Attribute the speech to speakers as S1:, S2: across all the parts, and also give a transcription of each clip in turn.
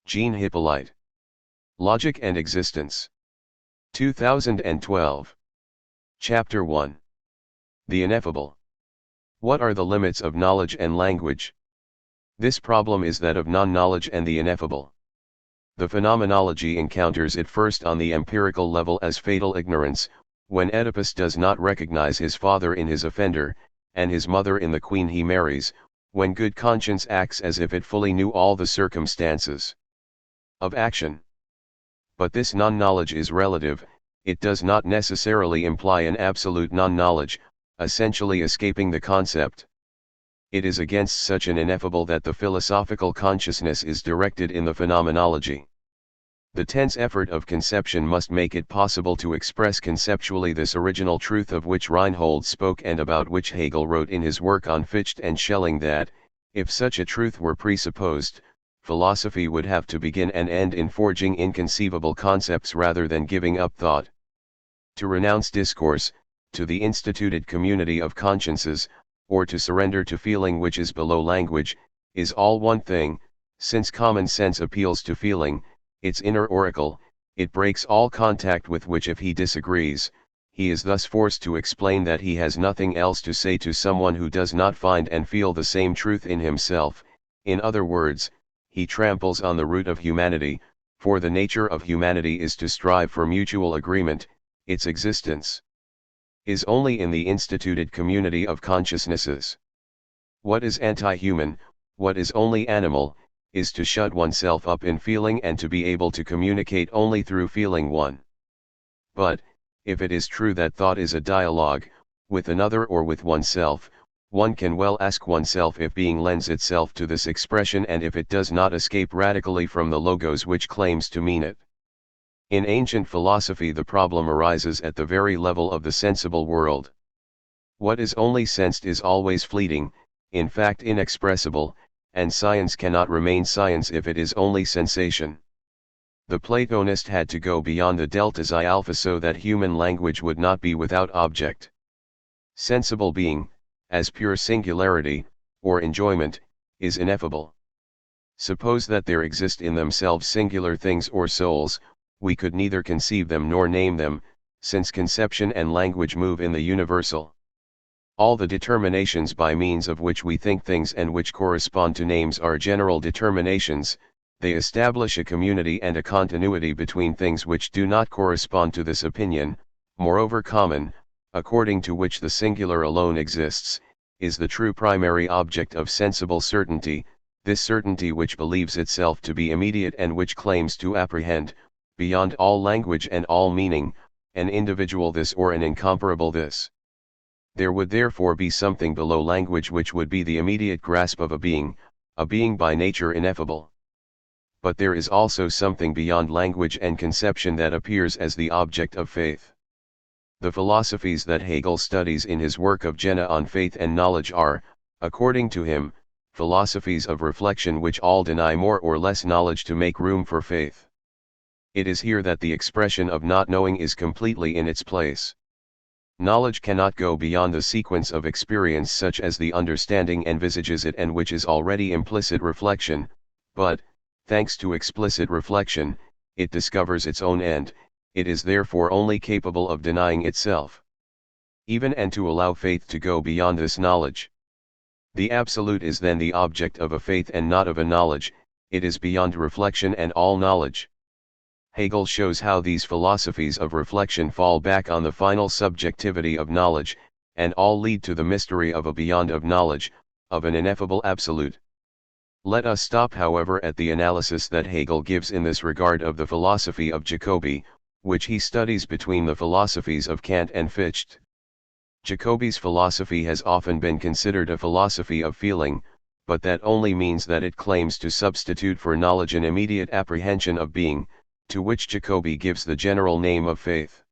S1: Jean Hyppolite. Logic and Existence. 2012. Chapter 1. The Ineffable. What are the limits of knowledge and language? This problem is that of non-knowledge and the ineffable. The phenomenology encounters it first on the empirical level as fatal ignorance, when Oedipus does not recognize his father in his offender, and his mother in the queen he marries, when good conscience acts as if it fully knew all the circumstances of action. But this non-knowledge is relative, it does not necessarily imply an absolute non-knowledge, essentially escaping the concept. It is against such an ineffable that the philosophical consciousness is directed in the phenomenology. The tense effort of conception must make it possible to express conceptually this original truth of which Reinhold spoke and about which Hegel wrote in his work on Fichte and Schelling that, if such a truth were presupposed, philosophy would have to begin and end in forging inconceivable concepts rather than giving up thought. To renounce discourse, to the instituted community of consciences, or to surrender to feeling which is below language, is all one thing, since common sense appeals to feeling, its inner oracle, it breaks all contact with which if he disagrees, he is thus forced to explain that he has nothing else to say to someone who does not find and feel the same truth in himself. In other words, he tramples on the root of humanity, for the nature of humanity is to strive for mutual agreement. Its existence is only in the instituted community of consciousnesses. What is anti-human, what is only animal, is to shut oneself up in feeling and to be able to communicate only through feeling one. But, if it is true that thought is a dialogue, with another or with oneself, one can well ask oneself if being lends itself to this expression and if it does not escape radically from the logos which claims to mean it. In ancient philosophy the problem arises at the very level of the sensible world. What is only sensed is always fleeting, in fact inexpressible, and science cannot remain science if it is only sensation. The Platonist had to go beyond the delta xi alpha so that human language would not be without object. Sensible being, as pure singularity, or enjoyment, is ineffable. Suppose that there exist in themselves singular things or souls, we could neither conceive them nor name them, since conception and language move in the universal. All the determinations by means of which we think things and which correspond to names are general determinations, they establish a community and a continuity between things which do not correspond to this opinion. Moreover, common, according to which the singular alone exists, is the true primary object of sensible certainty, this certainty which believes itself to be immediate and which claims to apprehend, beyond all language and all meaning, an individual this or an incomparable this. There would therefore be something below language which would be the immediate grasp of a being by nature ineffable. But there is also something beyond language and conception that appears as the object of faith. The philosophies that Hegel studies in his work of Jena on faith and knowledge are, according to him, philosophies of reflection which all deny more or less knowledge to make room for faith. It is here that the expression of not knowing is completely in its place. Knowledge cannot go beyond the sequence of experience such as the understanding envisages it and which is already implicit reflection, but, thanks to explicit reflection, it discovers its own end. It is therefore only capable of denying itself. Even and to allow faith to go beyond this knowledge. The absolute is then the object of a faith and not of a knowledge, it is beyond reflection and all knowledge. Hegel shows how these philosophies of reflection fall back on the final subjectivity of knowledge, and all lead to the mystery of a beyond of knowledge, of an ineffable absolute. Let us stop however at the analysis that Hegel gives in this regard of the philosophy of Jacobi, which he studies between the philosophies of Kant and Fichte. Jacobi's philosophy has often been considered a philosophy of feeling, but that only means that it claims to substitute for knowledge an immediate apprehension of being, to which Jacobi gives the general name of faith.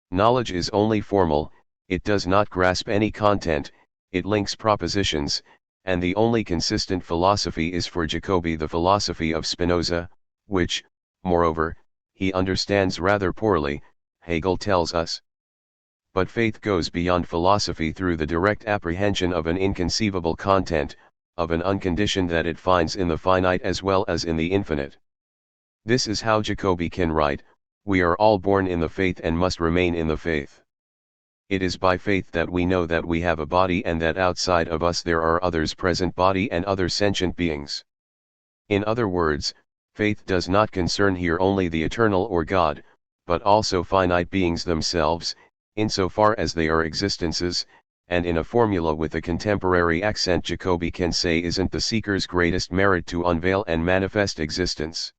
S1: Knowledge is only formal, it does not grasp any content, it links propositions, and the only consistent philosophy is for Jacobi the philosophy of Spinoza, which, moreover, he understands rather poorly, Hegel tells us. But faith goes beyond philosophy through the direct apprehension of an inconceivable content, of an unconditioned that it finds in the finite as well as in the infinite. This is how Jacobi can write, "We are all born in the faith and must remain in the faith. It is by faith that we know that we have a body and that outside of us there are others present, body and other sentient beings." In other words, faith does not concern here only the eternal or God, but also finite beings themselves, insofar as they are existences, and in a formula with a contemporary accent Jacobi can say isn't the seeker's greatest merit to unveil and manifest existence.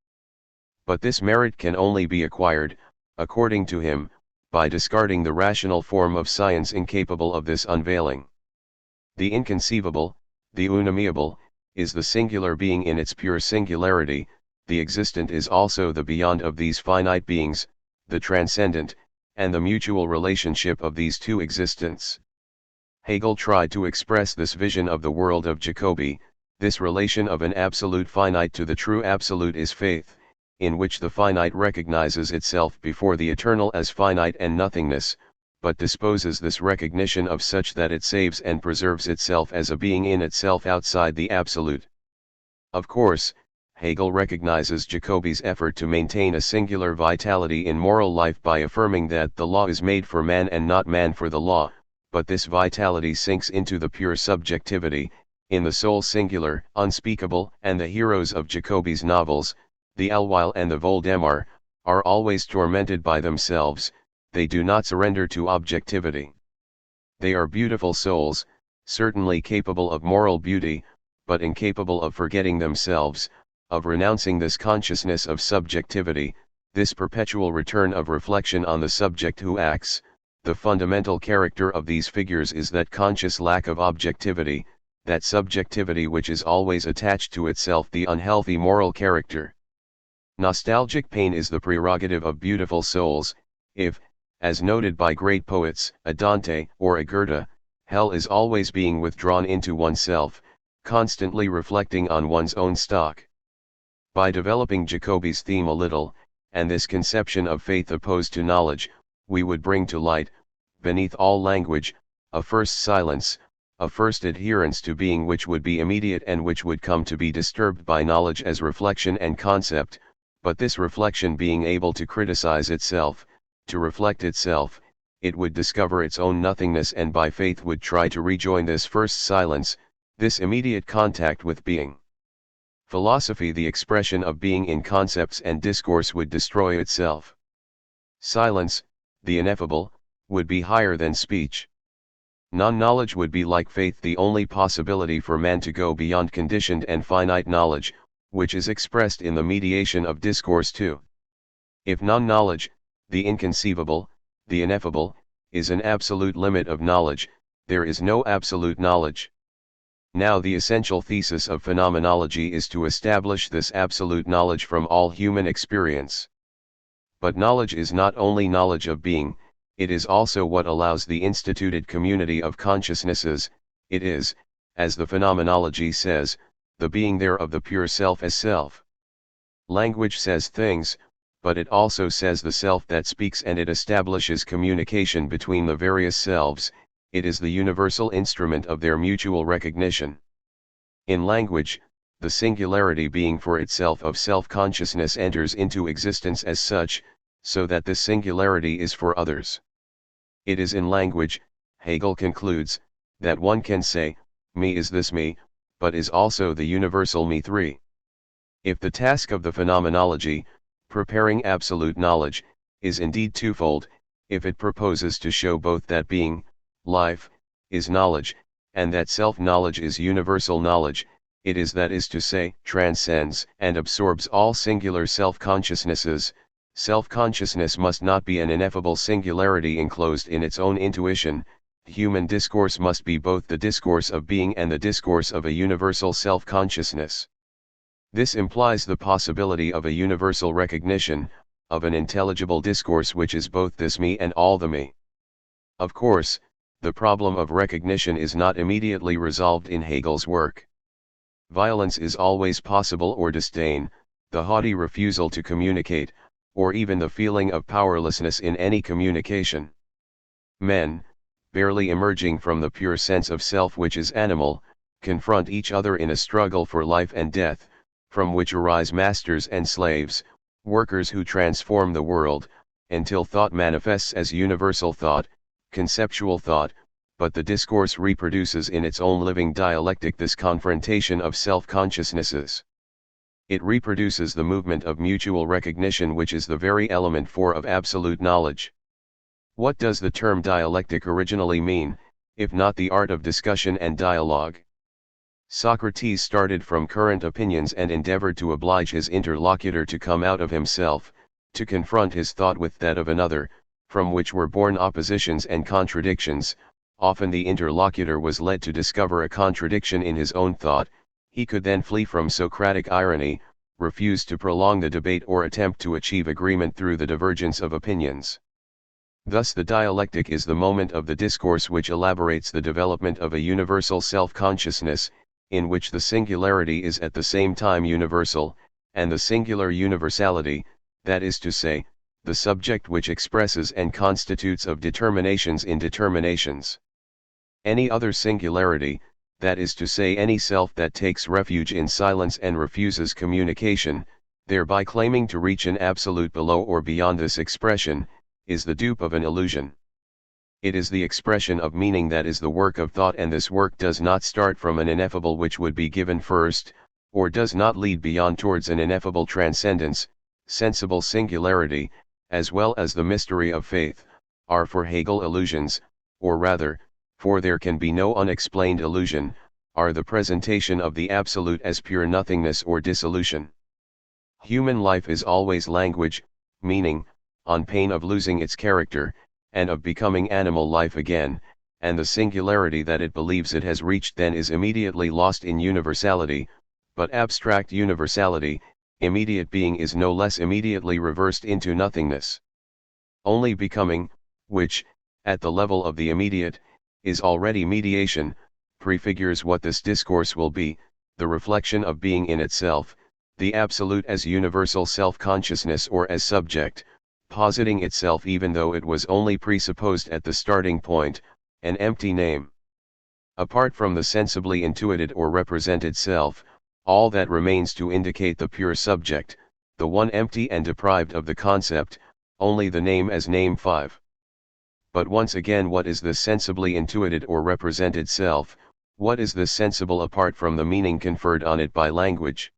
S1: But this merit can only be acquired, according to him, by discarding the rational form of science incapable of this unveiling. The inconceivable, the unamiable, is the singular being in its pure singularity, the existent is also the beyond of these finite beings, the transcendent, and the mutual relationship of these two existents. Hegel tried to express this vision of the world of Jacobi, this relation of an absolute finite to the true absolute is faith, in which the finite recognizes itself before the eternal as finite and nothingness, but disposes this recognition of such that it saves and preserves itself as a being in itself outside the absolute. Of course, Hegel recognizes Jacobi's effort to maintain a singular vitality in moral life by affirming that the law is made for man and not man for the law, but this vitality sinks into the pure subjectivity, in the soul singular, unspeakable, and the heroes of Jacobi's novels, the Alweil and the Voldemar, are always tormented by themselves, they do not surrender to objectivity. They are beautiful souls, certainly capable of moral beauty, but incapable of forgetting themselves, of renouncing this consciousness of subjectivity, this perpetual return of reflection on the subject who acts. The fundamental character of these figures is that conscious lack of objectivity, that subjectivity which is always attached to itself, the unhealthy moral character. Nostalgic pain is the prerogative of beautiful souls. If, as noted by great poets, a Dante or a Goethe, hell is always being withdrawn into oneself, constantly reflecting on one's own stock. By developing Jacobi's theme a little, and this conception of faith opposed to knowledge, we would bring to light, beneath all language, a first silence, a first adherence to being which would be immediate and which would come to be disturbed by knowledge as reflection and concept, but this reflection being able to criticize itself, to reflect itself, it would discover its own nothingness and by faith would try to rejoin this first silence, this immediate contact with being. Philosophy, the expression of being in concepts and discourse, would destroy itself. Silence, the ineffable, would be higher than speech. Non-knowledge would be like faith, the only possibility for man to go beyond conditioned and finite knowledge, which is expressed in the mediation of discourse too. If non-knowledge, the inconceivable, the ineffable, is an absolute limit of knowledge, there is no absolute knowledge. Now the essential thesis of phenomenology is to establish this absolute knowledge from all human experience. But knowledge is not only knowledge of being, it is also what allows the instituted community of consciousnesses, it is, as the phenomenology says, the being there of the pure self as self. Language says things, but it also says the self that speaks, and it establishes communication between the various selves, it is the universal instrument of their mutual recognition. In language, the singularity being for itself of self-consciousness enters into existence as such, so that this singularity is for others. It is in language, Hegel concludes, that one can say, me is this me, but is also the universal me 3. If the task of the phenomenology, preparing absolute knowledge, is indeed twofold, if it proposes to show both that being, life, is knowledge, and that self-knowledge is universal knowledge, it is, that is to say, transcends and absorbs all singular self-consciousnesses. Self-consciousness must not be an ineffable singularity enclosed in its own intuition. Human discourse must be both the discourse of being and the discourse of a universal self-consciousness. This implies the possibility of a universal recognition, of an intelligible discourse which is both this me and all the me. Of course, the problem of recognition is not immediately resolved in Hegel's work. Violence is always possible, or disdain, the haughty refusal to communicate, or even the feeling of powerlessness in any communication. Men, barely emerging from the pure sense of self which is animal, confront each other in a struggle for life and death, from which arise masters and slaves, workers who transform the world, until thought manifests as universal thought, conceptual thought, but the discourse reproduces in its own living dialectic this confrontation of self-consciousnesses. It reproduces the movement of mutual recognition, which is the very element of absolute knowledge. What does the term dialectic originally mean, if not the art of discussion and dialogue? Socrates started from current opinions and endeavored to oblige his interlocutor to come out of himself, to confront his thought with that of another, from which were born oppositions and contradictions. Often the interlocutor was led to discover a contradiction in his own thought. He could then flee from Socratic irony, refuse to prolong the debate, or attempt to achieve agreement through the divergence of opinions. Thus the dialectic is the moment of the discourse which elaborates the development of a universal self-consciousness, in which the singularity is at the same time universal, and the singular universality, that is to say, the subject which expresses and constitutes of determinations in determinations. Any other singularity, that is to say any self that takes refuge in silence and refuses communication, thereby claiming to reach an absolute below or beyond this expression, is the dupe of an illusion. It is the expression of meaning that is the work of thought, and this work does not start from an ineffable which would be given first, or does not lead beyond towards an ineffable transcendence. Sensible singularity, as well as the mystery of faith, are for Hegel illusions, or rather, for there can be no unexplained illusion, are the presentation of the absolute as pure nothingness or dissolution. Human life is always language, meaning, on pain of losing its character, and of becoming animal life again, and the singularity that it believes it has reached then is immediately lost in universality, but abstract universality, immediate being, is no less immediately reversed into nothingness. Only becoming, which, at the level of the immediate, is already mediation, prefigures what this discourse will be, the reflection of being in itself, the absolute as universal self-consciousness or as subject, positing itself even though it was only presupposed at the starting point, an empty name. Apart from the sensibly intuited or represented self, all that remains to indicate the pure subject, the one empty and deprived of the concept, only the name as name 5. But once again, what is this sensibly intuited or represented self? What is this sensible apart from the meaning conferred on it by language?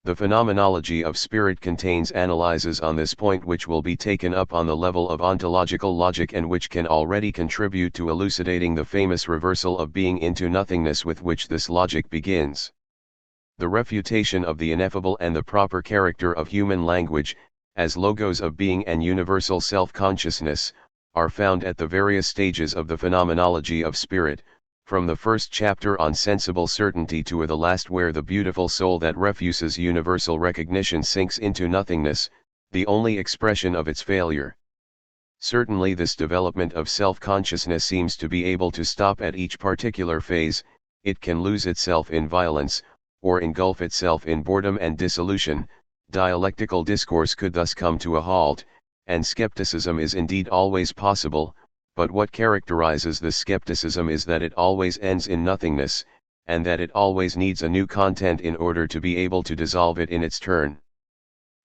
S1: The phenomenology of spirit contains analyses on this point which will be taken up on the level of ontological logic, and which can already contribute to elucidating the famous reversal of being into nothingness with which this logic begins. The refutation of the ineffable and the proper character of human language, as logos of being and universal self-consciousness, are found at the various stages of the phenomenology of spirit, from the first chapter on sensible certainty to the last where the beautiful soul that refuses universal recognition sinks into nothingness, the only expression of its failure. Certainly this development of self-consciousness seems to be able to stop at each particular phase. It can lose itself in violence, or engulf itself in boredom and dissolution. Dialectical discourse could thus come to a halt, and skepticism is indeed always possible, but what characterizes this skepticism is that it always ends in nothingness, and that it always needs a new content in order to be able to dissolve it in its turn.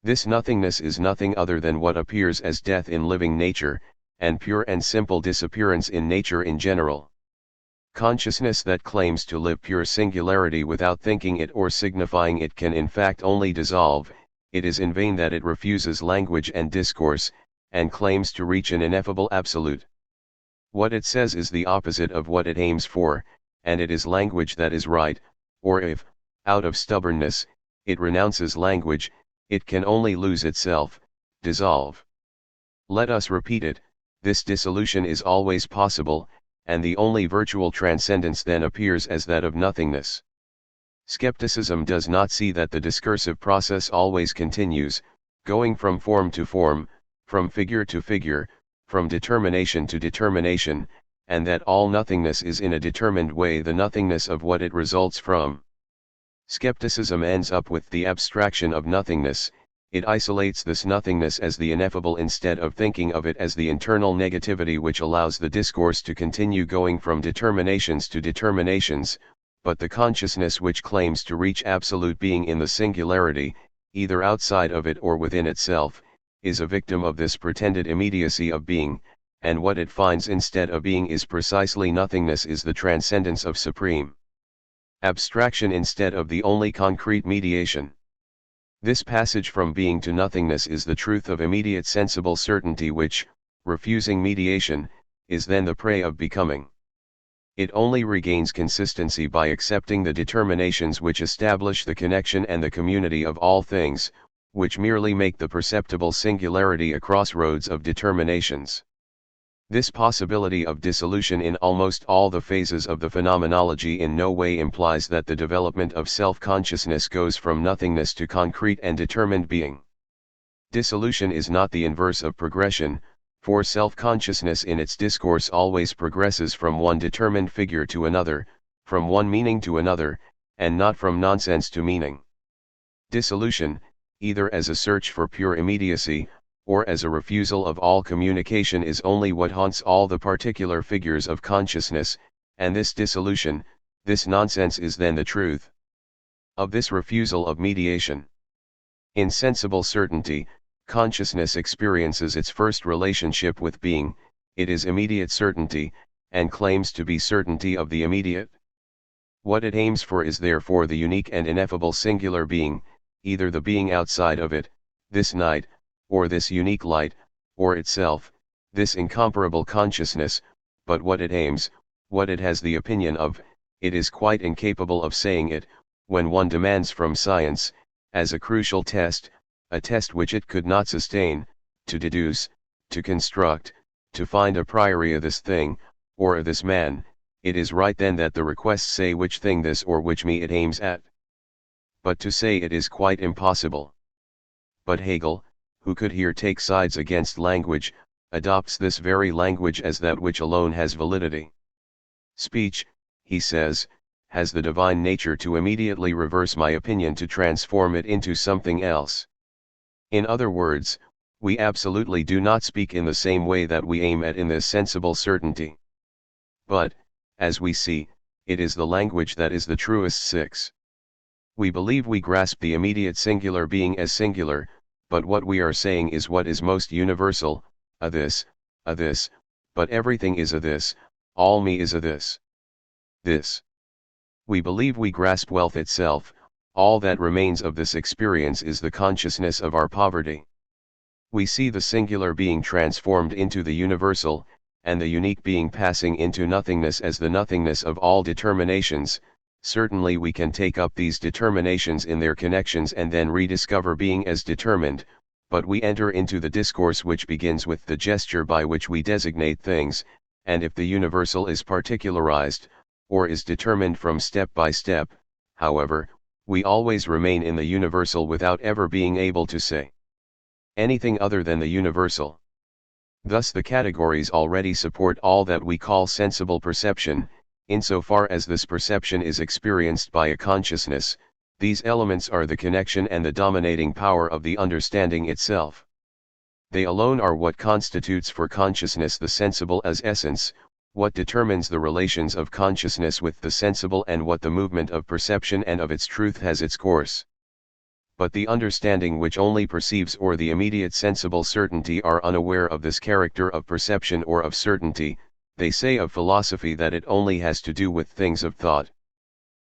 S1: This nothingness is nothing other than what appears as death in living nature, and pure and simple disappearance in nature in general. Consciousness that claims to live pure singularity without thinking it or signifying it can in fact only dissolve. It is in vain that it refuses language and discourse, and claims to reach an ineffable absolute. What it says is the opposite of what it aims for, and it is language that is right, or if, out of stubbornness, it renounces language, it can only lose itself, dissolve. Let us repeat it, this dissolution is always possible, and the only virtual transcendence then appears as that of nothingness. Skepticism does not see that the discursive process always continues, going from form to form, from figure to figure, from determination to determination, and that all nothingness is in a determined way the nothingness of what it results from. Skepticism ends up with the abstraction of nothingness. It isolates this nothingness as the ineffable instead of thinking of it as the internal negativity which allows the discourse to continue going from determinations to determinations, but the consciousness which claims to reach absolute being in the singularity, either outside of it or within itself, is a victim of this pretended immediacy of being, and what it finds instead of being is precisely nothingness, is the transcendence of supreme abstraction instead of the only concrete mediation. This passage from being to nothingness is the truth of immediate sensible certainty which, refusing mediation, is then the prey of becoming. It only regains consistency by accepting the determinations which establish the connection and the community of all things, which merely make the perceptible singularity a crossroads of determinations. This possibility of dissolution in almost all the phases of the phenomenology in no way implies that the development of self-consciousness goes from nothingness to concrete and determined being. Dissolution is not the inverse of progression, for self-consciousness in its discourse always progresses from one determined figure to another, from one meaning to another, and not from nonsense to meaning. Dissolution, either as a search for pure immediacy, or as a refusal of all communication, is only what haunts all the particular figures of consciousness, and this dissolution, this nonsense, is then the truth of this refusal of mediation. In sensible certainty, consciousness experiences its first relationship with being, it is immediate certainty, and claims to be certainty of the immediate. What it aims for is therefore the unique and ineffable singular being, either the being outside of it, this night, or this unique light, or itself, this incomparable consciousness, but what it aims, what it has the opinion of, it is quite incapable of saying it, when one demands from science, as a crucial test, a test which it could not sustain, to deduce, to construct, to find a priori of this thing, or of this man, it is right then that the requests say which thing this or which me it aims at. But to say it is quite impossible. But Hegel, who could here take sides against language, adopts this very language as that which alone has validity. Speech, he says, has the divine nature to immediately reverse my opinion, to transform it into something else. In other words, we absolutely do not speak in the same way that we aim at in this sensible certainty. But, as we see, it is the language that is the truest. 6. We believe we grasp the immediate singular being as singular, but what we are saying is what is most universal, a this, but everything is a this, all me is a this. This. We believe we grasp wealth itself, all that remains of this experience is the consciousness of our poverty. We see the singular being transformed into the universal, and the unique being passing into nothingness as the nothingness of all determinations. Certainly we can take up these determinations in their connections and then rediscover being as determined, but we enter into the discourse which begins with the gesture by which we designate things, and if the universal is particularized, or is determined from step by step, however, we always remain in the universal without ever being able to say anything other than the universal. Thus the categories already support all that we call sensible perception. Insofar as this perception is experienced by a consciousness, these elements are the connection and the dominating power of the understanding itself. They alone are what constitutes for consciousness the sensible as essence, what determines the relations of consciousness with the sensible, and what the movement of perception and of its truth has its course. But the understanding which only perceives or the immediate sensible certainty are unaware of this character of perception or of certainty. They say of philosophy that it only has to do with things of thought.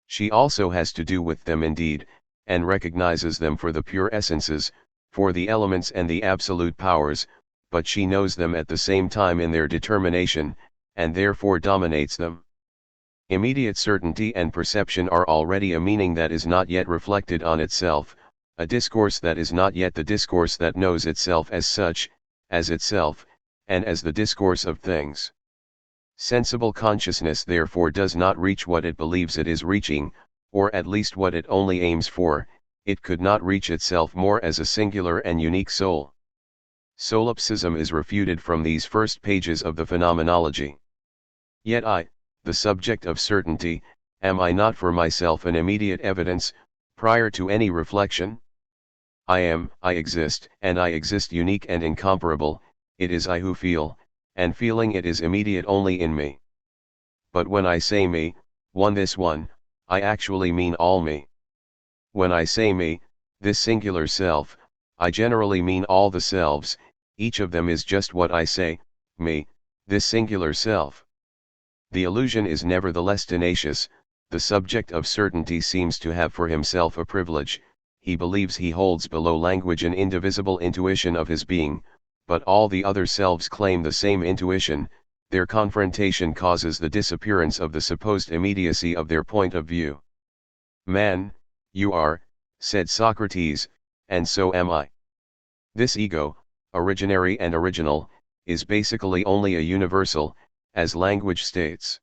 S1: She also has to do with them indeed, and recognizes them for the pure essences, for the elements and the absolute powers, but she knows them at the same time in their determination, and therefore dominates them. Immediate certainty and perception are already a meaning that is not yet reflected on itself, a discourse that is not yet the discourse that knows itself as such, as itself, and as the discourse of things. Sensible consciousness therefore does not reach what it believes it is reaching, or at least what it only aims for. It could not reach itself more as a singular and unique soul. Solipsism is refuted from these first pages of the Phenomenology. Yet I, the subject of certainty, am I not for myself an immediate evidence, prior to any reflection? I exist, and I exist unique and incomparable. It is I who feel, and feeling it is immediate only in me. But when I say me, one, I actually mean all me. When I say me, This singular self, I generally mean all the selves, each of them is just what I say, me, this singular self. The illusion is nevertheless tenacious. The subject of certainty seems to have for himself a privilege. He believes he holds below language an indivisible intuition of his being, but all the other selves claim the same intuition. Their confrontation causes the disappearance of the supposed immediacy of their point of view. Man, you are, said Socrates, and so am I. This ego, originary and original, is basically only a universal, as language states.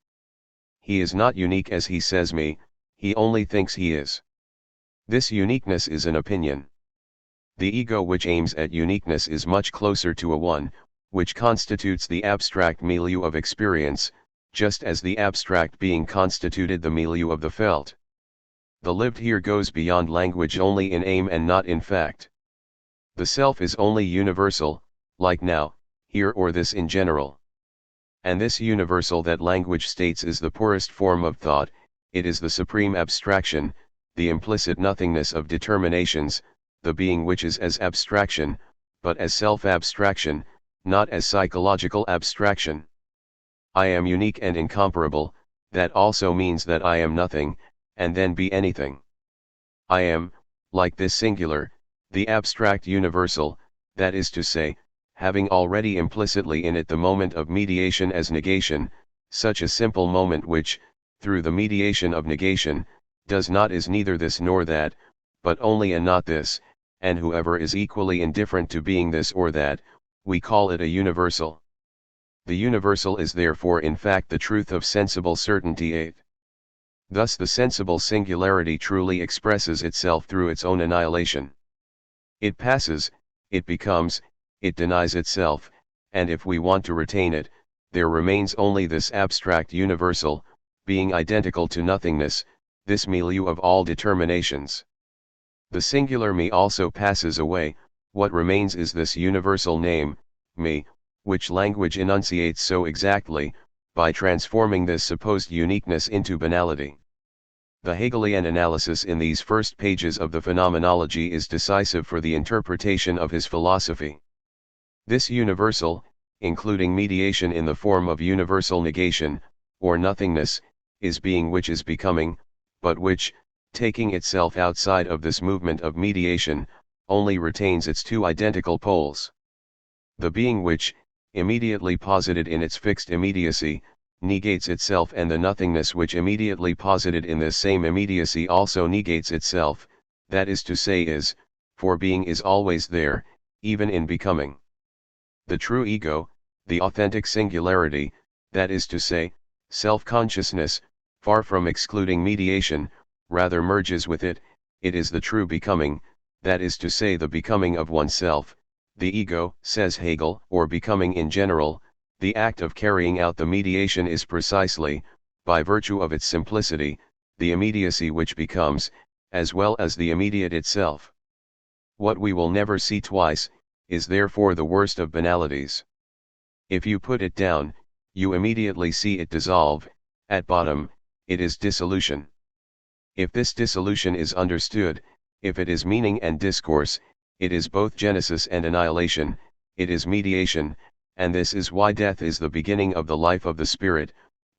S1: He is not unique as he says me, he only thinks he is. This uniqueness is an opinion. The ego which aims at uniqueness is much closer to a one, which constitutes the abstract milieu of experience, just as the abstract being constituted the milieu of the felt. The lived here goes beyond language only in aim and not in fact. The self is only universal, like now, here or this in general. And this universal that language states is the poorest form of thought, it is the supreme abstraction, the implicit nothingness of determinations, the being which is as abstraction, but as self-abstraction, not as psychological abstraction. I am unique and incomparable, that also means that I am nothing, and then be anything. I am, like this singular, the abstract universal, that is to say, having already implicitly in it the moment of mediation as negation, such a simple moment which, through the mediation of negation, does not is neither this nor that, but only and not this, and whoever is equally indifferent to being this or that, we call it a universal. The universal is therefore in fact the truth of sensible certainty 8. Thus the sensible singularity truly expresses itself through its own annihilation. It passes, it becomes, it denies itself, and if we want to retain it, there remains only this abstract universal, being identical to nothingness, this milieu of all determinations. The singular me also passes away, what remains is this universal name, me, which language enunciates so exactly, by transforming this supposed uniqueness into banality. The Hegelian analysis in these first pages of the Phenomenology is decisive for the interpretation of his philosophy. This universal, including mediation in the form of universal negation, or nothingness, is being which is becoming, but which, taking itself outside of this movement of mediation, only retains its two identical poles. The being which, immediately posited in its fixed immediacy, negates itself, and the nothingness which immediately posited in this same immediacy also negates itself, that is to say is, for being is always there, even in becoming. The true ego, the authentic singularity, that is to say, self-consciousness, far from excluding mediation, rather merges with it, it is the true becoming, that is to say the becoming of oneself, the ego, says Hegel, or becoming in general. The act of carrying out the mediation is precisely, by virtue of its simplicity, the immediacy which becomes, as well as the immediate itself. What we will never see twice, is therefore the worst of banalities. If you put it down, you immediately see it dissolve, at bottom, it is dissolution. If this dissolution is understood, if it is meaning and discourse, it is both genesis and annihilation, it is mediation, and this is why death is the beginning of the life of the spirit,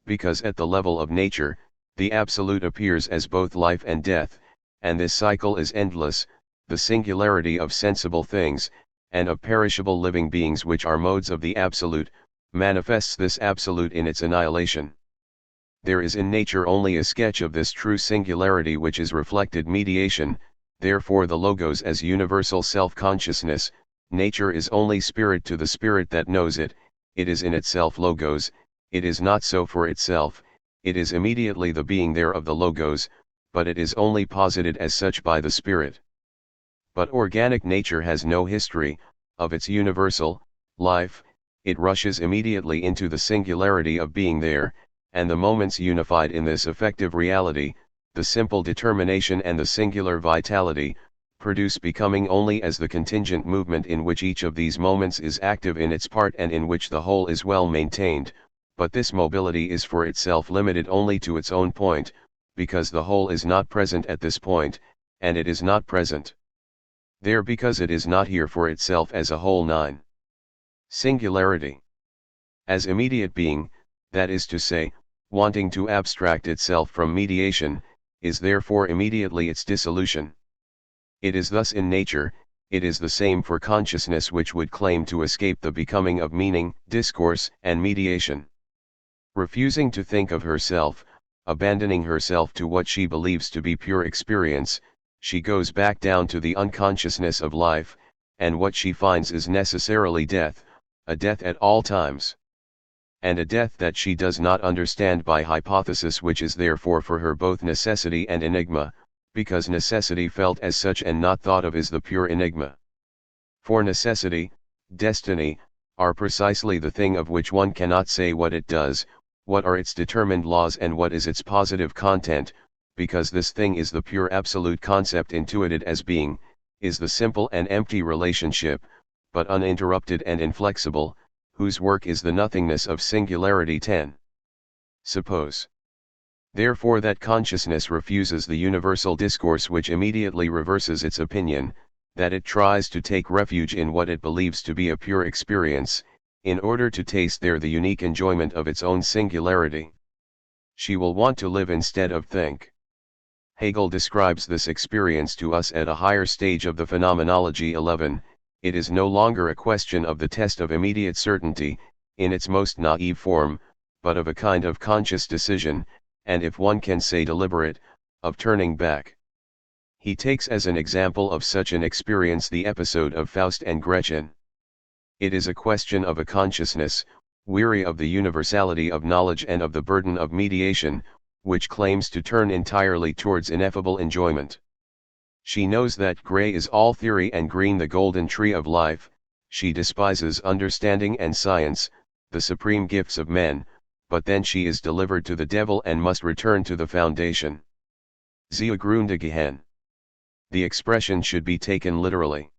S1: because at the level of nature, the absolute appears as both life and death, and this cycle is endless. The singularity of sensible things, and of perishable living beings which are modes of the absolute, manifests this absolute in its annihilation. There is in nature only a sketch of this true singularity which is reflected mediation, therefore the logos as universal self-consciousness. Nature is only spirit to the spirit that knows it, it is in itself logos, it is not so for itself, it is immediately the being there of the logos, but it is only posited as such by the spirit. But organic nature has no history, of its universal, life, it rushes immediately into the singularity of being there, and the moments unified in this effective reality, the simple determination and the singular vitality, produce becoming only as the contingent movement in which each of these moments is active in its part and in which the whole is well maintained, but this mobility is for itself limited only to its own point, because the whole is not present at this point, and it is not present. There because it is not here for itself as a whole. 9. Singularity. As immediate being, that is to say, wanting to abstract itself from mediation, is therefore immediately its dissolution. It is thus in nature. It is the same for consciousness, which would claim to escape the becoming of meaning, discourse, and mediation. Refusing to think of herself, abandoning herself to what she believes to be pure experience, she goes back down to the unconsciousness of life, and what she finds is necessarily death, a death at all times. And a death that she does not understand by hypothesis, which is therefore for her both necessity and enigma, because necessity felt as such and not thought of is the pure enigma. For necessity, destiny, are precisely the thing of which one cannot say what it does, what are its determined laws and what is its positive content, because this thing is the pure absolute concept intuited as being, is the simple and empty relationship, but uninterrupted and inflexible, whose work is the nothingness of singularity. 10. Suppose, therefore, that consciousness refuses the universal discourse which immediately reverses its opinion, that it tries to take refuge in what it believes to be a pure experience, in order to taste there the unique enjoyment of its own singularity. She will want to live instead of think. Hegel describes this experience to us at a higher stage of the phenomenology. 11. It is no longer a question of the test of immediate certainty, in its most naive form, but of a kind of conscious decision, and if one can say deliberate, of turning back. He takes as an example of such an experience the episode of Faust and Gretchen. It is a question of a consciousness, weary of the universality of knowledge and of the burden of mediation, which claims to turn entirely towards ineffable enjoyment. She knows that gray is all theory and green the golden tree of life. She despises understanding and science, the supreme gifts of men, but then she is delivered to the devil and must return to the foundation. Zugrunde gehen. The expression should be taken literally.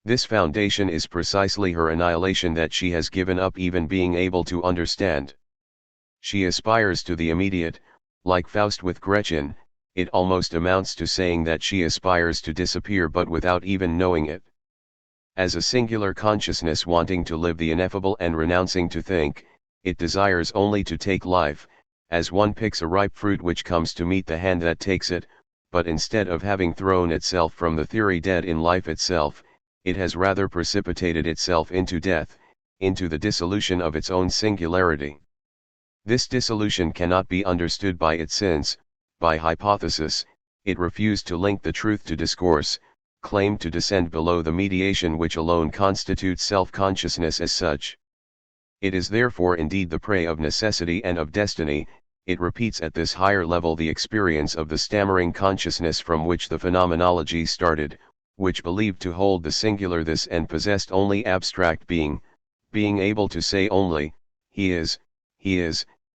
S1: This foundation is precisely her annihilation, that she has given up even being able to understand. She aspires to the immediate. Like Faust with Gretchen, it almost amounts to saying that she aspires to disappear but without even knowing it. As a singular consciousness wanting to live the ineffable and renouncing to think, it desires only to take life, as one picks a ripe fruit which comes to meet the hand that takes it, but instead of having thrown itself from the theory dead in life itself, it has rather precipitated itself into death, into the dissolution of its own singularity. This dissolution cannot be understood by it since, by hypothesis, it refused to link the truth to discourse, claimed to descend below the mediation which alone constitutes self-consciousness as such. It is therefore indeed the prey of necessity and of destiny. It repeats at this higher level the experience of the stammering consciousness from which the phenomenology started, which believed to hold the singular this and possessed only abstract being able to say only, he is,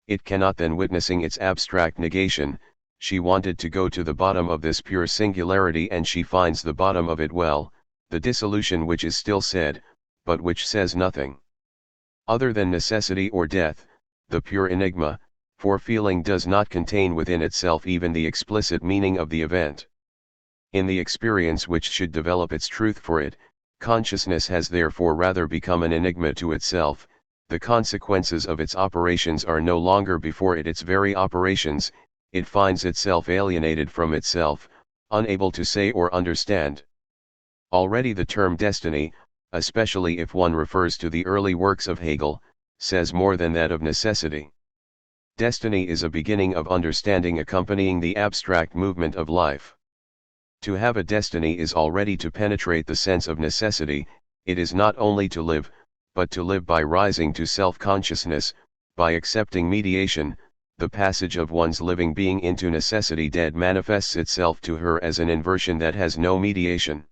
S1: it cannot then witnessing its abstract negation. She wanted to go to the bottom of this pure singularity, and she finds the bottom of it well, the dissolution which is still said, but which says nothing other than necessity or death, the pure enigma, for feeling does not contain within itself even the explicit meaning of the event. In the experience which should develop its truth for it, consciousness has therefore rather become an enigma to itself. The consequences of its operations are no longer before it its very operations. It finds itself alienated from itself, unable to say or understand. Already the term destiny, especially if one refers to the early works of Hegel, says more than that of necessity. Destiny is a beginning of understanding accompanying the abstract movement of life. To have a destiny is already to penetrate the sense of necessity. It is not only to live, but to live by rising to self-consciousness, by accepting mediation. The passage of one's living being into necessity dead manifests itself to her as an inversion that has no mediation.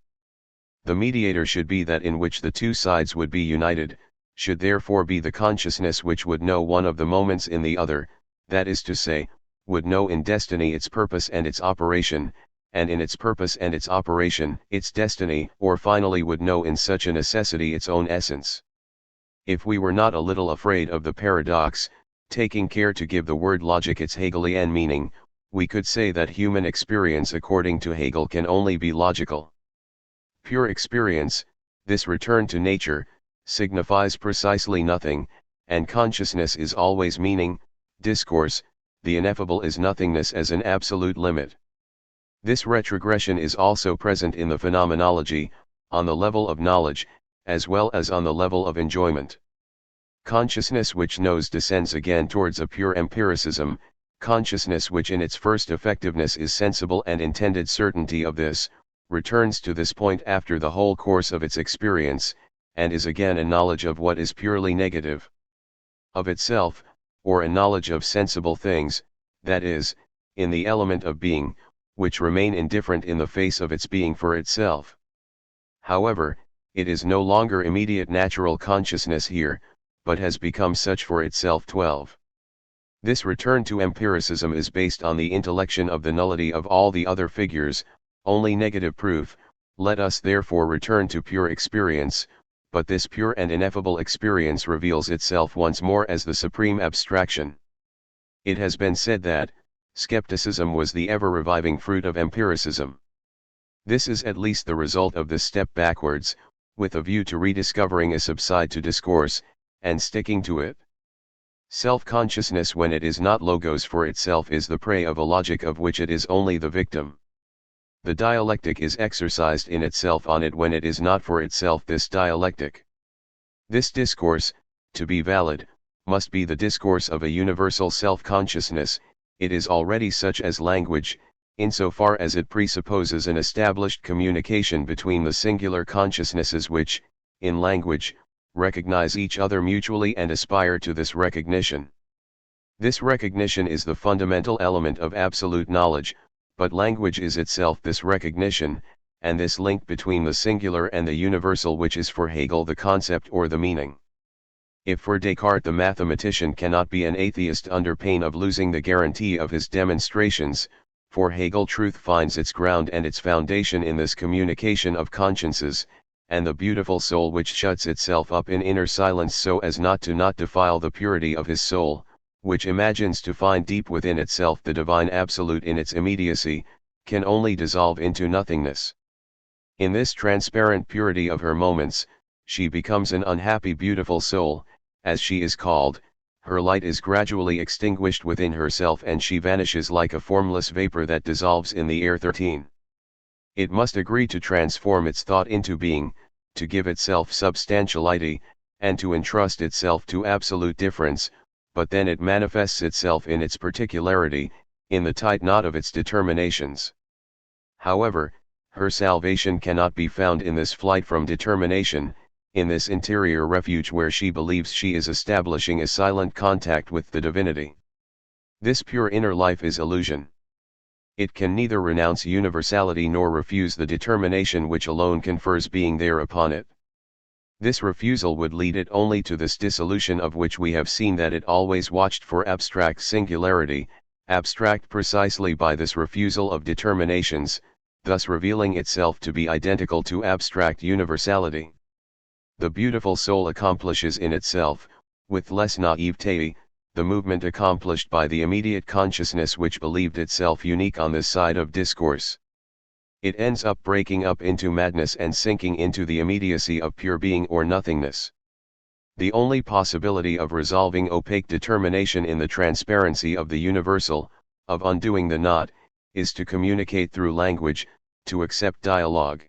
S1: The mediator should be that in which the two sides would be united, should therefore be the consciousness which would know one of the moments in the other, that is to say, would know in destiny its purpose and its operation, and in its purpose and its operation its destiny, or finally would know in such a necessity its own essence. If we were not a little afraid of the paradox, taking care to give the word logic its Hegelian meaning, we could say that human experience according to Hegel can only be logical. Pure experience, this return to nature, signifies precisely nothing, and consciousness is always meaning, discourse, the ineffable is nothingness as an absolute limit. This retrogression is also present in the phenomenology, on the level of knowledge, as well as on the level of enjoyment. Consciousness which knows descends again towards a pure empiricism, consciousness which in its first effectiveness is sensible and intended certainty of this, returns to this point after the whole course of its experience, and is again a knowledge of what is purely negative. Of itself, or a knowledge of sensible things, that is, in the element of being, which remain indifferent in the face of its being for itself. However, it is no longer immediate natural consciousness here, but has become such for itself. 12. This return to empiricism is based on the intellection of the nullity of all the other figures, only negative proof. Let us therefore return to pure experience, but this pure and ineffable experience reveals itself once more as the supreme abstraction. It has been said that skepticism was the ever-reviving fruit of empiricism. This is at least the result of this step backwards, with a view to rediscovering a subside to discourse, and sticking to it. Self-consciousness when it is not logos for itself is the prey of a logic of which it is only the victim. The dialectic is exercised in itself on it when it is not for itself this dialectic. This discourse, to be valid, must be the discourse of a universal self-consciousness. It is already such as language, insofar as it presupposes an established communication between the singular consciousnesses which, in language, recognize each other mutually and aspire to this recognition. This recognition is the fundamental element of absolute knowledge, but language is itself this recognition, and this link between the singular and the universal which is for Hegel the concept or the meaning. If for Descartes the mathematician cannot be an atheist under pain of losing the guarantee of his demonstrations, for Hegel truth finds its ground and its foundation in this communication of consciences, and the beautiful soul which shuts itself up in inner silence so as not defile the purity of his soul, which imagines to find deep within itself the divine absolute in its immediacy, can only dissolve into nothingness. In this transparent purity of her moments, she becomes an unhappy beautiful soul, as she is called. Her light is gradually extinguished within herself and she vanishes like a formless vapor that dissolves in the air. 13. It must agree to transform its thought into being, to give itself substantiality, and to entrust itself to absolute difference, but then it manifests itself in its particularity, in the tight knot of its determinations. However, her salvation cannot be found in this flight from determination, in this interior refuge where she believes she is establishing a silent contact with the divinity. This pure inner life is illusion. It can neither renounce universality nor refuse the determination which alone confers being there upon it. This refusal would lead it only to this dissolution of which we have seen that it always watched for abstract singularity, abstract precisely by this refusal of determinations, thus revealing itself to be identical to abstract universality. The beautiful soul accomplishes in itself, with less naivete, the movement accomplished by the immediate consciousness which believed itself unique on this side of discourse. It ends up breaking up into madness and sinking into the immediacy of pure being or nothingness. The only possibility of resolving opaque determination in the transparency of the universal, of undoing the knot, is to communicate through language, to accept dialogue.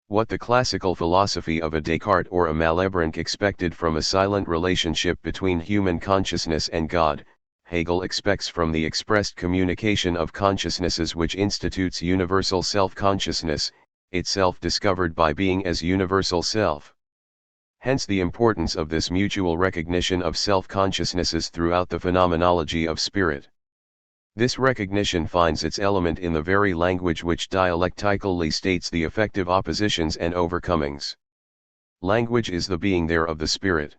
S1: What the classical philosophy of a Descartes or a Malebranche expected from a silent relationship between human consciousness and God, Hegel expects from the expressed communication of consciousnesses which institutes universal self-consciousness, itself discovered by being as universal self. Hence the importance of this mutual recognition of self-consciousnesses throughout the phenomenology of spirit. This recognition finds its element in the very language which dialectically states the effective oppositions and overcomings. Language is the being there of the spirit.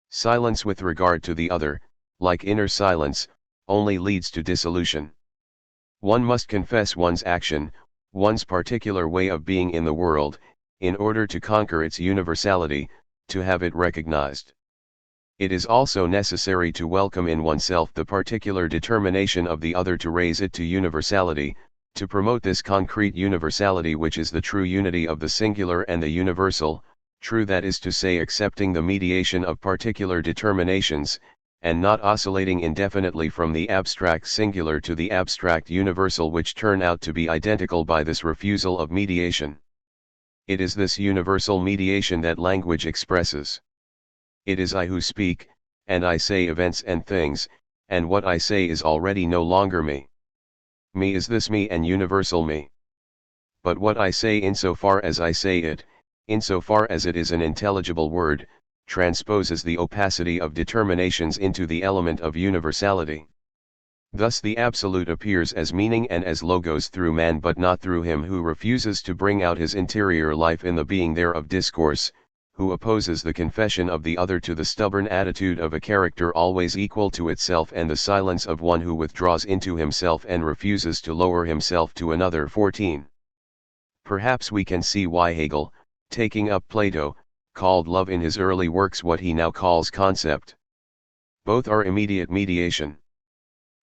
S1: Silence with regard to the other, like inner silence, only leads to dissolution. One must confess one's action, one's particular way of being in the world, in order to conquer its universality, to have it recognized. It is also necessary to welcome in oneself the particular determination of the other to raise it to universality, To promote this concrete universality which is the true unity of the singular and the universal, true that is to say accepting the mediation of particular determinations, and not oscillating indefinitely from the abstract singular to the abstract universal which turn out to be identical by this refusal of mediation. It is this universal mediation that language expresses. It is I who speak, and I say events and things, and what I say is already no longer me. Me is this me and universal me. But what I say insofar as I say it, insofar as it is an intelligible word, transposes the opacity of determinations into the element of universality. Thus the Absolute appears as meaning and as logos through man but not through him who refuses to bring out his interior life in the being there of discourse, who opposes the confession of the other to the stubborn attitude of a character always equal to itself and the silence of one who withdraws into himself and refuses to lower himself to another. 14. Perhaps we can see why Hegel, taking up Plato, called love in his early works what he now calls concept. Both are immediate mediation.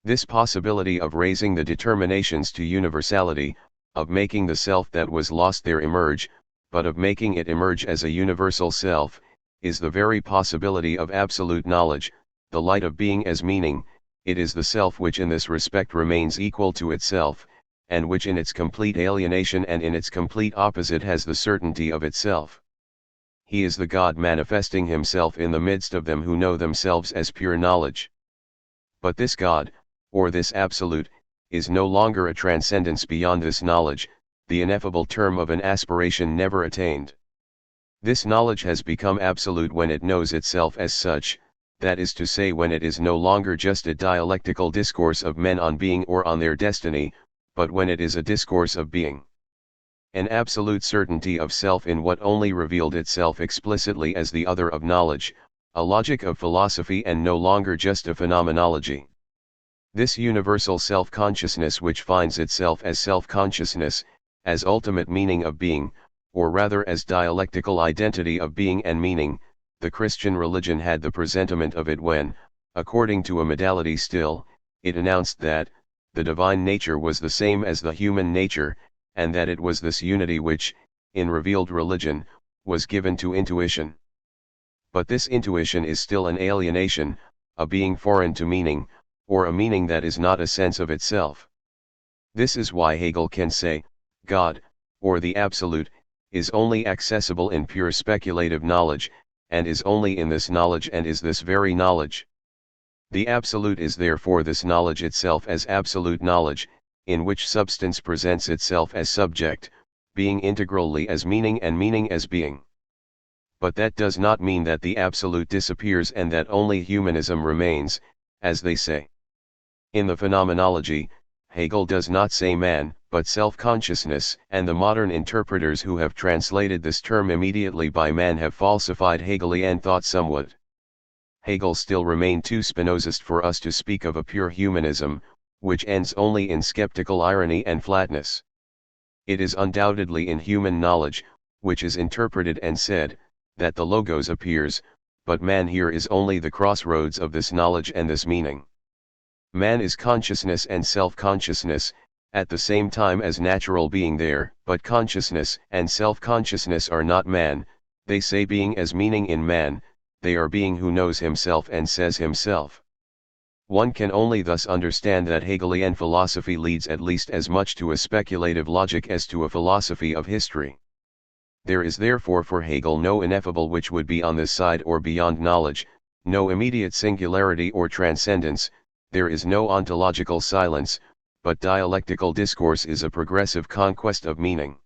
S1: This possibility of raising the determinations to universality, of making the self that was lost there emerge, but of making it emerge as a universal self, is the very possibility of absolute knowledge, the light of being as meaning. It is the self which in this respect remains equal to itself, and which in its complete alienation and in its complete opposite has the certainty of itself. He is the God manifesting himself in the midst of them who know themselves as pure knowledge. But this God, or this Absolute, is no longer a transcendence beyond this knowledge, the ineffable term of an aspiration never attained. This knowledge has become absolute when it knows itself as such, that is to say when it is no longer just a dialectical discourse of men on being or on their destiny, but when it is a discourse of being. An absolute certainty of self in what only revealed itself explicitly as the other of knowledge, a logic of philosophy and no longer just a phenomenology. This universal self-consciousness which finds itself as self-consciousness, as ultimate meaning of being, or rather as dialectical identity of being and meaning, the Christian religion had the presentiment of it when, according to a modality still, it announced that, the divine nature was the same as the human nature, and that it was this unity which, in revealed religion, was given to intuition. But this intuition is still an alienation, a being foreign to meaning, or a meaning that is not a sense of itself. This is why Hegel can say, God, or the Absolute, is only accessible in pure speculative knowledge, and is only in this knowledge and is this very knowledge. The Absolute is therefore this knowledge itself as absolute knowledge, in which substance presents itself as subject, being integrally as meaning and meaning as being. But that does not mean that the Absolute disappears and that only humanism remains, as they say. In the Phenomenology, Hegel does not say man, but self-consciousness, and the modern interpreters who have translated this term immediately by man have falsified Hegelian thought somewhat. Hegel still remained too Spinozist for us to speak of a pure humanism, which ends only in skeptical irony and flatness. It is undoubtedly in human knowledge, which is interpreted and said, that the Logos appears, but man here is only the crossroads of this knowledge and this meaning. Man is consciousness and self-consciousness, at the same time as natural being there, but consciousness and self-consciousness are not man, they say being as meaning in man, they are being who knows himself and says himself. One can only thus understand that Hegelian philosophy leads at least as much to a speculative logic as to a philosophy of history. There is therefore for Hegel no ineffable which would be on this side or beyond knowledge, no immediate singularity or transcendence, there is no ontological silence, but dialectical discourse is a progressive conquest of meaning.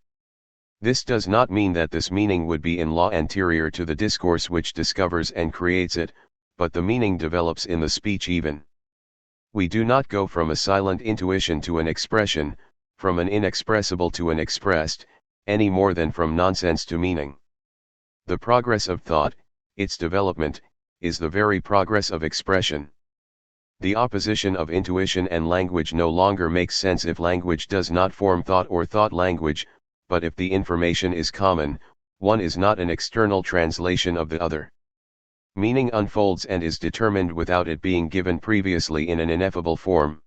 S1: This does not mean that this meaning would be in law anterior to the discourse which discovers and creates it, but the meaning develops in the speech even. We do not go from a silent intuition to an expression, from an inexpressible to an expressed, any more than from nonsense to meaning. The progress of thought, its development, is the very progress of expression. The opposition of intuition and language no longer makes sense if language does not form thought or thought language, but if the information is common, one is not an external translation of the other. Meaning unfolds and is determined without it being given previously in an ineffable form.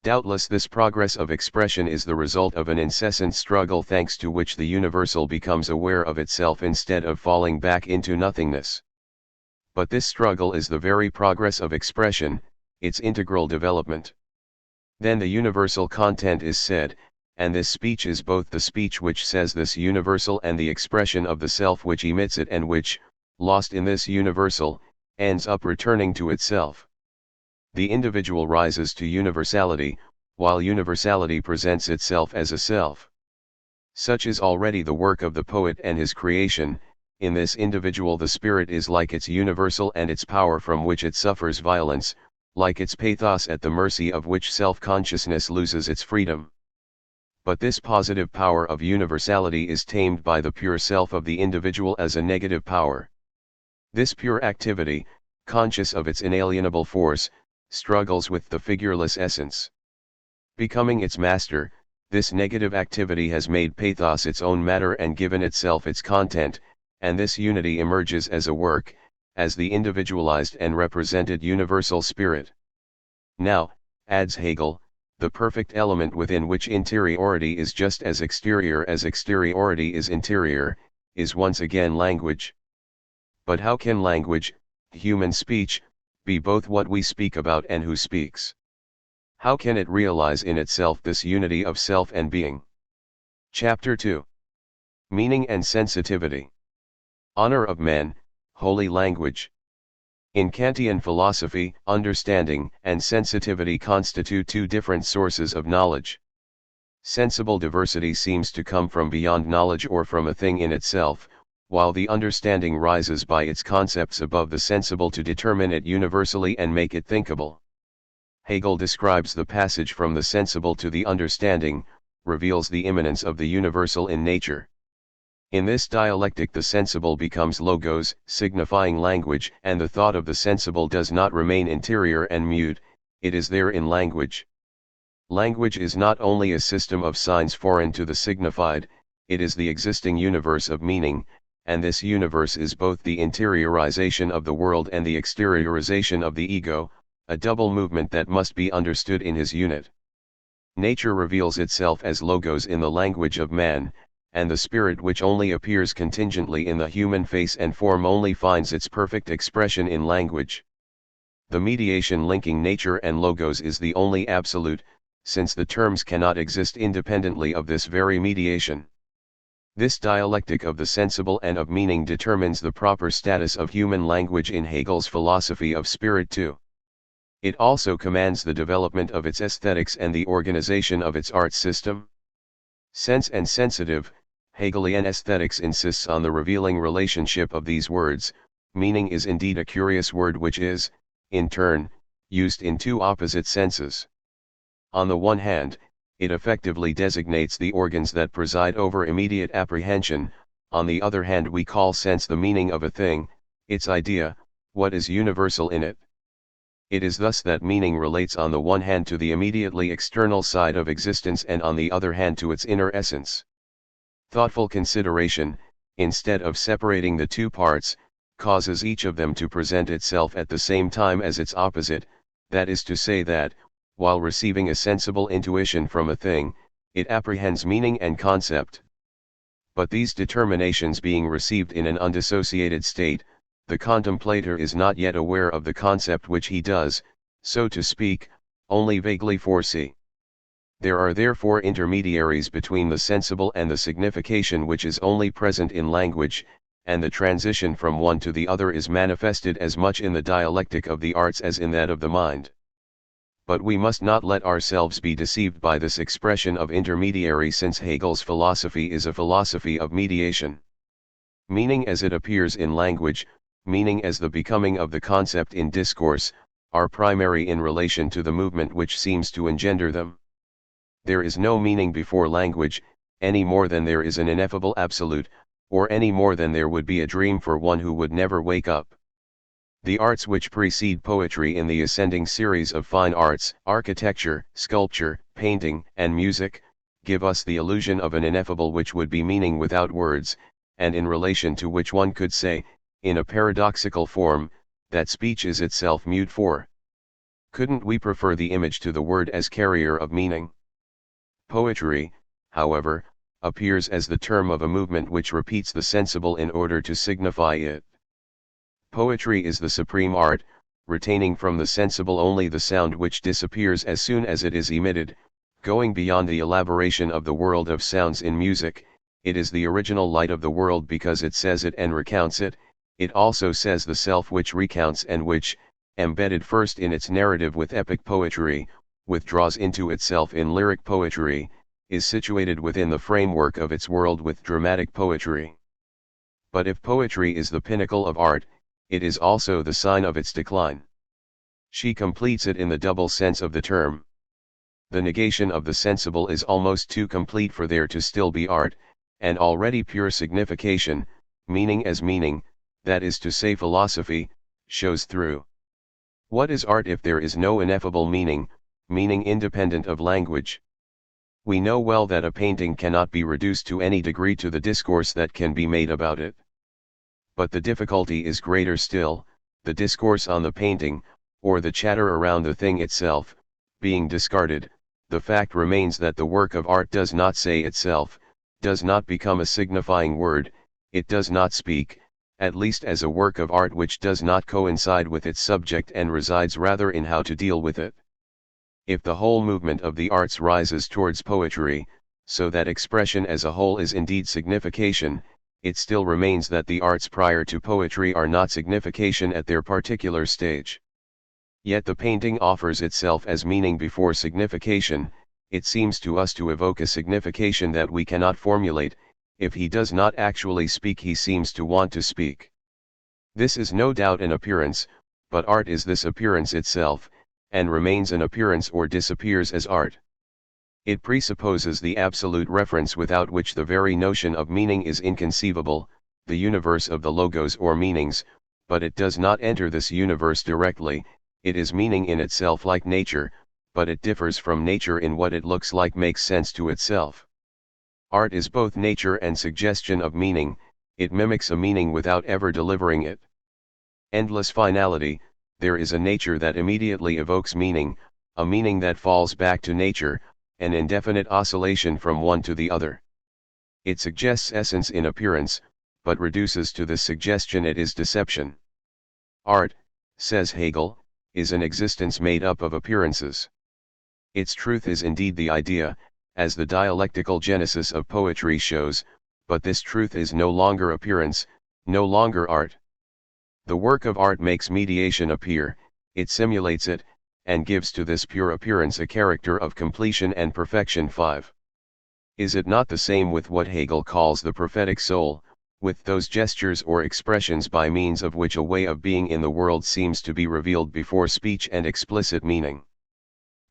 S1: Doubtless this progress of expression is the result of an incessant struggle thanks to which the universal becomes aware of itself instead of falling back into nothingness. But this struggle is the very progress of expression, its integral development. Then the universal content is said, and this speech is both the speech which says this universal and the expression of the self which emits it and which, lost in this universal, ends up returning to itself. The individual rises to universality, while universality presents itself as a self. Such is already the work of the poet and his creation. In this individual the spirit is like its universal and its power from which it suffers violence, like its pathos at the mercy of which self-consciousness loses its freedom. But this positive power of universality is tamed by the pure self of the individual as a negative power. This pure activity, conscious of its inalienable force, struggles with the figureless essence. Becoming its master, this negative activity has made pathos its own matter and given itself its content, and this unity emerges as a work, as the individualized and represented universal spirit. Now, adds Hegel, the perfect element within which interiority is just as exteriority is interior, is once again language. But how can language, human speech, be both what we speak about and who speaks? How can it realize in itself this unity of self and being? Chapter 2. Meaning and Sensitivity. Honor of man, holy language. In Kantian philosophy, understanding and sensitivity constitute two different sources of knowledge. Sensible diversity seems to come from beyond knowledge or from a thing in itself, while the understanding rises by its concepts above the sensible to determine it universally and make it thinkable. Hegel describes the passage from the sensible to the understanding, reveals the immanence of the universal in nature. In this dialectic the sensible becomes logos, signifying language, and the thought of the sensible does not remain interior and mute, it is there in language. Language is not only a system of signs foreign to the signified, it is the existing universe of meaning, and this universe is both the interiorization of the world and the exteriorization of the ego, a double movement that must be understood in his unit. Nature reveals itself as logos in the language of man, and the spirit which only appears contingently in the human face and form only finds its perfect expression in language. The mediation linking nature and logos is the only absolute, since the terms cannot exist independently of this very mediation. This dialectic of the sensible and of meaning determines the proper status of human language in Hegel's philosophy of spirit too. It also commands the development of its aesthetics and the organization of its art system. Sense and sensitive, Hegelian aesthetics insists on the revealing relationship of these words. Meaning is indeed a curious word which is, in turn, used in two opposite senses. On the one hand, it effectively designates the organs that preside over immediate apprehension. On the other hand, we call sense the meaning of a thing, its idea, what is universal in it. It is thus that meaning relates on the one hand to the immediately external side of existence and on the other hand to its inner essence. Thoughtful consideration, instead of separating the two parts, causes each of them to present itself at the same time as its opposite, that is to say that, while receiving a sensible intuition from a thing, it apprehends meaning and concept. But these determinations being received in an undissociated state, the contemplator is not yet aware of the concept which he does, so to speak, only vaguely foresee. There are therefore intermediaries between the sensible and the signification which is only present in language, and the transition from one to the other is manifested as much in the dialectic of the arts as in that of the mind. But we must not let ourselves be deceived by this expression of intermediary, since Hegel's philosophy is a philosophy of mediation. Meaning as it appears in language, meaning as the becoming of the concept in discourse, are primary in relation to the movement which seems to engender them. There is no meaning before language, any more than there is an ineffable absolute, or any more than there would be a dream for one who would never wake up. The arts which precede poetry in the ascending series of fine arts, architecture, sculpture, painting, and music, give us the illusion of an ineffable which would be meaning without words, and in relation to which one could say, in a paradoxical form, that speech is itself mute for Couldn't we prefer the image to the word as carrier of meaning? Poetry, however, appears as the term of a movement which repeats the sensible in order to signify it. Poetry is the supreme art, retaining from the sensible only the sound which disappears as soon as it is emitted, going beyond the elaboration of the world of sounds in music. It is the original light of the world because it says it and recounts it. It also says the self which recounts and which, embedded first in its narrative with epic poetry, withdraws into itself in lyric poetry, is situated within the framework of its world with dramatic poetry. But if poetry is the pinnacle of art, it is also the sign of its decline. She completes it in the double sense of the term. The negation of the sensible is almost too complete for there to still be art, and already pure signification, meaning as meaning, that is to say philosophy, shows through. What is art if there is no ineffable meaning, meaning independent of language? We know well that a painting cannot be reduced to any degree to the discourse that can be made about it. But the difficulty is greater still, the discourse on the painting, or the chatter around the thing itself, being discarded, the fact remains that the work of art does not say itself, does not become a signifying word, it does not speak, at least as a work of art which does not coincide with its subject and resides rather in how to deal with it. If the whole movement of the arts rises towards poetry, so that expression as a whole is indeed signification, it still remains that the arts prior to poetry are not signification at their particular stage. Yet the painting offers itself as meaning before signification. It seems to us to evoke a signification that we cannot formulate. If he does not actually speak, he seems to want to speak. This is no doubt an appearance, but art is this appearance itself, and remains an appearance or disappears as art. It presupposes the absolute reference without which the very notion of meaning is inconceivable, the universe of the logos or meanings, but it does not enter this universe directly. It is meaning in itself like nature, but it differs from nature in what it looks like makes sense to itself. Art is both nature and suggestion of meaning, it mimics a meaning without ever delivering it. Endless finality, there is a nature that immediately evokes meaning, a meaning that falls back to nature, an indefinite oscillation from one to the other. It suggests essence in appearance, but reduces to this suggestion it is deception. Art, says Hegel, is an existence made up of appearances. Its truth is indeed the idea, as the dialectical genesis of poetry shows, but this truth is no longer appearance, no longer art. The work of art makes mediation appear, it simulates it, and gives to this pure appearance a character of completion and perfection. 5. Is it not the same with what Hegel calls the prophetic soul, with those gestures or expressions by means of which a way of being in the world seems to be revealed before speech and explicit meaning?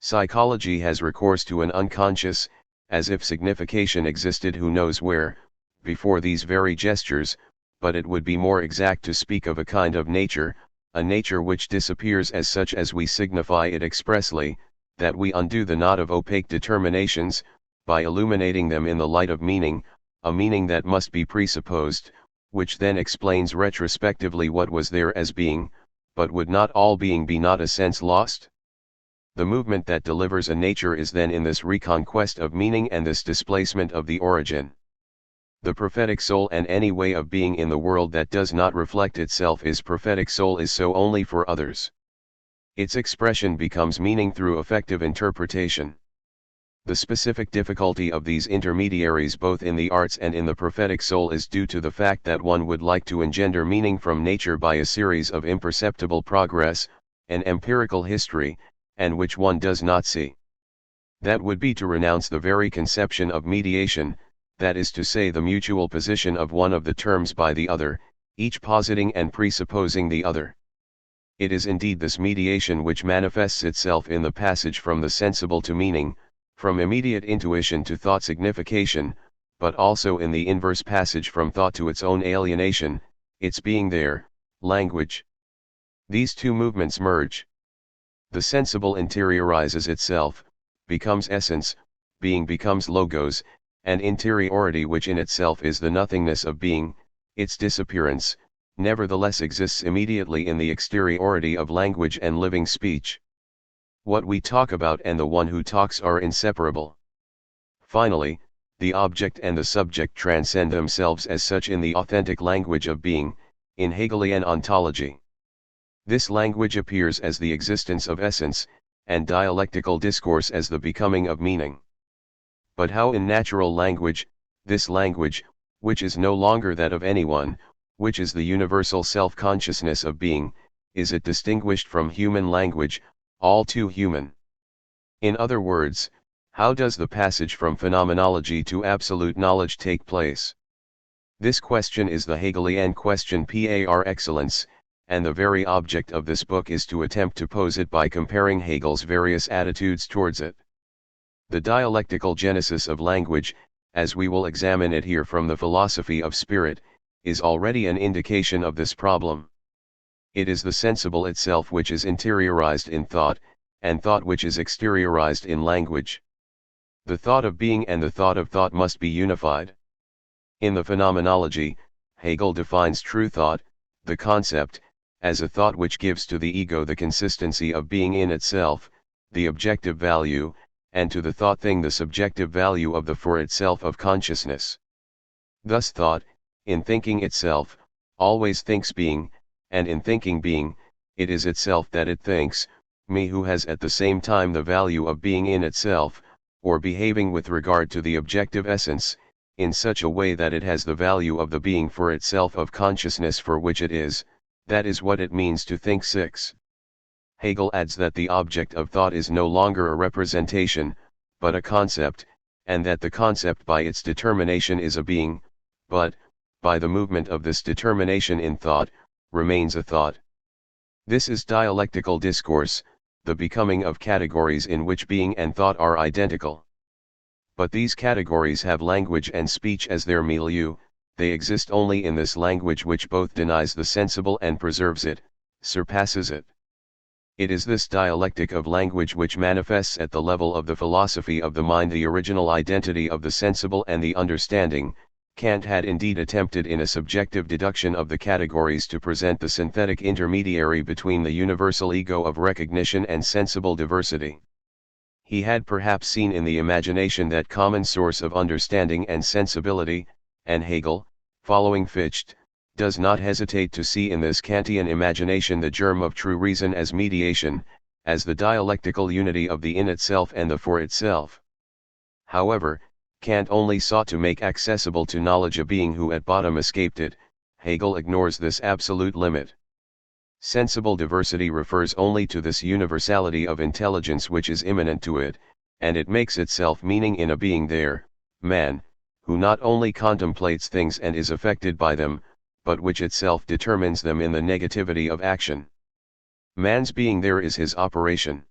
S1: Psychology has recourse to an unconscious, as if signification existed who knows where, before these very gestures, but it would be more exact to speak of a kind of nature, a nature which disappears as such as we signify it expressly, that we undo the knot of opaque determinations, by illuminating them in the light of meaning, a meaning that must be presupposed, which then explains retrospectively what was there as being, but would not all being be not a sense lost? The movement that delivers a nature is then in this reconquest of meaning and this displacement of the origin. The prophetic soul and any way of being in the world that does not reflect itself is prophetic soul is so only for others. Its expression becomes meaning through effective interpretation. The specific difficulty of these intermediaries both in the arts and in the prophetic soul is due to the fact that one would like to engender meaning from nature by a series of imperceptible progress, an empirical history, and which one does not see. That would be to renounce the very conception of mediation, that is to say the mutual position of one of the terms by the other, each positing and presupposing the other. It is indeed this mediation which manifests itself in the passage from the sensible to meaning, from immediate intuition to thought signification, but also in the inverse passage from thought to its own alienation, its being there, language. These two movements merge. The sensible interiorizes itself, becomes essence, being becomes logos, and interiority which in itself is the nothingness of being, its disappearance, nevertheless exists immediately in the exteriority of language and living speech. What we talk about and the one who talks are inseparable. Finally, the object and the subject transcend themselves as such in the authentic language of being, in Hegelian ontology. This language appears as the existence of essence, and dialectical discourse as the becoming of meaning. But how in natural language, this language, which is no longer that of anyone, which is the universal self-consciousness of being, is it distinguished from human language, all too human? In other words, how does the passage from phenomenology to absolute knowledge take place? This question is the Hegelian question par excellence, and the very object of this book is to attempt to pose it by comparing Hegel's various attitudes towards it. The dialectical genesis of language, as we will examine it here from the philosophy of spirit, is already an indication of this problem. It is the sensible itself which is interiorized in thought, and thought which is exteriorized in language. The thought of being and the thought of thought must be unified. In the Phenomenology, Hegel defines true thought, the concept, as a thought which gives to the ego the consistency of being in itself, the objective value, and to the thought thing the subjective value of the for itself of consciousness. Thus thought, in thinking itself, always thinks being, and in thinking being, it is itself that it thinks, me who has at the same time the value of being in itself, or behaving with regard to the objective essence, in such a way that it has the value of the being for itself of consciousness for which it is, that is what it means to think. 6. Hegel adds that the object of thought is no longer a representation, but a concept, and that the concept by its determination is a being, but, by the movement of this determination in thought, remains a thought. This is dialectical discourse, the becoming of categories in which being and thought are identical. But these categories have language and speech as their milieu, they exist only in this language which both denies the sensible and preserves it, surpasses it. It is this dialectic of language which manifests at the level of the philosophy of the mind the original identity of the sensible and the understanding. Kant had indeed attempted in a subjective deduction of the categories to present the synthetic intermediary between the universal ego of recognition and sensible diversity. He had perhaps seen in the imagination that common source of understanding and sensibility, and Hegel, following Fichte, does not hesitate to see in this Kantian imagination the germ of true reason as mediation, as the dialectical unity of the in itself and the for itself. However, Kant only sought to make accessible to knowledge a being who at bottom escaped it. Hegel ignores this absolute limit. Sensible diversity refers only to this universality of intelligence which is immanent to it, and it makes itself meaning in a being there, man, who not only contemplates things and is affected by them, but which itself determines them in the negativity of action. Man's being there is his operation.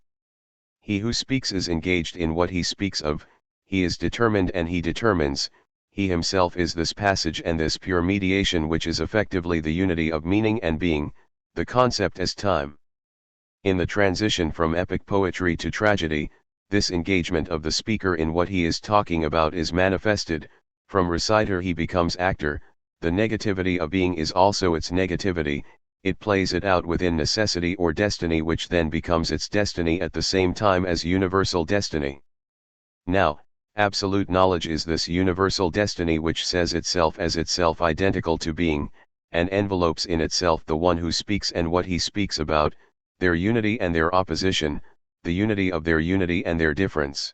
S1: He who speaks is engaged in what he speaks of, he is determined and he determines, he himself is this passage and this pure mediation which is effectively the unity of meaning and being, the concept as time. In the transition from epic poetry to tragedy, this engagement of the speaker in what he is talking about is manifested, from reciter he becomes actor, the negativity of being is also its negativity, it plays it out within necessity or destiny which then becomes its destiny at the same time as universal destiny. Now, absolute knowledge is this universal destiny which says itself as itself identical to being, and envelopes in itself the one who speaks and what he speaks about, their unity and their opposition, the unity of their unity and their difference.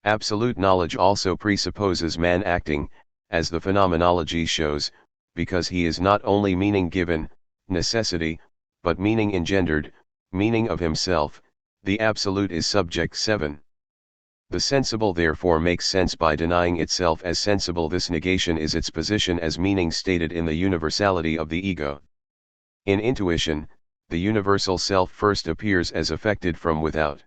S1: Absolute knowledge also presupposes man acting, as the phenomenology shows, because he is not only meaning given, necessity, but meaning engendered, meaning of himself, the absolute is subject. 7. The sensible therefore makes sense by denying itself as sensible. This negation is its position as meaning stated in the universality of the ego. In intuition, the universal self first appears as affected from without.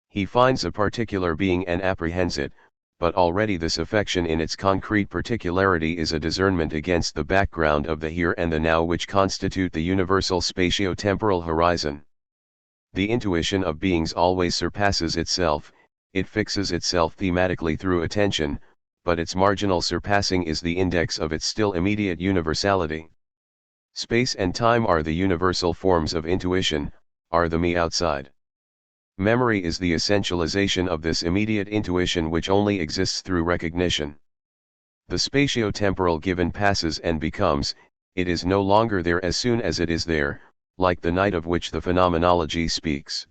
S1: He finds a particular being and apprehends it, but already this affection in its concrete particularity is a discernment against the background of the here and the now which constitute the universal spatio-temporal horizon. The intuition of beings always surpasses itself, it fixes itself thematically through attention, but its marginal surpassing is the index of its still immediate universality. Space and time are the universal forms of intuition, are the me outside. Memory is the essentialization of this immediate intuition which only exists through recognition. The spatio-temporal given passes and becomes, it is no longer there as soon as it is there, like the night of which the phenomenology speaks.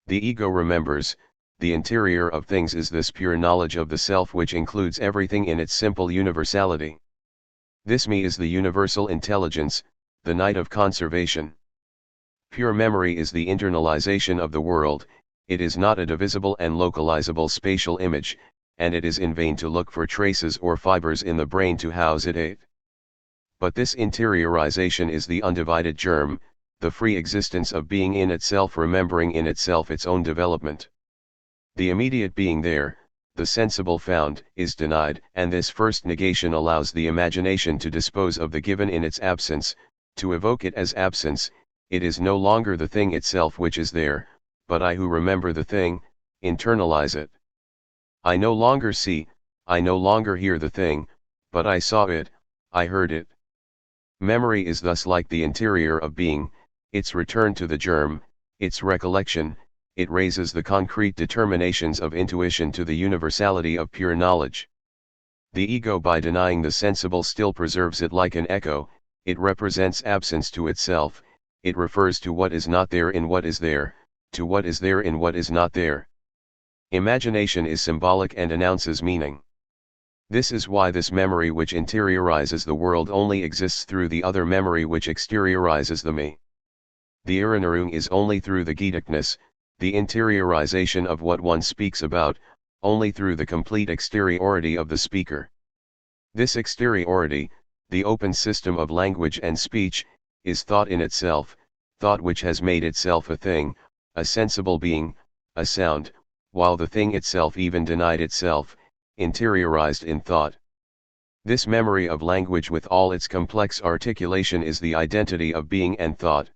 S1: The ego remembers, the interior of things is this pure knowledge of the self which includes everything in its simple universality. This me is the universal intelligence, the night of conservation. Pure memory is the internalization of the world, it is not a divisible and localizable spatial image, and it is in vain to look for traces or fibers in the brain to house it. But this interiorization is the undivided germ, the free existence of being in itself, remembering in itself its own development. The immediate being there, the sensible found, is denied, and this first negation allows the imagination to dispose of the given in its absence, to evoke it as absence. It is no longer the thing itself which is there, but I who remember the thing, internalize it. I no longer see, I no longer hear the thing, but I saw it, I heard it. Memory is thus like the interior of being, its return to the germ, its recollection, it raises the concrete determinations of intuition to the universality of pure knowledge. The ego, by denying the sensible, still preserves it like an echo, it represents absence to itself, it refers to what is not there in what is there, to what is there in what is not there. Imagination is symbolic and announces meaning. This is why this memory which interiorizes the world only exists through the other memory which exteriorizes the me. The Erinnerung is only through the Gedächtnis, the interiorization of what one speaks about, only through the complete exteriority of the speaker. This exteriority, the open system of language and speech, is thought in itself, thought which has made itself a thing, a sensible being, a sound, while the thing itself even denied itself, interiorized in thought. This memory of language with all its complex articulation is the identity of being and thought.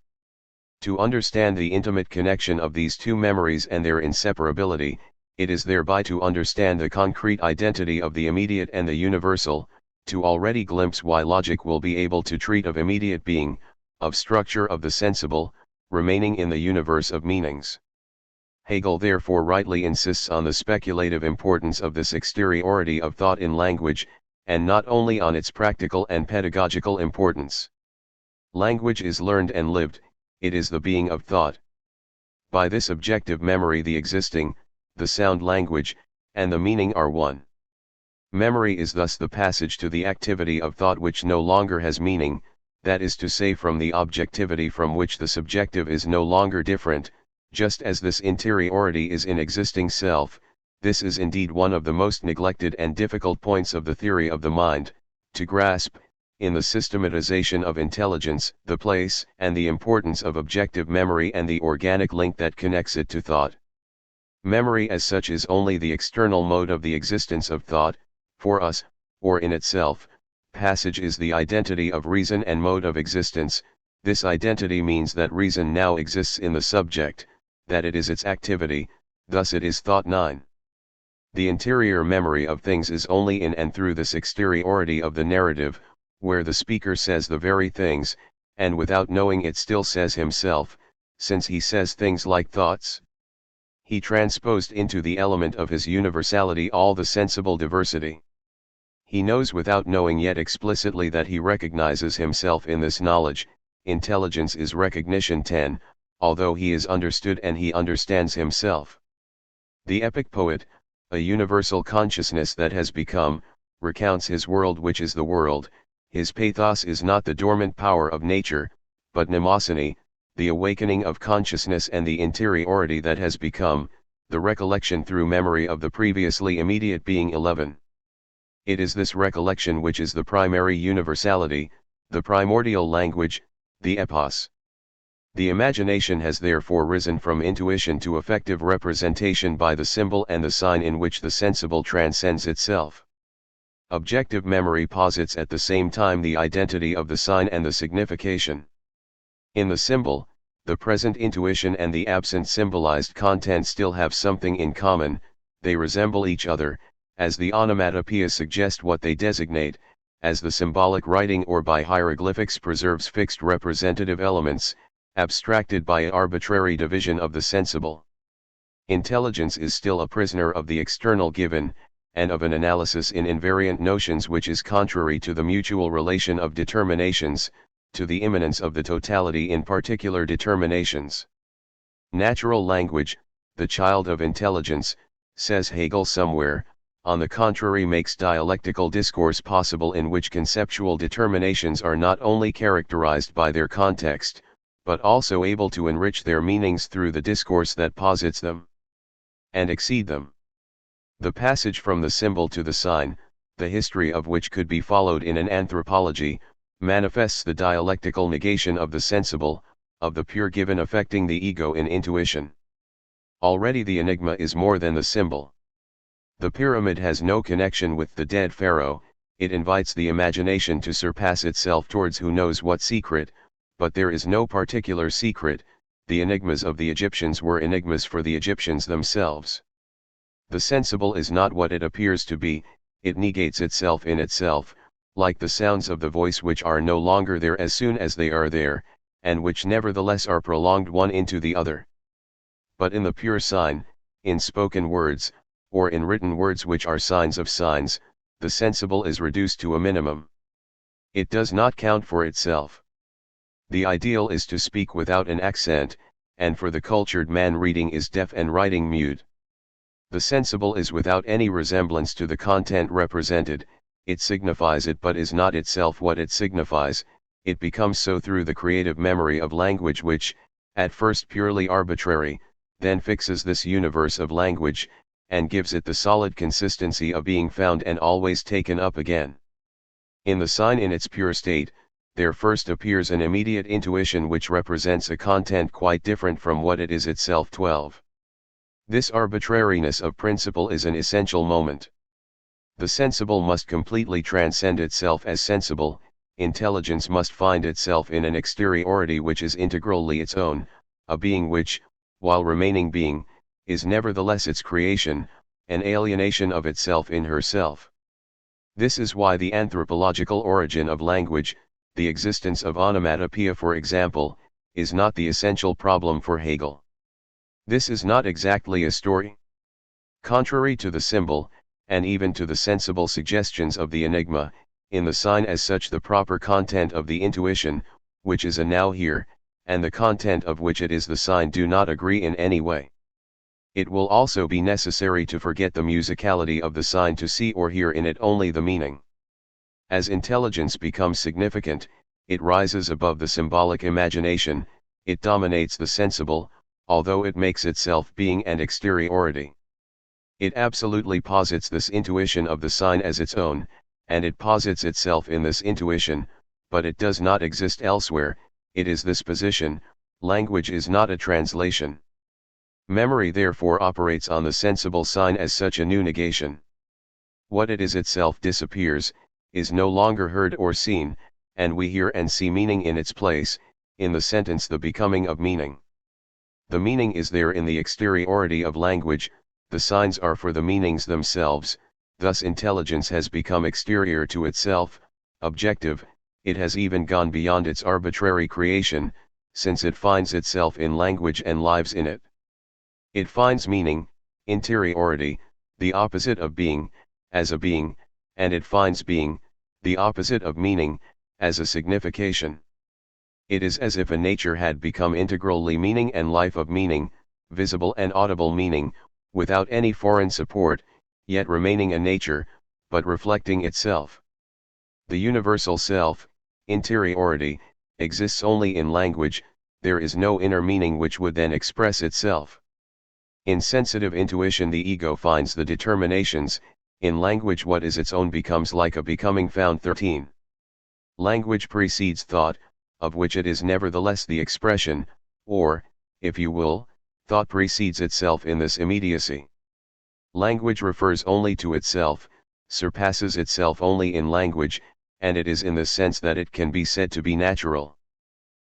S1: To understand the intimate connection of these two memories and their inseparability, it is thereby to understand the concrete identity of the immediate and the universal, to already glimpse why logic will be able to treat of immediate being, of structure of the sensible, remaining in the universe of meanings. Hegel therefore rightly insists on the speculative importance of this exteriority of thought in language, and not only on its practical and pedagogical importance. Language is learned and lived, it is the being of thought. By this objective memory the existing, the sound language, and the meaning are one. Memory is thus the passage to the activity of thought which no longer has meaning, that is to say from the objectivity from which the subjective is no longer different, just as this interiority is in existing self. This is indeed one of the most neglected and difficult points of the theory of the mind, to grasp, in the systematization of intelligence, the place and the importance of objective memory and the organic link that connects it to thought. Memory as such is only the external mode of the existence of thought, for us, or in itself. Passage is the identity of reason and mode of existence. This identity means that reason now exists in the subject, that it is its activity, thus it is thought. 9. The interior memory of things is only in and through this exteriority of the narrative, where the speaker says the very things, and without knowing it still says himself, since he says things like thoughts. He transposed into the element of his universality all the sensible diversity. He knows without knowing yet explicitly that he recognizes himself in this knowledge. Intelligence is recognition. 10. Although he is understood and he understands himself. The epic poet, a universal consciousness that has become, recounts his world which is the world. His pathos is not the dormant power of nature, but mnemosyne, the awakening of consciousness and the interiority that has become, the recollection through memory of the previously immediate being. 11. It is this recollection which is the primary universality, the primordial language, the epos. The imagination has therefore risen from intuition to effective representation by the symbol and the sign in which the sensible transcends itself. Objective memory posits at the same time the identity of the sign and the signification. In the symbol, the present intuition and the absent symbolized content still have something in common, they resemble each other, as the onomatopoeias suggest what they designate, as the symbolic writing or by hieroglyphics preserves fixed representative elements, abstracted by an arbitrary division of the sensible. Intelligence is still a prisoner of the external given, and of an analysis in invariant notions which is contrary to the mutual relation of determinations, to the immanence of the totality in particular determinations. Natural language, the child of intelligence, says Hegel somewhere, on the contrary makes dialectical discourse possible in which conceptual determinations are not only characterized by their context, but also able to enrich their meanings through the discourse that posits them, and exceed them. The passage from the symbol to the sign, the history of which could be followed in an anthropology, manifests the dialectical negation of the sensible, of the pure given affecting the ego in intuition. Already the enigma is more than the symbol. The pyramid has no connection with the dead pharaoh, it invites the imagination to surpass itself towards who knows what secret, but there is no particular secret. The enigmas of the Egyptians were enigmas for the Egyptians themselves. The sensible is not what it appears to be, it negates itself in itself, like the sounds of the voice which are no longer there as soon as they are there, and which nevertheless are prolonged one into the other. But in the pure sign, in spoken words, or in written words which are signs of signs, the sensible is reduced to a minimum. It does not count for itself. The ideal is to speak without an accent, and for the cultured man reading is deaf and writing mute. The sensible is without any resemblance to the content represented, it signifies it but is not itself what it signifies, it becomes so through the creative memory of language which, at first purely arbitrary, then fixes this universe of language, and gives it the solid consistency of being found and always taken up again. In the sign in its pure state, there first appears an immediate intuition which represents a content quite different from what it is itself. 12. This arbitrariness of principle is an essential moment. The sensible must completely transcend itself as sensible, intelligence must find itself in an exteriority which is integrally its own, a being which, while remaining being, is nevertheless its creation, an alienation of itself in herself. This is why the anthropological origin of language, the existence of onomatopoeia for example, is not the essential problem for Hegel. This is not exactly a story. Contrary to the symbol, and even to the sensible suggestions of the enigma, in the sign as such the proper content of the intuition, which is a now here, and the content of which it is the sign do not agree in any way. It will also be necessary to forget the musicality of the sign to see or hear in it only the meaning. As intelligence becomes significant, it rises above the symbolic imagination, it dominates the sensible, although it makes itself being and exteriority. It absolutely posits this intuition of the sign as its own, and it posits itself in this intuition, but it does not exist elsewhere, it is this position. Language is not a translation. Memory therefore operates on the sensible sign as such a new negation. What it is itself disappears, is no longer heard or seen, and we hear and see meaning in its place, in the sentence the becoming of meaning. The meaning is there in the exteriority of language, the signs are for the meanings themselves, thus intelligence has become exterior to itself, objective, it has even gone beyond its arbitrary creation, since it finds itself in language and lives in it. It finds meaning, interiority, the opposite of being, as a being, and it finds being, the opposite of meaning, as a signification. It is as if a nature had become integrally meaning and life of meaning, visible and audible meaning, without any foreign support, yet remaining a nature, but reflecting itself. The universal self, interiority, exists only in language, there is no inner meaning which would then express itself. In sensitive intuition the ego finds the determinations, in language what is its own becomes like a becoming found. 13. Language precedes thought, of which it is nevertheless the expression, or, if you will, thought precedes itself in this immediacy. Language refers only to itself, surpasses itself only in language, and it is in this sense that it can be said to be natural.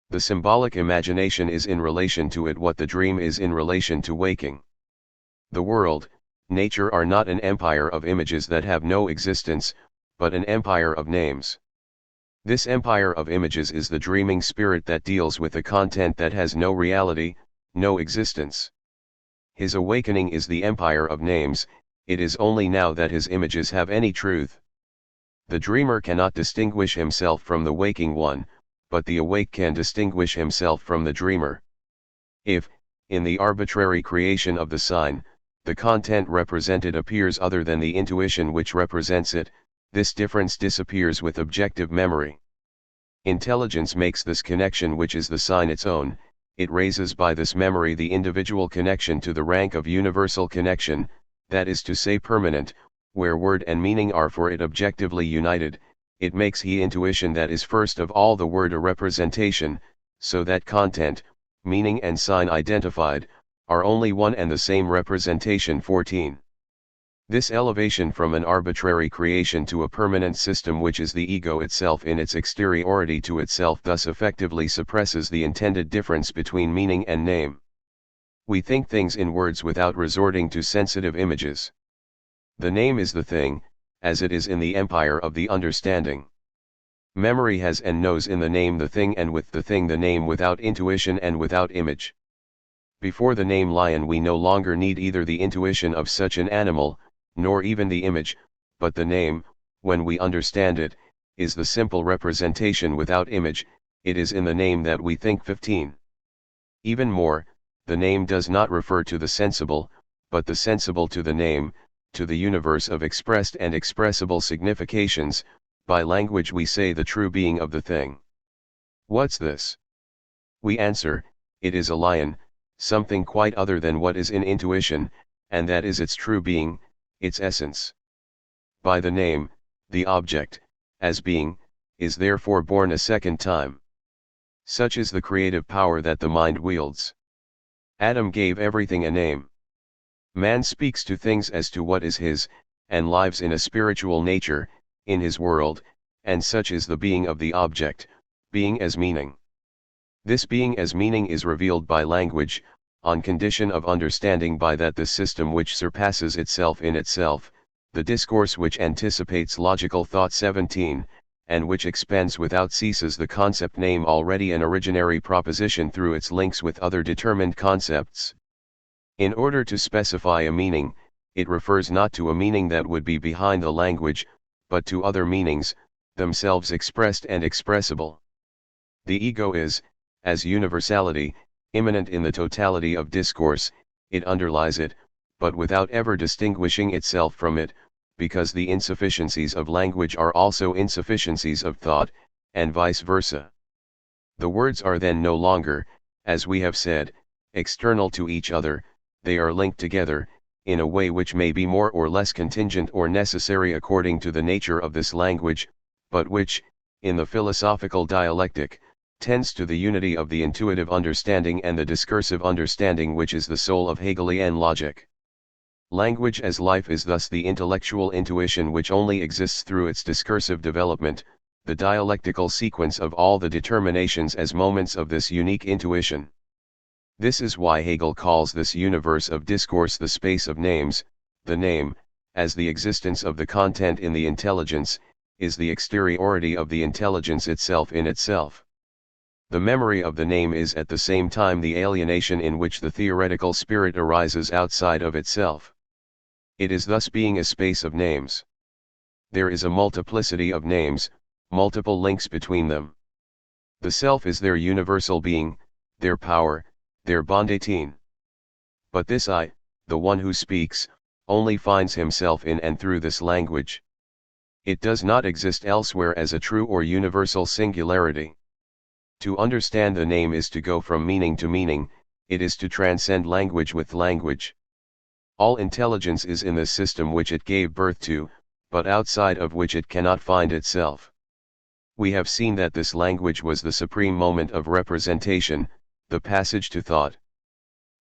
S1: The symbolic imagination is in relation to it what the dream is in relation to waking. The world, nature are not an empire of images that have no existence, but an empire of names. This empire of images is the dreaming spirit that deals with a content that has no reality, no existence. His awakening is the empire of names, it is only now that his images have any truth. The dreamer cannot distinguish himself from the waking one, but the awake can distinguish himself from the dreamer. If, in the arbitrary creation of the sign, the content represented appears other than the intuition which represents it, this difference disappears with objective memory. Intelligence makes this connection which is the sign its own, it raises by this memory the individual connection to the rank of universal connection, that is to say permanent, where word and meaning are for it objectively united, it makes he intuition that is first of all the word a representation, so that content, meaning and sign identified, are only one and the same representation. 14. This elevation from an arbitrary creation to a permanent system which is the ego itself in its exteriority to itself thus effectively suppresses the intended difference between meaning and name. We think things in words without resorting to sensitive images. The name is the thing, as it is in the empire of the understanding. Memory has and knows in the name the thing and with the thing the name without intuition and without image. Before the name lion we no longer need either the intuition of such an animal, nor even the image, but the name, when we understand it, is the simple representation without image, it is in the name that we think. 15. Even more, the name does not refer to the sensible, but the sensible to the name, to the universe of expressed and expressible significations. By language we say the true being of the thing. What's this? We answer, it is a lion, something quite other than what is in intuition, and that is its true being, its essence. By the name, the object, as being, is therefore born a second time. Such is the creative power that the mind wields. Adam gave everything a name. Man speaks to things as to what is his, and lives in a spiritual nature, in his world, and such is the being of the object, being as meaning. This being as meaning is revealed by language, on condition of understanding by that the system which surpasses itself in itself, the discourse which anticipates logical thought. 17, and which expands without ceases the concept name already an originary proposition through its links with other determined concepts. In order to specify a meaning, it refers not to a meaning that would be behind the language, but to other meanings, themselves expressed and expressible. The ego is, as universality, immanent in the totality of discourse, it underlies it, but without ever distinguishing itself from it, because the insufficiencies of language are also insufficiencies of thought, and vice versa. The words are then no longer, as we have said, external to each other, they are linked together, in a way which may be more or less contingent or necessary according to the nature of this language, but which, in the philosophical dialectic, tends to the unity of the intuitive understanding and the discursive understanding which is the soul of Hegelian logic. Language as life is thus the intellectual intuition which only exists through its discursive development, the dialectical sequence of all the determinations as moments of this unique intuition. This is why Hegel calls this universe of discourse the space of names. The name, as the existence of the content in the intelligence, is the exteriority of the intelligence itself in itself. The memory of the name is at the same time the alienation in which the theoretical spirit arises outside of itself. It is thus being a space of names. There is a multiplicity of names, multiple links between them. The self is their universal being, their power, their bond. 18. But this I, the one who speaks, only finds himself in and through this language. It does not exist elsewhere as a true or universal singularity. To understand the name is to go from meaning to meaning, it is to transcend language with language. All intelligence is in the system which it gave birth to, but outside of which it cannot find itself. We have seen that this language was the supreme moment of representation, the passage to thought.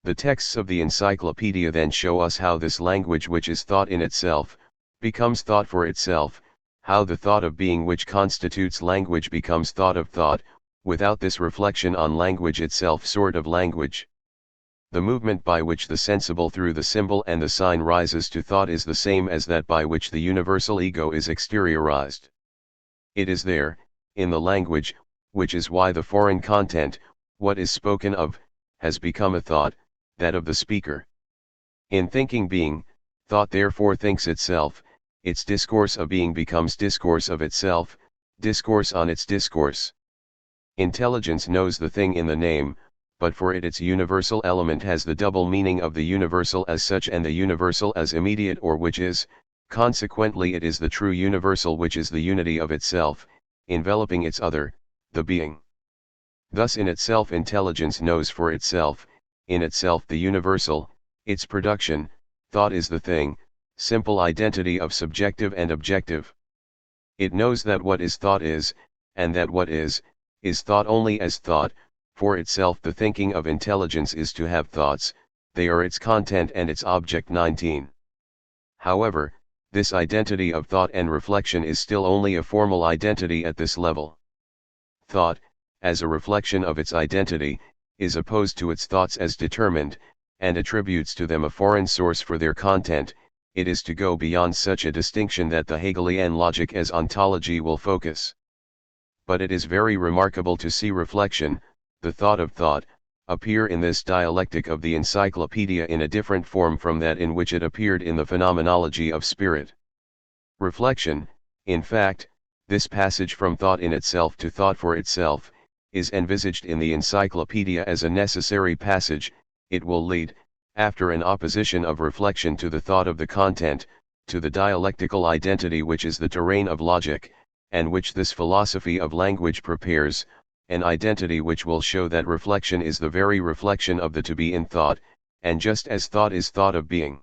S1: The texts of the encyclopedia then show us how this language which is thought in itself, becomes thought for itself, how the thought of being which constitutes language becomes thought of thought, without this reflection on language itself sort of language. The movement by which the sensible through the symbol and the sign rises to thought is the same as that by which the universal ego is exteriorized. It is there, in the language, which is why the foreign content, what is spoken of, has become a thought, that of the speaker. In thinking being, thought therefore thinks itself, its discourse of being becomes discourse of itself, discourse on its discourse. Intelligence knows the thing in the name, but for it its universal element has the double meaning of the universal as such and the universal as immediate or which is, consequently it is the true universal which is the unity of itself, enveloping its other, the being. Thus in itself intelligence knows for itself, in itself the universal, its production, thought is the thing, simple identity of subjective and objective. It knows that what is thought is, and that what is thought only as thought. For itself the thinking of intelligence is to have thoughts, they are its content and its object. 19. However, this identity of thought and reflection is still only a formal identity at this level. Thought, as a reflection of its identity, is opposed to its thoughts as determined, and attributes to them a foreign source for their content. It is to go beyond such a distinction that the Hegelian logic as ontology will focus. But it is very remarkable to see reflection, the thought of thought, appear in this dialectic of the encyclopedia in a different form from that in which it appeared in the phenomenology of spirit. Reflection, in fact, this passage from thought in itself to thought for itself, is envisaged in the encyclopedia as a necessary passage. It will lead, after an opposition of reflection to the thought of the content, to the dialectical identity which is the terrain of logic, and which this philosophy of language prepares, an identity which will show that reflection is the very reflection of the to be in thought, and just as thought is thought of being.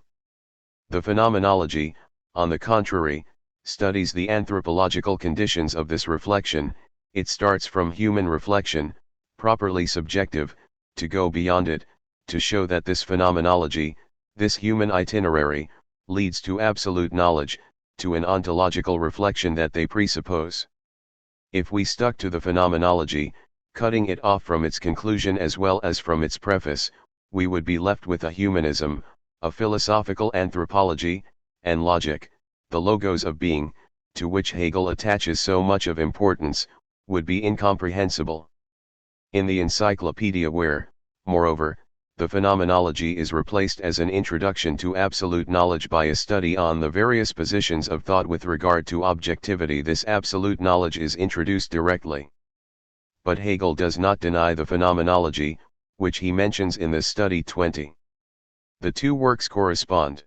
S1: The phenomenology, on the contrary, studies the anthropological conditions of this reflection. It starts from human reflection, properly subjective, to go beyond it, to show that this phenomenology, this human itinerary, leads to absolute knowledge, to an ontological reflection that they presuppose. If we stuck to the phenomenology, cutting it off from its conclusion as well as from its preface, we would be left with a humanism, a philosophical anthropology, and logic. The logos of being, to which Hegel attaches so much of importance, would be incomprehensible. In the encyclopedia where, moreover, the phenomenology is replaced as an introduction to absolute knowledge by a study on the various positions of thought with regard to objectivity, this absolute knowledge is introduced directly. But Hegel does not deny the phenomenology, which he mentions in this study 20. The two works correspond.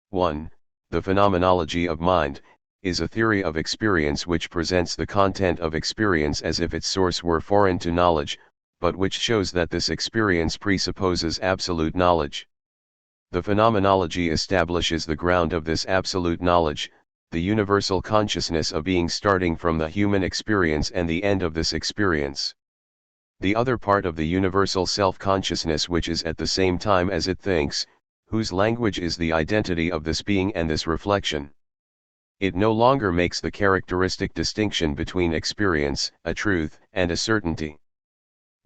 S1: 1. The Phenomenology of Mind, is a theory of experience which presents the content of experience as if its source were foreign to knowledge, but which shows that this experience presupposes absolute knowledge. The phenomenology establishes the ground of this absolute knowledge, the universal consciousness of being starting from the human experience and the end of this experience. The other part of the universal self-consciousness which is at the same time as it thinks, whose language is the identity of this being and this reflection. It no longer makes the characteristic distinction between experience, a truth, and a certainty.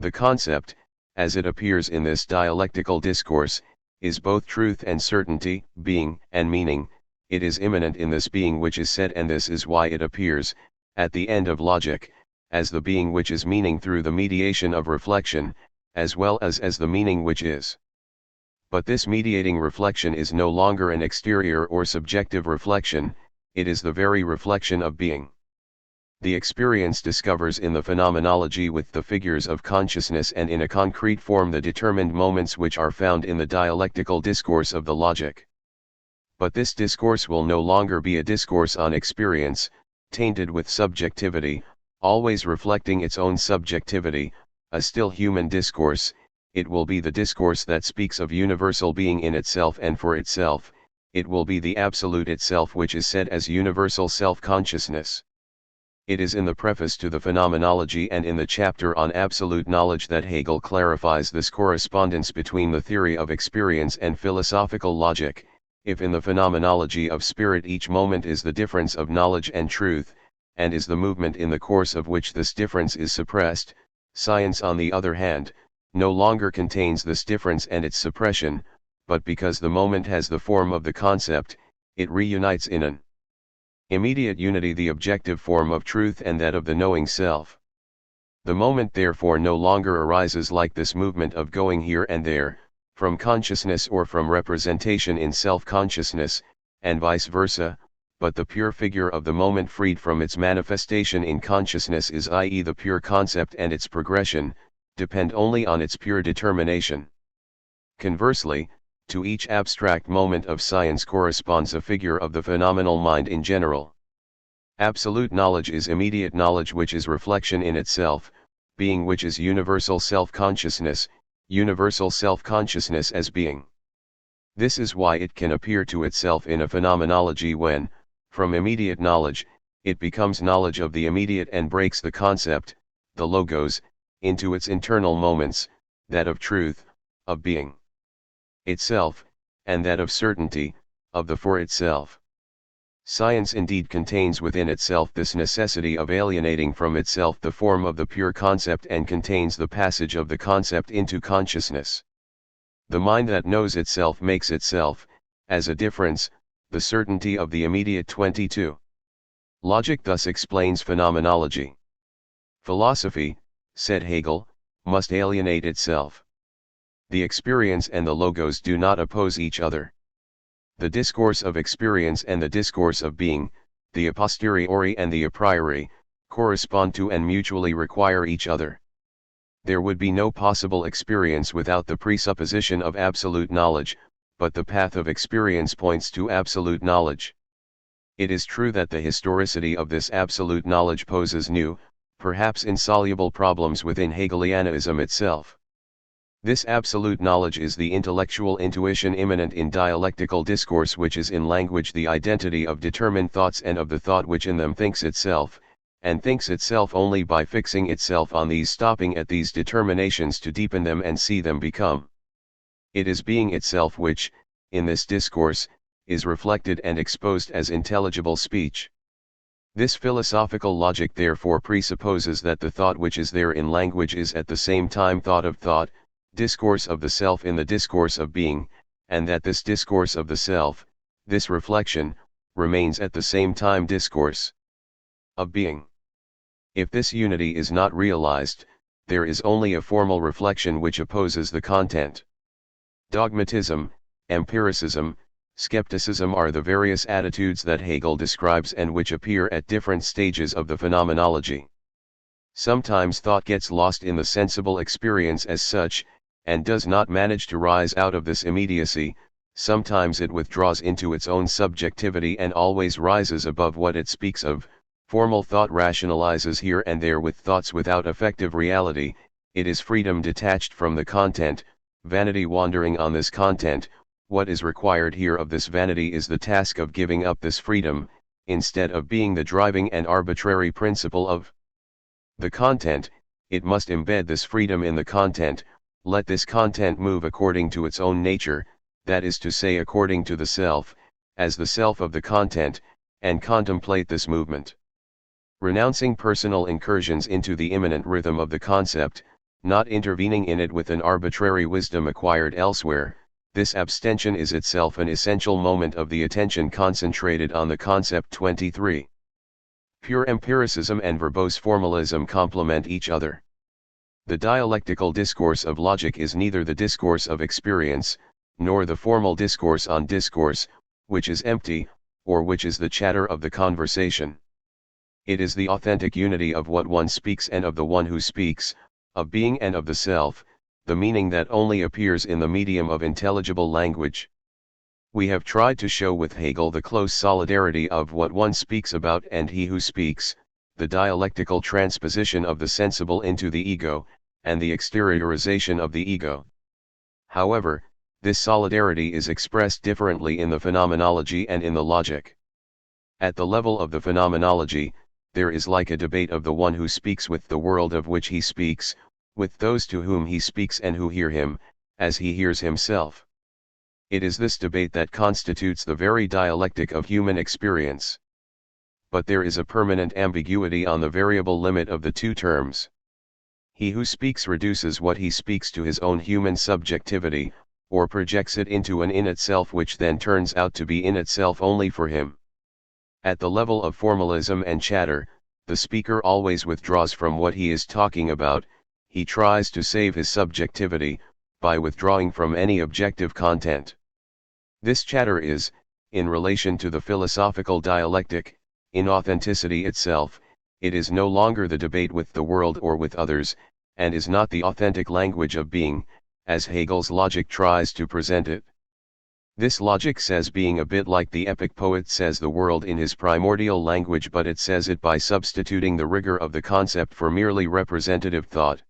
S1: The concept, as it appears in this dialectical discourse, is both truth and certainty, being and meaning. It is immanent in this being which is said, and this is why it appears, at the end of logic, as the being which is meaning through the mediation of reflection, as well as the meaning which is. But this mediating reflection is no longer an exterior or subjective reflection, it is the very reflection of being. The experience discovers in the phenomenology with the figures of consciousness and in a concrete form the determined moments which are found in the dialectical discourse of the logic. But this discourse will no longer be a discourse on experience, tainted with subjectivity, always reflecting its own subjectivity, a still human discourse. It will be the discourse that speaks of universal being in itself and for itself. It will be the absolute itself which is said as universal self-consciousness. It is in the preface to the Phenomenology and in the chapter on absolute knowledge that Hegel clarifies this correspondence between the theory of experience and philosophical logic. If in the Phenomenology of Spirit each moment is the difference of knowledge and truth, and is the movement in the course of which this difference is suppressed, science on the other hand, no longer contains this difference and its suppression, but because the moment has the form of the concept, it reunites in an immediate unity the objective form of truth and that of the knowing self. The moment therefore no longer arises like this movement of going here and there, from consciousness or from representation in self-consciousness, and vice versa, but the pure figure of the moment freed from its manifestation in consciousness is, i.e., the pure concept, and its progression depend only on its pure determination. Conversely, to each abstract moment of science corresponds a figure of the phenomenal mind in general. Absolute knowledge is immediate knowledge, which is reflection in itself, being, which is universal self-consciousness as being. This is why it can appear to itself in a phenomenology when, from immediate knowledge, it becomes knowledge of the immediate and breaks the concept, the logos, into its internal moments, that of truth, of being itself, and that of certainty, of the for itself. Science indeed contains within itself this necessity of alienating from itself the form of the pure concept, and contains the passage of the concept into consciousness. The mind that knows itself makes itself, as a difference, the certainty of the immediate. 22. Logic thus explains phenomenology. Philosophy, said Hegel, must alienate itself. The experience and the logos do not oppose each other. The discourse of experience and the discourse of being, the a posteriori and the a priori, correspond to and mutually require each other. There would be no possible experience without the presupposition of absolute knowledge, but the path of experience points to absolute knowledge. It is true that the historicity of this absolute knowledge poses new, perhaps insoluble problems within Hegelianism itself. This absolute knowledge is the intellectual intuition immanent in dialectical discourse, which is in language the identity of determined thoughts and of the thought which in them thinks itself, and thinks itself only by fixing itself on these, stopping at these determinations to deepen them and see them become. It is being itself which, in this discourse, is reflected and exposed as intelligible speech. This philosophical logic therefore presupposes that the thought which is there in language is at the same time thought of thought, discourse of the self in the discourse of being, and that this discourse of the self, this reflection, remains at the same time discourse of being. If this unity is not realized, there is only a formal reflection which opposes the content. Dogmatism, empiricism, skepticism are the various attitudes that Hegel describes and which appear at different stages of the phenomenology. Sometimes thought gets lost in the sensible experience as such, and does not manage to rise out of this immediacy. Sometimes it withdraws into its own subjectivity and always rises above what it speaks of. Formal thought rationalizes here and there with thoughts without effective reality. It is freedom detached from the content, vanity wandering on this content. What is required here of this vanity is the task of giving up this freedom, instead of being the driving and arbitrary principle of the content. It must embed this freedom in the content, let this content move according to its own nature, that is to say according to the self, as the self of the content, and contemplate this movement. Renouncing personal incursions into the immanent rhythm of the concept, not intervening in it with an arbitrary wisdom acquired elsewhere, this abstention is itself an essential moment of the attention concentrated on the concept. 23. Pure empiricism and verbose formalism complement each other. The dialectical discourse of logic is neither the discourse of experience, nor the formal discourse on discourse, which is empty, or which is the chatter of the conversation. It is the authentic unity of what one speaks and of the one who speaks, of being and of the self, the meaning that only appears in the medium of intelligible language. We have tried to show with Hegel the close solidarity of what one speaks about and he who speaks, the dialectical transposition of the sensible into the ego, and the exteriorization of the ego. However, this solidarity is expressed differently in the phenomenology and in the logic. At the level of the phenomenology, there is like a debate of the one who speaks with the world of which he speaks, with those to whom he speaks and who hear him, as he hears himself. It is this debate that constitutes the very dialectic of human experience. But there is a permanent ambiguity on the variable limit of the two terms. He who speaks reduces what he speaks to his own human subjectivity, or projects it into an in itself which then turns out to be in itself only for him. At the level of formalism and chatter, the speaker always withdraws from what he is talking about. He tries to save his subjectivity, by withdrawing from any objective content. This chatter is, in relation to the philosophical dialectic, inauthenticity itself. It is no longer the debate with the world or with others, and is not the authentic language of being, as Hegel's logic tries to present it. This logic says being a bit like the epic poet says the world in his primordial language, but it says it by substituting the rigor of the concept for merely representative thought.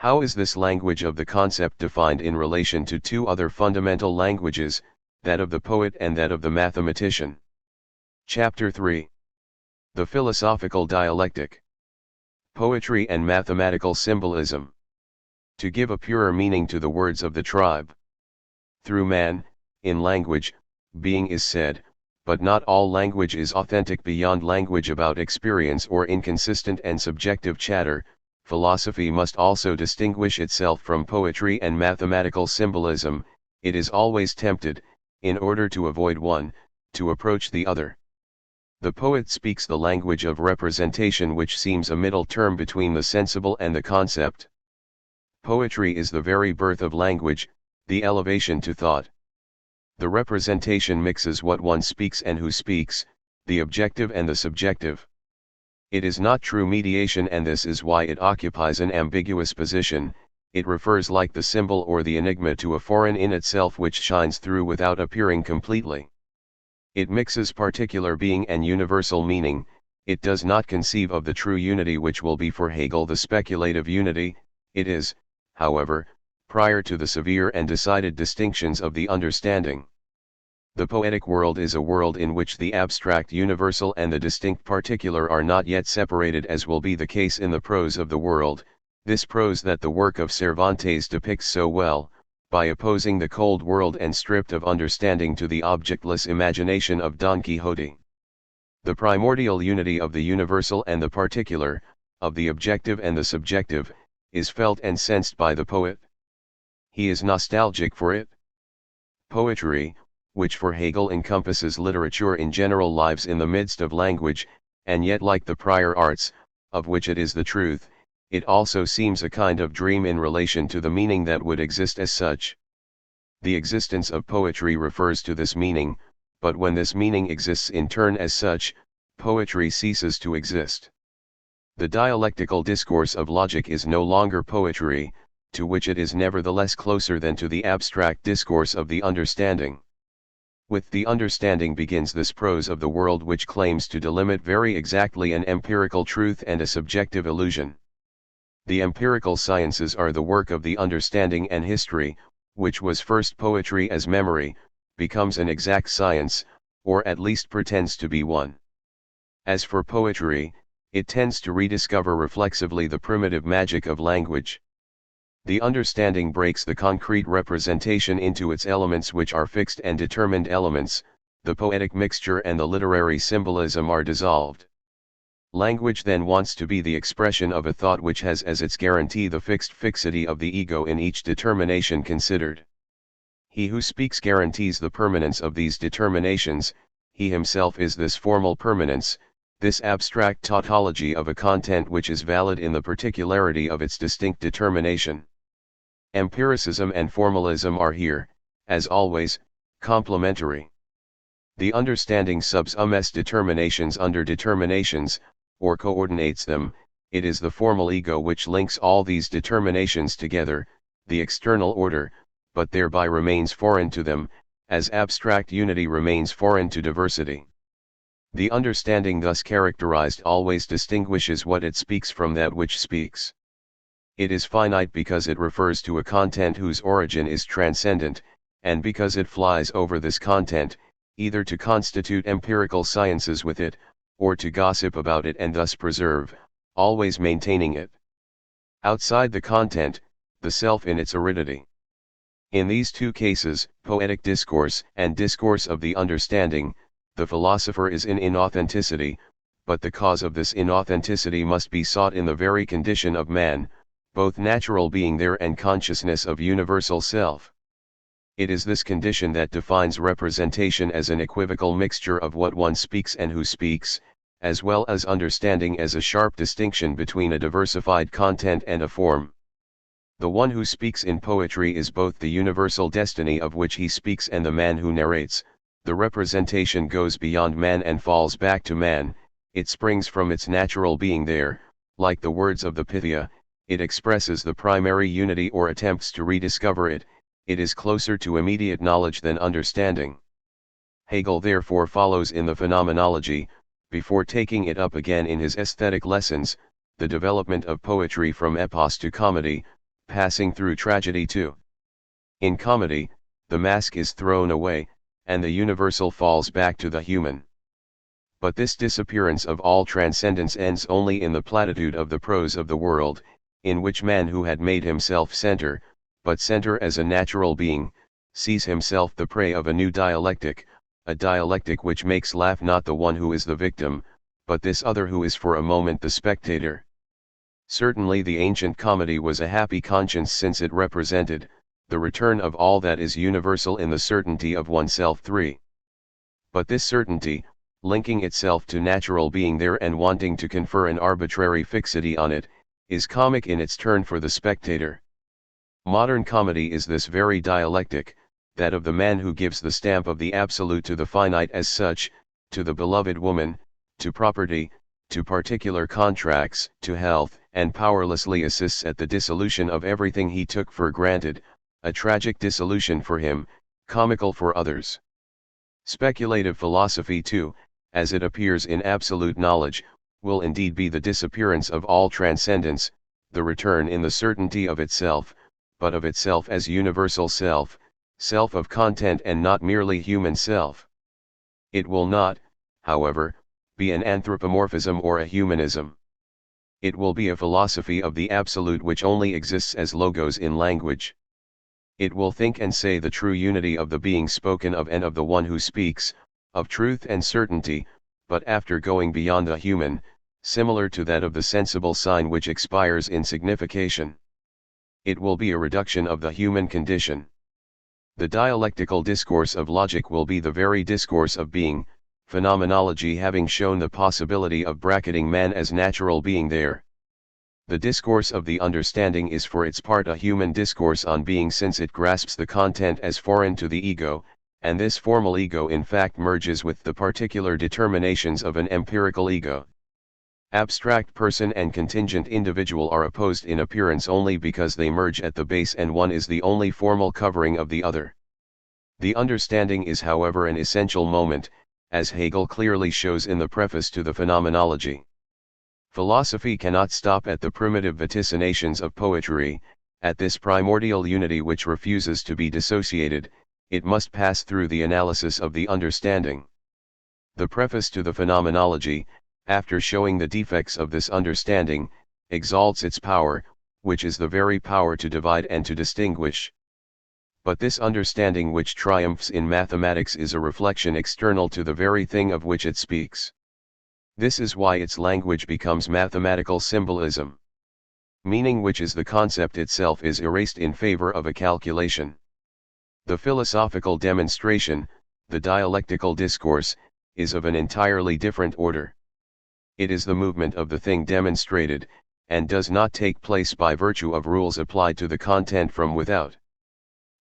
S1: How is this language of the concept defined in relation to two other fundamental languages, that of the poet and that of the mathematician? Chapter 3. The Philosophical Dialectic. Poetry and Mathematical Symbolism. To give a purer meaning to the words of the tribe. Through man, in language, being is said, but not all language is authentic beyond language about experience or inconsistent and subjective chatter. Philosophy must also distinguish itself from poetry and mathematical symbolism. It is always tempted, in order to avoid one, to approach the other. The poet speaks the language of representation, which seems a middle term between the sensible and the concept. Poetry is the very birth of language, the elevation to thought. The representation mixes what one speaks and who speaks, the objective and the subjective. It is not true mediation, and this is why it occupies an ambiguous position. It refers like the symbol or the enigma to a foreign in itself which shines through without appearing completely. It mixes particular being and universal meaning. It does not conceive of the true unity which will be for Hegel the speculative unity. It is, however, prior to the severe and decided distinctions of the understanding. The poetic world is a world in which the abstract universal and the distinct particular are not yet separated, as will be the case in the prose of the world, this prose that the work of Cervantes depicts so well, by opposing the cold world and stripped of understanding to the objectless imagination of Don Quixote. The primordial unity of the universal and the particular, of the objective and the subjective, is felt and sensed by the poet. He is nostalgic for it. Poetry, which for Hegel encompasses literature in general, lives in the midst of language, and yet, like the prior arts, of which it is the truth, it also seems a kind of dream in relation to the meaning that would exist as such. The existence of poetry refers to this meaning, but when this meaning exists in turn as such, poetry ceases to exist. The dialectical discourse of logic is no longer poetry, to which it is nevertheless closer than to the abstract discourse of the understanding. With the understanding begins this prose of the world, which claims to delimit very exactly an empirical truth and a subjective illusion. The empirical sciences are the work of the understanding, and history, which was first poetry as memory, becomes an exact science, or at least pretends to be one. As for poetry, it tends to rediscover reflexively the primitive magic of language. The understanding breaks the concrete representation into its elements, which are fixed and determined elements. The poetic mixture and the literary symbolism are dissolved. Language then wants to be the expression of a thought which has as its guarantee the fixed fixity of the ego in each determination considered. He who speaks guarantees the permanence of these determinations. He himself is this formal permanence, this abstract tautology of a content which is valid in the particularity of its distinct determination. Empiricism and formalism are here, as always, complementary. The understanding subs determinations under determinations, or coordinates them. It is the formal ego which links all these determinations together, the external order, but thereby remains foreign to them, as abstract unity remains foreign to diversity. The understanding thus characterized always distinguishes what it speaks from that which speaks. It is finite because it refers to a content whose origin is transcendent, and because it flies over this content, either to constitute empirical sciences with it, or to gossip about it and thus preserve, always maintaining it. Outside the content, the self in its aridity. In these two cases, poetic discourse and discourse of the understanding, the philosopher is in inauthenticity, but the cause of this inauthenticity must be sought in the very condition of man, both natural being there and consciousness of universal self. It is this condition that defines representation as an equivocal mixture of what one speaks and who speaks, as well as understanding as a sharp distinction between a diversified content and a form. The one who speaks in poetry is both the universal destiny of which he speaks and the man who narrates. The representation goes beyond man and falls back to man, it springs from its natural being there, like the words of the Pythia, it expresses the primary unity or attempts to rediscover it, it is closer to immediate knowledge than understanding. Hegel therefore follows in the phenomenology, before taking it up again in his aesthetic lessons, the development of poetry from epos to comedy, passing through tragedy too. In comedy, the mask is thrown away, and the universal falls back to the human. But this disappearance of all transcendence ends only in the platitude of the prose of the world, in which man who had made himself center, but center as a natural being, sees himself the prey of a new dialectic, a dialectic which makes laugh not the one who is the victim, but this other who is for a moment the spectator. Certainly the ancient comedy was a happy conscience, since it represented the return of all that is universal in the certainty of oneself. 3. But this certainty, linking itself to natural being there and wanting to confer an arbitrary fixity on it, is comic in its turn for the spectator. Modern comedy is this very dialectic, that of the man who gives the stamp of the absolute to the finite as such, to the beloved woman, to property, to particular contracts, to health, and powerlessly assists at the dissolution of everything he took for granted, a tragic dissolution for him, comical for others. Speculative philosophy too, as it appears in absolute knowledge, will indeed be the disappearance of all transcendence, the return in the certainty of itself, but of itself as universal self, self of content and not merely human self. It will not, however, be an anthropomorphism or a humanism. It will be a philosophy of the absolute which only exists as logos in language. It will think and say the true unity of the being spoken of and of the one who speaks, of truth and certainty, but after going beyond the human, similar to that of the sensible sign which expires in signification. It will be a reduction of the human condition. The dialectical discourse of logic will be the very discourse of being, phenomenology having shown the possibility of bracketing man as natural being there. The discourse of the understanding is for its part a human discourse on being, since it grasps the content as foreign to the ego, and this formal ego in fact merges with the particular determinations of an empirical ego. Abstract person and contingent individual are opposed in appearance only because they merge at the base and one is the only formal covering of the other. The understanding is however an essential moment, as Hegel clearly shows in the preface to the Phenomenology. Philosophy cannot stop at the primitive vaticinations of poetry, at this primordial unity which refuses to be dissociated, it must pass through the analysis of the understanding. The preface to the Phenomenology, after showing the defects of this understanding, exalts its power, which is the very power to divide and to distinguish. But this understanding which triumphs in mathematics is a reflection external to the very thing of which it speaks. This is why its language becomes mathematical symbolism. Meaning, which is the concept itself, is erased in favor of a calculation. The philosophical demonstration, the dialectical discourse, is of an entirely different order. It is the movement of the thing demonstrated, and does not take place by virtue of rules applied to the content from without.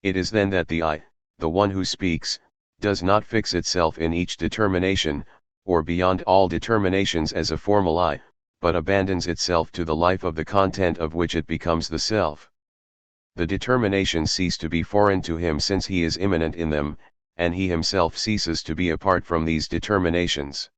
S1: It is then that the I, the one who speaks, does not fix itself in each determination, or beyond all determinations as a formal I, but abandons itself to the life of the content of which it becomes the self. The determinations cease to be foreign to him since he is immanent in them, and he himself ceases to be apart from these determinations.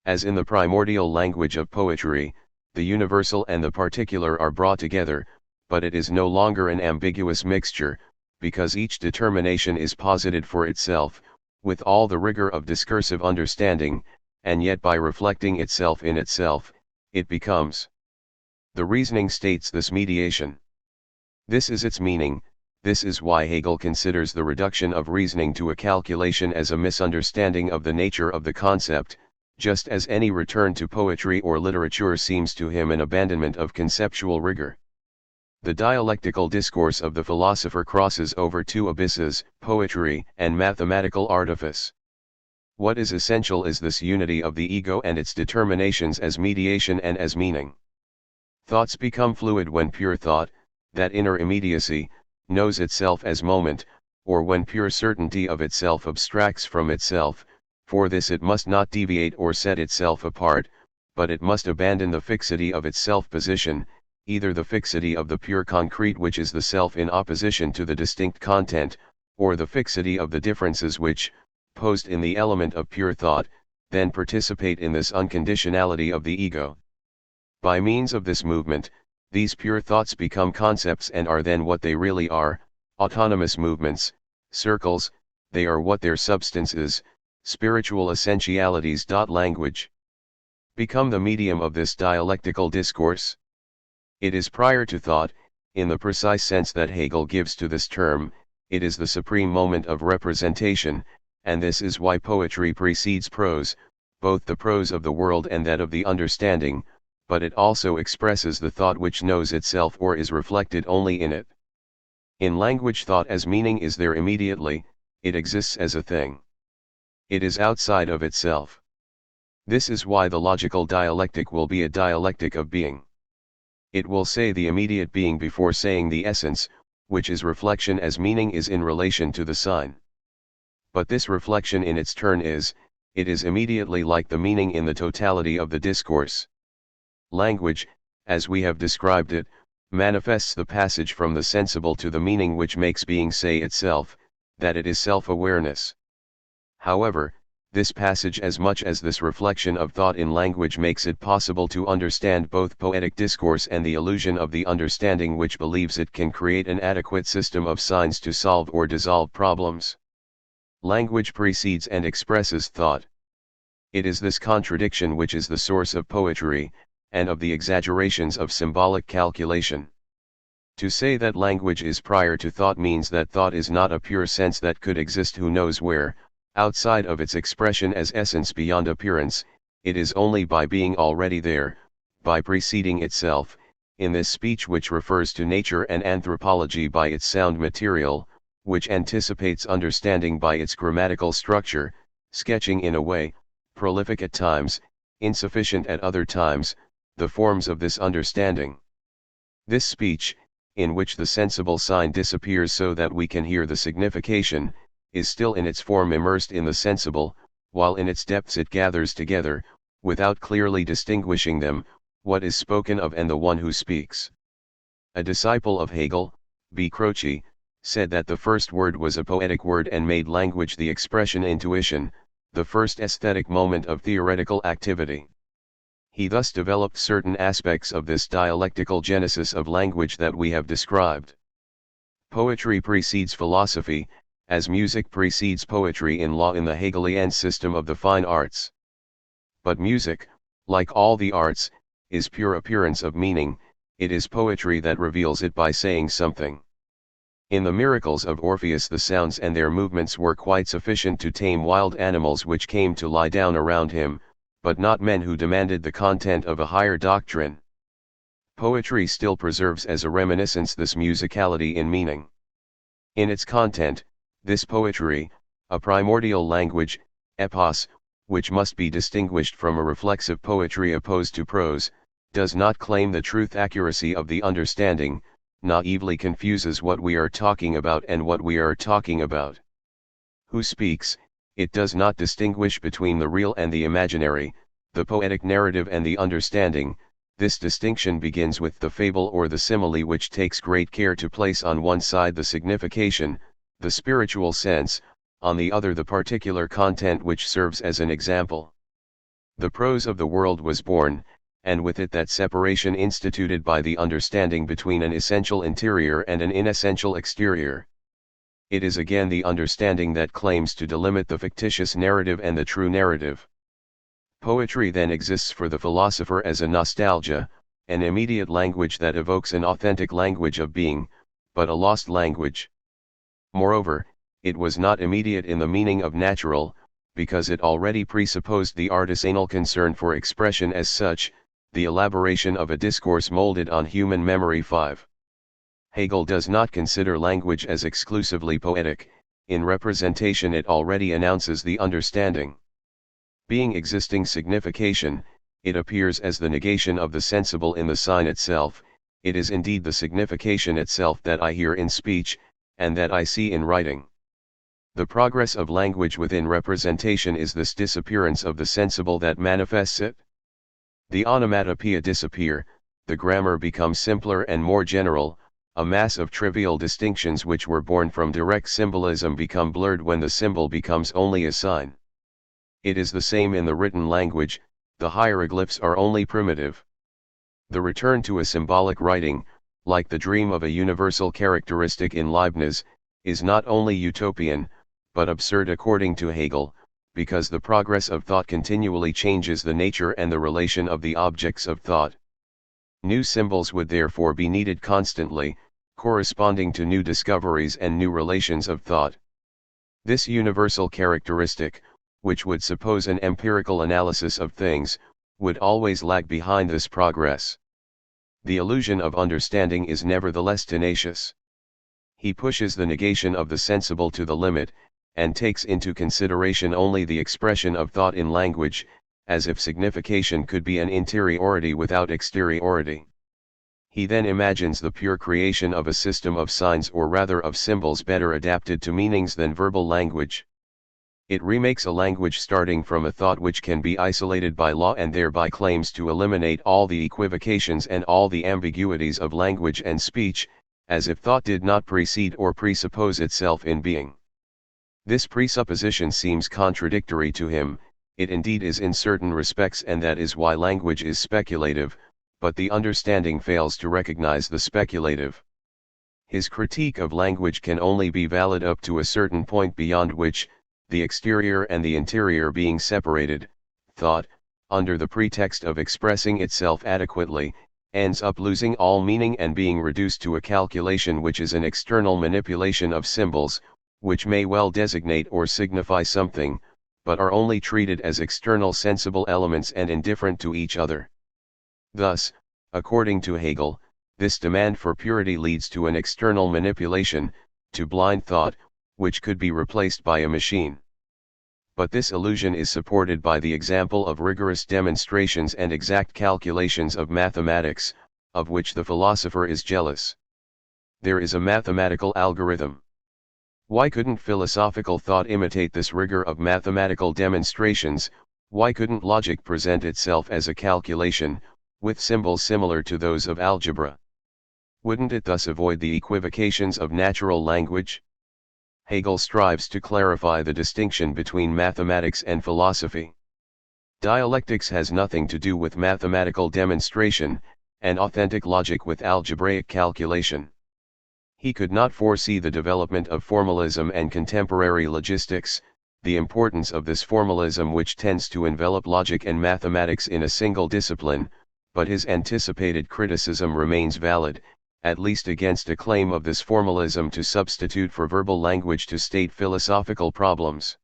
S1: As in the primordial language of poetry, the universal and the particular are brought together, but it is no longer an ambiguous mixture, because each determination is posited for itself, with all the rigor of discursive understanding, and yet by reflecting itself in itself, it becomes. The reasoning states this mediation. This is its meaning. This is why Hegel considers the reduction of reasoning to a calculation as a misunderstanding of the nature of the concept, just as any return to poetry or literature seems to him an abandonment of conceptual rigor. The dialectical discourse of the philosopher crosses over two abysses, poetry and mathematical artifice. What is essential is this unity of the ego and its determinations as mediation and as meaning. Thoughts become fluid when pure thought, that inner immediacy, knows itself as moment, or when pure certainty of itself abstracts from itself. For this it must not deviate or set itself apart, but it must abandon the fixity of its self-position, either the fixity of the pure concrete which is the self in opposition to the distinct content, or the fixity of the differences which, posed in the element of pure thought, then participate in this unconditionality of the ego. By means of this movement, these pure thoughts become concepts and are then what they really are, autonomous movements, circles. They are what their substance is, spiritual essentialities. Language become the medium of this dialectical discourse. It is prior to thought, in the precise sense that Hegel gives to this term. It is the supreme moment of representation, and this is why poetry precedes prose, both the prose of the world and that of the understanding, but it also expresses the thought which knows itself or is reflected only in it. In language, thought as meaning is there immediately, it exists as a thing. It is outside of itself. This is why the logical dialectic will be a dialectic of being. It will say the immediate being before saying the essence, which is reflection as meaning is in relation to the sign. But this reflection in its turn it is immediately like the meaning in the totality of the discourse. Language, as we have described it, manifests the passage from the sensible to the meaning which makes being say itself, that it is self-awareness. However, this passage as much as this reflection of thought in language makes it possible to understand both poetic discourse and the illusion of the understanding which believes it can create an adequate system of signs to solve or dissolve problems. Language precedes and expresses thought. It is this contradiction which is the source of poetry, and of the exaggerations of symbolic calculation. To say that language is prior to thought means that thought is not a pure sense that could exist who knows where, outside of its expression as essence beyond appearance. It is only by being already there, by preceding itself, in this speech which refers to nature and anthropology by its sound material, which anticipates understanding by its grammatical structure, sketching in a way, prolific at times, insufficient at other times, the forms of this understanding. This speech, in which the sensible sign disappears so that we can hear the signification, is still in its form immersed in the sensible, while in its depths it gathers together, without clearly distinguishing them, what is spoken of and the one who speaks. A disciple of Hegel, B. Croce, said that the first word was a poetic word and made language the expression intuition, the first aesthetic moment of theoretical activity. He thus developed certain aspects of this dialectical genesis of language that we have described. Poetry precedes philosophy, as music precedes poetry in law in the Hegelian system of the fine arts. But music, like all the arts, is pure appearance of meaning. It is poetry that reveals it by saying something. In the miracles of Orpheus the sounds and their movements were quite sufficient to tame wild animals which came to lie down around him, but not men who demanded the content of a higher doctrine. Poetry still preserves as a reminiscence this musicality in meaning. In its content, this poetry, a primordial language, epos, which must be distinguished from a reflexive poetry opposed to prose, does not claim the truth accuracy of the understanding, naively confuses what we are talking about and what we are talking about. Who speaks, it does not distinguish between the real and the imaginary, the poetic narrative and the understanding. This distinction begins with the fable or the simile which takes great care to place on one side the signification, the spiritual sense, on the other the particular content which serves as an example. The prose of the world was born, and with it that separation instituted by the understanding between an essential interior and an inessential exterior. It is again the understanding that claims to delimit the fictitious narrative and the true narrative. Poetry then exists for the philosopher as a nostalgia, an immediate language that evokes an authentic language of being, but a lost language. Moreover, it was not immediate in the meaning of natural, because it already presupposed the artisanal concern for expression as such, the elaboration of a discourse molded on human memory. 5. Hegel does not consider language as exclusively poetic. In representation it already announces the understanding. Being existing signification, it appears as the negation of the sensible in the sign itself. it is indeed the signification itself that I hear in speech, and that I see in writing. The progress of language within representation is this disappearance of the sensible that manifests it. The onomatopoeia disappear, the grammar becomes simpler and more general, a mass of trivial distinctions which were born from direct symbolism become blurred when the symbol becomes only a sign. It is the same in the written language, the hieroglyphs are only primitive. The return to a symbolic writing, like the dream of a universal characteristic in Leibniz, is not only utopian, but absurd according to Hegel, because the progress of thought continually changes the nature and the relation of the objects of thought. New symbols would therefore be needed constantly, corresponding to new discoveries and new relations of thought. This universal characteristic, which would suppose an empirical analysis of things, would always lag behind this progress. The illusion of understanding is nevertheless tenacious. He pushes the negation of the sensible to the limit, and takes into consideration only the expression of thought in language, as if signification could be an interiority without exteriority. He then imagines the pure creation of a system of signs, or rather of symbols, better adapted to meanings than verbal language. It remakes a language starting from a thought which can be isolated by law, and thereby claims to eliminate all the equivocations and all the ambiguities of language and speech, as if thought did not precede or presuppose itself in being. This presupposition seems contradictory to him. It indeed is in certain respects, and that is why language is speculative, but the understanding fails to recognize the speculative. His critique of language can only be valid up to a certain point, beyond which, the exterior and the interior being separated, thought, under the pretext of expressing itself adequately, ends up losing all meaning and being reduced to a calculation which is an external manipulation of symbols, which may well designate or signify something, but are only treated as external sensible elements and indifferent to each other. Thus, according to Hegel, this demand for purity leads to an external manipulation, to blind thought, which could be replaced by a machine. But this illusion is supported by the example of rigorous demonstrations and exact calculations of mathematics, of which the philosopher is jealous. There is a mathematical algorithm. Why couldn't philosophical thought imitate this rigor of mathematical demonstrations? Why couldn't logic present itself as a calculation, with symbols similar to those of algebra? Wouldn't it thus avoid the equivocations of natural language? Hegel strives to clarify the distinction between mathematics and philosophy. Dialectics has nothing to do with mathematical demonstration, and authentic logic with algebraic calculation. He could not foresee the development of formalism and contemporary logistics, the importance of this formalism which tends to envelop logic and mathematics in a single discipline, but his anticipated criticism remains valid, at least against a claim of this formalism to substitute for verbal language to state philosophical problems.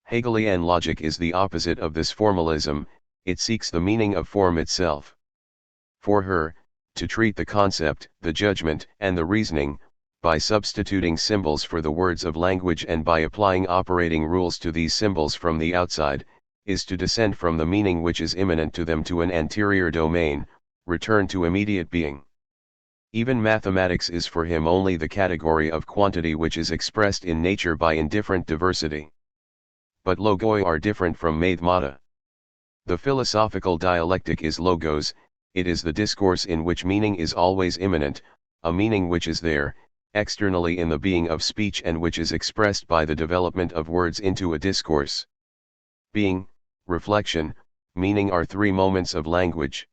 S1: Hegelian logic is the opposite of this formalism, it seeks the meaning of form itself. For her, to treat the concept, the judgment, and the reasoning, by substituting symbols for the words of language and by applying operating rules to these symbols from the outside, is to descend from the meaning which is immanent to them to an anterior domain, return to immediate being. Even mathematics is for him only the category of quantity which is expressed in nature by indifferent diversity. But logoi are different from mathemata. The philosophical dialectic is logos, it is the discourse in which meaning is always immanent, a meaning which is there, externally in the being of speech, and which is expressed by the development of words into a discourse. Being, reflection, meaning are three moments of language.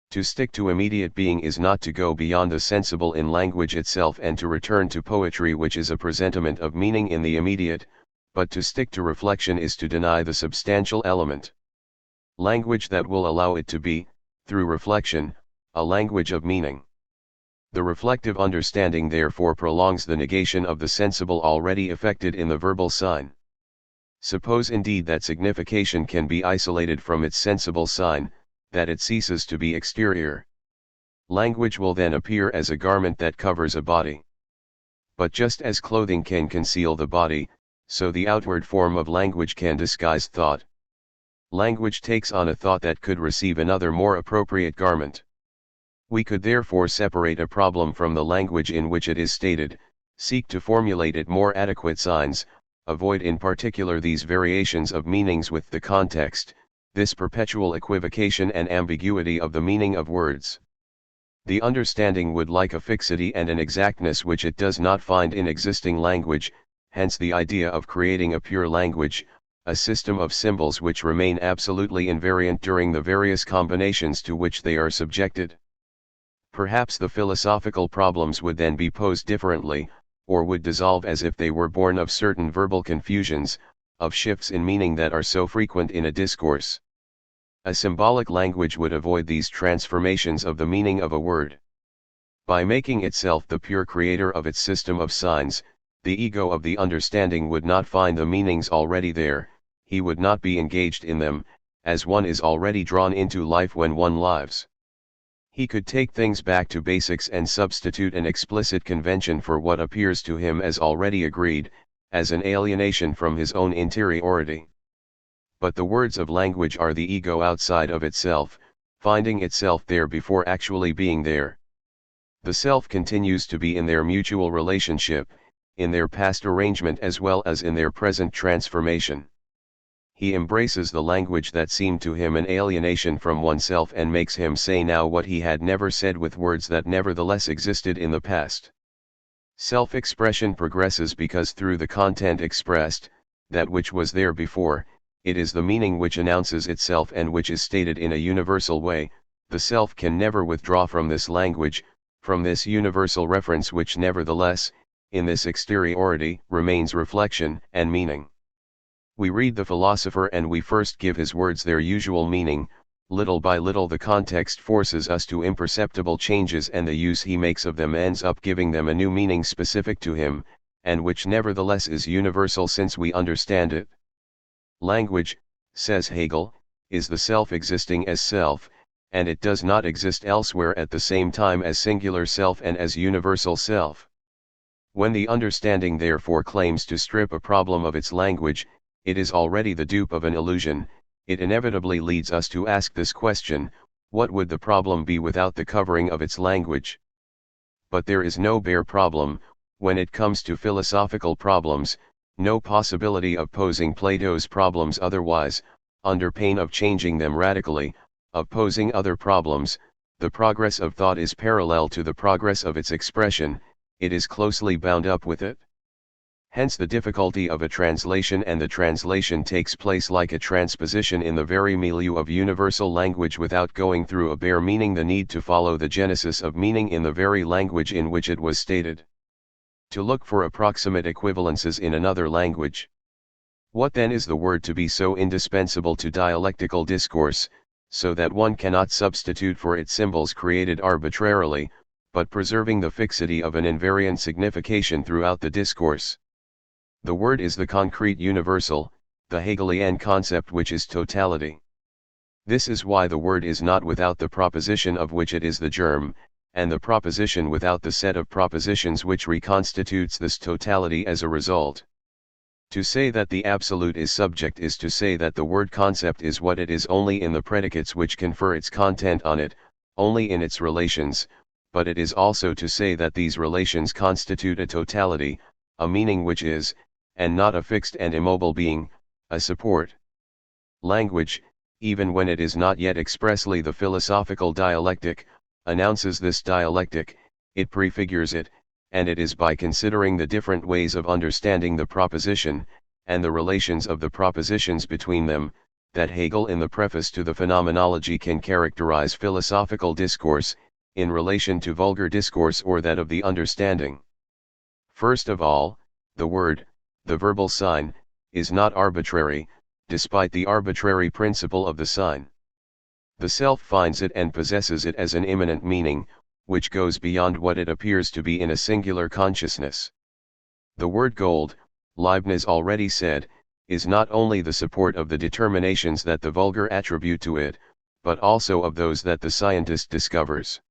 S1: To stick to immediate being is not to go beyond the sensible in language itself and to return to poetry which is a presentiment of meaning in the immediate, but to stick to reflection is to deny the substantial element. Language that will allow it to be, through reflection, a language of meaning. The reflective understanding therefore prolongs the negation of the sensible already effected in the verbal sign. Suppose indeed that signification can be isolated from its sensible sign, that it ceases to be exterior. Language will then appear as a garment that covers a body. But just as clothing can conceal the body, so the outward form of language can disguise thought. Language takes on a thought that could receive another more appropriate garment. We could therefore separate a problem from the language in which it is stated, seek to formulate it more adequate signs, avoid in particular these variations of meanings with the context, this perpetual equivocation and ambiguity of the meaning of words. The understanding would like a fixity and an exactness which it does not find in existing language, hence the idea of creating a pure language, a system of symbols which remain absolutely invariant during the various combinations to which they are subjected. Perhaps the philosophical problems would then be posed differently, or would dissolve as if they were born of certain verbal confusions, of shifts in meaning that are so frequent in a discourse. A symbolic language would avoid these transformations of the meaning of a word. By making itself the pure creator of its system of signs, the ego of the understanding would not find the meanings already there, he would not be engaged in them, as one is already drawn into life when one lives. He could take things back to basics and substitute an explicit convention for what appears to him as already agreed, as an alienation from his own interiority. But the words of language are the ego outside of itself, finding itself there before actually being there. The self continues to be in their mutual relationship, in their past arrangement as well as in their present transformation. He embraces the language that seemed to him an alienation from oneself and makes him say now what he had never said with words that nevertheless existed in the past. Self-expression progresses because through the content expressed, that which was there before, it is the meaning which announces itself and which is stated in a universal way. The self can never withdraw from this language, from this universal reference which nevertheless, in this exteriority, remains reflection and meaning. We read the philosopher and we first give his words their usual meaning, little by little the context forces us to imperceptible changes and the use he makes of them ends up giving them a new meaning specific to him, and which nevertheless is universal since we understand it. Language, says Hegel, is the self existing as self, and it does not exist elsewhere at the same time as singular self and as universal self. When the understanding therefore claims to strip a problem of its language, it is already the dupe of an illusion. It inevitably leads us to ask this question: what would the problem be without the covering of its language? But there is no bare problem, when it comes to philosophical problems, no possibility of posing Plato's problems otherwise, under pain of changing them radically, of posing other problems. The progress of thought is parallel to the progress of its expression, it is closely bound up with it. Hence the difficulty of a translation, and the translation takes place like a transposition in the very milieu of universal language without going through a bare meaning, the need to follow the genesis of meaning in the very language in which it was stated. To look for approximate equivalences in another language. What then is the word to be so indispensable to dialectical discourse, so that one cannot substitute for it symbols created arbitrarily, but preserving the fixity of an invariant signification throughout the discourse? The word is the concrete universal, the Hegelian concept which is totality. This is why the word is not without the proposition of which it is the germ, and the proposition without the set of propositions which reconstitutes this totality as a result. To say that the absolute is subject is to say that the word concept is what it is only in the predicates which confer its content on it, only in its relations, but it is also to say that these relations constitute a totality, a meaning which is, and not a fixed and immobile being, a support. Language, even when it is not yet expressly the philosophical dialectic, announces this dialectic, it prefigures it, and it is by considering the different ways of understanding the proposition, and the relations of the propositions between them, that Hegel in the preface to the Phenomenology can characterize philosophical discourse, in relation to vulgar discourse or that of the understanding. First of all, the word, the verbal sign, is not arbitrary, despite the arbitrary principle of the sign. The self finds it and possesses it as an immanent meaning, which goes beyond what it appears to be in a singular consciousness. The word gold, Leibniz already said, is not only the support of the determinations that the vulgar attribute to it, but also of those that the scientist discovers.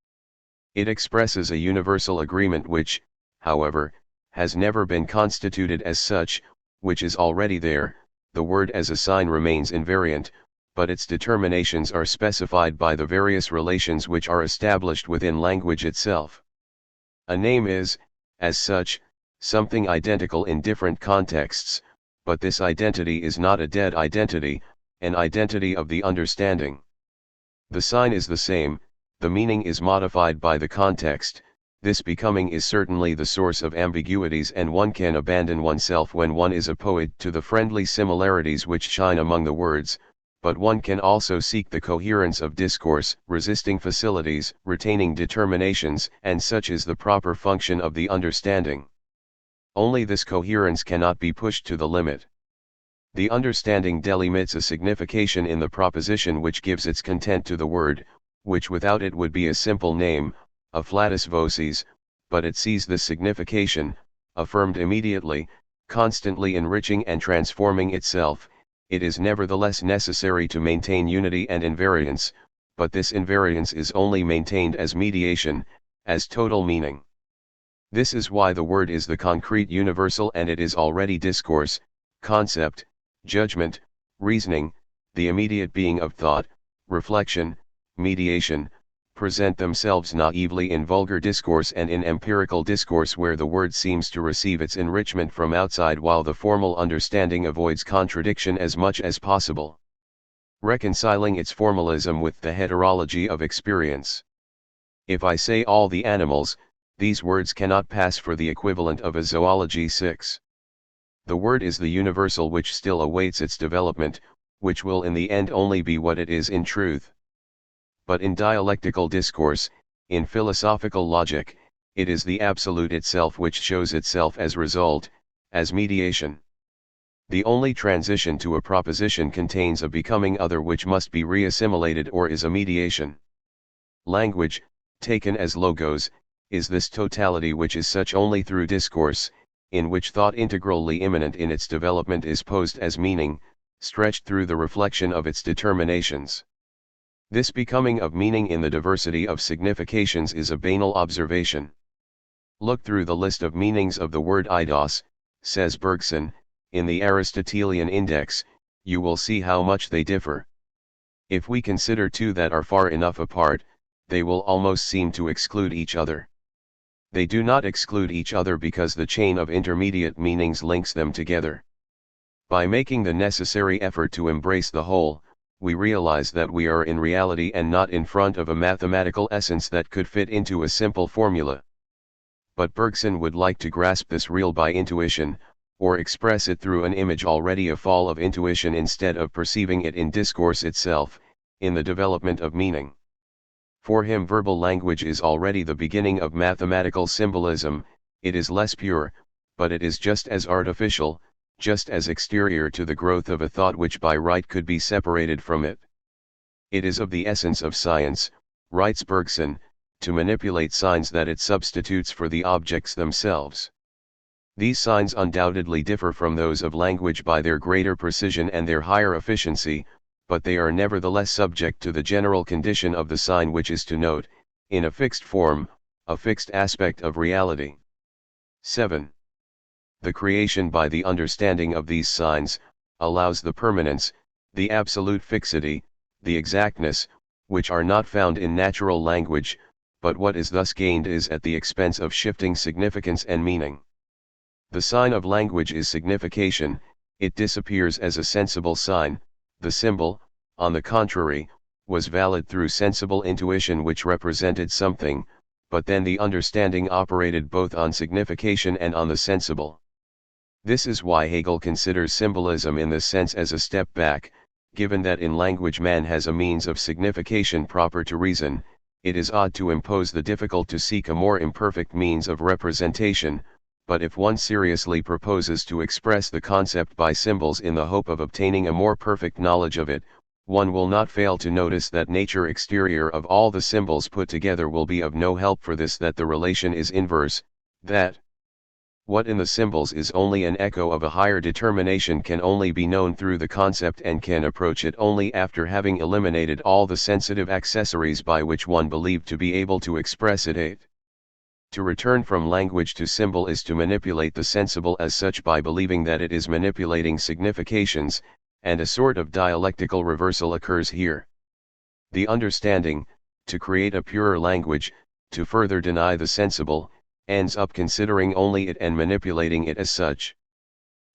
S1: It expresses a universal agreement which, however, has never been constituted as such, which is already there. The word as a sign remains invariant, but its determinations are specified by the various relations which are established within language itself. A name is, as such, something identical in different contexts, but this identity is not a dead identity, an identity of the understanding. The sign is the same, the meaning is modified by the context. This becoming is certainly the source of ambiguities, and one can abandon oneself when one is a poet to the friendly similarities which shine among the words, but one can also seek the coherence of discourse, resisting facilities, retaining determinations, and such is the proper function of the understanding. Only this coherence cannot be pushed to the limit. The understanding delimits a signification in the proposition which gives its content to the word, which without it would be a simple name, a flatus vocis, but it sees this signification, affirmed immediately, constantly enriching and transforming itself. It is nevertheless necessary to maintain unity and invariance, but this invariance is only maintained as mediation, as total meaning. This is why the word is the concrete universal, and it is already discourse, concept, judgment, reasoning, the immediate being of thought, reflection, mediation, present themselves naively in vulgar discourse and in empirical discourse, where the word seems to receive its enrichment from outside while the formal understanding avoids contradiction as much as possible, reconciling its formalism with the heterology of experience. If I say all the animals, these words cannot pass for the equivalent of a zoology 6. The word is the universal which still awaits its development, which will in the end only be what it is in truth. But in dialectical discourse, in philosophical logic, it is the absolute itself which shows itself as result, as mediation. The only transition to a proposition contains a becoming other which must be reassimilated or is a mediation. Language, taken as logos, is this totality which is such only through discourse, in which thought integrally immanent in its development is posed as meaning, stretched through the reflection of its determinations. This becoming of meaning in the diversity of significations is a banal observation. Look through the list of meanings of the word eidos, says Bergson, in the Aristotelian Index, you will see how much they differ. If we consider two that are far enough apart, they will almost seem to exclude each other. They do not exclude each other because the chain of intermediate meanings links them together. By making the necessary effort to embrace the whole, we realize that we are in reality and not in front of a mathematical essence that could fit into a simple formula. But Bergson would like to grasp this real by intuition, or express it through an image already a fall of intuition instead of perceiving it in discourse itself, in the development of meaning. For him verbal language is already the beginning of mathematical symbolism. It is less pure, but it is just as artificial, just as exterior to the growth of a thought which by right could be separated from it. It is of the essence of science, writes Bergson, to manipulate signs that it substitutes for the objects themselves. These signs undoubtedly differ from those of language by their greater precision and their higher efficiency, but they are nevertheless subject to the general condition of the sign, which is to note, in a fixed form, a fixed aspect of reality. 7. The creation by the understanding of these signs, allows the permanence, the absolute fixity, the exactness, which are not found in natural language, but what is thus gained is at the expense of shifting significance and meaning. The sign of language is signification, it disappears as a sensible sign. The symbol, on the contrary, was valid through sensible intuition which represented something, but then the understanding operated both on signification and on the sensible. This is why Hegel considers symbolism in this sense as a step back. Given that in language man has a means of signification proper to reason, it is odd to impose the difficult to seek a more imperfect means of representation, but if one seriously proposes to express the concept by symbols in the hope of obtaining a more perfect knowledge of it, one will not fail to notice that nature exterior of all the symbols put together will be of no help for this, that the relation is inverse, that what in the symbols is only an echo of a higher determination can only be known through the concept and can approach it only after having eliminated all the sensitive accessories by which one believed to be able to express it. To return from language to symbol is to manipulate the sensible as such by believing that it is manipulating significations, and a sort of dialectical reversal occurs here. The understanding, to create a purer language, to further deny the sensible, ends up considering only it and manipulating it as such.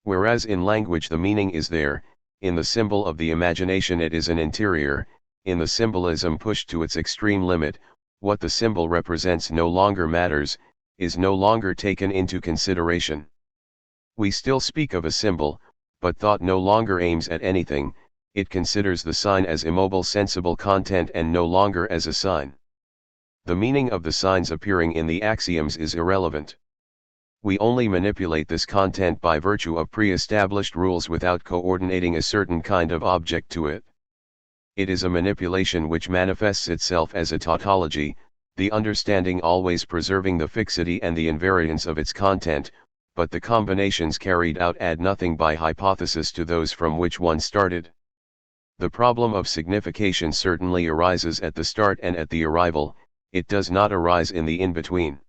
S1: Whereas in language the meaning is there, in the symbol of the imagination it is an interior, in the symbolism pushed to its extreme limit, what the symbol represents no longer matters, is no longer taken into consideration. We still speak of a symbol, but thought no longer aims at anything, it considers the sign as immobile sensible content and no longer as a sign. The meaning of the signs appearing in the axioms is irrelevant. We only manipulate this content by virtue of pre-established rules without coordinating a certain kind of object to it. It is a manipulation which manifests itself as a tautology, the understanding always preserving the fixity and the invariance of its content, but the combinations carried out add nothing by hypothesis to those from which one started. The problem of signification certainly arises at the start and at the arrival, it does not arise in the in-between.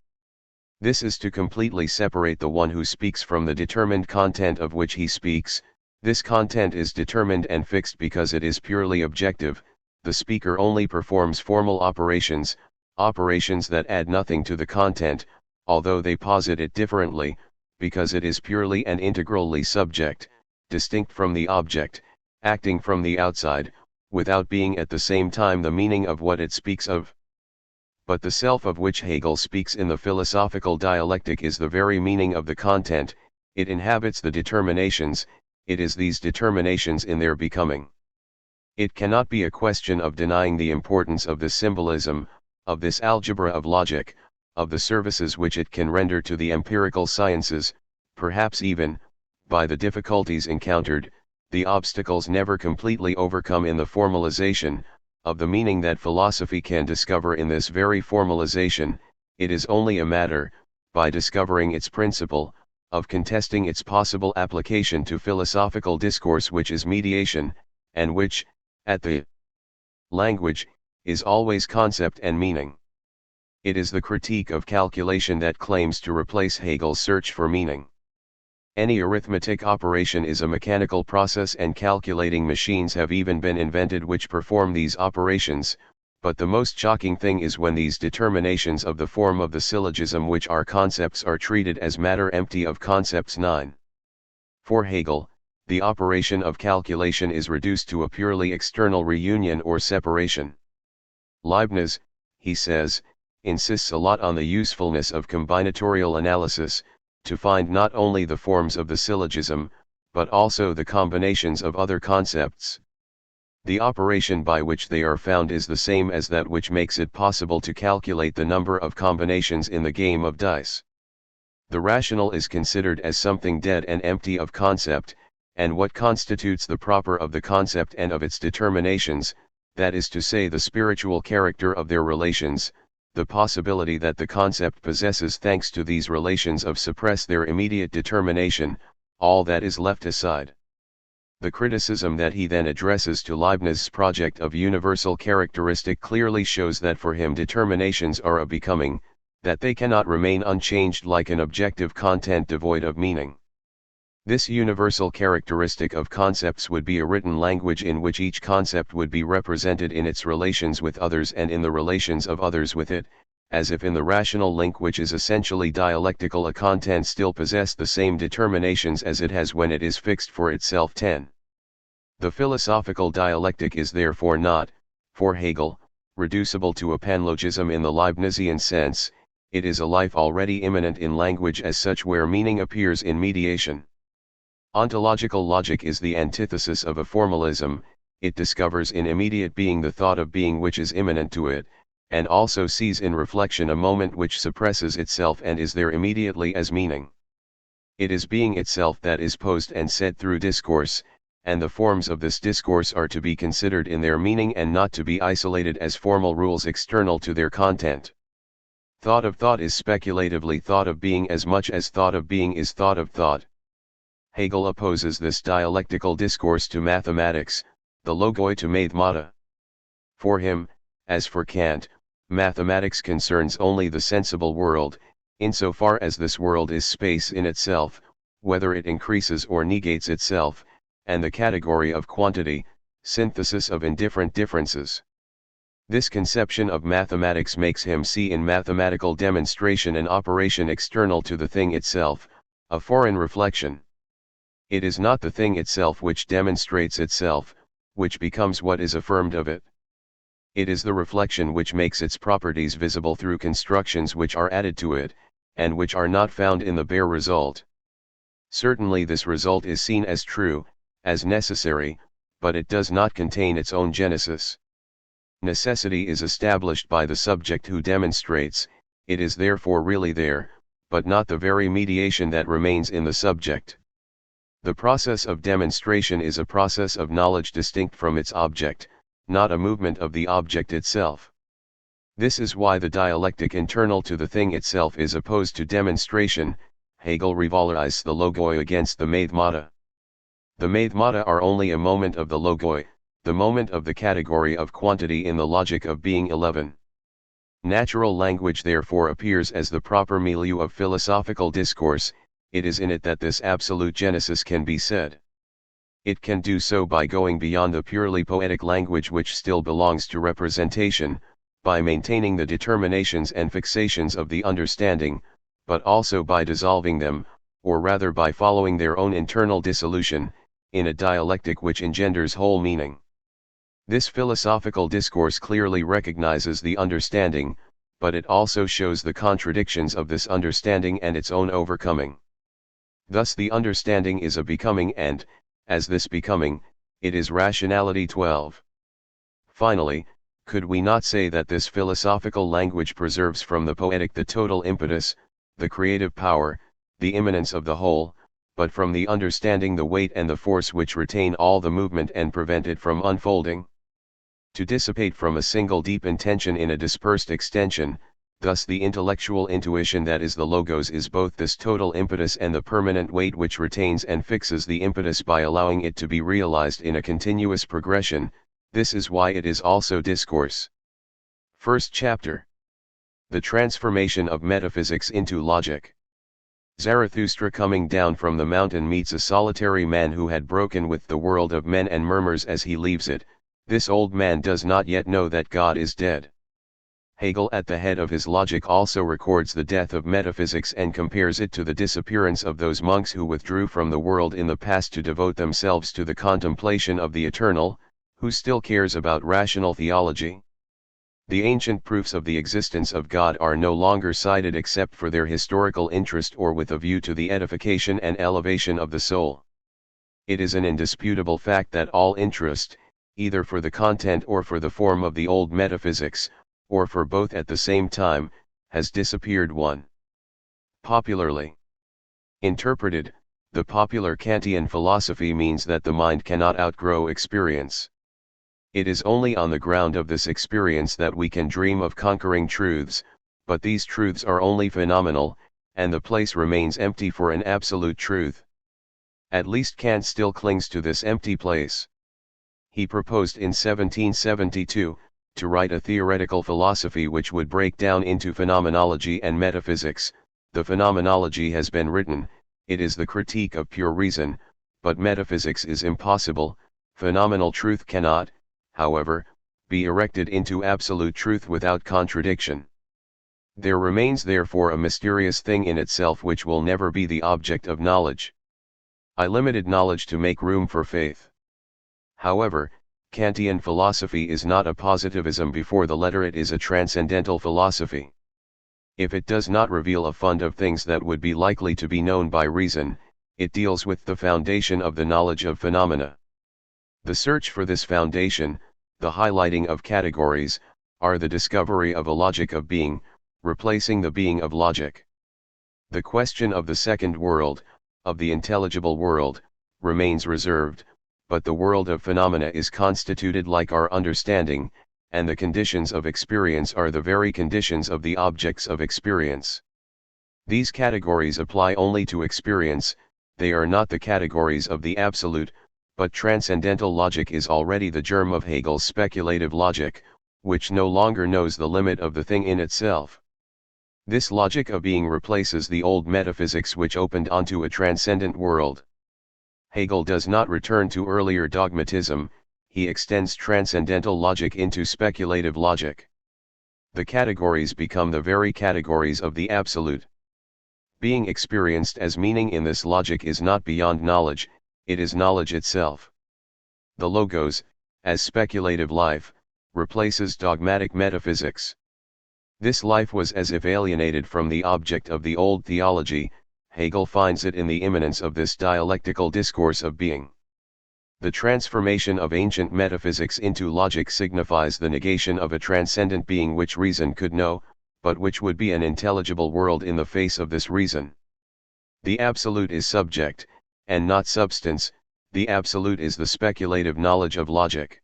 S1: This is to completely separate the one who speaks from the determined content of which he speaks. This content is determined and fixed because it is purely objective, the speaker only performs formal operations, operations that add nothing to the content, although they posit it differently, because it is purely and integrally subject, distinct from the object, acting from the outside, without being at the same time the meaning of what it speaks of. But the self of which Hegel speaks in the philosophical dialectic is the very meaning of the content, it inhabits the determinations, it is these determinations in their becoming. It cannot be a question of denying the importance of this symbolism, of this algebra of logic, of the services which it can render to the empirical sciences, perhaps even, by the difficulties encountered, the obstacles never completely overcome in the formalization, of the meaning that philosophy can discover in this very formalization. It is only a matter, by discovering its principle, of contesting its possible application to philosophical discourse, which is mediation, and which, at the language, is always concept and meaning. It is the critique of calculation that claims to replace Hegel's search for meaning. Any arithmetic operation is a mechanical process, and calculating machines have even been invented which perform these operations, but the most shocking thing is when these determinations of the form of the syllogism which are concepts are treated as matter empty of concepts. 9. For Hegel, the operation of calculation is reduced to a purely external reunion or separation. Leibniz, he says, insists a lot on the usefulness of combinatorial analysis, to find not only the forms of the syllogism, but also the combinations of other concepts. The operation by which they are found is the same as that which makes it possible to calculate the number of combinations in the game of dice. The rational is considered as something dead and empty of concept, and what constitutes the proper of the concept and of its determinations, that is to say the spiritual character of their relations, the possibility that the concept possesses thanks to these relations of suppress their immediate determination, all that is left aside. The criticism that he then addresses to Leibniz's project of universal characteristic clearly shows that for him determinations are a becoming, that they cannot remain unchanged like an objective content devoid of meaning. This universal characteristic of concepts would be a written language in which each concept would be represented in its relations with others and in the relations of others with it, as if in the rational link which is essentially dialectical a content still possessed the same determinations as it has when it is fixed for itself. 10. The philosophical dialectic is therefore not, for Hegel, reducible to a panlogism in the Leibnizian sense, it is a life already immanent in language as such where meaning appears in mediation. Ontological logic is the antithesis of a formalism, it discovers in immediate being the thought of being which is immanent to it, and also sees in reflection a moment which suppresses itself and is there immediately as meaning. It is being itself that is posed and said through discourse, and the forms of this discourse are to be considered in their meaning and not to be isolated as formal rules external to their content. Thought of thought is speculatively thought of being as much as thought of being is thought of thought. Hegel opposes this dialectical discourse to mathematics, the logoi to mathemata. For him, as for Kant, mathematics concerns only the sensible world, insofar as this world is space in itself, whether it increases or negates itself, and the category of quantity, synthesis of indifferent differences. This conception of mathematics makes him see in mathematical demonstration an operation external to the thing itself, a foreign reflection. It is not the thing itself which demonstrates itself, which becomes what is affirmed of it. It is the reflection which makes its properties visible through constructions which are added to it, and which are not found in the bare result. Certainly this result is seen as true, as necessary, but it does not contain its own genesis. Necessity is established by the subject who demonstrates, it is therefore really there, but not the very mediation that remains in the subject. The process of demonstration is a process of knowledge distinct from its object, not a movement of the object itself. This is why the dialectic internal to the thing itself is opposed to demonstration. Hegel revalorized the logoi against the mathemata. The mathemata are only a moment of the logoi, the moment of the category of quantity in the logic of being 11. Natural language therefore appears as the proper milieu of philosophical discourse. It is in it that this absolute genesis can be said. It can do so by going beyond the purely poetic language which still belongs to representation, by maintaining the determinations and fixations of the understanding, but also by dissolving them, or rather by following their own internal dissolution, in a dialectic which engenders whole meaning. This philosophical discourse clearly recognizes the understanding, but it also shows the contradictions of this understanding and its own overcoming. Thus the understanding is a becoming and, as this becoming, it is rationality 12. Finally, could we not say that this philosophical language preserves from the poetic the total impetus, the creative power, the immanence of the whole, but from the understanding the weight and the force which retain all the movement and prevent it from unfolding? To dissipate from a single deep intention in a dispersed extension, thus the intellectual intuition that is the logos is both this total impetus and the permanent weight which retains and fixes the impetus by allowing it to be realized in a continuous progression. This is why it is also discourse. First chapter. The transformation of metaphysics into logic. Zarathustra coming down from the mountain meets a solitary man who had broken with the world of men and murmurs as he leaves it, "This old man does not yet know that God is dead." Hegel at the head of his Logic also records the death of metaphysics and compares it to the disappearance of those monks who withdrew from the world in the past to devote themselves to the contemplation of the eternal. Who still cares about rational theology? The ancient proofs of the existence of God are no longer cited except for their historical interest or with a view to the edification and elevation of the soul. It is an indisputable fact that all interest, either for the content or for the form of the old metaphysics, or for both at the same time, has disappeared. 1. Popularly interpreted, the popular Kantian philosophy means that the mind cannot outgrow experience. It is only on the ground of this experience that we can dream of conquering truths, but these truths are only phenomenal, and the place remains empty for an absolute truth. At least Kant still clings to this empty place. He proposed in 1772, to write a theoretical philosophy which would break down into phenomenology and metaphysics. The phenomenology has been written, it is the critique of pure reason, but metaphysics is impossible. Phenomenal truth cannot, however, be erected into absolute truth without contradiction. There remains therefore a mysterious thing in itself which will never be the object of knowledge. I limited knowledge to make room for faith. However, Kantian philosophy is not a positivism before the letter, it is a transcendental philosophy. If it does not reveal a fund of things that would be likely to be known by reason, it deals with the foundation of the knowledge of phenomena. The search for this foundation, the highlighting of categories, are the discovery of a logic of being, replacing the being of logic. The question of the second world, of the intelligible world, remains reserved, but the world of phenomena is constituted like our understanding, and the conditions of experience are the very conditions of the objects of experience. These categories apply only to experience, they are not the categories of the absolute, but transcendental logic is already the germ of Hegel's speculative logic, which no longer knows the limit of the thing in itself. This logic of being replaces the old metaphysics which opened onto a transcendent world. Hegel does not return to earlier dogmatism, he extends transcendental logic into speculative logic. The categories become the very categories of the absolute. Being experienced as meaning in this logic is not beyond knowledge, it is knowledge itself. The logos, as speculative life, replaces dogmatic metaphysics. This life was as if alienated from the object of the old theology. Hegel finds it in the immanence of this dialectical discourse of being. The transformation of ancient metaphysics into logic signifies the negation of a transcendent being which reason could know, but which would be an intelligible world in the face of this reason. The absolute is subject, and not substance. The absolute is the speculative knowledge of logic.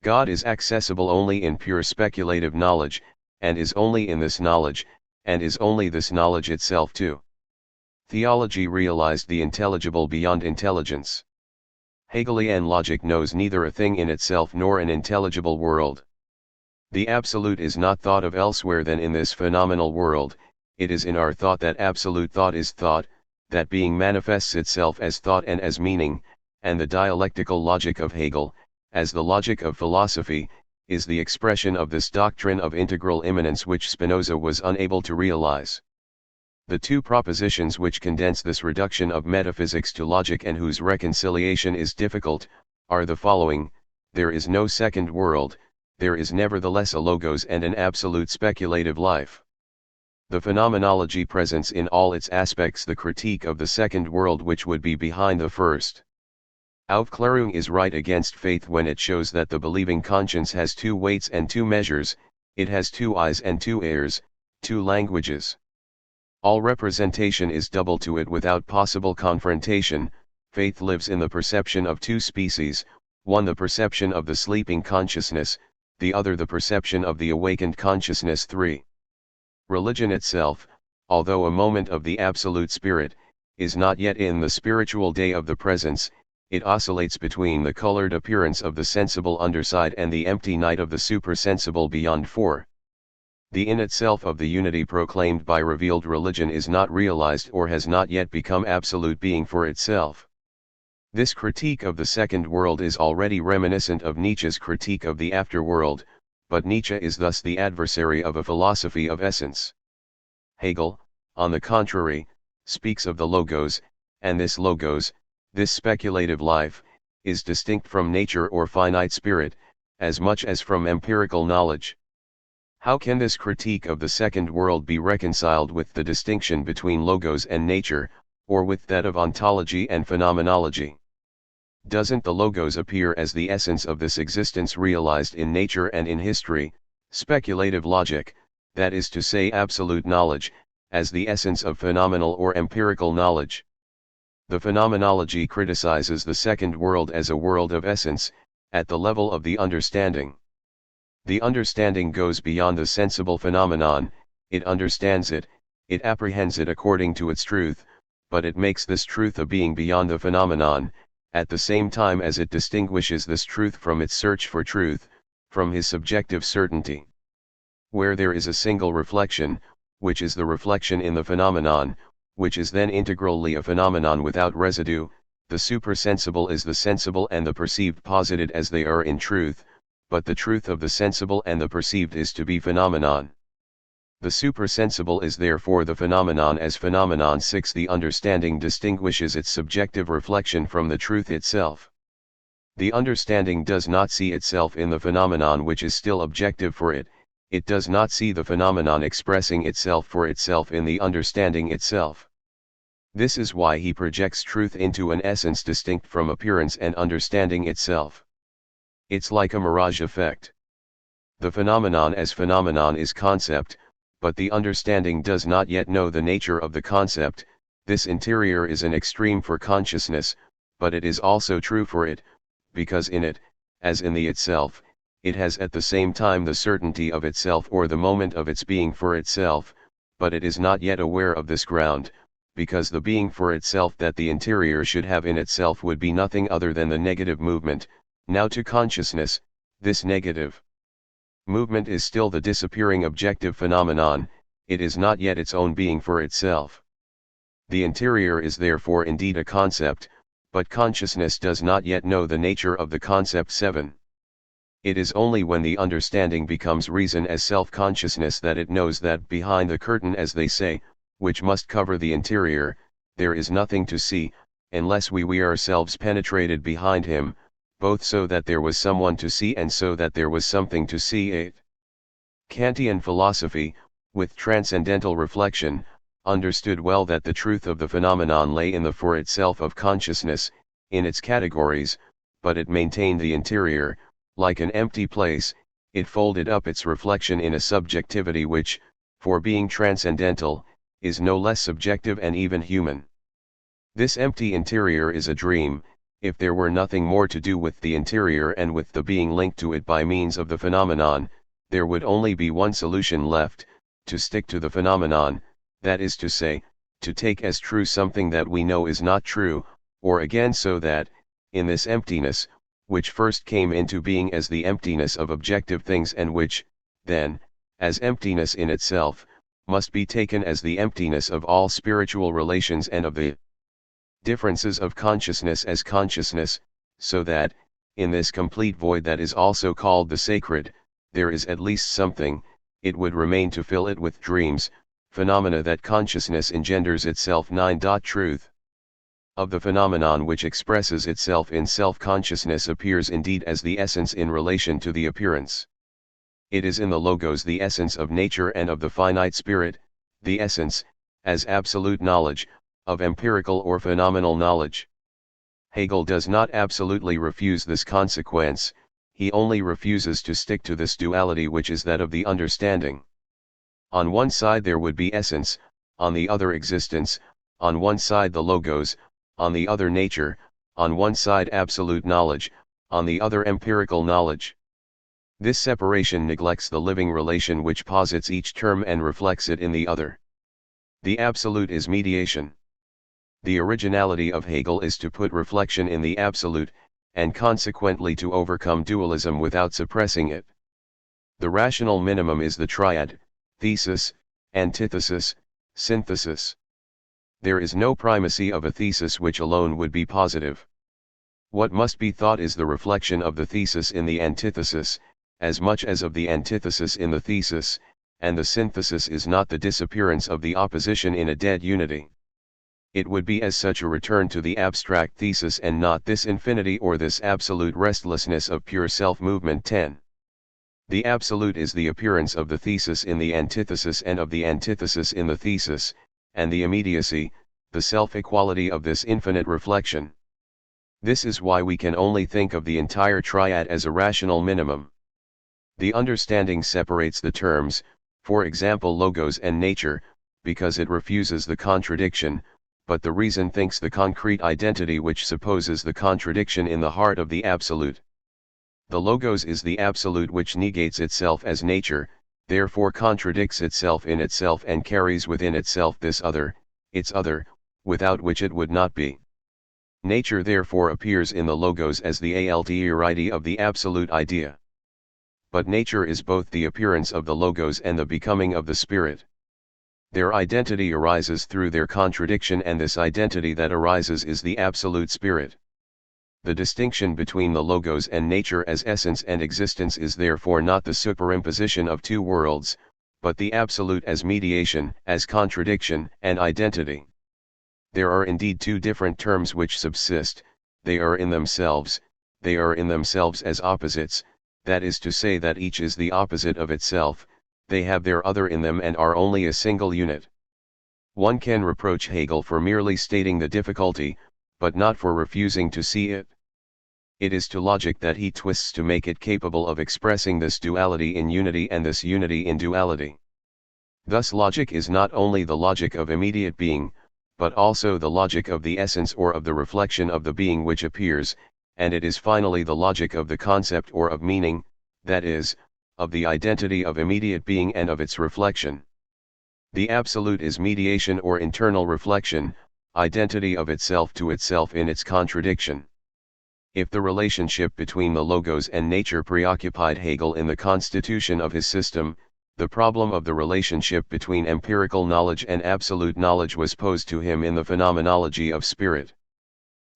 S1: God is accessible only in pure speculative knowledge, and is only in this knowledge, and is only this knowledge itself too. Theology realized the intelligible beyond intelligence. Hegelian logic knows neither a thing in itself nor an intelligible world. The absolute is not thought of elsewhere than in this phenomenal world. It is in our thought that absolute thought is thought, that being manifests itself as thought and as meaning, and the dialectical logic of Hegel, as the logic of philosophy, is the expression of this doctrine of integral immanence which Spinoza was unable to realize. The two propositions which condense this reduction of metaphysics to logic and whose reconciliation is difficult, are the following: there is no second world, there is nevertheless a logos and an absolute speculative life. The phenomenology presents in all its aspects the critique of the second world which would be behind the first. Aufklärung is right against faith when it shows that the believing conscience has two weights and two measures, it has two eyes and two ears, two languages. All representation is double to it without possible confrontation. Faith lives in the perception of two species, one the perception of the sleeping consciousness, the other the perception of the awakened consciousness. 3. Religion itself, although a moment of the absolute spirit, is not yet in the spiritual day of the presence. It oscillates between the colored appearance of the sensible underside and the empty night of the supersensible beyond. 4. The in itself of the unity proclaimed by revealed religion is not realized or has not yet become absolute being for itself. This critique of the second world is already reminiscent of Nietzsche's critique of the afterworld, but Nietzsche is thus the adversary of a philosophy of essence. Hegel, on the contrary, speaks of the logos, and this logos, this speculative life, is distinct from nature or finite spirit, as much as from empirical knowledge. How can this critique of the second world be reconciled with the distinction between logos and nature, or with that of ontology and phenomenology? Doesn't the logos appear as the essence of this existence realized in nature and in history, speculative logic, that is to say absolute knowledge, as the essence of phenomenal or empirical knowledge? The phenomenology criticizes the second world as a world of essence, at the level of the understanding. The understanding goes beyond the sensible phenomenon, it understands it, it apprehends it according to its truth, but it makes this truth a being beyond the phenomenon, at the same time as it distinguishes this truth from its search for truth, from his subjective certainty. Where there is a single reflection, which is the reflection in the phenomenon, which is then integrally a phenomenon without residue, the supersensible is the sensible and the perceived posited as they are in truth, but the truth of the sensible and the perceived is to be phenomenon. The supersensible is therefore the phenomenon as phenomenon. 6. The understanding distinguishes its subjective reflection from the truth itself. The understanding does not see itself in the phenomenon which is still objective for it, it does not see the phenomenon expressing itself for itself in the understanding itself. This is why he projects truth into an essence distinct from appearance and understanding itself. It's like a mirage effect. The phenomenon as phenomenon is concept, but the understanding does not yet know the nature of the concept. This interior is an extreme for consciousness, but it is also true for it, because in it, as in the itself, it has at the same time the certainty of itself or the moment of its being for itself, but it is not yet aware of this ground, because the being for itself that the interior should have in itself would be nothing other than the negative movement. Now to consciousness, this negative movement is still the disappearing objective phenomenon, it is not yet its own being for itself. The interior is therefore indeed a concept, but consciousness does not yet know the nature of the concept 7. It is only when the understanding becomes reason as self-consciousness that it knows that behind the curtain, as they say, which must cover the interior, there is nothing to see, unless we ourselves penetrated behind him, both so that there was someone to see and so that there was something to see. 8. Kantian philosophy, with transcendental reflection, understood well that the truth of the phenomenon lay in the for itself of consciousness, in its categories, but it maintained the interior. Like an empty place, it folded up its reflection in a subjectivity which, for being transcendental, is no less subjective and even human. This empty interior is a dream. If there were nothing more to do with the interior and with the being linked to it by means of the phenomenon, there would only be one solution left: to stick to the phenomenon, that is to say, to take as true something that we know is not true, or again so that, in this emptiness, which first came into being as the emptiness of objective things and which, then, as emptiness in itself, must be taken as the emptiness of all spiritual relations and of the differences of consciousness as consciousness, so that, in this complete void that is also called the sacred, there is at least something, it would remain to fill it with dreams, phenomena that consciousness engenders itself. 9. Truth of the phenomenon which expresses itself in self-consciousness appears indeed as the essence in relation to the appearance. It is in the logos the essence of nature and of the finite spirit, the essence, as absolute knowledge, of empirical or phenomenal knowledge. Hegel does not absolutely refuse this consequence, he only refuses to stick to this duality which is that of the understanding. On one side there would be essence, on the other existence, on one side the logos, on the other nature, on one side absolute knowledge, on the other empirical knowledge. This separation neglects the living relation which posits each term and reflects it in the other. The absolute is mediation. The originality of Hegel is to put reflection in the absolute, and consequently to overcome dualism without suppressing it. The rational minimum is the triad: thesis, antithesis, synthesis. There is no primacy of a thesis which alone would be positive. What must be thought is the reflection of the thesis in the antithesis, as much as of the antithesis in the thesis, and the synthesis is not the disappearance of the opposition in a dead unity. It would be as such a return to the abstract thesis and not this infinity or this absolute restlessness of pure self-movement. 10. The absolute is the appearance of the thesis in the antithesis and of the antithesis in the thesis, and the immediacy, the self-equality of this infinite reflection. This is why we can only think of the entire triad as a rational minimum. The understanding separates the terms, for example logos and nature, because it refuses the contradiction, but the reason thinks the concrete identity which supposes the contradiction in the heart of the absolute. The logos is the absolute which negates itself as nature, therefore contradicts itself in itself and carries within itself this other, its other, without which it would not be. Nature therefore appears in the logos as the alterity of the absolute idea. But nature is both the appearance of the logos and the becoming of the spirit. Their identity arises through their contradiction, and this identity that arises is the absolute spirit. The distinction between the logos and nature as essence and existence is therefore not the superimposition of two worlds, but the absolute as mediation, as contradiction and identity. There are indeed two different terms which subsist, they are in themselves as opposites, that is to say that each is the opposite of itself, they have their other in them and are only a single unit. One can reproach Hegel for merely stating the difficulty, but not for refusing to see it. It is to logic that he twists to make it capable of expressing this duality in unity and this unity in duality. Thus logic is not only the logic of immediate being, but also the logic of the essence or of the reflection of the being which appears, and it is finally the logic of the concept or of meaning, that is, of the identity of immediate being and of its reflection. The absolute is mediation or internal reflection, identity of itself to itself in its contradiction. If the relationship between the logos and nature preoccupied Hegel in the constitution of his system, the problem of the relationship between empirical knowledge and absolute knowledge was posed to him in the phenomenology of spirit.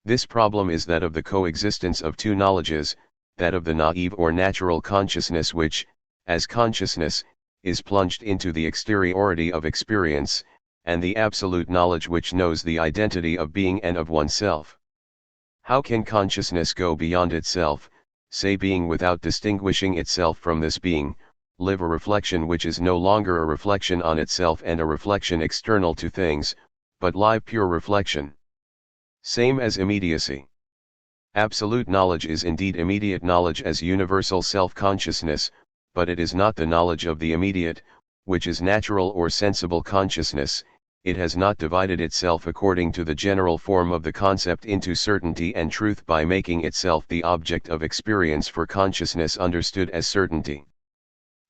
S1: This problem is that of the coexistence of two knowledges, that of the naive or natural consciousness which, as consciousness, is plunged into the exteriority of experience, and the absolute knowledge which knows the identity of being and of oneself. How can consciousness go beyond itself, say being without distinguishing itself from this being, live a reflection which is no longer a reflection on itself and a reflection external to things, but live pure reflection? Same as immediacy. Absolute knowledge is indeed immediate knowledge as universal self-consciousness, but it is not the knowledge of the immediate, which is natural or sensible consciousness. It has not divided itself according to the general form of the concept into certainty and truth by making itself the object of experience for consciousness understood as certainty.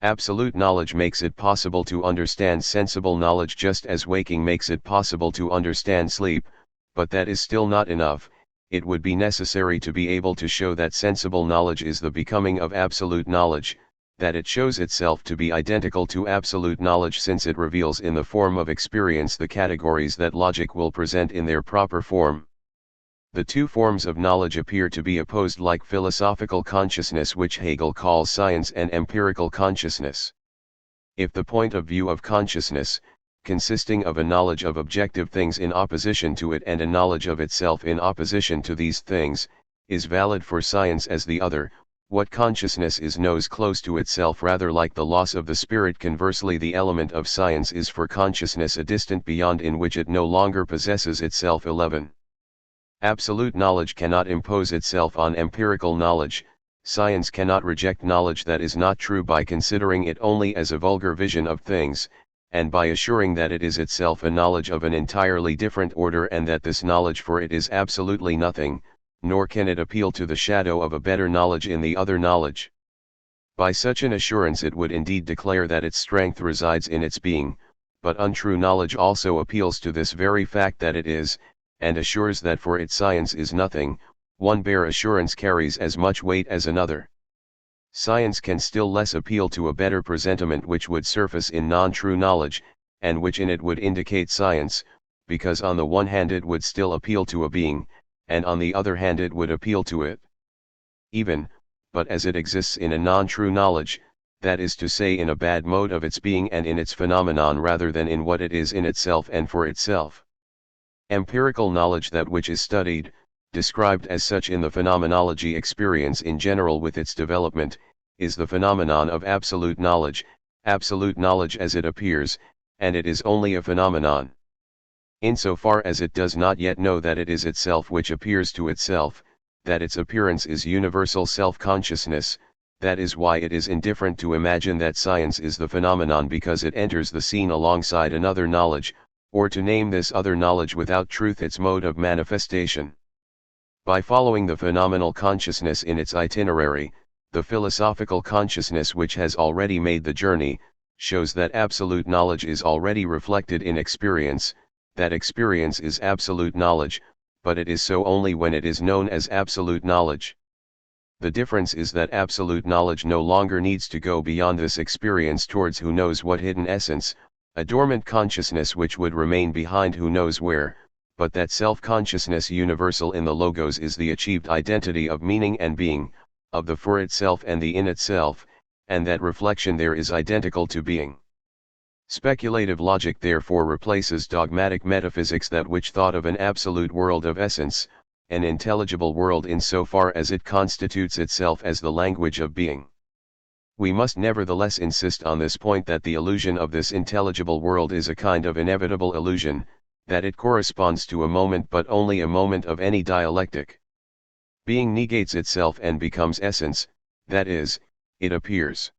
S1: Absolute knowledge makes it possible to understand sensible knowledge just as waking makes it possible to understand sleep, but that is still not enough. It would be necessary to be able to show that sensible knowledge is the becoming of absolute knowledge, that it shows itself to be identical to absolute knowledge since it reveals in the form of experience the categories that logic will present in their proper form. The two forms of knowledge appear to be opposed like philosophical consciousness which Hegel calls science and empirical consciousness. If the point of view of consciousness, consisting of a knowledge of objective things in opposition to it and a knowledge of itself in opposition to these things, is valid for science as the other, what consciousness is knows close to itself rather like the loss of the spirit. Conversely, the element of science is for consciousness a distant beyond in which it no longer possesses itself. 11. Absolute knowledge cannot impose itself on empirical knowledge. Science cannot reject knowledge that is not true by considering it only as a vulgar vision of things, and by assuring that it is itself a knowledge of an entirely different order and that this knowledge for it is absolutely nothing, nor can it appeal to the shadow of a better knowledge in the other knowledge. By such an assurance it would indeed declare that its strength resides in its being, but untrue knowledge also appeals to this very fact that it is, and assures that for it science is nothing. One bare assurance carries as much weight as another. Science can still less appeal to a better presentiment which would surface in non-true knowledge, and which in it would indicate science, because on the one hand it would still appeal to a being, and on the other hand it would appeal to it. Even, but as it exists in a non-true knowledge, that is to say in a bad mode of its being and in its phenomenon rather than in what it is in itself and for itself. Empirical knowledge, that which is studied, described as such in the phenomenology experience in general with its development, is the phenomenon of absolute knowledge as it appears, and it is only a phenomenon. Insofar as it does not yet know that it is itself which appears to itself, that its appearance is universal self-consciousness, that is why it is indifferent to imagine that science is the phenomenon because it enters the scene alongside another knowledge, or to name this other knowledge without truth its mode of manifestation. By following the phenomenal consciousness in its itinerary, the philosophical consciousness which has already made the journey, shows that absolute knowledge is already reflected in experience, that experience is absolute knowledge, but it is so only when it is known as absolute knowledge. The difference is that absolute knowledge no longer needs to go beyond this experience towards who knows what hidden essence, a dormant consciousness which would remain behind who knows where, but that self-consciousness universal in the logos is the achieved identity of meaning and being, of the for itself and the in itself, and that reflection there is identical to being. Speculative logic therefore replaces dogmatic metaphysics, that which thought of an absolute world of essence, an intelligible world insofar as it constitutes itself as the language of being. We must nevertheless insist on this point, that the illusion of this intelligible world is a kind of inevitable illusion, that it corresponds to a moment but only a moment of any dialectic. Being negates itself and becomes essence, that is, it appears.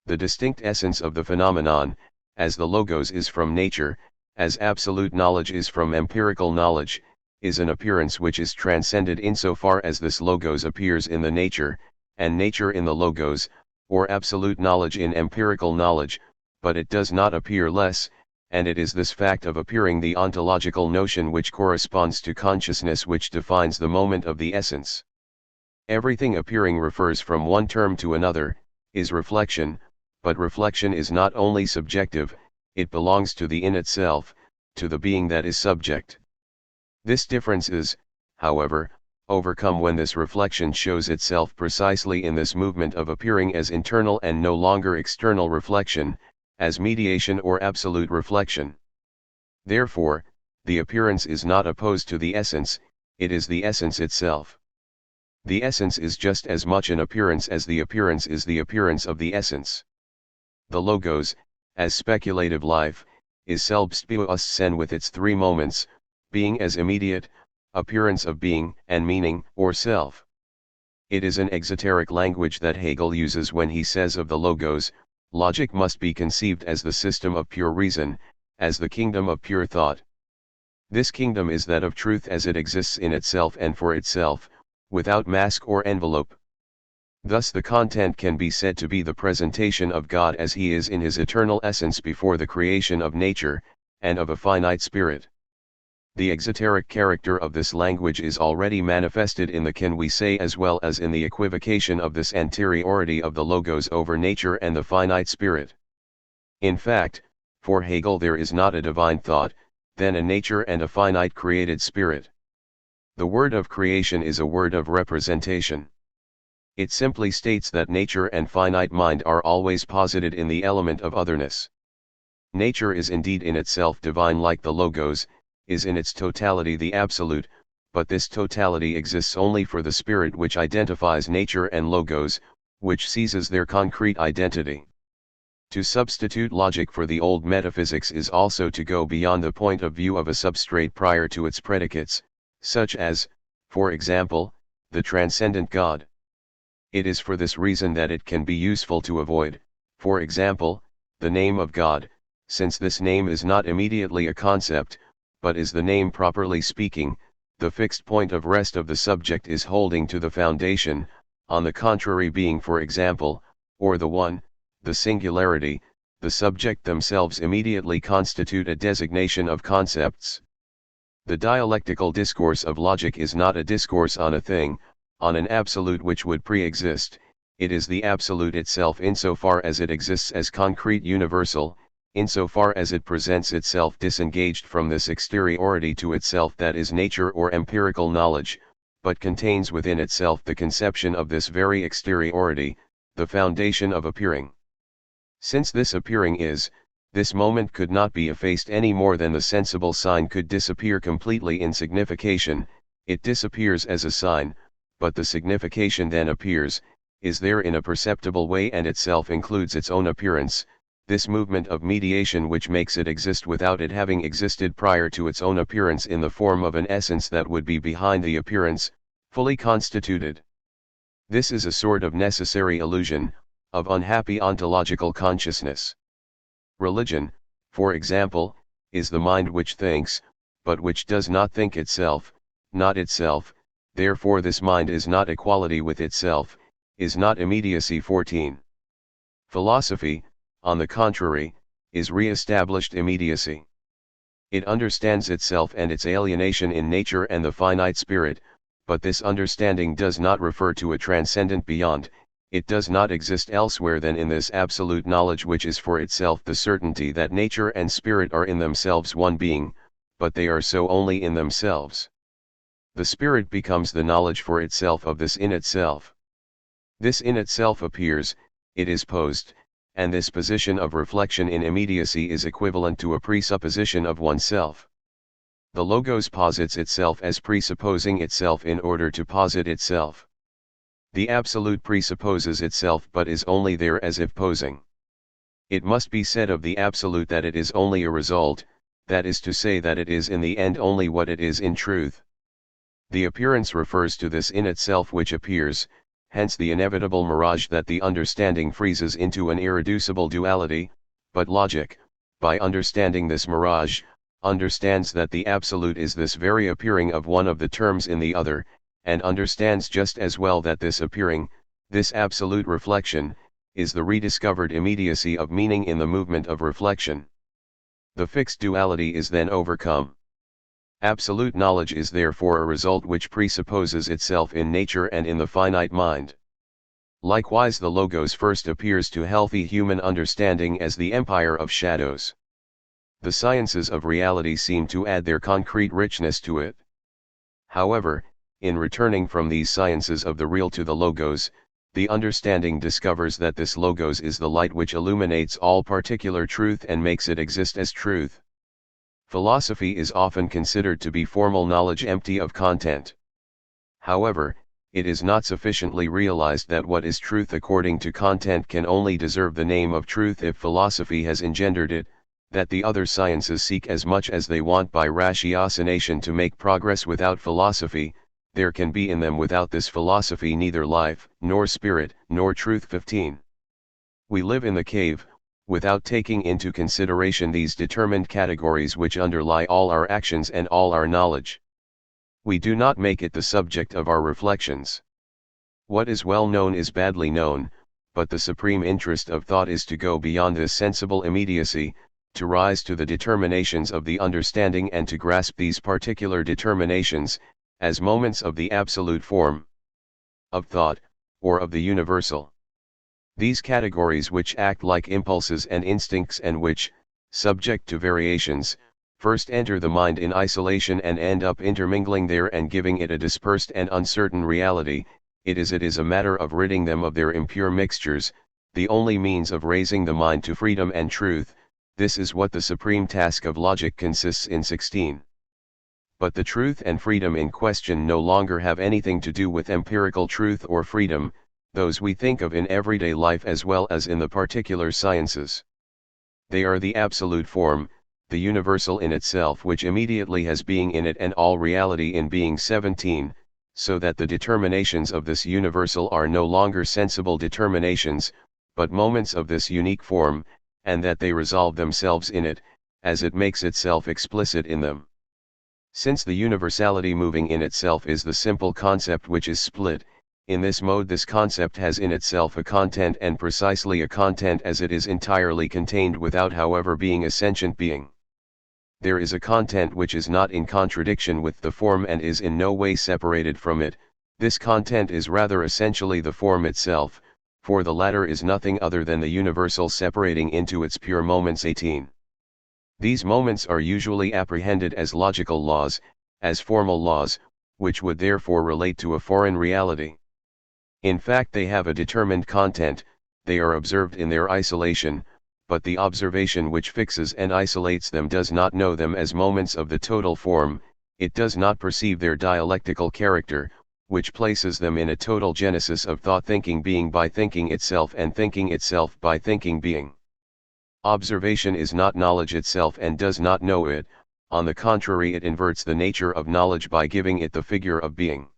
S1: The distinct essence of the phenomenon, as the logos is from nature, as absolute knowledge is from empirical knowledge, is an appearance which is transcended insofar as this logos appears in the nature, and nature in the logos, or absolute knowledge in empirical knowledge, but it does not appear less, and it is this fact of appearing, the ontological notion which corresponds to consciousness, which defines the moment of the essence. Everything appearing refers from one term to another, is reflection, but reflection is not only subjective, it belongs to the in itself, to the being that is subject. This difference is, however, overcome when this reflection shows itself precisely in this movement of appearing as internal and no longer external reflection, as mediation or absolute reflection. Therefore, the appearance is not opposed to the essence, it is the essence itself. The essence is just as much an appearance as the appearance is the appearance of the essence. The logos, as speculative life, is selbstbewusstsein with its three moments, being as immediate, appearance of being, and meaning, or self. It is an exoteric language that Hegel uses when he says of the logos, logic must be conceived as the system of pure reason, as the kingdom of pure thought. This kingdom is that of truth as it exists in itself and for itself, without mask or envelope. Thus the content can be said to be the presentation of God as he is in his eternal essence before the creation of nature, and of a finite spirit. The exoteric character of this language is already manifested in the can we say as well as in the equivocation of this anteriority of the logos over nature and the finite spirit. In fact, for Hegel there is not a divine thought, then a nature and a finite created spirit. The word of creation is a word of representation. It simply states that nature and finite mind are always posited in the element of otherness. Nature is indeed in itself divine like the logos, is in its totality the absolute, but this totality exists only for the spirit which identifies nature and logos, which seizes their concrete identity. To substitute logic for the old metaphysics is also to go beyond the point of view of a substrate prior to its predicates, such as, for example, the transcendent God. It is for this reason that it can be useful to avoid, for example, the name of God, since this name is not immediately a concept, but is the name properly speaking. The fixed point of rest of the subject is holding to the foundation, on the contrary being for example, or the one, the singularity, the subject themselves immediately constitute a designation of concepts. The dialectical discourse of logic is not a discourse on a thing, on an absolute which would pre-exist, it is the absolute itself insofar as it exists as concrete universal, insofar as it presents itself disengaged from this exteriority to itself that is nature or empirical knowledge, but contains within itself the conception of this very exteriority, the foundation of appearing. Since this appearing is, this moment could not be effaced any more than the sensible sign could disappear completely in signification, it disappears as a sign, but the signification then appears, is there in a perceptible way and itself includes its own appearance, this movement of mediation which makes it exist without it having existed prior to its own appearance in the form of an essence that would be behind the appearance, fully constituted. This is a sort of necessary illusion, of unhappy ontological consciousness. Religion, for example, is the mind which thinks, but which does not think itself, not itself, therefore this mind is not equality with itself, is not immediacy. 14. Philosophy, on the contrary, is re-established immediacy. It understands itself and its alienation in nature and the finite spirit, but this understanding does not refer to a transcendent beyond, it does not exist elsewhere than in this absolute knowledge which is for itself the certainty that nature and spirit are in themselves one being, but they are so only in themselves. The spirit becomes the knowledge for itself of this in itself. This in itself appears, it is posed, and this position of reflection in immediacy is equivalent to a presupposition of oneself. The logos posits itself as presupposing itself in order to posit itself. The absolute presupposes itself but is only there as if posing. It must be said of the absolute that it is only a result, that is to say that it is in the end only what it is in truth. The appearance refers to this in itself which appears, hence the inevitable mirage that the understanding freezes into an irreducible duality, but logic, by understanding this mirage, understands that the absolute is this very appearing of one of the terms in the other, and understands just as well that this appearing, this absolute reflection, is the rediscovered immediacy of meaning in the movement of reflection. The fixed duality is then overcome. Absolute knowledge is therefore a result which presupposes itself in nature and in the finite mind. Likewise the logos first appears to healthy human understanding as the empire of shadows. The sciences of reality seem to add their concrete richness to it. However, In returning from these sciences of the real to the logos, the understanding discovers that this logos is the light which illuminates all particular truth and makes it exist as truth. Philosophy is often considered to be formal knowledge empty of content. However, it is not sufficiently realized that what is truth according to content can only deserve the name of truth if philosophy has engendered it, that the other sciences seek as much as they want by ratiocination to make progress without philosophy. There can be in them without this philosophy neither life, nor spirit, nor truth. 15. We live in the cave, without taking into consideration these determined categories which underlie all our actions and all our knowledge. We do not make it the subject of our reflections. What is well known is badly known, but the supreme interest of thought is to go beyond this sensible immediacy, to rise to the determinations of the understanding and to grasp these particular determinations, as moments of the absolute form of thought, or of the universal. These categories which act like impulses and instincts and which, subject to variations, first enter the mind in isolation and end up intermingling there and giving it a dispersed and uncertain reality, it is a matter of ridding them of their impure mixtures, the only means of raising the mind to freedom and truth. This is what the supreme task of logic consists in. 16. But the truth and freedom in question no longer have anything to do with empirical truth or freedom, those we think of in everyday life as well as in the particular sciences. They are the absolute form, the universal in itself which immediately has being in it and all reality in being. 17, so that the determinations of this universal are no longer sensible determinations, but moments of this unique form, and that they resolve themselves in it, as it makes itself explicit in them. Since the universality moving in itself is the simple concept which is split, in this mode this concept has in itself a content and precisely a content as it is entirely contained without however being a sentient being. There is a content which is not in contradiction with the form and is in no way separated from it. This content is rather essentially the form itself, for the latter is nothing other than the universal separating into its pure moments. 18. These moments are usually apprehended as logical laws, as formal laws, which would therefore relate to a foreign reality. In fact they have a determined content, they are observed in their isolation, but the observation which fixes and isolates them does not know them as moments of the total form, it does not perceive their dialectical character, which places them in a total genesis of thought thinking being by thinking itself and thinking itself by thinking being. Observation is not knowledge itself and does not know it, on the contrary it inverts the nature of knowledge by giving it the figure of being.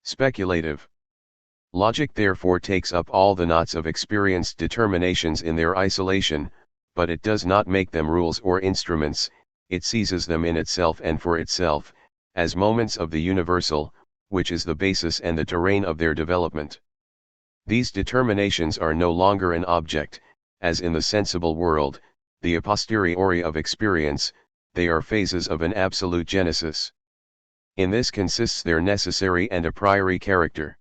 S1: Speculative. Logic therefore takes up all the knots of experienced determinations in their isolation, but it does not make them rules or instruments, it seizes them in itself and for itself, as moments of the universal, which is the basis and the terrain of their development. These determinations are no longer an object, as in the sensible world, the a posteriori of experience, they are phases of an absolute genesis. In this consists their necessary and a priori character.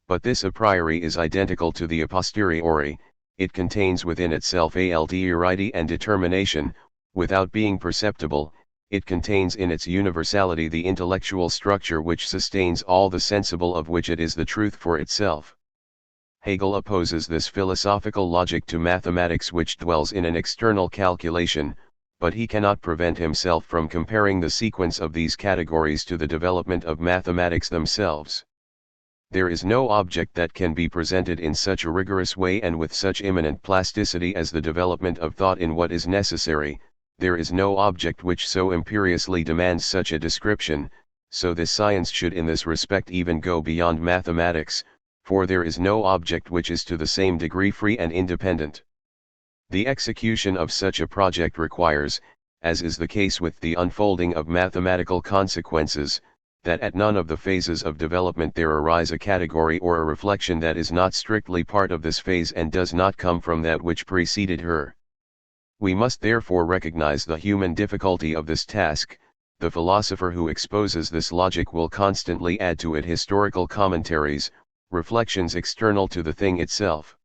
S1: But this a priori is identical to the a posteriori, it contains within itself a ulteriority and determination, without being perceptible, it contains in its universality the intellectual structure which sustains all the sensible of which it is the truth for itself. Hegel opposes this philosophical logic to mathematics which dwells in an external calculation, but he cannot prevent himself from comparing the sequence of these categories to the development of mathematics themselves. There is no object that can be presented in such a rigorous way and with such imminent plasticity as the development of thought in what is necessary, there is no object which so imperiously demands such a description, so this science should in this respect even go beyond mathematics, for there is no object which is to the same degree free and independent. The execution of such a project requires, as is the case with the unfolding of mathematical consequences, that at none of the phases of development there arise a category or a reflection that is not strictly part of this phase and does not come from that which preceded her. We must therefore recognize the human difficulty of this task. The philosopher who exposes this logic will constantly add to it historical commentaries, reflections external to the thing itself.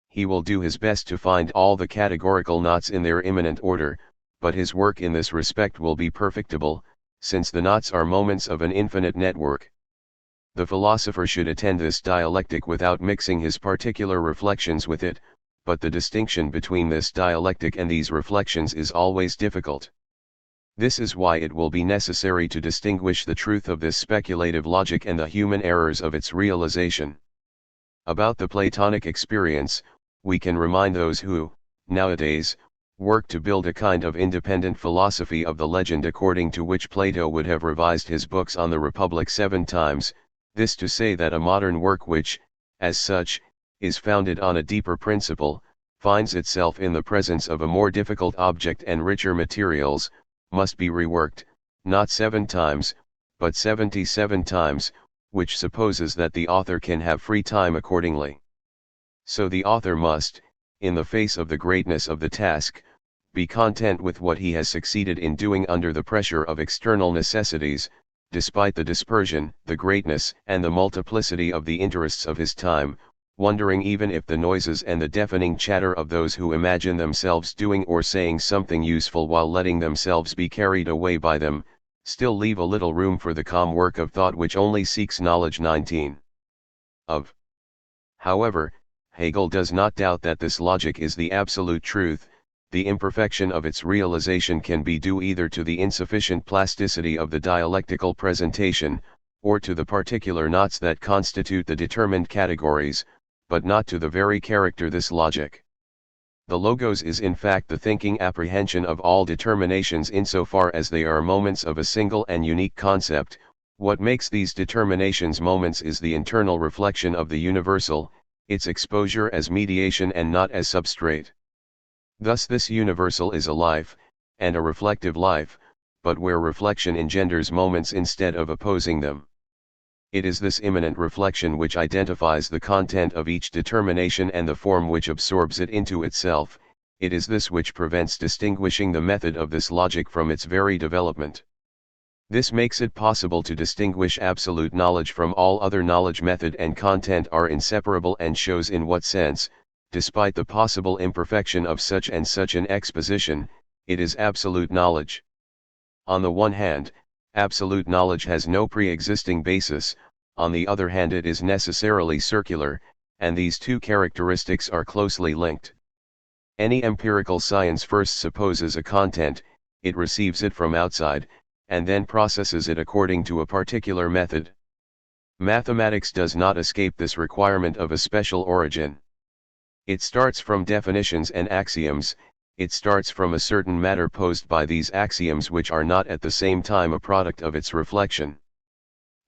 S1: He will do his best to find all the categorical knots in their imminent order, but his work in this respect will be perfectible, since the knots are moments of an infinite network. The philosopher should attend this dialectic without mixing his particular reflections with it, but the distinction between this dialectic and these reflections is always difficult. This is why it will be necessary to distinguish the truth of this speculative logic and the human errors of its realization. About the Platonic experience, we can remind those who, nowadays, work to build a kind of independent philosophy of the legend according to which Plato would have revised his books on the Republic 7 times, this to say that a modern work which, as such, is founded on a deeper principle, finds itself in the presence of a more difficult object and richer materials, must be reworked, not 7 times, but 77 times, which supposes that the author can have free time accordingly. So the author must, in the face of the greatness of the task, be content with what he has succeeded in doing under the pressure of external necessities, despite the dispersion, the greatness, and the multiplicity of the interests of his time, wondering even if the noises and the deafening chatter of those who imagine themselves doing or saying something useful while letting themselves be carried away by them, still leave a little room for the calm work of thought which only seeks knowledge. 19. However, Hegel does not doubt that this logic is the absolute truth. The imperfection of its realization can be due either to the insufficient plasticity of the dialectical presentation, or to the particular knots that constitute the determined categories, but not to the very character this logic. The logos is in fact the thinking apprehension of all determinations insofar as they are moments of a single and unique concept. What makes these determinations moments is the internal reflection of the universal, its exposure as mediation and not as substrate. Thus this universal is a life, and a reflective life, but where reflection engenders moments instead of opposing them. It is this immanent reflection which identifies the content of each determination and the form which absorbs it into itself. It is this which prevents distinguishing the method of this logic from its very development. This makes it possible to distinguish absolute knowledge from all other knowledge. Method and content are inseparable and shows in what sense, despite the possible imperfection of such and such an exposition, it is absolute knowledge. On the one hand, absolute knowledge has no pre-existing basis, on the other hand it is necessarily circular, and these two characteristics are closely linked. Any empirical science first supposes a content, it receives it from outside, and then processes it according to a particular method. Mathematics does not escape this requirement of a special origin. It starts from definitions and axioms, it starts from a certain matter posed by these axioms which are not at the same time a product of its reflection.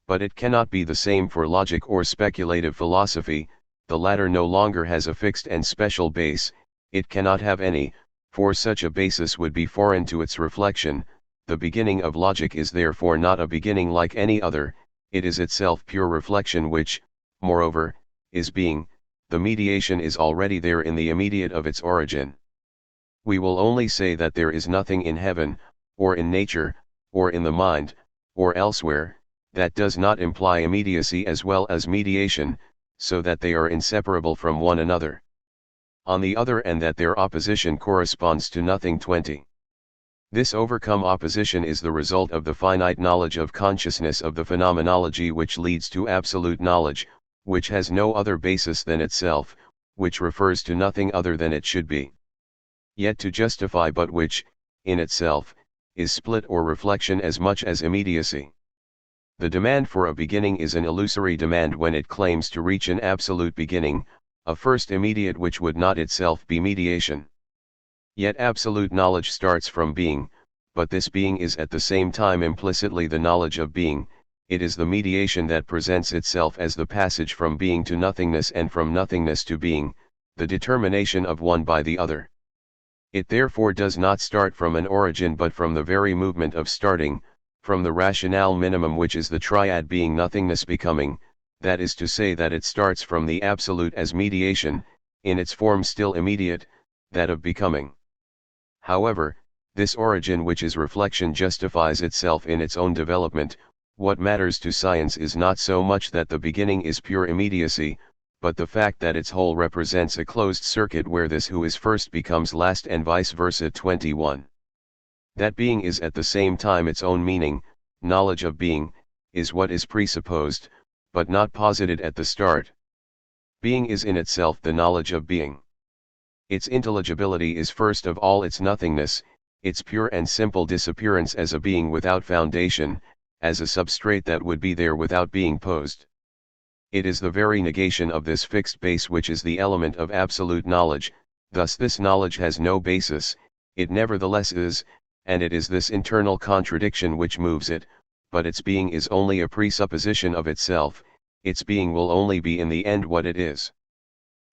S1: But it cannot be the same for logic or speculative philosophy. The latter no longer has a fixed and special base, it cannot have any, for such a basis would be foreign to its reflection. The beginning of logic is therefore not a beginning like any other, it is itself pure reflection which, moreover, is being. The mediation is already there in the immediate of its origin. We will only say that there is nothing in heaven, or in nature, or in the mind, or elsewhere, that does not imply immediacy as well as mediation, so that they are inseparable from one another. On the other and that their opposition corresponds to nothing. 20. This overcome opposition is the result of the finite knowledge of consciousness of the phenomenology which leads to absolute knowledge, which has no other basis than itself, which refers to nothing other than it should be. Yet to justify but which, in itself, is split or reflection as much as immediacy. The demand for a beginning is an illusory demand when it claims to reach an absolute beginning, a first immediate which would not itself be mediation. Yet absolute knowledge starts from being, but this being is at the same time implicitly the knowledge of being. It is the mediation that presents itself as the passage from being to nothingness and from nothingness to being, the determination of one by the other. It therefore does not start from an origin but from the very movement of starting, from the rationale minimum which is the triad being nothingness becoming, that is to say that it starts from the absolute as mediation, in its form still immediate, that of becoming. However, this origin which is reflection justifies itself in its own development. What matters to science is not so much that the beginning is pure immediacy, but the fact that its whole represents a closed circuit where this who is first becomes last and vice versa. 21. That being is at the same time its own meaning, knowledge of being, is what is presupposed, but not posited at the start. Being is in itself the knowledge of being. Its intelligibility is first of all its nothingness, its pure and simple disappearance as a being without foundation, as a substrate that would be there without being posed. It is the very negation of this fixed base which is the element of absolute knowledge, thus this knowledge has no basis, it nevertheless is, and it is this internal contradiction which moves it, but its being is only a presupposition of itself, its being will only be in the end what it is.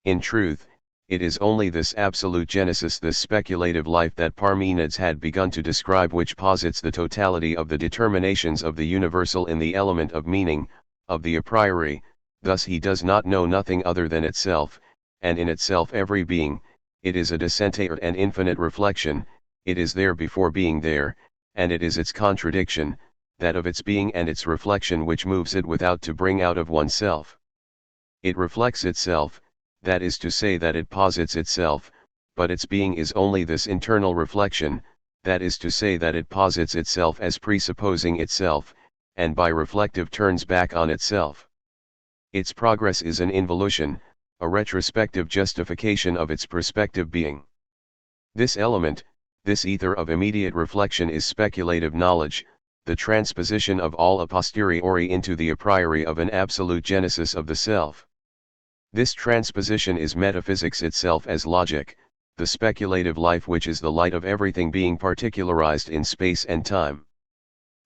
S1: In truth, it is only this absolute genesis, this speculative life that Parmenides had begun to describe, which posits the totality of the determinations of the universal in the element of meaning, of the a priori, thus he does not know nothing other than itself, and in itself every being, it is a descente and infinite reflection, it is there before being there, and it is its contradiction, that of its being and its reflection, which moves it without to bring out of oneself. It reflects itself, that is to say that it posits itself, but its being is only this internal reflection, that is to say that it posits itself as presupposing itself, and by reflective turns back on itself. Its progress is an involution, a retrospective justification of its prospective being. This element, this ether of immediate reflection, is speculative knowledge, the transposition of all a posteriori into the a priori of an absolute genesis of the self. This transposition is metaphysics itself as logic, the speculative life which is the light of everything being particularized in space and time.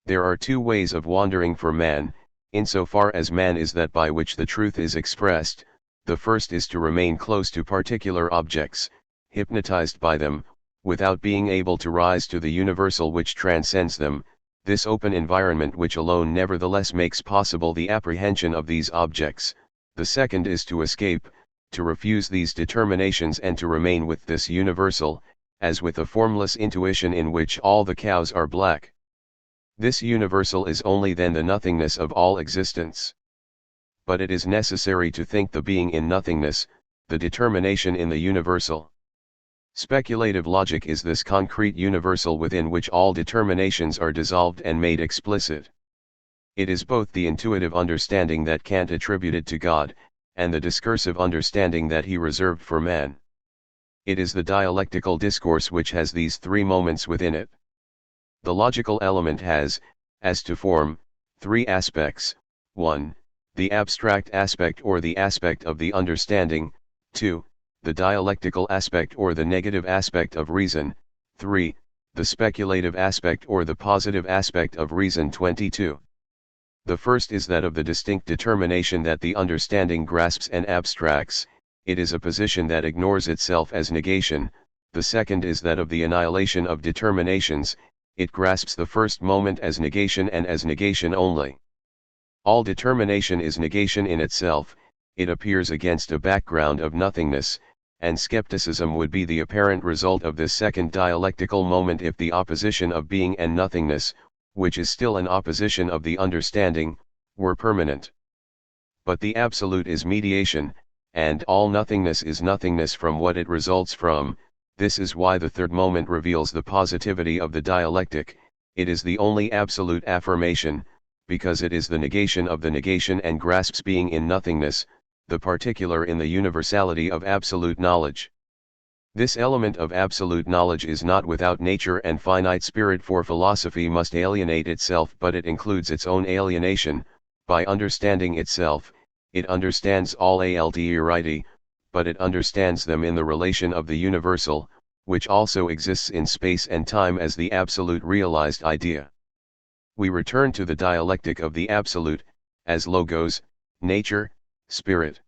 S1: There are two ways of wandering for man, insofar as man is that by which the truth is expressed. The first is to remain close to particular objects, hypnotized by them, without being able to rise to the universal which transcends them, this open environment which alone nevertheless makes possible the apprehension of these objects. The second is to escape, to refuse these determinations and to remain with this universal, as with a formless intuition in which all the cows are black. This universal is only then the nothingness of all existence. But it is necessary to think the being in nothingness, the determination in the universal. Speculative logic is this concrete universal within which all determinations are dissolved and made explicit. It is both the intuitive understanding that Kant attributed to God, and the discursive understanding that he reserved for man. It is the dialectical discourse which has these three moments within it. The logical element has, as to form, three aspects: 1. The abstract aspect or the aspect of the understanding; 2. The dialectical aspect or the negative aspect of reason; 3. The speculative aspect or the positive aspect of reason. 22. The first is that of the distinct determination that the understanding grasps and abstracts, it is a position that ignores itself as negation. The second is that of the annihilation of determinations, it grasps the first moment as negation and as negation only. All determination is negation in itself, it appears against a background of nothingness, and skepticism would be the apparent result of this second dialectical moment if the opposition of being and nothingness, which is still an opposition of the understanding, were permanent. But the absolute is mediation, and all nothingness is nothingness from what it results from. This is why the third moment reveals the positivity of the dialectic. It is the only absolute affirmation, because it is the negation of the negation and grasps being in nothingness, the particular in the universality of absolute knowledge. This element of absolute knowledge is not without nature and finite spirit, for philosophy must alienate itself, but it includes its own alienation. By understanding itself, it understands all alterity, but it understands them in the relation of the universal, which also exists in space and time as the absolute realized idea. We return to the dialectic of the absolute, as logos, nature, spirit.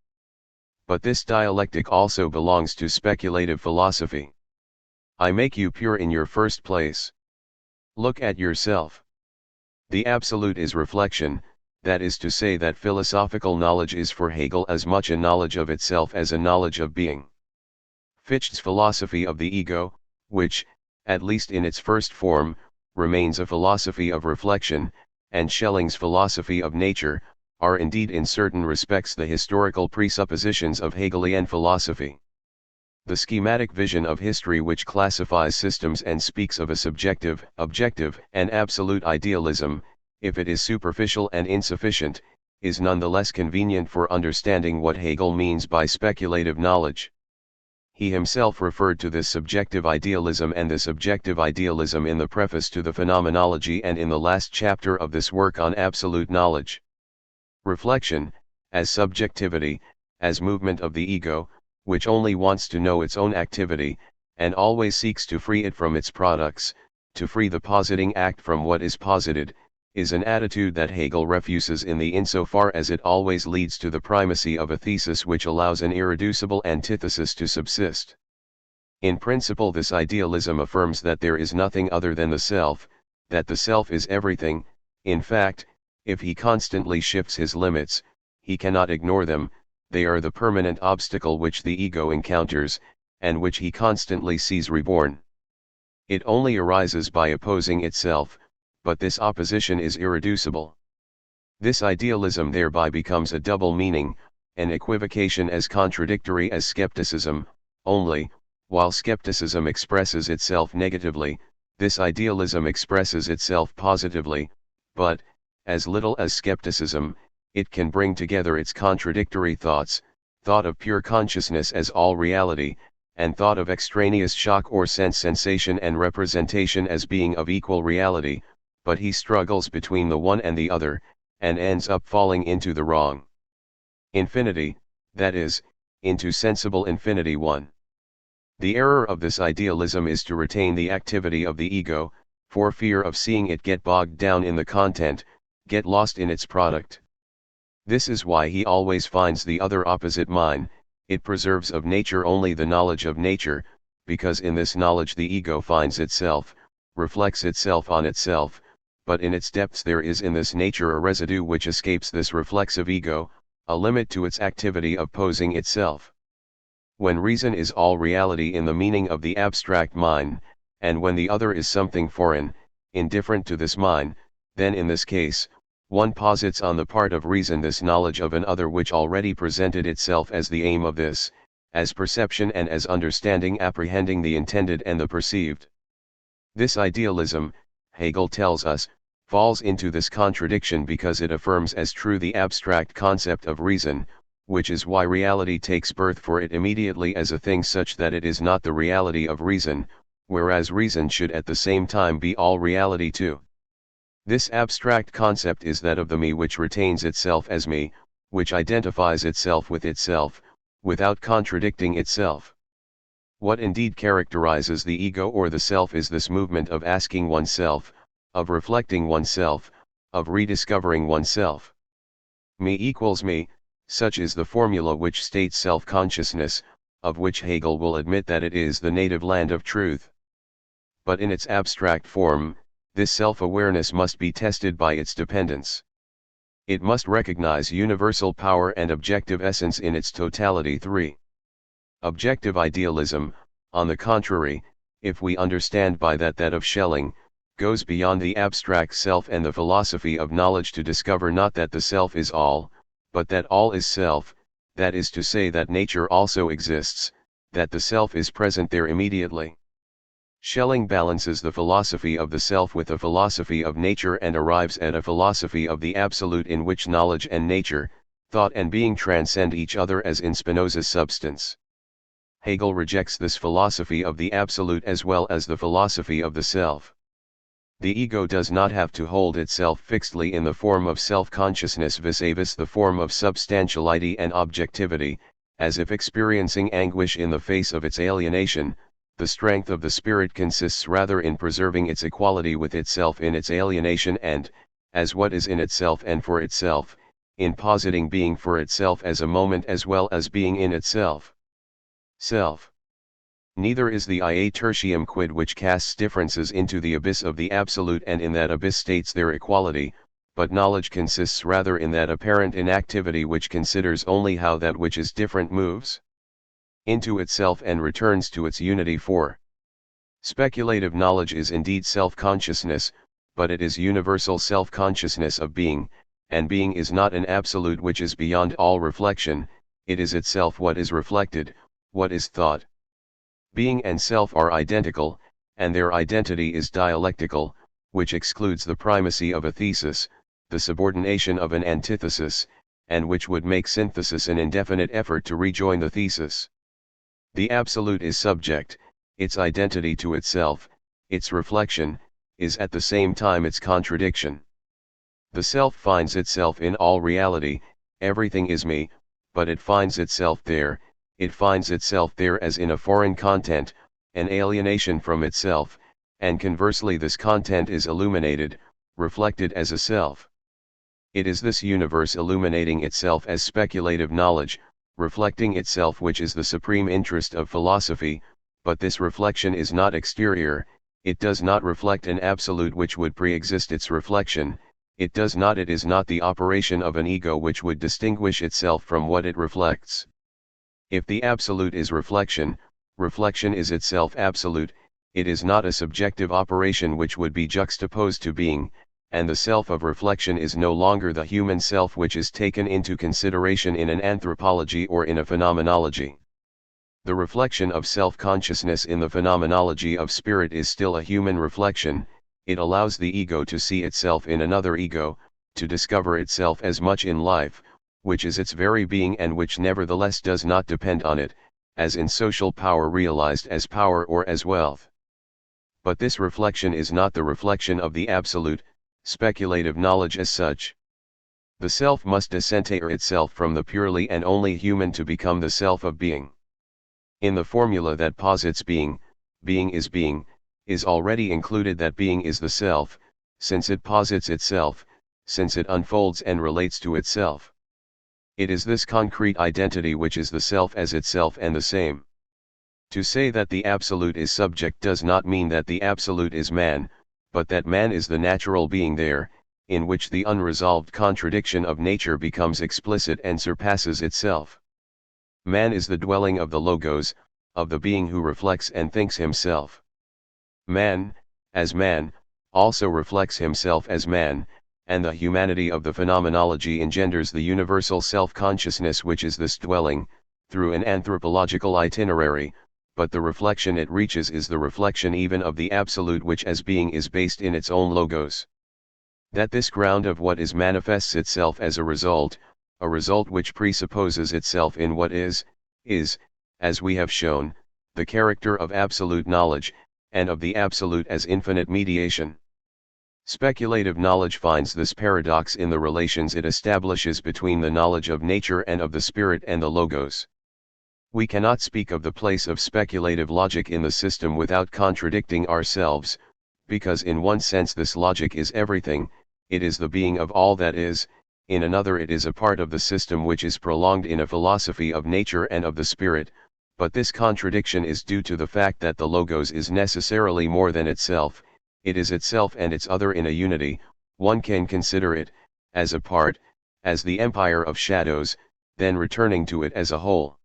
S1: But this dialectic also belongs to speculative philosophy. I make you pure in your first place. Look at yourself. The absolute is reflection, that is to say that philosophical knowledge is for Hegel as much a knowledge of itself as a knowledge of being. Fichte's philosophy of the ego, which, at least in its first form, remains a philosophy of reflection, and Schelling's philosophy of nature, are indeed in certain respects the historical presuppositions of Hegelian philosophy. The schematic vision of history which classifies systems and speaks of a subjective, objective, and absolute idealism, if it is superficial and insufficient, is nonetheless convenient for understanding what Hegel means by speculative knowledge. He himself referred to this subjective idealism and this objective idealism in the preface to the Phenomenology and in the last chapter of this work on absolute knowledge. Reflection, as subjectivity, as movement of the ego, which only wants to know its own activity, and always seeks to free it from its products, to free the positing act from what is posited, is an attitude that Hegel refuses in the insofar as it always leads to the primacy of a thesis which allows an irreducible antithesis to subsist. In principle, this idealism affirms that there is nothing other than the self, that the self is everything. In fact, if he constantly shifts his limits, he cannot ignore them, they are the permanent obstacle which the ego encounters, and which he constantly sees reborn. It only arises by opposing itself, but this opposition is irreducible. This idealism thereby becomes a double meaning, an equivocation as contradictory as skepticism, only, while skepticism expresses itself negatively, this idealism expresses itself positively, but, as little as skepticism, it can bring together its contradictory thoughts, thought of pure consciousness as all reality, and thought of extraneous shock or sense sensation and representation as being of equal reality, but he struggles between the one and the other, and ends up falling into the wrong infinity, that is, into sensible infinity 1. The error of this idealism is to retain the activity of the ego, for fear of seeing it get bogged down in the content, get lost in its product. This is why he always finds the other opposite mine. It preserves of nature only the knowledge of nature, because in this knowledge the ego finds itself, reflects itself on itself, but in its depths there is in this nature a residue which escapes this reflexive ego, a limit to its activity opposing itself. When reason is all reality in the meaning of the abstract mind, and when the other is something foreign, indifferent to this mind, then in this case, one posits on the part of reason this knowledge of an other which already presented itself as the aim of this, as perception and as understanding apprehending the intended and the perceived. This idealism, Hegel tells us, falls into this contradiction because it affirms as true the abstract concept of reason, which is why reality takes birth for it immediately as a thing such that it is not the reality of reason, whereas reason should at the same time be all reality too. This abstract concept is that of the me which retains itself as me, which identifies itself with itself, without contradicting itself. What indeed characterizes the ego or the self is this movement of asking oneself, of reflecting oneself, of rediscovering oneself. Me equals me, such is the formula which states self-consciousness, of which Hegel will admit that it is the native land of truth. But in its abstract form, this self-awareness must be tested by its dependence. It must recognize universal power and objective essence in its totality. 3. Objective idealism, on the contrary, if we understand by that of Schelling, goes beyond the abstract self and the philosophy of knowledge to discover not that the self is all, but that all is self, that is to say that nature also exists, that the self is present there immediately. Schelling balances the philosophy of the self with a philosophy of nature and arrives at a philosophy of the absolute in which knowledge and nature, thought and being transcend each other as in Spinoza's substance. Hegel rejects this philosophy of the absolute as well as the philosophy of the self. The ego does not have to hold itself fixedly in the form of self-consciousness vis-a-vis the form of substantiality and objectivity, as if experiencing anguish in the face of its alienation. The strength of the spirit consists rather in preserving its equality with itself in its alienation and, as what is in itself and for itself, in positing being for itself as a moment as well as being in itself. Self. Neither is the ia tertium quid which casts differences into the abyss of the absolute and in that abyss states their equality, but knowledge consists rather in that apparent inactivity which considers only how that which is different moves into itself and returns to its unity. 4. Speculative knowledge is indeed self-consciousness, but it is universal self-consciousness of being, and being is not an absolute which is beyond all reflection, it is itself what is reflected, what is thought. Being and self are identical, and their identity is dialectical, which excludes the primacy of a thesis, the subordination of an antithesis, and which would make synthesis an indefinite effort to rejoin the thesis. The absolute is subject, its identity to itself, its reflection, is at the same time its contradiction. The self finds itself in all reality, everything is me, but it finds itself there as in a foreign content, an alienation from itself, and conversely this content is illuminated, reflected as a self. It is this universe illuminating itself as speculative knowledge, reflecting itself which is the supreme interest of philosophy, but this reflection is not exterior, it does not reflect an absolute which would pre-exist its reflection, it is not the operation of an ego which would distinguish itself from what it reflects. If the absolute is reflection, reflection is itself absolute, it is not a subjective operation which would be juxtaposed to being, and the self of reflection is no longer the human self which is taken into consideration in an anthropology or in a phenomenology. The reflection of self-consciousness in the phenomenology of spirit is still a human reflection, it allows the ego to see itself in another ego, to discover itself as much in life, which is its very being and which nevertheless does not depend on it, as in social power realized as power or as wealth. But this reflection is not the reflection of the absolute, speculative knowledge as such. The self must disenter itself from the purely and only human to become the self of being. In the formula that posits being is already included that being is the self, since it posits itself, since it unfolds and relates to itself. It is this concrete identity which is the self as itself and the same. To say that the absolute is subject does not mean that the absolute is man, but that man is the natural being there, in which the unresolved contradiction of nature becomes explicit and surpasses itself. Man is the dwelling of the logos, of the being who reflects and thinks himself. Man, as man, also reflects himself as man, and the humanity of the phenomenology engenders the universal self-consciousness which is this dwelling, through an anthropological itinerary, but the reflection it reaches is the reflection even of the absolute which as being is based in its own logos. That this ground of what is manifests itself as a result which presupposes itself in what is, as we have shown, the character of absolute knowledge, and of the absolute as infinite mediation. Speculative knowledge finds this paradox in the relations it establishes between the knowledge of nature and of the spirit and the logos. We cannot speak of the place of speculative logic in the system without contradicting ourselves, because in one sense this logic is everything, it is the being of all that is, in another it is a part of the system which is prolonged in a philosophy of nature and of the spirit, but this contradiction is due to the fact that the logos is necessarily more than itself, it is itself and its other in a unity. One can consider it, as a part, as the empire of shadows, then returning to it as a whole.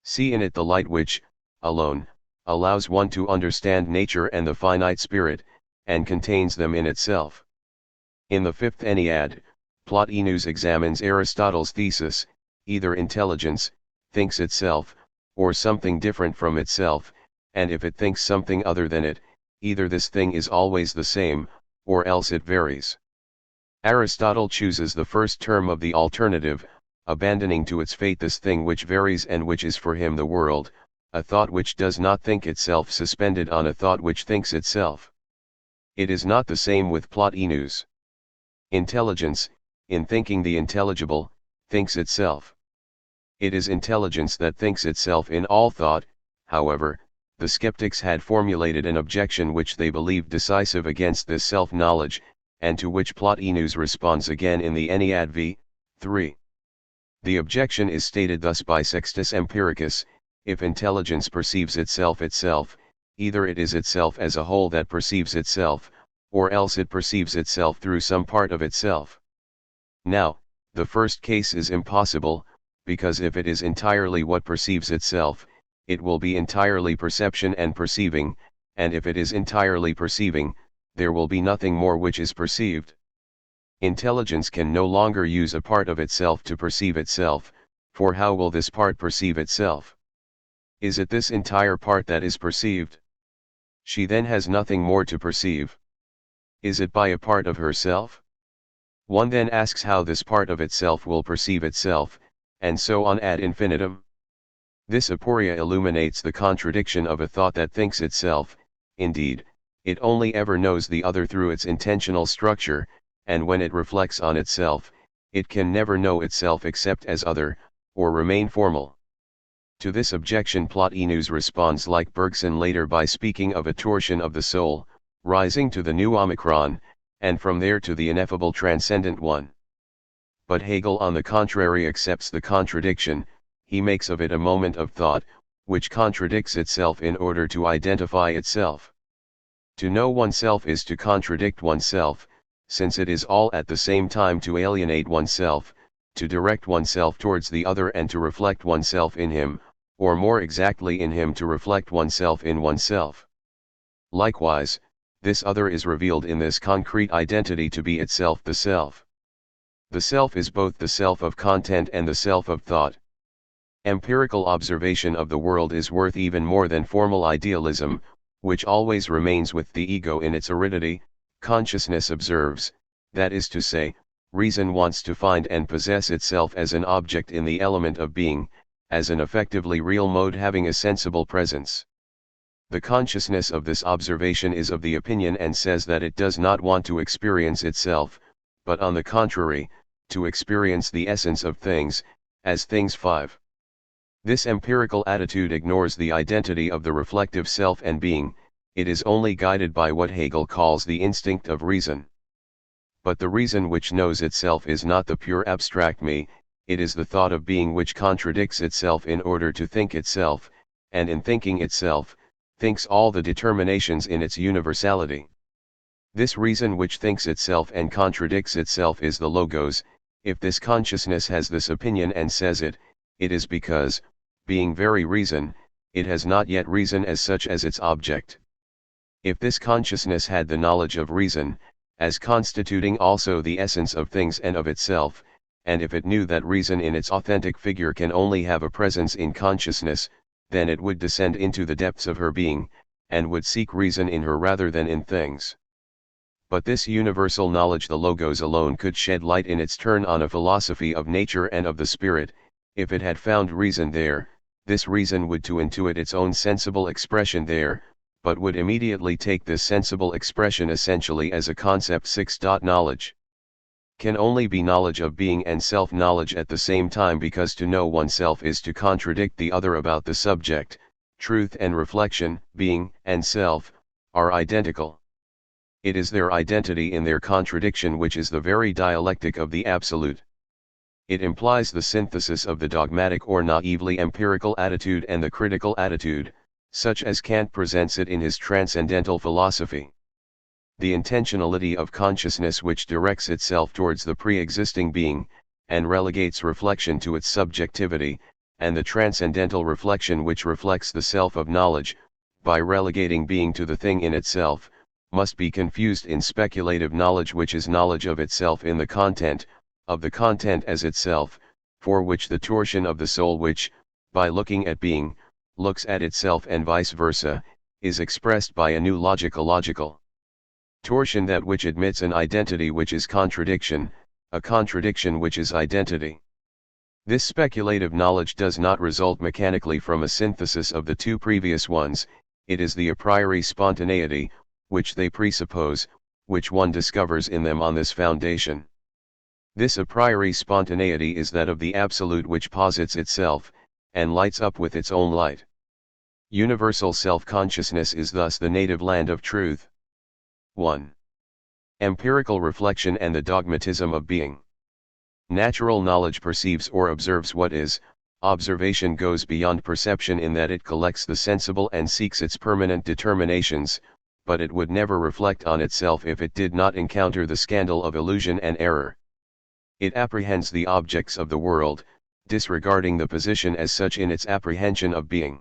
S1: See in it the light which, alone, allows one to understand nature and the finite spirit, and contains them in itself. In the fifth Ennead, Plotinus examines Aristotle's thesis, either intelligence, thinks itself, or something different from itself, and if it thinks something other than it, either this thing is always the same, or else it varies. Aristotle chooses the first term of the alternative, abandoning to its fate this thing which varies and which is for him the world, a thought which does not think itself suspended on a thought which thinks itself. It is not the same with Plotinus. Intelligence, in thinking the intelligible, thinks itself. It is intelligence that thinks itself in all thought. However, the skeptics had formulated an objection which they believed decisive against this self-knowledge, and to which Plotinus responds again in the Ennead v. 3. The objection is stated thus by Sextus Empiricus: if intelligence perceives itself, either it is itself as a whole that perceives itself, or else it perceives itself through some part of itself. Now, the first case is impossible, because if it is entirely what perceives itself, it will be entirely perception and perceiving, and if it is entirely perceiving, there will be nothing more which is perceived. Intelligence can no longer use a part of itself to perceive itself, for how will this part perceive itself? Is it this entire part that is perceived? She then has nothing more to perceive. Is it by a part of herself? One then asks how this part of itself will perceive itself, and so on ad infinitum. This aporia illuminates the contradiction of a thought that thinks itself. Indeed, it only ever knows the other through its intentional structure, and when it reflects on itself, it can never know itself except as other, or remain formal. To this objection Plotinus responds like Bergson later by speaking of a torsion of the soul, rising to the new omicron, and from there to the ineffable transcendent one. But Hegel on the contrary accepts the contradiction. He makes of it a moment of thought, which contradicts itself in order to identify itself. To know oneself is to contradict oneself, since it is all at the same time to alienate oneself, to direct oneself towards the other and to reflect oneself in him, or more exactly in him to reflect oneself in oneself. Likewise, this other is revealed in this concrete identity to be itself the self. The self is both the self of content and the self of thought. Empirical observation of the world is worth even more than formal idealism, which always remains with the ego in its aridity. Consciousness observes, that is to say, reason wants to find and possess itself as an object in the element of being, as an effectively real mode having a sensible presence. The consciousness of this observation is of the opinion and says that it does not want to experience itself, but on the contrary, to experience the essence of things, as things 5. This empirical attitude ignores the identity of the reflective self and being. It is only guided by what Hegel calls the instinct of reason. But the reason which knows itself is not the pure abstract me, it is the thought of being which contradicts itself in order to think itself, and in thinking itself, thinks all the determinations in its universality. This reason which thinks itself and contradicts itself is the Logos. If this consciousness has this opinion and says it, it is because, being very reason, it has not yet reason as such as its object. If this consciousness had the knowledge of reason, as constituting also the essence of things and of itself, and if it knew that reason in its authentic figure can only have a presence in consciousness, then it would descend into the depths of her being, and would seek reason in her rather than in things. But this universal knowledge the Logos alone could shed light in its turn on a philosophy of nature and of the spirit. If it had found reason there, this reason would to intuit its own sensible expression there, but would immediately take this sensible expression essentially as a concept. 6. Knowledge can only be knowledge of being and self-knowledge at the same time, because to know oneself is to contradict the other about the subject. Truth and reflection, being and self, are identical. It is their identity in their contradiction which is the very dialectic of the absolute. It implies the synthesis of the dogmatic or naively empirical attitude and the critical attitude, such as Kant presents it in his transcendental philosophy. The intentionality of consciousness which directs itself towards the pre-existing being, and relegates reflection to its subjectivity, and the transcendental reflection which reflects the self of knowledge, by relegating being to the thing in itself, must be confused in speculative knowledge, which is knowledge of itself in the content, of the content as itself, for which the torsion of the soul which, by looking at being, looks at itself and vice versa, is expressed by a new logical torsion, that which admits an identity which is contradiction, a contradiction which is identity. This speculative knowledge does not result mechanically from a synthesis of the two previous ones, it is the a priori spontaneity, which they presuppose, which one discovers in them on this foundation. This a priori spontaneity is that of the absolute which posits itself, and lights up with its own light. Universal self-consciousness is thus the native land of truth. 1. Empirical reflection and the dogmatism of being. Natural knowledge perceives or observes what is. Observation goes beyond perception in that it collects the sensible and seeks its permanent determinations, but it would never reflect on itself if it did not encounter the scandal of illusion and error. It apprehends the objects of the world, disregarding the position as such in its apprehension of being.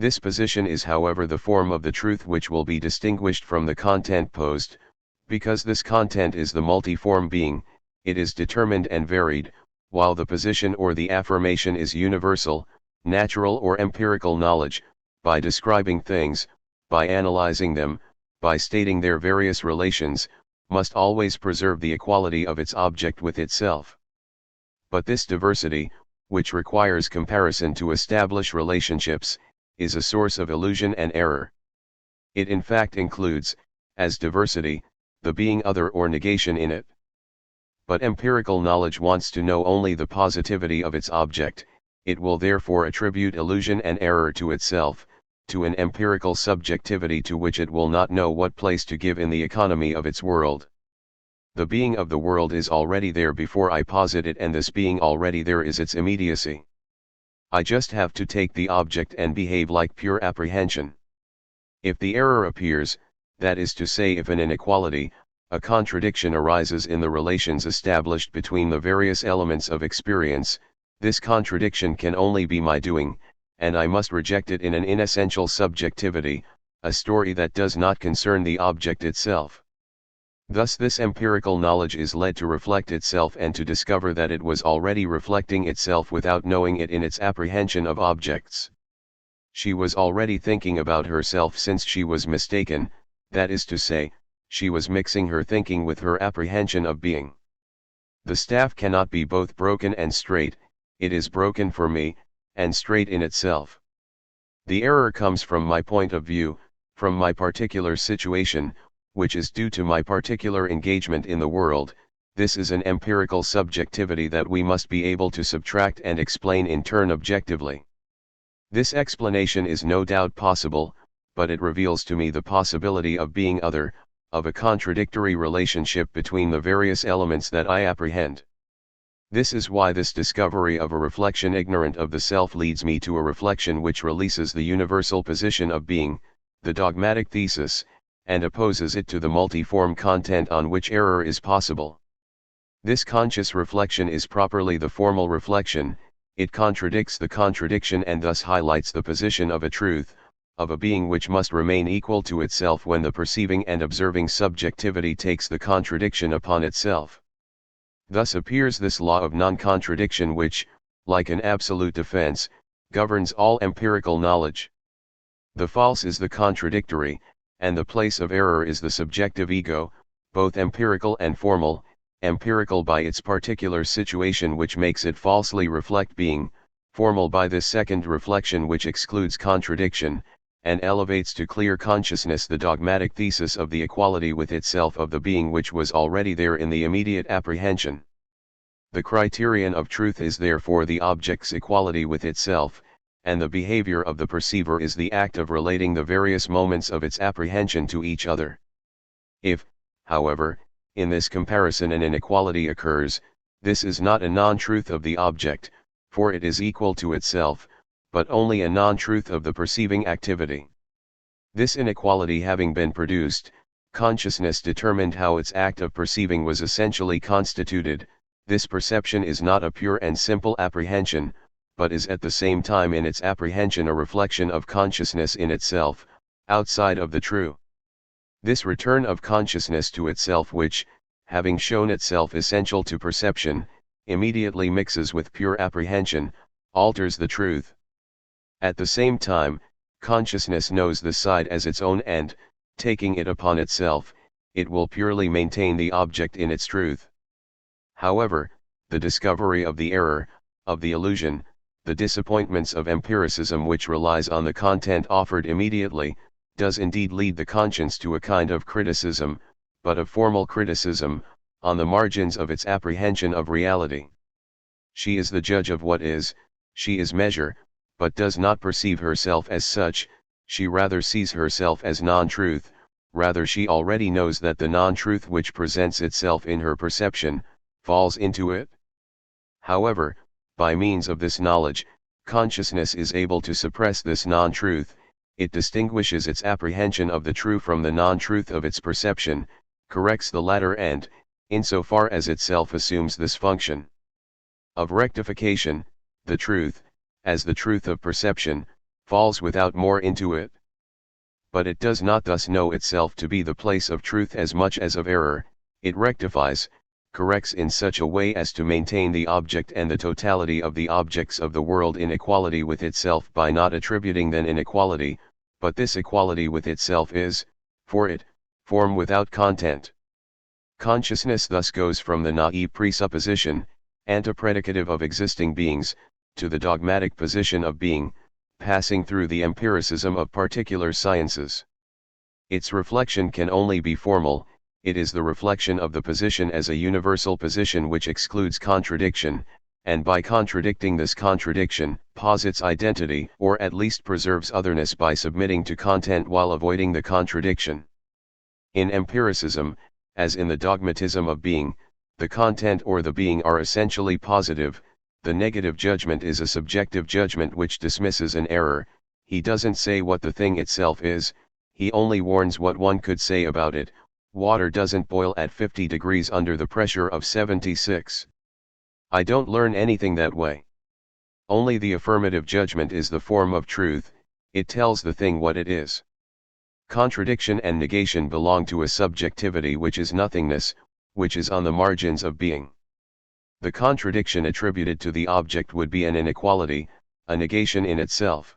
S1: This position is, however, the form of the truth which will be distinguished from the content posed. Because this content is the multiform being, it is determined and varied, while the position or the affirmation is universal, natural or empirical knowledge. By describing things, by analyzing them, by stating their various relations, must always preserve the equality of its object with itself. But this diversity, which requires comparison to establish relationships, is a source of illusion and error. It in fact includes, as diversity, the being other or negation in it. But empirical knowledge wants to know only the positivity of its object. It will therefore attribute illusion and error to itself, to an empirical subjectivity to which it will not know what place to give in the economy of its world. The being of the world is already there before I posit it, and this being already there is its immediacy. I just have to take the object and behave like pure apprehension. If the error appears, that is to say if an inequality, a contradiction arises in the relations established between the various elements of experience, this contradiction can only be my doing, and I must reject it in an inessential subjectivity, a story that does not concern the object itself. Thus this empirical knowledge is led to reflect itself and to discover that it was already reflecting itself without knowing it in its apprehension of objects. She was already thinking about herself since she was mistaken, that is to say, she was mixing her thinking with her apprehension of being. The staff cannot be both broken and straight, it is broken for me, and straight in itself. The error comes from my point of view, from my particular situation, which is due to my particular engagement in the world. This is an empirical subjectivity that we must be able to subtract and explain in turn objectively. This explanation is no doubt possible, but it reveals to me the possibility of being other, of a contradictory relationship between the various elements that I apprehend. This is why this discovery of a reflection ignorant of the self leads me to a reflection which releases the universal position of being, the dogmatic thesis, and opposes it to the multiform content on which error is possible. This conscious reflection is properly the formal reflection. It contradicts the contradiction and thus highlights the position of a truth, of a being which must remain equal to itself when the perceiving and observing subjectivity takes the contradiction upon itself. Thus appears this law of non-contradiction which, like an absolute defense, governs all empirical knowledge. The false is the contradictory, and the place of error is the subjective ego, both empirical and formal, empirical by its particular situation which makes it falsely reflect being, formal by this second reflection which excludes contradiction, and elevates to clear consciousness the dogmatic thesis of the equality with itself of the being which was already there in the immediate apprehension. The criterion of truth is therefore the object's equality with itself, and the behavior of the perceiver is the act of relating the various moments of its apprehension to each other. If, however, in this comparison an inequality occurs, this is not a non-truth of the object, for it is equal to itself, but only a non-truth of the perceiving activity. This inequality having been produced, consciousness determined how its act of perceiving was essentially constituted. This perception is not a pure and simple apprehension, but is at the same time in its apprehension a reflection of consciousness in itself, outside of the true. This return of consciousness to itself which, having shown itself essential to perception, immediately mixes with pure apprehension, alters the truth. At the same time, consciousness knows the side as its own and, taking it upon itself, it will purely maintain the object in its truth. However, the discovery of the error, of the illusion, the disappointments of empiricism which relies on the content offered immediately, does indeed lead the conscience to a kind of criticism, but a formal criticism, on the margins of its apprehension of reality. She is the judge of what is, she is measure, but does not perceive herself as such, she rather sees herself as non-truth, rather she already knows that the non-truth which presents itself in her perception, falls into it. However, by means of this knowledge, consciousness is able to suppress this non-truth, it distinguishes its apprehension of the true from the non-truth of its perception, corrects the latter and, insofar as itself assumes this function of rectification, the truth, as the truth of perception, falls without more into it. But it does not thus know itself to be the place of truth as much as of error, it rectifies, corrects in such a way as to maintain the object and the totality of the objects of the world in equality with itself by not attributing them inequality, but this equality with itself is, for it, form without content. Consciousness thus goes from the naive presupposition, antipredicative of existing beings, to the dogmatic position of being, passing through the empiricism of particular sciences. Its reflection can only be formal, it is the reflection of the position as a universal position which excludes contradiction, and by contradicting this contradiction, posits identity or at least preserves otherness by submitting to content while avoiding the contradiction. In empiricism, as in the dogmatism of being, the content or the being are essentially positive. The negative judgment is a subjective judgment which dismisses an error. He doesn't say what the thing itself is, he only warns what one could say about it. Water doesn't boil at 50 degrees under the pressure of 76. I don't learn anything that way. Only the affirmative judgment is the form of truth, it tells the thing what it is. Contradiction and negation belong to a subjectivity which is nothingness, which is on the margins of being. The contradiction attributed to the object would be an inequality, a negation in itself.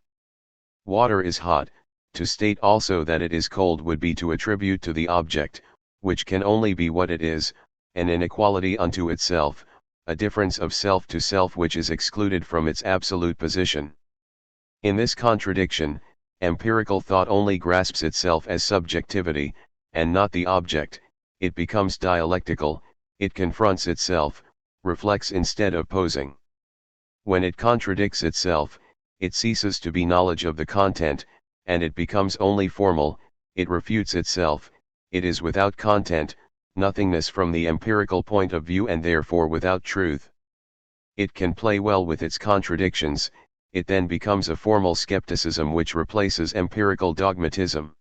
S1: Water is hot, to state also that it is cold would be to attribute to the object, which can only be what it is, an inequality unto itself, a difference of self to self which is excluded from its absolute position. In this contradiction, empirical thought only grasps itself as subjectivity, and not the object. It becomes dialectical, it confronts itself, reflects instead of posing. When it contradicts itself, it ceases to be knowledge of the content, and it becomes only formal, it refutes itself, it is without content, nothingness from the empirical point of view and therefore without truth. It can play well with its contradictions, it then becomes a formal skepticism which replaces empirical dogmatism.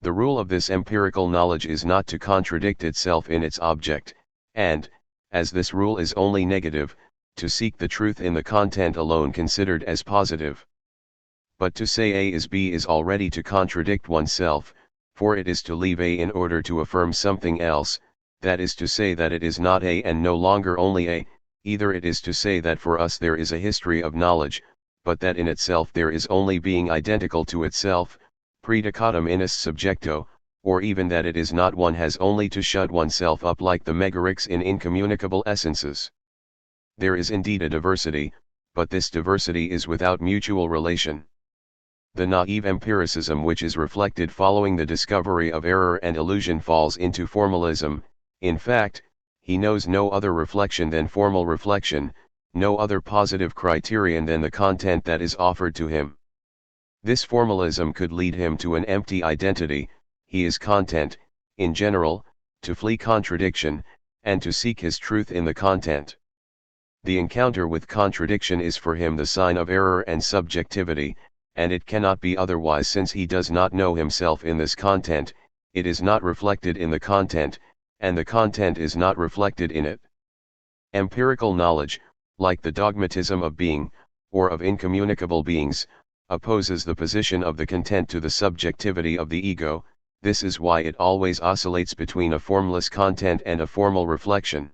S1: The rule of this empirical knowledge is not to contradict itself in its object, and, as this rule is only negative, to seek the truth in the content alone considered as positive. But to say A is B is already to contradict oneself, for it is to leave A in order to affirm something else, that is to say that it is not A and no longer only A. Either it is to say that for us there is a history of knowledge, but that in itself there is only being identical to itself, predicatum inus subjecto, or even that it is not, one has only to shut oneself up like the megarics in incommunicable essences. There is indeed a diversity, but this diversity is without mutual relation. The naive empiricism which is reflected following the discovery of error and illusion falls into formalism. In fact, he knows no other reflection than formal reflection, no other positive criterion than the content that is offered to him. This formalism could lead him to an empty identity. He is content, in general, to flee contradiction, and to seek his truth in the content. The encounter with contradiction is for him the sign of error and subjectivity, and it cannot be otherwise since he does not know himself in this content, it is not reflected in the content, and the content is not reflected in it. Empirical knowledge, like the dogmatism of being, or of incommunicable beings, opposes the position of the content to the subjectivity of the ego. This is why it always oscillates between a formless content and a formal reflection.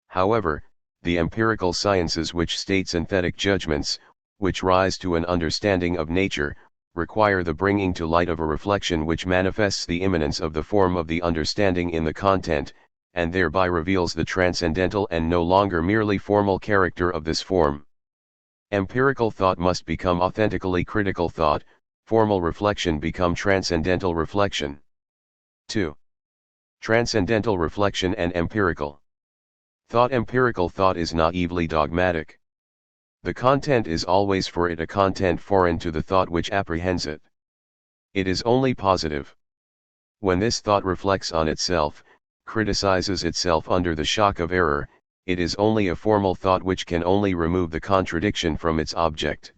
S1: However, the empirical sciences which state synthetic judgments, which rise to an understanding of nature, require the bringing to light of a reflection which manifests the immanence of the form of the understanding in the content, and thereby reveals the transcendental and no longer merely formal character of this form. Empirical thought must become authentically critical thought, formal reflection become transcendental reflection. 2. Transcendental reflection and empirical thought. Empirical thought is naively dogmatic. The content is always for it a content foreign to the thought which apprehends it. It is only positive. When this thought reflects on itself, criticizes itself under the shock of error, it is only a formal thought which can only remove the contradiction from its object.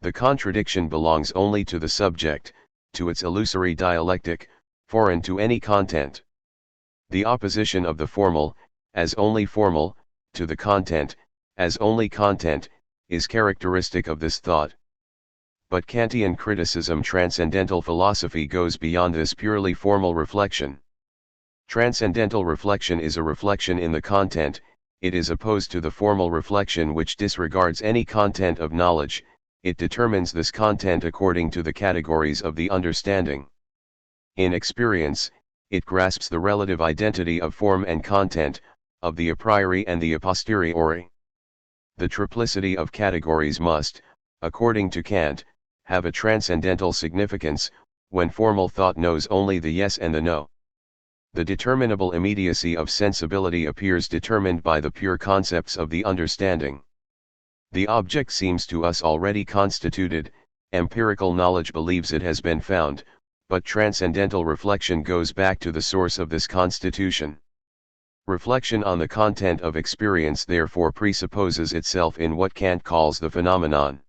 S1: The contradiction belongs only to the subject, to its illusory dialectic, foreign to any content. The opposition of the formal, as only formal, to the content, as only content, is characteristic of this thought. But Kantian criticism, transcendental philosophy, goes beyond this purely formal reflection. Transcendental reflection is a reflection in the content, it is opposed to the formal reflection which disregards any content of knowledge, it determines this content according to the categories of the understanding. In experience, it grasps the relative identity of form and content, of the a priori and the a posteriori. The triplicity of categories must, according to Kant, have a transcendental significance, when formal thought knows only the yes and the no. The determinable immediacy of sensibility appears determined by the pure concepts of the understanding. The object seems to us already constituted, empirical knowledge believes it has been found, but transcendental reflection goes back to the source of this constitution. Reflection on the content of experience therefore presupposes itself in what Kant calls the phenomenon.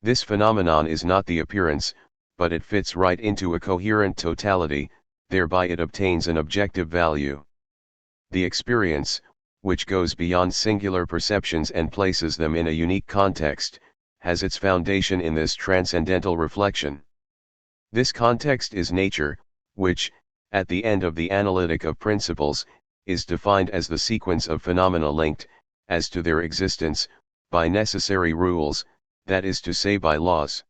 S1: This phenomenon is not the appearance, but it fits right into a coherent totality, thereby it obtains an objective value. The experience, which goes beyond singular perceptions and places them in a unique context, has its foundation in this transcendental reflection. This context is nature, which, at the end of the analytic of principles, is defined as the sequence of phenomena linked, as to their existence, by necessary rules, that is to say by laws.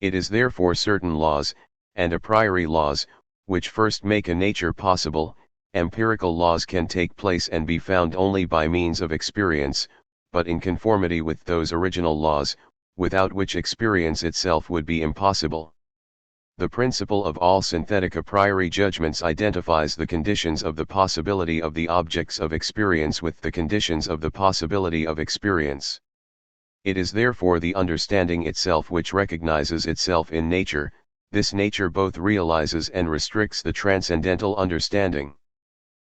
S1: It is therefore certain laws, and a priori laws, which first make a nature possible. Empirical laws can take place and be found only by means of experience, but in conformity with those original laws, without which experience itself would be impossible. The principle of all synthetic a priori judgments identifies the conditions of the possibility of the objects of experience with the conditions of the possibility of experience. It is therefore the understanding itself which recognizes itself in nature. This nature both realizes and restricts the transcendental understanding.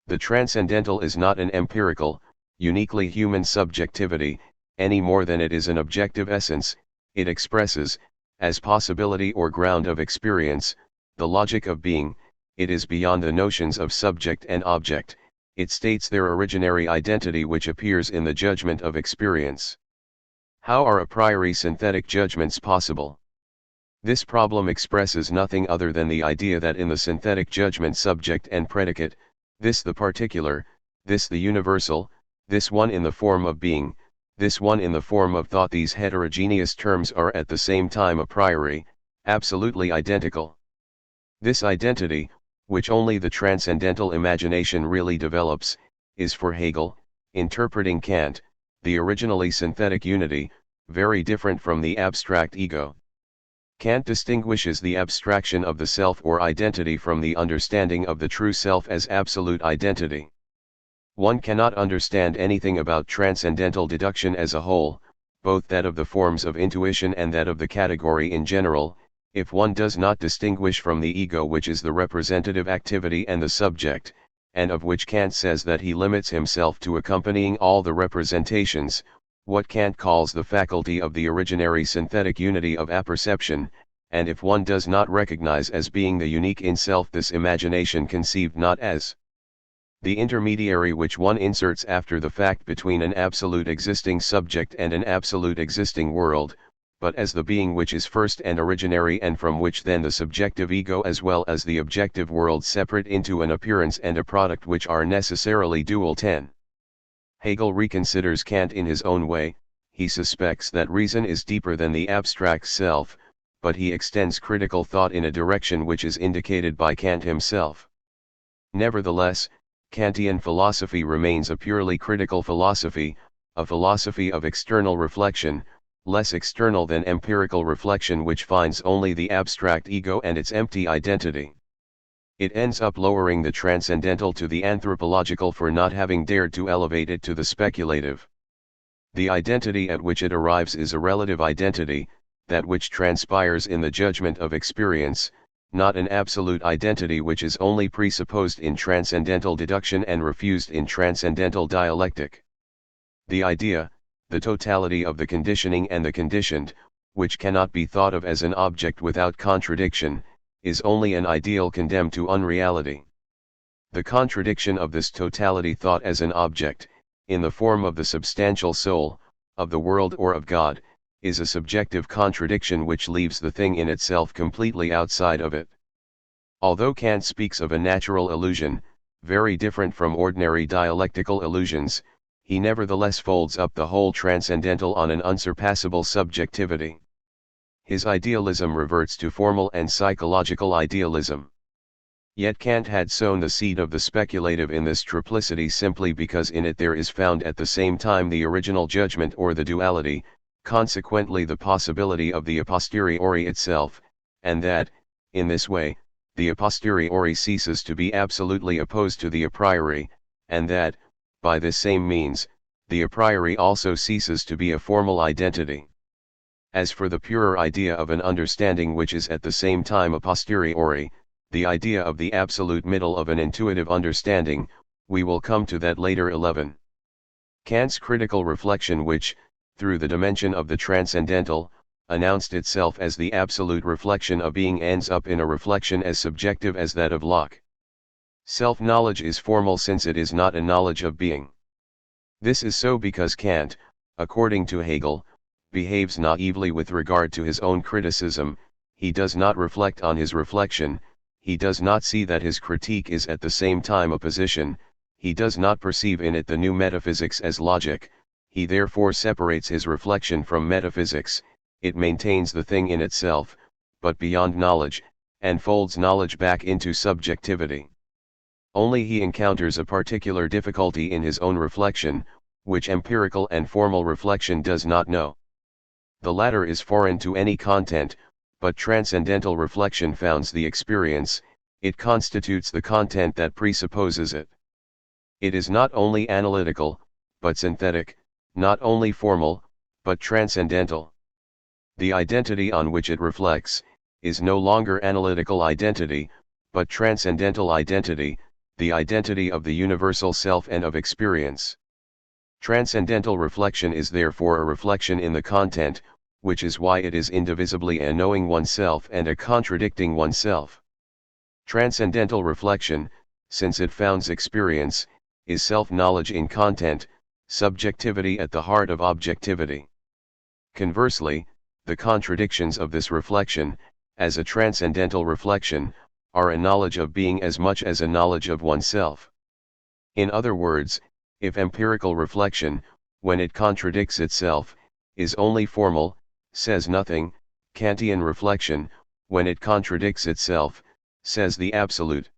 S1: The transcendental is not an empirical, uniquely human subjectivity, any more than it is an objective essence. It expresses, as possibility or ground of experience, the logic of being. It is beyond the notions of subject and object. It states their originary identity which appears in the judgment of experience. How are a priori synthetic judgments possible? This problem expresses nothing other than the idea that in the synthetic judgment subject and predicate, this the particular, this the universal, this one in the form of being, this one in the form of thought, these heterogeneous terms are at the same time a priori, absolutely identical. This identity, which only the transcendental imagination really develops, is for Hegel, interpreting Kant, the originally synthetic unity, very different from the abstract ego. Kant distinguishes the abstraction of the self or identity from the understanding of the true self as absolute identity. One cannot understand anything about transcendental deduction as a whole, both that of the forms of intuition and that of the category in general, if one does not distinguish from the ego, which is the representative activity and the subject, and of which Kant says that he limits himself to accompanying all the representations, what Kant calls the faculty of the originary synthetic unity of apperception, and if one does not recognize as being the unique in self this imagination conceived not as the intermediary which one inserts after the fact between an absolute existing subject and an absolute existing world, but as the being which is first and originary and from which then the subjective ego as well as the objective world separate into an appearance and a product which are necessarily dual. 10. Hegel reconsiders Kant in his own way. He suspects that reason is deeper than the abstract self, but he extends critical thought in a direction which is indicated by Kant himself. Nevertheless, Kantian philosophy remains a purely critical philosophy, a philosophy of external reflection, less external than empirical reflection, which finds only the abstract ego and its empty identity. It ends up lowering the transcendental to the anthropological for not having dared to elevate it to the speculative. The identity at which it arrives is a relative identity, that which transpires in the judgment of experience, not an absolute identity which is only presupposed in transcendental deduction and refused in transcendental dialectic. The idea, the totality of the conditioning and the conditioned, which cannot be thought of as an object without contradiction, is only an ideal condemned to unreality. The contradiction of this totality thought as an object, in the form of the substantial soul, of the world or of God, is a subjective contradiction which leaves the thing in itself completely outside of it. Although Kant speaks of a natural illusion, very different from ordinary dialectical illusions, he nevertheless folds up the whole transcendental on an unsurpassable subjectivity. His idealism reverts to formal and psychological idealism. Yet Kant had sown the seed of the speculative in this triplicity simply because in it there is found at the same time the original judgment or the duality, consequently the possibility of the a posteriori itself, and that, in this way, the a posteriori ceases to be absolutely opposed to the a priori, and that, by this same means, the a priori also ceases to be a formal identity. As for the purer idea of an understanding which is at the same time a posteriori, the idea of the absolute middle of an intuitive understanding, we will come to that later. 11. Kant's critical reflection which, through the dimension of the transcendental, announced itself as the absolute reflection of being ends up in a reflection as subjective as that of Locke. Self-knowledge is formal since it is not a knowledge of being. This is so because Kant, according to Hegel, behaves naively with regard to his own criticism. He does not reflect on his reflection, he does not see that his critique is at the same time a position, he does not perceive in it the new metaphysics as logic, he therefore separates his reflection from metaphysics, it maintains the thing in itself, but beyond knowledge, and folds knowledge back into subjectivity. Only he encounters a particular difficulty in his own reflection, which empirical and formal reflection does not know. The latter is foreign to any content, but transcendental reflection founds the experience, it constitutes the content that presupposes it. It is not only analytical, but synthetic, not only formal, but transcendental. The identity on which it reflects, is no longer analytical identity, but transcendental identity, the identity of the universal self and of experience. Transcendental reflection is therefore a reflection in the content, which is why it is indivisibly a knowing oneself and a contradicting oneself. Transcendental reflection, since it founds experience, is self-knowledge in content, subjectivity at the heart of objectivity. Conversely, the contradictions of this reflection, as a transcendental reflection, are a knowledge of being as much as a knowledge of oneself. In other words, if empirical reflection, when it contradicts itself, is only formal, says nothing, Kantian reflection, when it contradicts itself, says the absolute.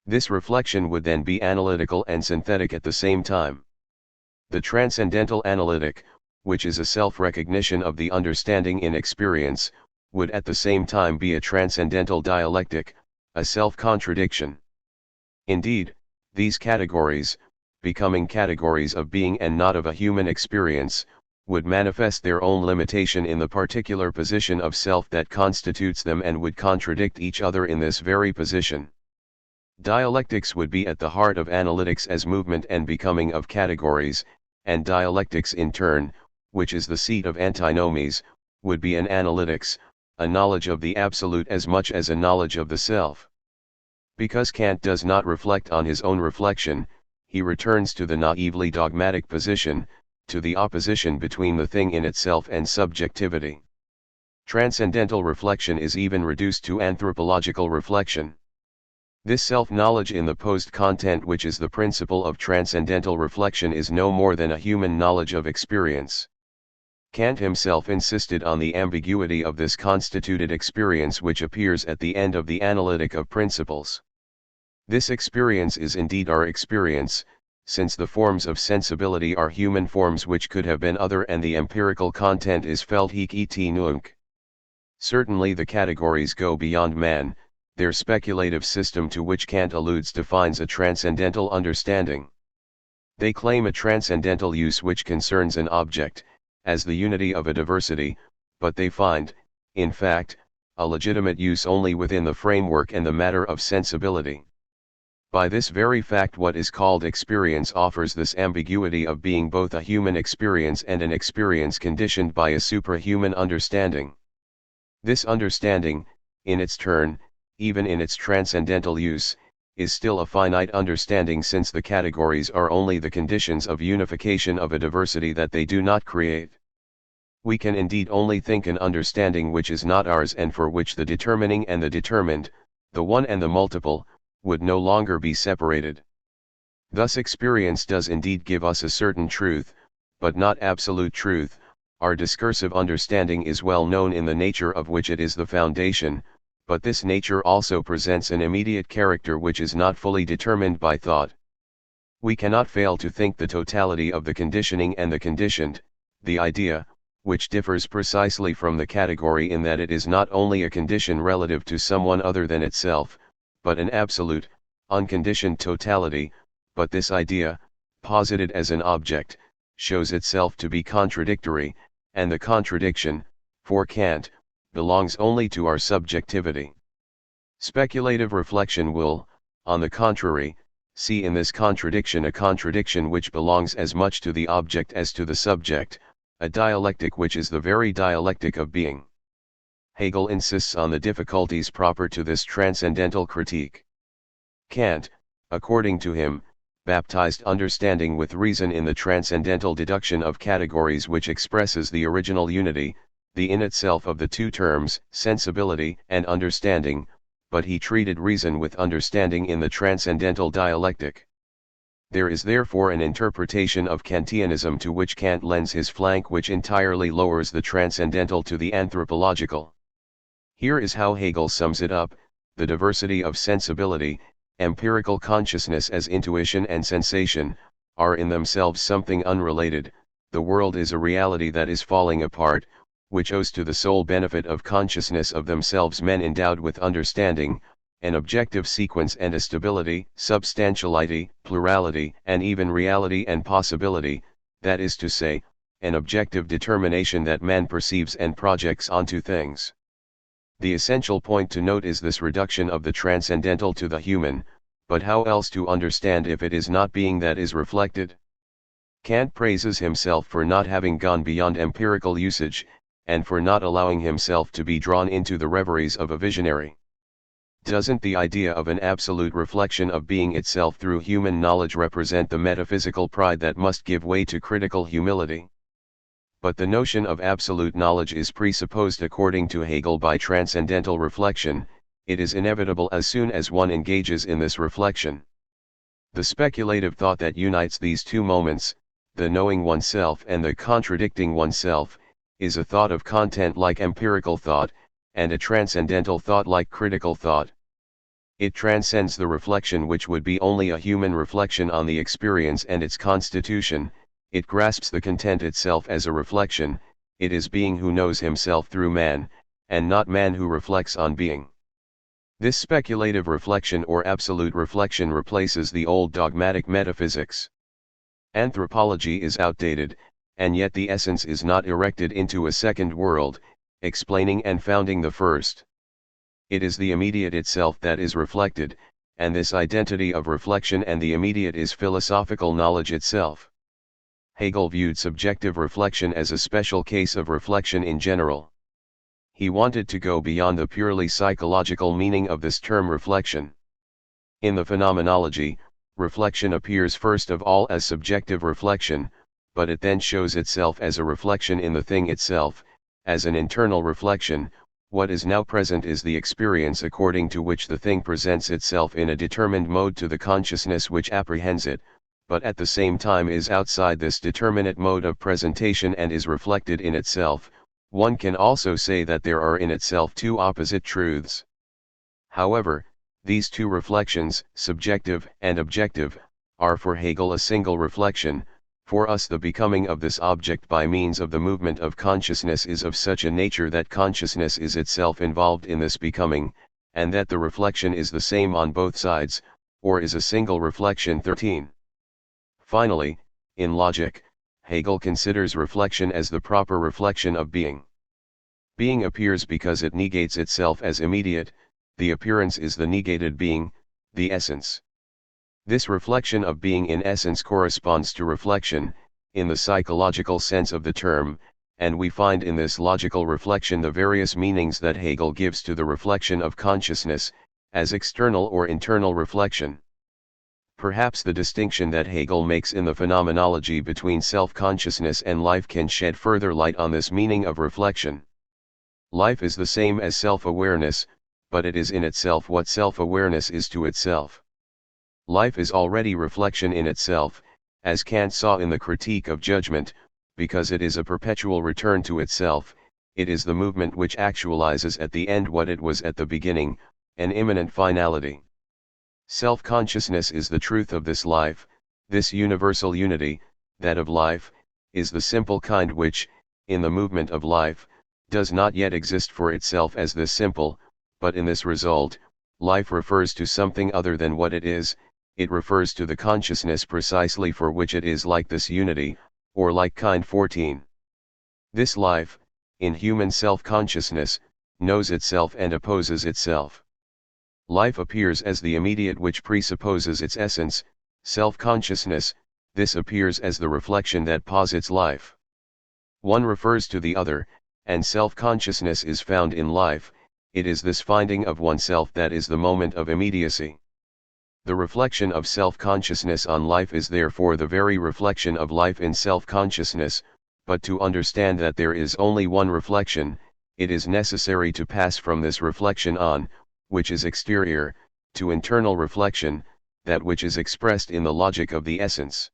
S1: This reflection would then be analytical and synthetic at the same time. The transcendental analytic, which is a self-recognition of the understanding in experience, would at the same time be a transcendental dialectic, a self-contradiction. Indeed, these categories, becoming categories of being and not of a human experience, would manifest their own limitation in the particular position of self that constitutes them and would contradict each other in this very position. Dialectics would be at the heart of analytics as movement and becoming of categories, and dialectics in turn, which is the seat of antinomies, would be an analytics, a knowledge of the absolute as much as a knowledge of the self. Because Kant does not reflect on his own reflection, he returns to the naively dogmatic position, to the opposition between the thing in itself and subjectivity. Transcendental reflection is even reduced to anthropological reflection. This self-knowledge in the post-content which is the principle of transcendental reflection is no more than a human knowledge of experience. Kant himself insisted on the ambiguity of this constituted experience which appears at the end of the analytic of principles. This experience is indeed our experience, since the forms of sensibility are human forms which could have been other and the empirical content is felt hic et nunc. Certainly the categories go beyond man, their speculative system to which Kant alludes defines a transcendental understanding. They claim a transcendental use which concerns an object, as the unity of a diversity, but they find, in fact, a legitimate use only within the framework and the matter of sensibility. By this very fact what is called experience offers this ambiguity of being both a human experience and an experience conditioned by a suprahuman understanding. This understanding, in its turn, even in its transcendental use, is still a finite understanding since the categories are only the conditions of unification of a diversity that they do not create. We can indeed only think an understanding which is not ours and for which the determining and the determined, the one and the multiple, would no longer be separated. Thus experience does indeed give us a certain truth, but not absolute truth. Our discursive understanding is well known in the nature of which it is the foundation, but this nature also presents an immediate character which is not fully determined by thought. We cannot fail to think the totality of the conditioning and the conditioned, the idea, which differs precisely from the category in that it is not only a condition relative to someone other than itself, but an absolute, unconditioned totality, but this idea, posited as an object, shows itself to be contradictory, and the contradiction, for Kant, belongs only to our subjectivity. Speculative reflection will, on the contrary, see in this contradiction a contradiction which belongs as much to the object as to the subject, a dialectic which is the very dialectic of being. Hegel insists on the difficulties proper to this transcendental critique. Kant, according to him, baptized understanding with reason in the transcendental deduction of categories which expresses the original unity, the in itself of the two terms, sensibility and understanding, but he treated reason with understanding in the transcendental dialectic. There is therefore an interpretation of Kantianism to which Kant lends his flank which entirely lowers the transcendental to the anthropological. Here is how Hegel sums it up: the diversity of sensibility, empirical consciousness as intuition and sensation, are in themselves something unrelated. The world is a reality that is falling apart, which owes to the sole benefit of consciousness of themselves men endowed with understanding, an objective sequence and a stability, substantiality, plurality, and even reality and possibility, that is to say, an objective determination that man perceives and projects onto things. The essential point to note is this reduction of the transcendental to the human, but how else to understand if it is not being that is reflected? Kant praises himself for not having gone beyond empirical usage, and for not allowing himself to be drawn into the reveries of a visionary. Doesn't the idea of an absolute reflection of being itself through human knowledge represent the metaphysical pride that must give way to critical humility? But the notion of absolute knowledge is presupposed according to Hegel by transcendental reflection. It is inevitable as soon as one engages in this reflection. The speculative thought that unites these two moments, the knowing oneself and the contradicting oneself, is a thought of content like empirical thought, and a transcendental thought like critical thought. It transcends the reflection which would be only a human reflection on the experience and its constitution. It grasps the content itself as a reflection. It is being who knows himself through man, and not man who reflects on being. This speculative reflection or absolute reflection replaces the old dogmatic metaphysics. Anthropology is outdated, and yet the essence is not erected into a second world, explaining and founding the first. It is the immediate itself that is reflected, and this identity of reflection and the immediate is philosophical knowledge itself. Hegel viewed subjective reflection as a special case of reflection in general. He wanted to go beyond the purely psychological meaning of this term reflection. In the phenomenology, reflection appears first of all as subjective reflection, but it then shows itself as a reflection in the thing itself, as an internal reflection. What is now present is the experience according to which the thing presents itself in a determined mode to the consciousness which apprehends it, but at the same time is outside this determinate mode of presentation and is reflected in itself. One can also say that there are in itself two opposite truths. However, these two reflections, subjective and objective, are for Hegel a single reflection. For us the becoming of this object by means of the movement of consciousness is of such a nature that consciousness is itself involved in this becoming, and that the reflection is the same on both sides, or is a single reflection. 13. Finally, in Logique, Hegel considers reflection as the proper reflection of being. Being appears because it negates itself as immediate. The appearance is the negated being, the essence. This reflection of being in essence corresponds to reflection, in the psychological sense of the term, and we find in this logical reflection the various meanings that Hegel gives to the reflection of consciousness, as external or internal reflection. Perhaps the distinction that Hegel makes in the phenomenology between self-consciousness and life can shed further light on this meaning of reflection. Life is the same as self-awareness, but it is in itself what self-awareness is to itself. Life is already reflection in itself, as Kant saw in the Critique of Judgment, because it is a perpetual return to itself. it is the movement which actualizes at the end what it was at the beginning, an immanent finality. Self-consciousness is the truth of this life, this universal unity, that of life, is the simple kind which, in the movement of life, does not yet exist for itself as this simple, but in this result, life refers to something other than what it is, it refers to the consciousness precisely for which it is like this unity, or like kind 14. This life, in human self-consciousness, knows itself and opposes itself. Life appears as the immediate which presupposes its essence, self-consciousness, this appears as the reflection that posits life. One refers to the other, and self-consciousness is found in life, it is this finding of oneself that is the moment of immediacy. The reflection of self-consciousness on life is therefore the very reflection of life in self-consciousness, but to understand that there is only one reflection, it is necessary to pass from this reflection on, which is exterior, to internal reflection, that which is expressed in the logic of the essence.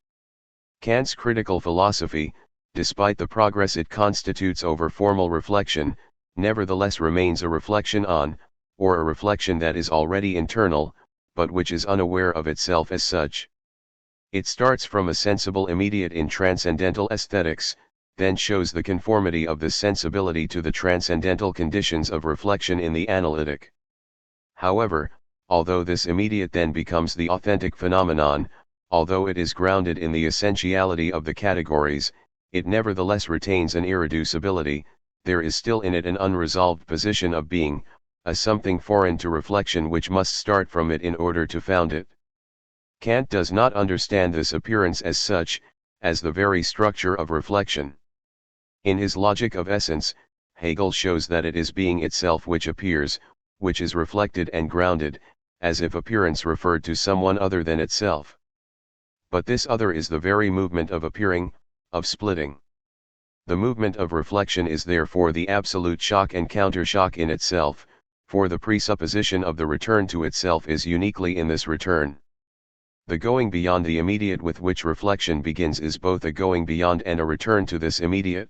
S1: Kant's critical philosophy, despite the progress it constitutes over formal reflection, nevertheless remains a reflection on, or a reflection that is already internal, but which is unaware of itself as such. It starts from a sensible immediate in transcendental aesthetics, then shows the conformity of this sensibility to the transcendental conditions of reflection in the analytic. However, although this immediate then becomes the authentic phenomenon, although it is grounded in the essentiality of the categories, it nevertheless retains an irreducibility, there is still in it an unresolved position of being, a something foreign to reflection which must start from it in order to found it. Kant does not understand this appearance as such, as the very structure of reflection. In his Logic of Essence, Hegel shows that it is being itself which appears, which is reflected and grounded, as if appearance referred to someone other than itself. But this other is the very movement of appearing, of splitting. The movement of reflection is therefore the absolute shock and counter-shock in itself, for the presupposition of the return to itself is uniquely in this return. The going beyond the immediate with which reflection begins is both a going beyond and a return to this immediate.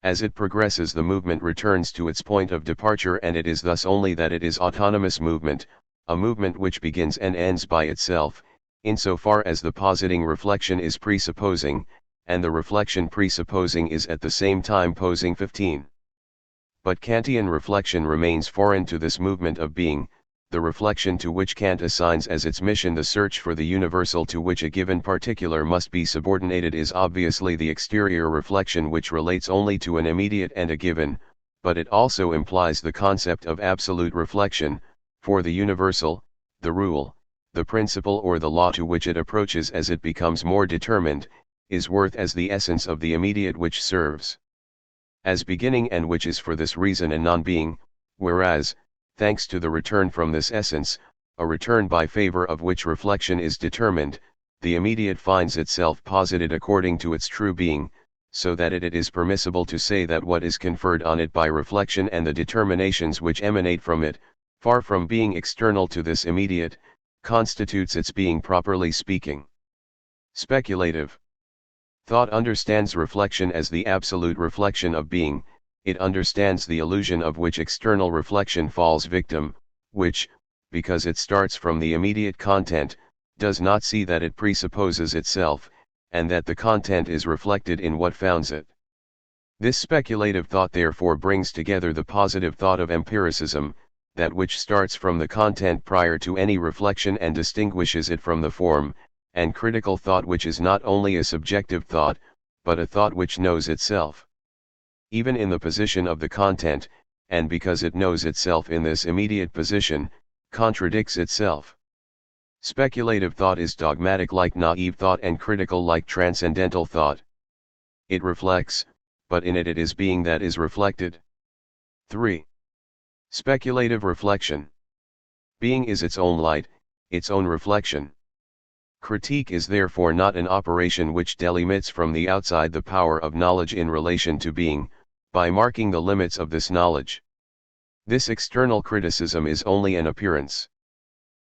S1: As it progresses, the movement returns to its point of departure, and it is thus only that it is autonomous movement, a movement which begins and ends by itself, insofar as the positing reflection is presupposing, and the reflection presupposing is at the same time posing 15. But Kantian reflection remains foreign to this movement of being. The reflection to which Kant assigns as its mission the search for the universal to which a given particular must be subordinated is obviously the exterior reflection which relates only to an immediate and a given, but it also implies the concept of absolute reflection, for the universal, the rule, the principle or the law to which it approaches as it becomes more determined, is worth as the essence of the immediate which serves as beginning and which is for this reason a non-being, whereas, thanks to the return from this essence, a return by favor of which reflection is determined, the immediate finds itself posited according to its true being, so that it is permissible to say that what is conferred on it by reflection and the determinations which emanate from it, far from being external to this immediate, constitutes its being properly speaking. Speculative thought understands reflection as the absolute reflection of being. It understands the illusion of which external reflection falls victim, which, because it starts from the immediate content, does not see that it presupposes itself, and that the content is reflected in what founds it. This speculative thought therefore brings together the positive thought of empiricism, that which starts from the content prior to any reflection and distinguishes it from the form, and critical thought which is not only a subjective thought, but a thought which knows itself. Even in the position of the content, and because it knows itself in this immediate position, contradicts itself. Speculative thought is dogmatic like naive thought and critical like transcendental thought. It reflects, but in it it is being that is reflected. 3. Speculative reflection. Being is its own light, its own reflection. Critique is therefore not an operation which delimits from the outside the power of knowledge in relation to being, by marking the limits of this knowledge. This external criticism is only an appearance.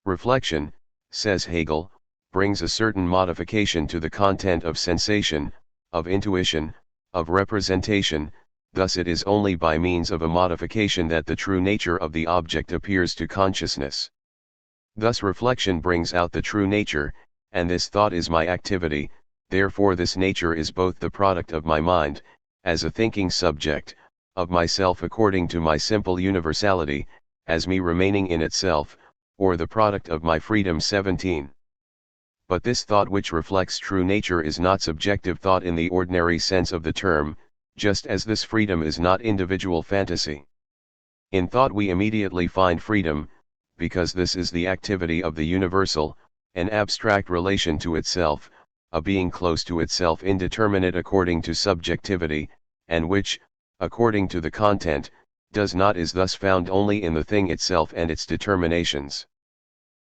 S1: Reflection, says Hegel, brings a certain modification to the content of sensation, of intuition, of representation, thus it is only by means of a modification that the true nature of the object appears to consciousness. Thus reflection brings out the true nature, and this thought is my activity, therefore this nature is both the product of my mind, as a thinking subject, of myself according to my simple universality, as me remaining in itself, or the product of my freedom. 17. But this thought which reflects true nature is not subjective thought in the ordinary sense of the term, just as this freedom is not individual fantasy. In thought we immediately find freedom, because this is the activity of the universal, an abstract relation to itself, a being close to itself indeterminate according to subjectivity, and which, according to the content, does not is thus found only in the thing itself and its determinations.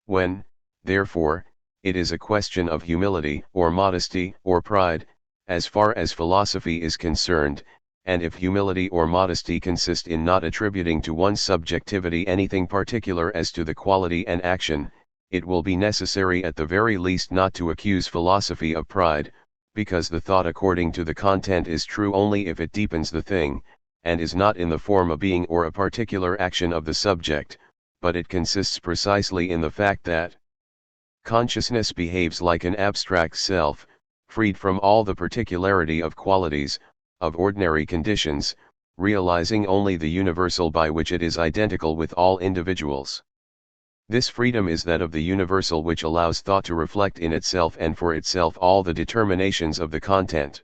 S1: When, therefore, it is a question of humility, or modesty, or pride, as far as philosophy is concerned, and if humility or modesty consist in not attributing to one's subjectivity anything particular as to the quality and action, it will be necessary at the very least not to accuse philosophy of pride, because the thought according to the content is true only if it deepens the thing, and is not in the form of being or a particular action of the subject, but it consists precisely in the fact that consciousness behaves like an abstract self, freed from all the particularity of qualities, of ordinary conditions, realizing only the universal by which it is identical with all individuals. This freedom is that of the universal which allows thought to reflect in itself and for itself all the determinations of the content.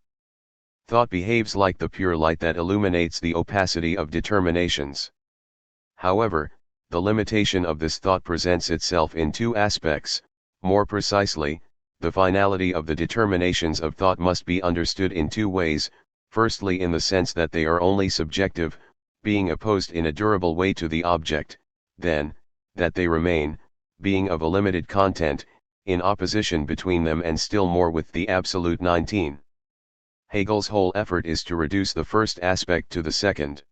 S1: Thought behaves like the pure light that illuminates the opacity of determinations. However, the limitation of this thought presents itself in two aspects. More precisely, the finality of the determinations of thought must be understood in two ways, firstly in the sense that they are only subjective, being opposed in a durable way to the object, then, that they remain, being of a limited content, in opposition between them and still more with the absolute. 19. Hegel's whole effort is to reduce the first aspect to the second.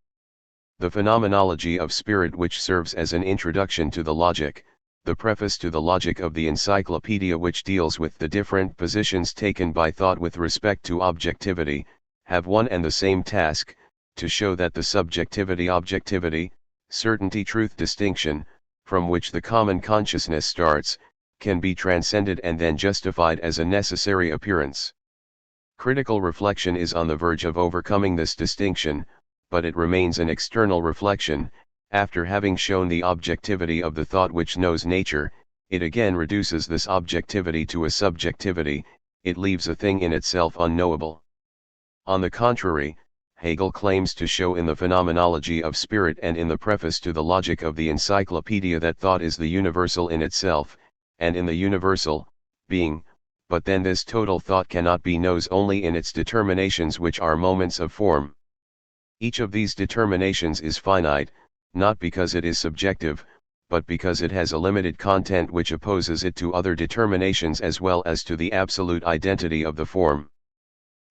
S1: The phenomenology of spirit, which serves as an introduction to the Logic, the preface to the Logic of the encyclopedia, which deals with the different positions taken by thought with respect to objectivity, have one and the same task, to show that the subjectivity-objectivity, certainty-truth distinction, from which the common consciousness starts, can be transcended and then justified as a necessary appearance. Critical reflection is on the verge of overcoming this distinction, but it remains an external reflection. After having shown the objectivity of the thought which knows nature, it again reduces this objectivity to a subjectivity, it leaves a thing in itself unknowable. On the contrary, Hegel claims to show in the phenomenology of spirit and in the preface to the Logic of the encyclopedia that thought is the universal in itself, and in the universal, being, but then this total thought cannot be knows only in its determinations, which are moments of form. Each of these determinations is finite, not because it is subjective, but because it has a limited content which opposes it to other determinations as well as to the absolute identity of the form.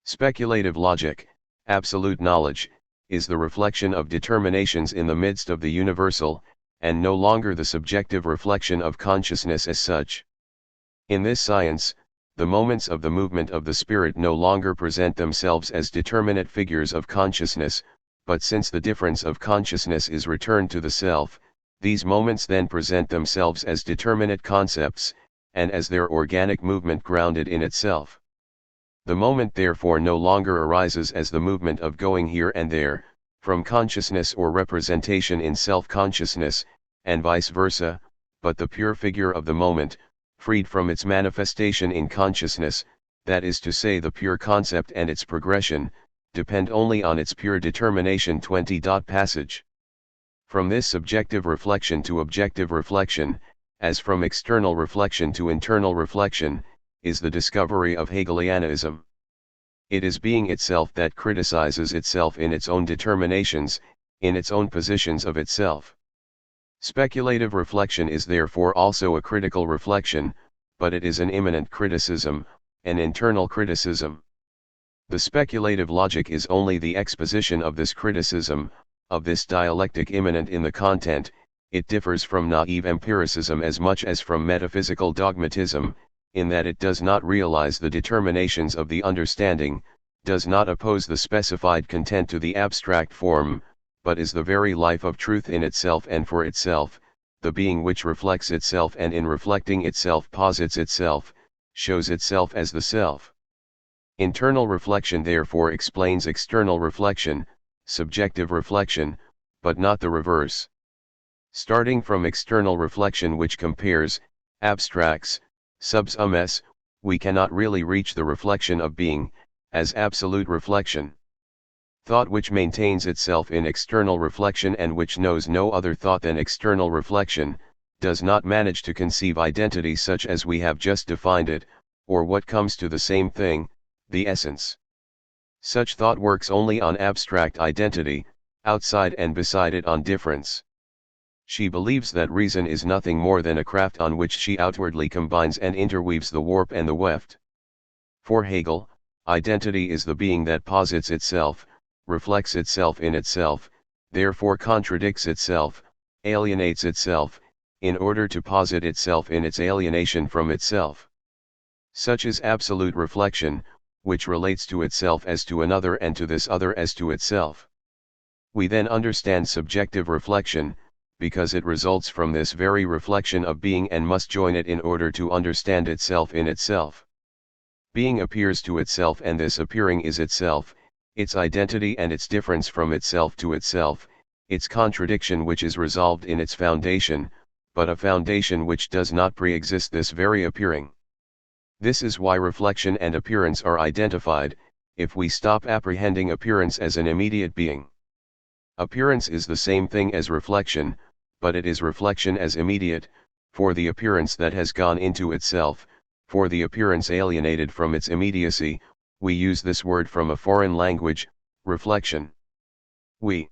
S1: Speculative logic, absolute knowledge, is the reflection of determinations in the midst of the universal, and no longer the subjective reflection of consciousness as such. In this science, the moments of the movement of the spirit no longer present themselves as determinate figures of consciousness, but since the difference of consciousness is returned to the self, these moments then present themselves as determinate concepts, and as their organic movement grounded in itself. The moment therefore no longer arises as the movement of going here and there, from consciousness or representation in self-consciousness, and vice versa, but the pure figure of the moment, freed from its manifestation in consciousness, that is to say the pure concept and its progression, depend only on its pure determination. 20. Passage. From this subjective reflection to objective reflection, as from external reflection to internal reflection, is the discovery of Hegelianism. It is being itself that criticizes itself in its own determinations, in its own positions of itself. Speculative reflection is therefore also a critical reflection, but it is an immanent criticism, an internal criticism. The speculative logic is only the exposition of this criticism, of this dialectic immanent in the content. It differs from naive empiricism as much as from metaphysical dogmatism, in that it does not realize the determinations of the understanding, does not oppose the specified content to the abstract form, but is the very life of truth in itself and for itself, the being which reflects itself and in reflecting itself posits itself, shows itself as the self. Internal reflection therefore explains external reflection, subjective reflection, but not the reverse. Starting from external reflection which compares, abstracts, subsumes, we cannot really reach the reflection of being, as absolute reflection. Thought which maintains itself in external reflection and which knows no other thought than external reflection, does not manage to conceive identity such as we have just defined it, or what comes to the same thing, the essence. Such thought works only on abstract identity, outside and beside it on difference. She believes that reason is nothing more than a craft on which she outwardly combines and interweaves the warp and the weft. For Hegel, identity is the being that posits itself, reflects itself in itself, therefore contradicts itself, alienates itself, in order to posit itself in its alienation from itself. Such is absolute reflection, which relates to itself as to another and to this other as to itself. We then understand subjective reflection, because it results from this very reflection of being and must join it in order to understand itself in itself. Being appears to itself and this appearing is itself, its identity and its difference from itself to itself, its contradiction which is resolved in its foundation, but a foundation which does not pre-exist this very appearing. This is why reflection and appearance are identified, if we stop apprehending appearance as an immediate being. Appearance is the same thing as reflection, but it is reflection as immediate, for the appearance that has gone into itself, for the appearance alienated from its immediacy, we use this word from a foreign language, reflection. We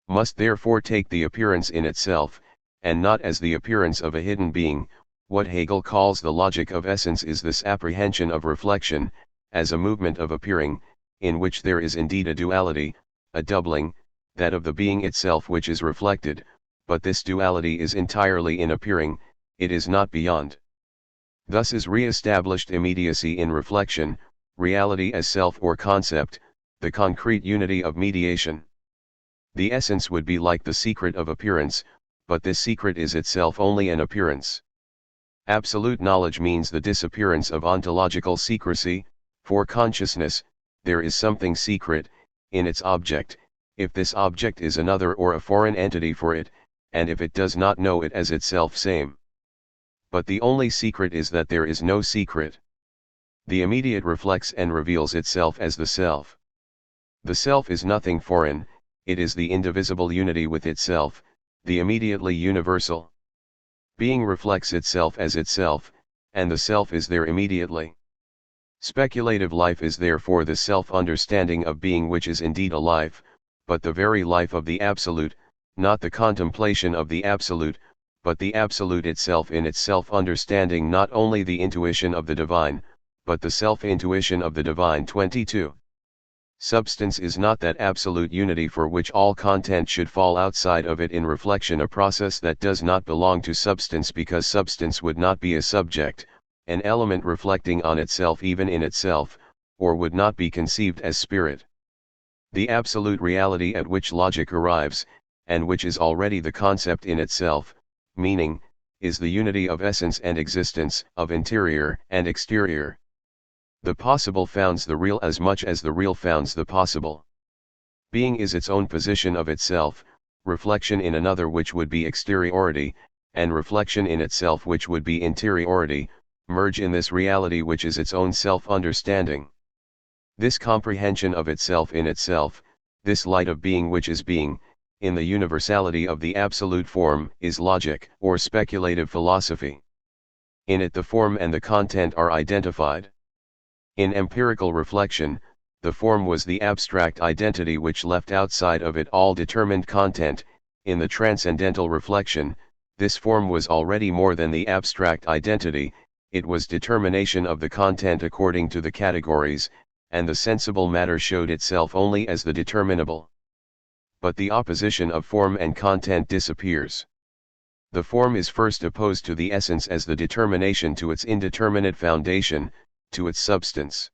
S1: must therefore take the appearance in itself, and not as the appearance of a hidden being. What Hegel calls the logic of essence is this apprehension of reflection, as a movement of appearing, in which there is indeed a duality, a doubling, that of the being itself which is reflected, but this duality is entirely in appearing, it is not beyond. Thus is re-established immediacy in reflection, reality as self or concept, the concrete unity of mediation. The essence would be like the secret of appearance, but this secret is itself only an appearance. Absolute knowledge means the disappearance of ontological secrecy. For consciousness, there is something secret, in its object, if this object is another or a foreign entity for it, and if it does not know it as itself same. But the only secret is that there is no secret. The immediate reflects and reveals itself as the self. The self is nothing foreign, it is the indivisible unity with itself, the immediately universal. Being reflects itself as itself, and the self is there immediately. Speculative life is therefore the self-understanding of being which is indeed a life, but the very life of the Absolute, not the contemplation of the Absolute, but the Absolute itself in its self-understanding, not only the intuition of the divine, but the self-intuition of the divine. 22. Substance is not that absolute unity for which all content should fall outside of it in reflection, a process that does not belong to substance because substance would not be a subject, an element reflecting on itself even in itself, or would not be conceived as spirit. The absolute reality at which logic arrives, and which is already the concept in itself, meaning, is the unity of essence and existence, of interior and exterior. The possible founds the real as much as the real founds the possible. Being is its own position of itself, reflection in another which would be exteriority, and reflection in itself which would be interiority, merge in this reality which is its own self-understanding. This comprehension of itself in itself, this light of being which is being, in the universality of the absolute form, is logic or speculative philosophy. In it the form and the content are identified. In empirical reflection, the form was the abstract identity which left outside of it all determined content. In the transcendental reflection, this form was already more than the abstract identity, it was determination of the content according to the categories, and the sensible matter showed itself only as the determinable. But the opposition of form and content disappears. The form is first opposed to the essence as the determination to its indeterminate foundation, to its substance.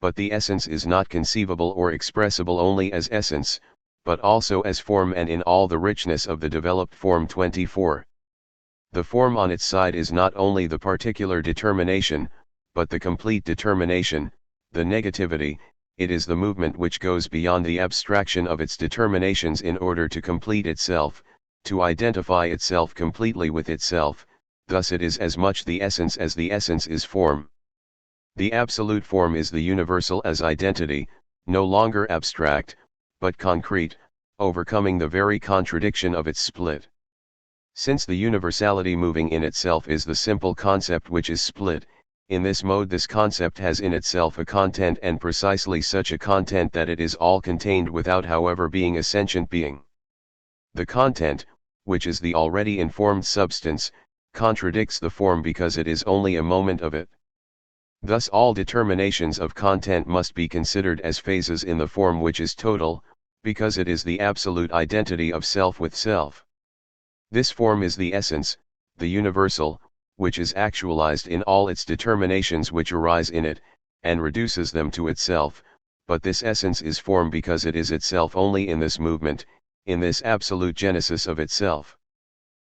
S1: but the essence is not conceivable or expressible only as essence, but also as form and in all the richness of the developed form 24. The form on its side is not only the particular determination, but the complete determination, the negativity. It is the movement which goes beyond the abstraction of its determinations in order to complete itself, to identify itself completely with itself. Thus it is as much the essence as the essence is form. The absolute form is the universal as identity, no longer abstract, but concrete, overcoming the very contradiction of its split. Since the universality moving in itself is the simple concept which is split, in this mode this concept has in itself a content, and precisely such a content that it is all contained without however being a sentient being. The content, which is the already informed substance, contradicts the form because it is only a moment of it. Thus all determinations of content must be considered as phases in the form which is total, because it is the absolute identity of self with self. This form is the essence, the universal, which is actualized in all its determinations which arise in it, and reduces them to itself, but this essence is form because it is itself only in this movement, in this absolute genesis of itself.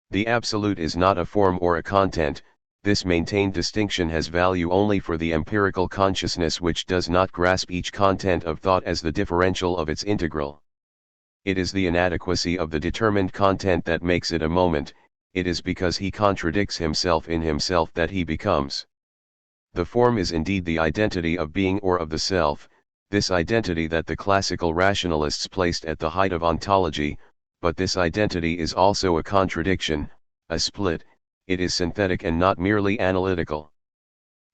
S1: The absolute is not a form or a content. This maintained distinction has value only for the empirical consciousness which does not grasp each content of thought as the differential of its integral. It is the inadequacy of the determined content that makes it a moment. It is because he contradicts himself in himself that he becomes. The form is indeed the identity of being or of the self, this identity that the classical rationalists placed at the height of ontology, but this identity is also a contradiction, a split. It is synthetic and not merely analytical.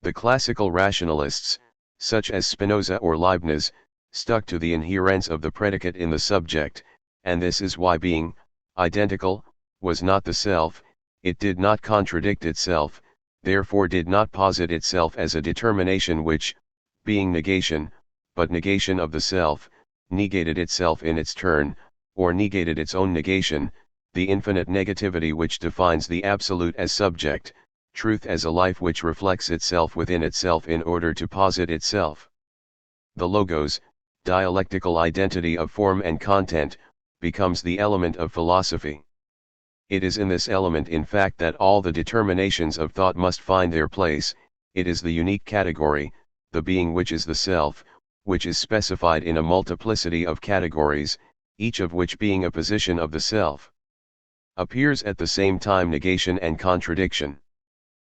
S1: The classical rationalists, such as Spinoza or Leibniz, stuck to the inherence of the predicate in the subject, and this is why being, identical, was not the self. It did not contradict itself, therefore did not posit itself as a determination which, being negation, but negation of the self, negated itself in its turn, or negated its own negation, the infinite negativity which defines the absolute as subject, truth as a life which reflects itself within itself in order to posit itself. The logos, dialectical identity of form and content, becomes the element of philosophy. It is in this element in fact that all the determinations of thought must find their place. It is the unique category, the being which is the self, which is specified in a multiplicity of categories, each of which being a position of the self, appears at the same time negation and contradiction.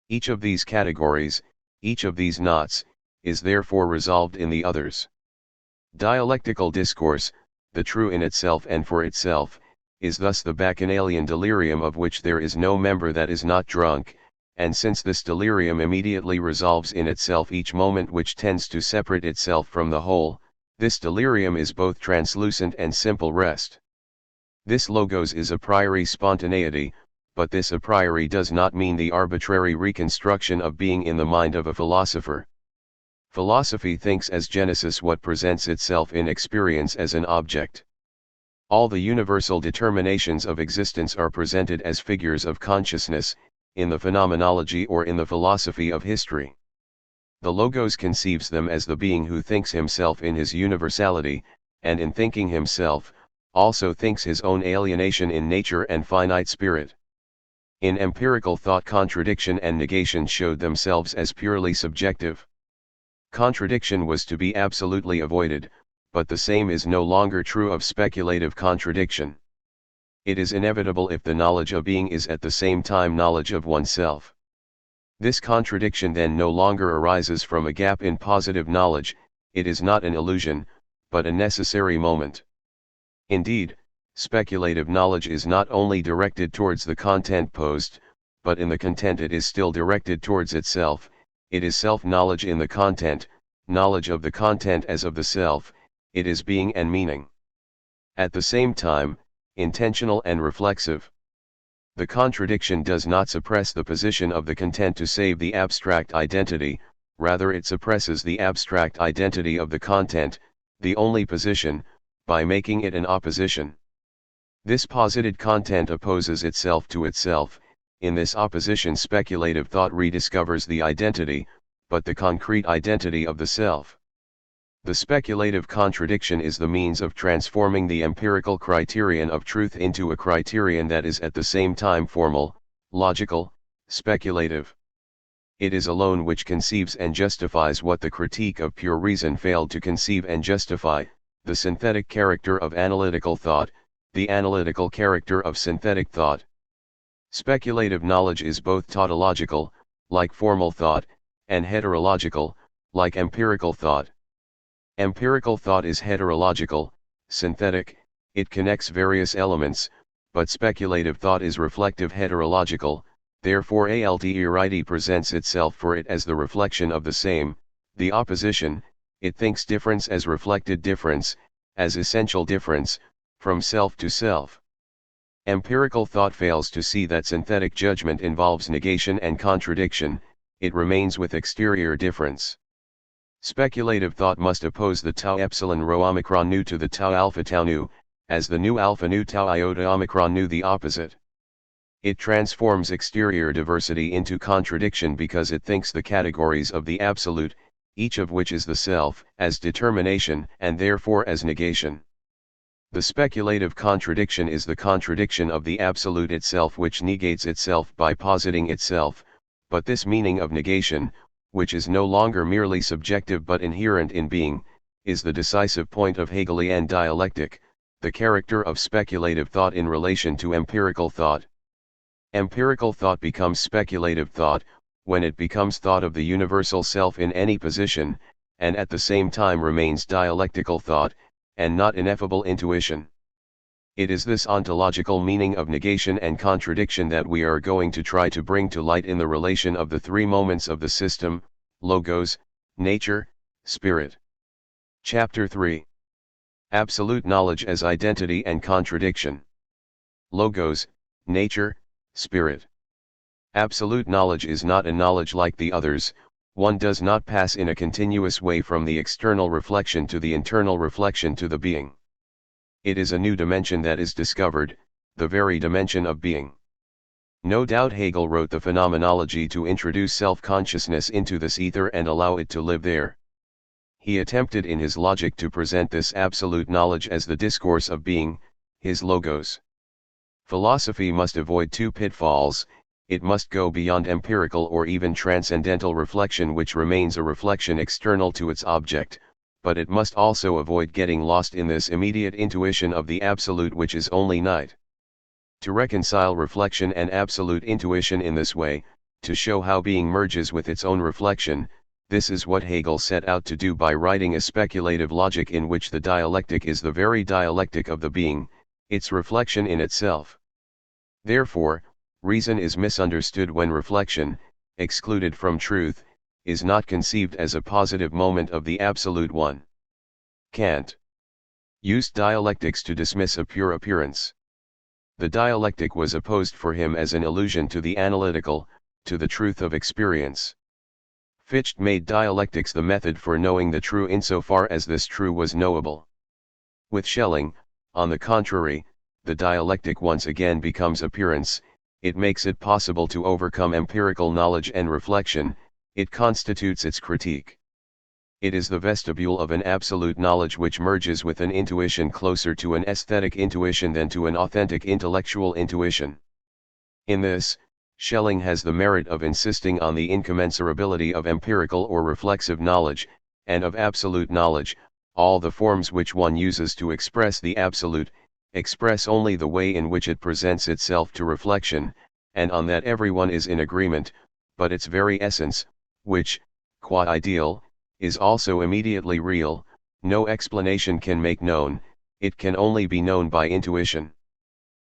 S1: Each of these categories, each of these knots, is therefore resolved in the others. Dialectical discourse, the true in itself and for itself, is thus the bacchanalian delirium of which there is no member that is not drunk, and since this delirium immediately resolves in itself each moment which tends to separate itself from the whole, this delirium is both translucent and simple rest. This logos is a priori spontaneity, but this a priori does not mean the arbitrary reconstruction of being in the mind of a philosopher. Philosophy thinks as genesis what presents itself in experience as an object. All the universal determinations of existence are presented as figures of consciousness, in the phenomenology or in the philosophy of history. The logos conceives them as the being who thinks himself in his universality, and in thinking himself, also thinks his own alienation in nature and finite spirit. In empirical thought contradiction and negation showed themselves as purely subjective. Contradiction was to be absolutely avoided, but the same is no longer true of speculative contradiction. It is inevitable if the knowledge of being is at the same time knowledge of oneself. This contradiction then no longer arises from a gap in positive knowledge. It is not an illusion, but a necessary moment. Indeed, speculative knowledge is not only directed towards the content posed, but in the content it is still directed towards itself. It is self-knowledge in the content, knowledge of the content as of the self. It is being and meaning. At the same time, intentional and reflexive. The contradiction does not suppress the position of the content to save the abstract identity, rather it suppresses the abstract identity of the content, the only position, by making it an opposition. This posited content opposes itself to itself. In this opposition speculative thought rediscovers the identity, but the concrete identity of the self. The speculative contradiction is the means of transforming the empirical criterion of truth into a criterion that is at the same time formal, logical, speculative. It is alone which conceives and justifies what the critique of pure reason failed to conceive and justify, the synthetic character of analytical thought, the analytical character of synthetic thought. Speculative knowledge is both tautological, like formal thought, and heterological, like empirical thought. Empirical thought is heterological, synthetic, it connects various elements, but speculative thought is reflective heterological, therefore THIRD presents itself for it as the reflection of the same, the opposition, it thinks difference as reflected difference, as essential difference, from self to self. Empirical thought fails to see that synthetic judgment involves negation and contradiction, it remains with exterior difference. Speculative thought must oppose the tau epsilon rho omicron nu to the tau alpha tau nu, as the nu alpha nu tau iota omicron nu the opposite. It transforms exterior diversity into contradiction because it thinks the categories of the absolute, each of which is the self, as determination and therefore as negation. The speculative contradiction is the contradiction of the absolute itself which negates itself by positing itself, but this meaning of negation, which is no longer merely subjective but inherent in being, is the decisive point of Hegelian dialectic, the character of speculative thought in relation to empirical thought. Empirical thought becomes speculative thought, when it becomes thought of the universal self in any position, and at the same time remains dialectical thought, and not ineffable intuition. It is this ontological meaning of negation and contradiction that we are going to try to bring to light in the relation of the three moments of the system, logos, nature, spirit. Chapter 3. Absolute knowledge as identity and contradiction. Logos, nature, spirit. Absolute knowledge is not a knowledge like the others, one does not pass in a continuous way from the external reflection to the internal reflection to the being. It is a new dimension that is discovered, the very dimension of being. No doubt Hegel wrote the Phenomenology to introduce self-consciousness into this ether and allow it to live there. He attempted in his Logique to present this absolute knowledge as the discourse of being, his logos. Philosophy must avoid two pitfalls: it must go beyond empirical or even transcendental reflection which remains a reflection external to its object, but it must also avoid getting lost in this immediate intuition of the absolute which is only night. To reconcile reflection and absolute intuition in this way, to show how being merges with its own reflection, this is what Hegel set out to do by writing a speculative logic in which the dialectic is the very dialectic of the being, its reflection in itself. Therefore, reason is misunderstood when reflection, excluded from truth, is not conceived as a positive moment of the absolute one. Kant used dialectics to dismiss a pure appearance. The dialectic was opposed for him as an allusion to the analytical, to the truth of experience. Fichte made dialectics the method for knowing the true insofar as this true was knowable. With Schelling, on the contrary, the dialectic once again becomes appearance, it makes it possible to overcome empirical knowledge and reflection, it constitutes its critique. It is the vestibule of an absolute knowledge which merges with an intuition closer to an aesthetic intuition than to an authentic intellectual intuition. In this, Schelling has the merit of insisting on the incommensurability of empirical or reflexive knowledge, and of absolute knowledge. All the forms which one uses to express the absolute, express only the way in which it presents itself to reflection, and on that everyone is in agreement, but its very essence, which, qua ideal, is also immediately real, no explanation can make known, it can only be known by intuition.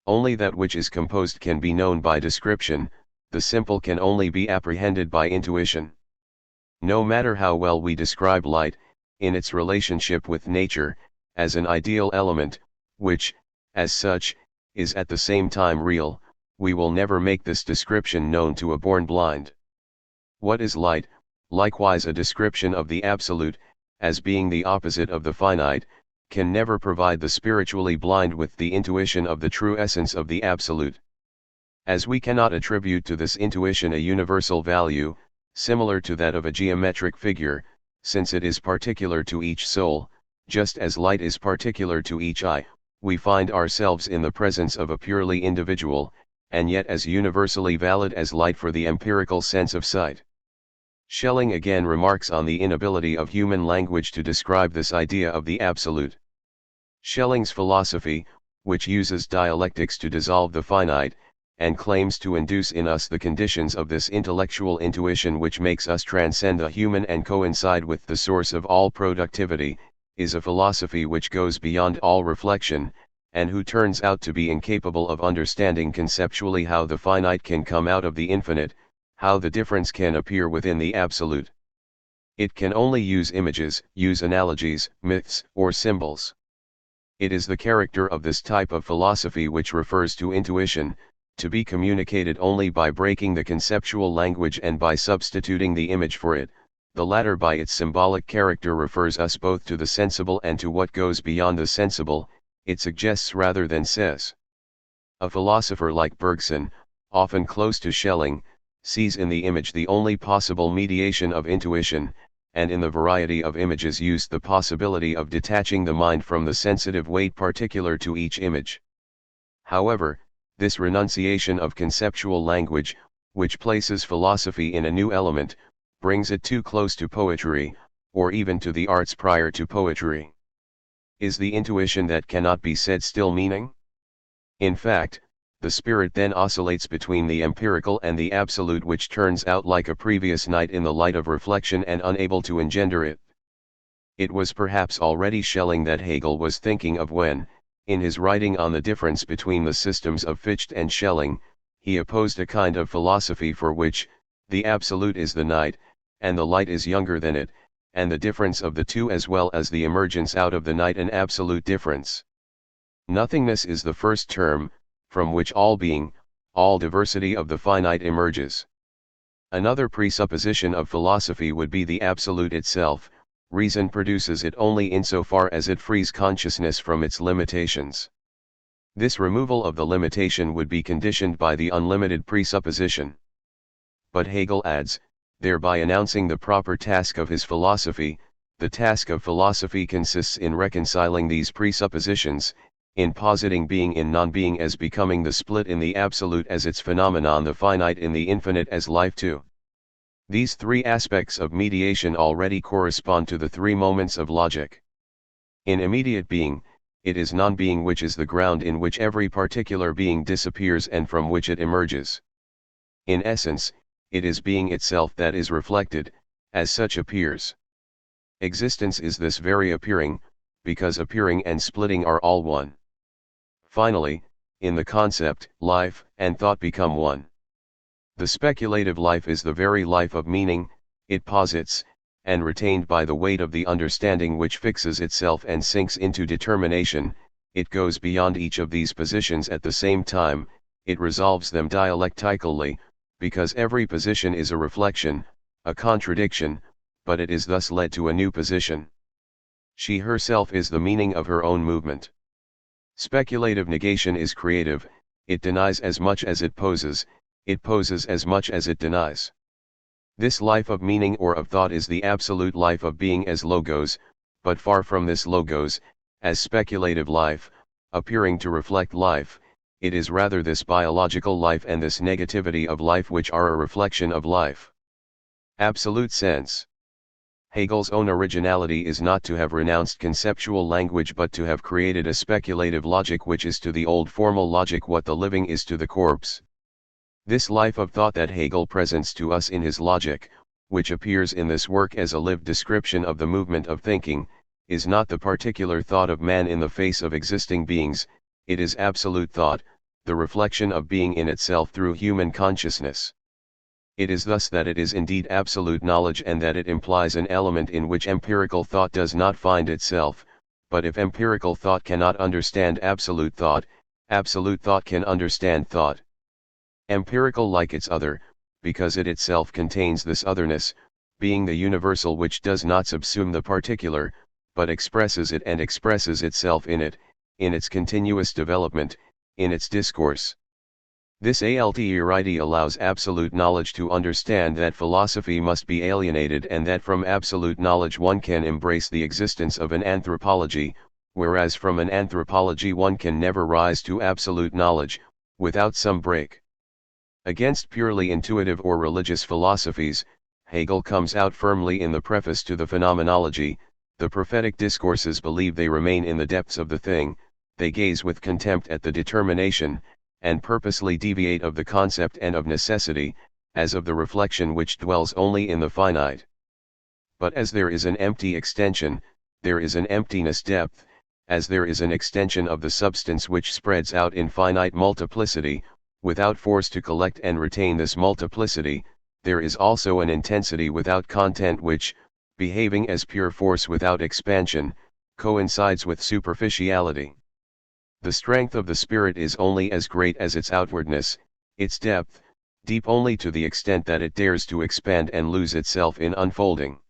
S1: Only that which is composed can be known by description, the simple can only be apprehended by intuition. No matter how well we describe light, in its relationship with nature, as an ideal element, which, as such, is at the same time real, we will never make this description known to a born blind. What is light, likewise a description of the absolute, as being the opposite of the finite, can never provide the spiritually blind with the intuition of the true essence of the absolute. As we cannot attribute to this intuition a universal value, similar to that of a geometric figure, since it is particular to each soul, just as light is particular to each eye, we find ourselves in the presence of a purely individual, and yet as universally valid as light for the empirical sense of sight. Schelling again remarks on the inability of human language to describe this idea of the absolute. Schelling's philosophy, which uses dialectics to dissolve the finite, and claims to induce in us the conditions of this intellectual intuition which makes us transcend the human and coincide with the source of all productivity, is a philosophy which goes beyond all reflection, and who turns out to be incapable of understanding conceptually how the finite can come out of the infinite, how the difference can appear within the absolute. It can only use images, use analogies, myths, or symbols. It is the character of this type of philosophy which refers to intuition, to be communicated only by breaking the conceptual language and by substituting the image for it. The latter by its symbolic character refers us both to the sensible and to what goes beyond the sensible, it suggests rather than says. A philosopher like Bergson, often close to Schelling, sees in the image the only possible mediation of intuition, and in the variety of images used the possibility of detaching the mind from the sensitive weight particular to each image. However, this renunciation of conceptual language, which places philosophy in a new element, brings it too close to poetry, or even to the arts prior to poetry. Is the intuition that cannot be said still meaning? In fact, the spirit then oscillates between the empirical and the absolute, which turns out like a previous night in the light of reflection and unable to engender it. It was perhaps already Schelling that Hegel was thinking of when, in his writing on the difference between the systems of Fichte and Schelling, he opposed a kind of philosophy for which, the absolute is the night, and the light is younger than it, and the difference of the two as well as the emergence out of the night an absolute difference. Nothingness is the first term, from which all being, all diversity of the finite emerges. Another presupposition of philosophy would be the absolute itself. Reason produces it only insofar as it frees consciousness from its limitations. This removal of the limitation would be conditioned by the unlimited presupposition. But Hegel adds, thereby announcing the proper task of his philosophy, the task of philosophy consists in reconciling these presuppositions, in positing being in non-being as becoming the split in the absolute as its phenomenon, the finite in the infinite as life too. These three aspects of mediation already correspond to the three moments of logic. In immediate being, it is non-being which is the ground in which every particular being disappears and from which it emerges. In essence, it is being itself that is reflected, as such appears. Existence is this very appearing, because appearing and splitting are all one. Finally, in the concept, life and thought become one. The speculative life is the very life of meaning, it posits, and retained by the weight of the understanding which fixes itself and sinks into determination, it goes beyond each of these positions at the same time, it resolves them dialectically, because every position is a reflection, a contradiction, but it is thus led to a new position. She herself is the meaning of her own movement. Speculative negation is creative, it denies as much as it poses as much as it denies. This life of meaning or of thought is the absolute life of being as logos, but far from this logos, as speculative life, appearing to reflect life, it is rather this biological life and this negativity of life which are a reflection of life. Absolute sense. Hegel's own originality is not to have renounced conceptual language but to have created a speculative logic which is to the old formal logic what the living is to the corpse. This life of thought that Hegel presents to us in his Logic, which appears in this work as a lived description of the movement of thinking, is not the particular thought of man in the face of existing beings, it is absolute thought, the reflection of being in itself through human consciousness. It is thus that it is indeed absolute knowledge and that it implies an element in which empirical thought does not find itself, but if empirical thought cannot understand absolute thought can understand thought. Empirical like its other, because it itself contains this otherness, being the universal which does not subsume the particular, but expresses it and expresses itself in it, in its continuous development, in its discourse. This altérité allows absolute knowledge to understand that philosophy must be alienated and that from absolute knowledge one can embrace the existence of an anthropology, whereas from an anthropology one can never rise to absolute knowledge, without some break. Against purely intuitive or religious philosophies, Hegel comes out firmly in the preface to the Phenomenology. The prophetic discourses believe they remain in the depths of the thing, they gaze with contempt at the determination, and purposely deviate of the concept and of necessity, as of the reflection which dwells only in the finite. But as there is an empty extension, there is an emptiness depth, as there is an extension of the substance which spreads out in finite multiplicity, without force to collect and retain this multiplicity, there is also an intensity without content which, behaving as pure force without expansion, coincides with superficiality. The strength of the spirit is only as great as its outwardness, its depth, deep only to the extent that it dares to expand and lose itself in unfolding.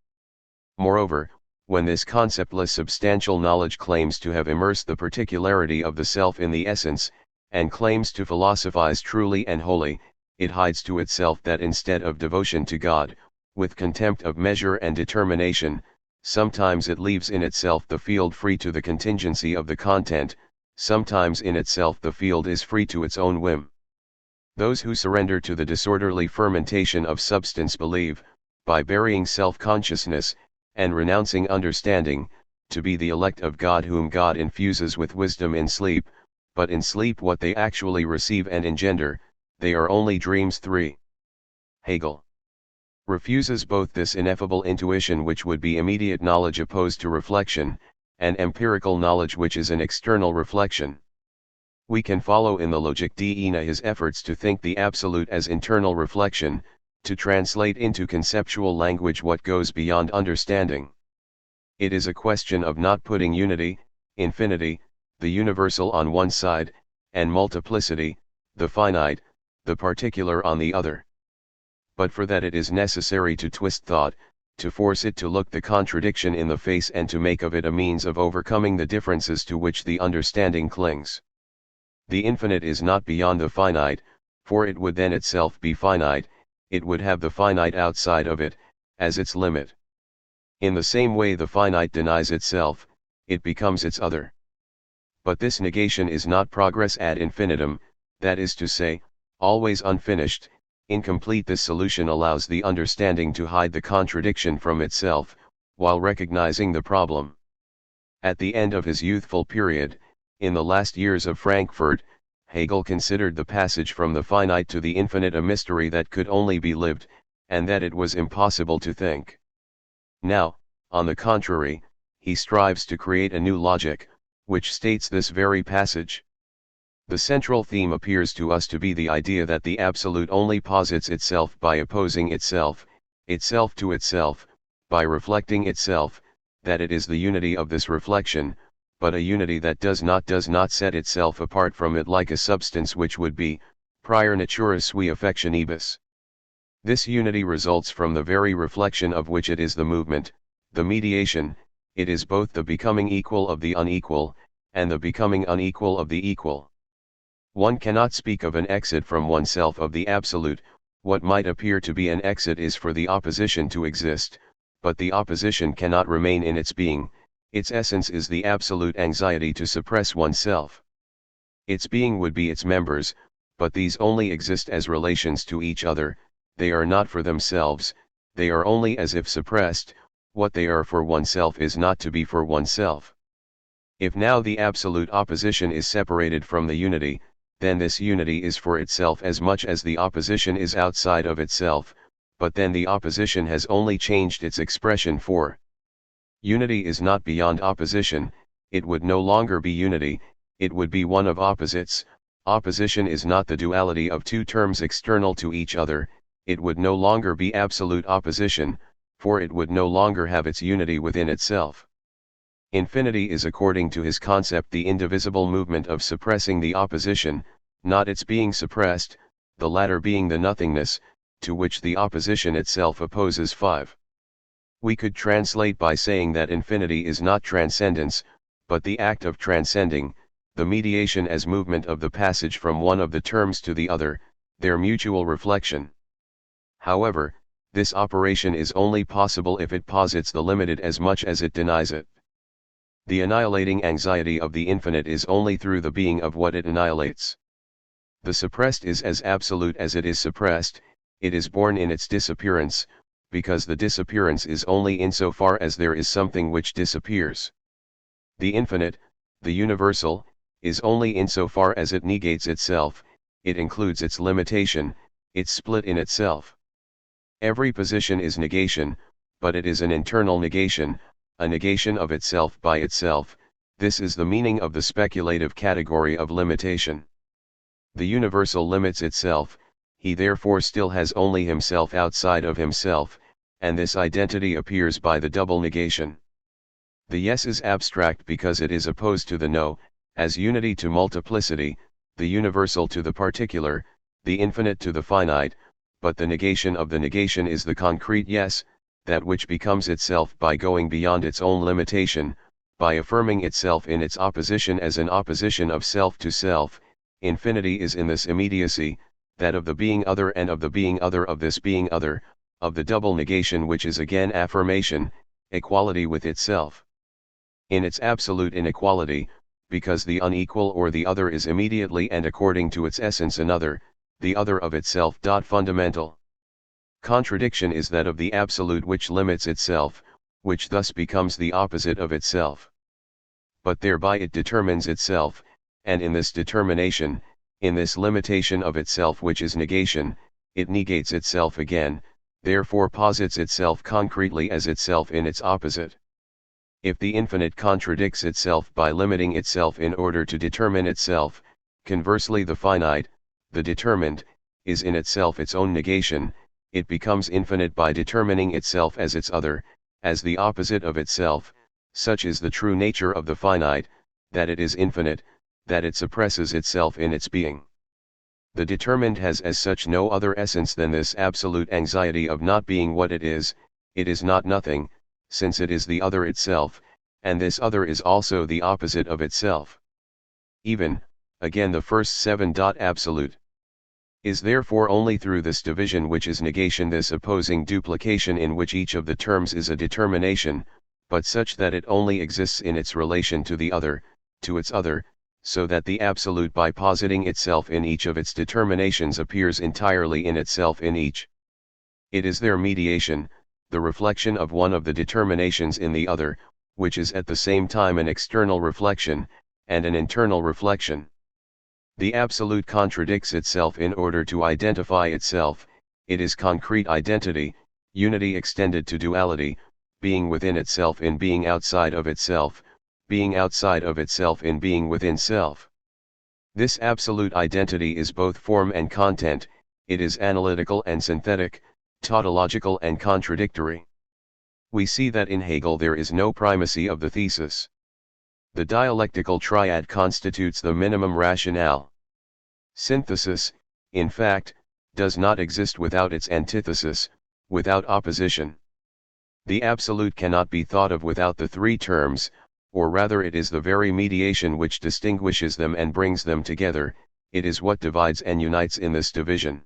S1: Moreover, when this conceptless substantial knowledge claims to have immersed the particularity of the self in the essence, and claims to philosophize truly and wholly, it hides to itself that instead of devotion to God, with contempt of measure and determination, sometimes it leaves in itself the field free to the contingency of the content, sometimes in itself the field is free to its own whim. Those who surrender to the disorderly fermentation of substance believe, by burying self-consciousness, and renouncing understanding, to be the elect of God whom God infuses with wisdom in sleep, but in sleep what they actually receive and engender, they are only dreams. 3. Hegel refuses both this ineffable intuition which would be immediate knowledge opposed to reflection, and empirical knowledge which is an external reflection. We can follow in the Logique his efforts to think the absolute as internal reflection, to translate into conceptual language what goes beyond understanding. It is a question of not putting unity, infinity, the universal on one side, and multiplicity, the finite, the particular on the other. But for that it is necessary to twist thought, to force it to look the contradiction in the face and to make of it a means of overcoming the differences to which the understanding clings. The infinite is not beyond the finite, for it would then itself be finite, it would have the finite outside of it, as its limit. In the same way the finite denies itself, it becomes its other. But this negation is not progress ad infinitum, that is to say, always unfinished, incomplete. This solution allows the understanding to hide the contradiction from itself, while recognizing the problem. At the end of his youthful period, in the last years of Frankfurt, Hegel considered the passage from the finite to the infinite a mystery that could only be lived, and that it was impossible to think. Now, on the contrary, he strives to create a new logic, which states this very passage. The central theme appears to us to be the idea that the absolute only posits itself by opposing itself to itself, by reflecting itself, that it is the unity of this reflection, but a unity that does not set itself apart from it like a substance which would be, prior natura sui affectionibus. This unity results from the very reflection of which it is the movement, the mediation, it is both the becoming equal of the unequal, and the becoming unequal of the equal. One cannot speak of an exit from oneself of the absolute. What might appear to be an exit is for the opposition to exist, but the opposition cannot remain in its being. Its essence is the absolute anxiety to suppress oneself. Its being would be its members, but these only exist as relations to each other, they are not for themselves, they are only as if suppressed. What they are for oneself is not to be for oneself. If now the absolute opposition is separated from the unity, then this unity is for itself as much as the opposition is outside of itself, but then the opposition has only changed its expression, for unity is not beyond opposition. It would no longer be unity, it would be one of opposites. Opposition is not the duality of two terms external to each other, it would no longer be absolute opposition, for it would no longer have its unity within itself. Infinity is according to his concept the indivisible movement of suppressing the opposition, not its being suppressed, the latter being the nothingness, to which the opposition itself opposes. 5. We could translate by saying that infinity is not transcendence, but the act of transcending, the mediation as movement of the passage from one of the terms to the other, their mutual reflection. However, this operation is only possible if it posits the limited as much as it denies it. The annihilating anxiety of the infinite is only through the being of what it annihilates. The suppressed is as absolute as it is suppressed, it is born in its disappearance, because the disappearance is only insofar as there is something which disappears. The infinite, the universal, is only insofar as it negates itself, it includes its limitation, its split in itself. Every position is negation, but it is an internal negation, a negation of itself by itself. This is the meaning of the speculative category of limitation. The universal limits itself, he therefore still has only himself outside of himself, and this identity appears by the double negation. The yes is abstract because it is opposed to the no, as unity to multiplicity, the universal to the particular, the infinite to the finite, but the negation of the negation is the concrete yes, that which becomes itself by going beyond its own limitation, by affirming itself in its opposition as an opposition of self to self. Infinity is in this immediacy, that of the being other and of the being other of this being other, of the double negation which is again affirmation, equality with itself. In its absolute inequality, because the unequal or the other is immediately and according to its essence another, the other of itself. Fundamental contradiction is that of the absolute which limits itself, which thus becomes the opposite of itself. But thereby it determines itself, and in this determination, in this limitation of itself which is negation, it negates itself again, therefore posits itself concretely as itself in its opposite. If the infinite contradicts itself by limiting itself in order to determine itself, conversely the finite, the determined, is in itself its own negation, it becomes infinite by determining itself as its other, as the opposite of itself. Such is the true nature of the finite, that it is infinite, that it suppresses itself in its being. The determined has as such no other essence than this absolute anxiety of not being what it is not nothing, since it is the other itself, and this other is also the opposite of itself. Even, again the first seven. Absolute is therefore only through this division which is negation, this opposing duplication in which each of the terms is a determination, but such that it only exists in its relation to the other, to its other, so that the absolute by positing itself in each of its determinations appears entirely in itself in each. It is their mediation, the reflection of one of the determinations in the other, which is at the same time an external reflection, and an internal reflection. The absolute contradicts itself in order to identify itself, it is concrete identity, unity extended to duality, being within itself in being outside of itself, being outside of itself in being within self. This absolute identity is both form and content, it is analytical and synthetic, tautological and contradictory. We see that in Hegel there is no primacy of the thesis. The dialectical triad constitutes the minimum rationale. Synthesis, in fact, does not exist without its antithesis, without opposition. The absolute cannot be thought of without the three terms, or rather it is the very mediation which distinguishes them and brings them together, it is what divides and unites in this division.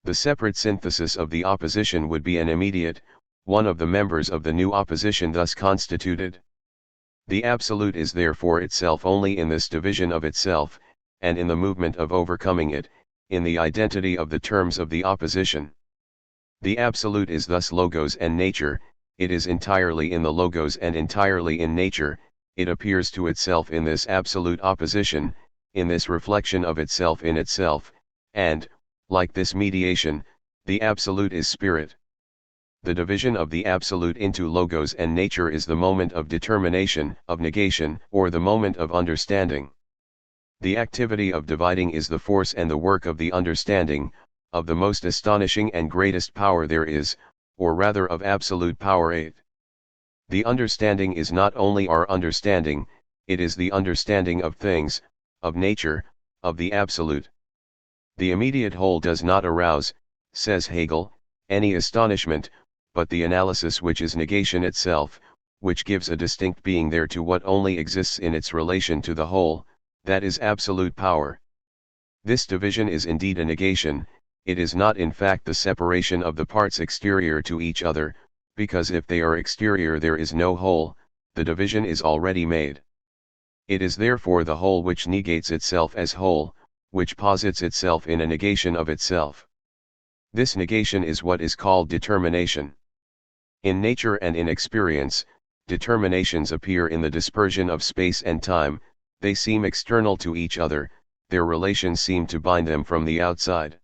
S1: The separate synthesis of the opposition would be an immediate, one of the members of the new opposition thus constituted. The absolute is therefore itself only in this division of itself, and in the movement of overcoming it, in the identity of the terms of the opposition. The absolute is thus logos and nature, it is entirely in the logos and entirely in nature, it appears to itself in this absolute opposition, in this reflection of itself in itself, and, like this mediation, the absolute is spirit. The division of the absolute into logos and nature is the moment of determination, of negation, or the moment of understanding. The activity of dividing is the force and the work of the understanding, of the most astonishing and greatest power there is, or rather of absolute power 8. The understanding is not only our understanding, it is the understanding of things, of nature, of the absolute. The immediate whole does not arouse, says Hegel, any astonishment, but the analysis which is negation itself, which gives a distinct being there to what only exists in its relation to the whole, that is absolute power. This division is indeed a negation, it is not in fact the separation of the parts exterior to each other, because if they are exterior there is no whole, the division is already made. It is therefore the whole which negates itself as whole, which posits itself in a negation of itself. This negation is what is called determination. In nature and in experience, determinations appear in the dispersion of space and time, they seem external to each other, their relations seem to bind them from the outside.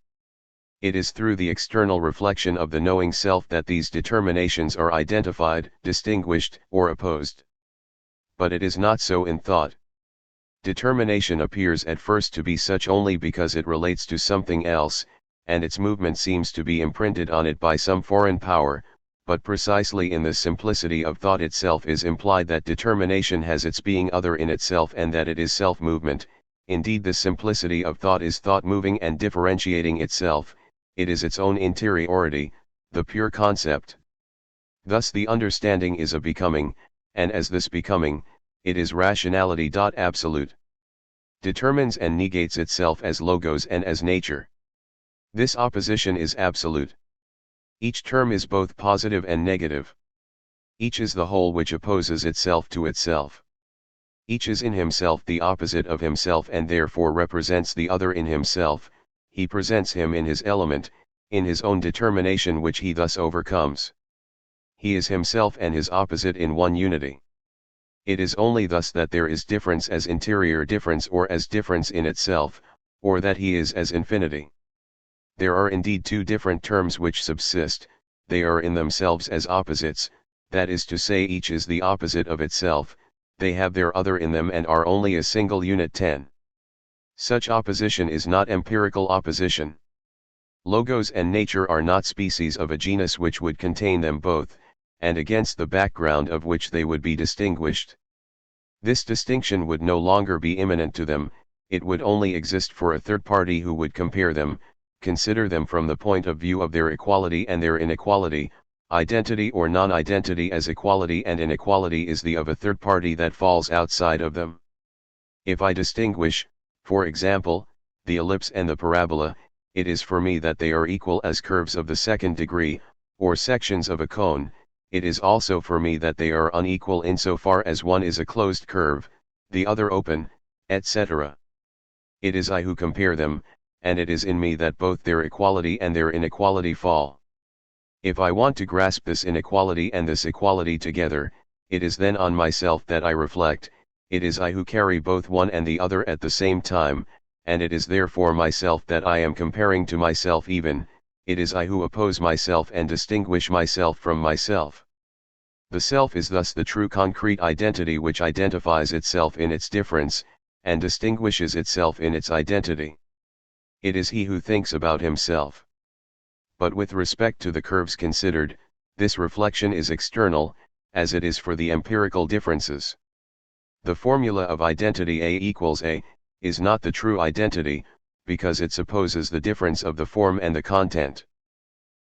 S1: It is through the external reflection of the knowing self that these determinations are identified, distinguished, or opposed. But it is not so in thought. Determination appears at first to be such only because it relates to something else, and its movement seems to be imprinted on it by some foreign power, but precisely in the simplicity of thought itself is implied that determination has its being other in itself and that it is self-movement. Indeed, the simplicity of thought is thought moving and differentiating itself, it is its own interiority, the pure concept. Thus the understanding is a becoming, and as this becoming, it is rationality. Absolute. Determines and negates itself as logos and as nature. This opposition is absolute. Each term is both positive and negative. Each is the whole which opposes itself to itself. Each is in himself the opposite of himself and therefore represents the other in himself, he presents him in his element, in his own determination which he thus overcomes. He is himself and his opposite in one unity. It is only thus that there is difference as interior difference or as difference in itself, or that he is as infinity. There are indeed two different terms which subsist, they are in themselves as opposites, that is to say each is the opposite of itself, they have their other in them and are only a single unit. 10. Such opposition is not empirical opposition. Logos and nature are not species of a genus which would contain them both, and against the background of which they would be distinguished. This distinction would no longer be immanent to them, it would only exist for a third party who would compare them, consider them from the point of view of their equality and their inequality, identity or non-identity as equality and inequality is the of a third party that falls outside of them. If I distinguish, for example, the ellipse and the parabola, it is for me that they are equal as curves of the second degree, or sections of a cone, it is also for me that they are unequal insofar as one is a closed curve, the other open, etc. It is I who compare them, and it is in me that both their equality and their inequality fall. If I want to grasp this inequality and this equality together, it is then on myself that I reflect, it is I who carry both one and the other at the same time, and it is therefore myself that I am comparing to myself even, it is I who oppose myself and distinguish myself from myself. The self is thus the true concrete identity which identifies itself in its difference, and distinguishes itself in its identity. It is he who thinks about himself. But with respect to the curves considered, this reflection is external, as it is for the empirical differences. The formula of identity A equals A, is not the true identity, because it supposes the difference of the form and the content.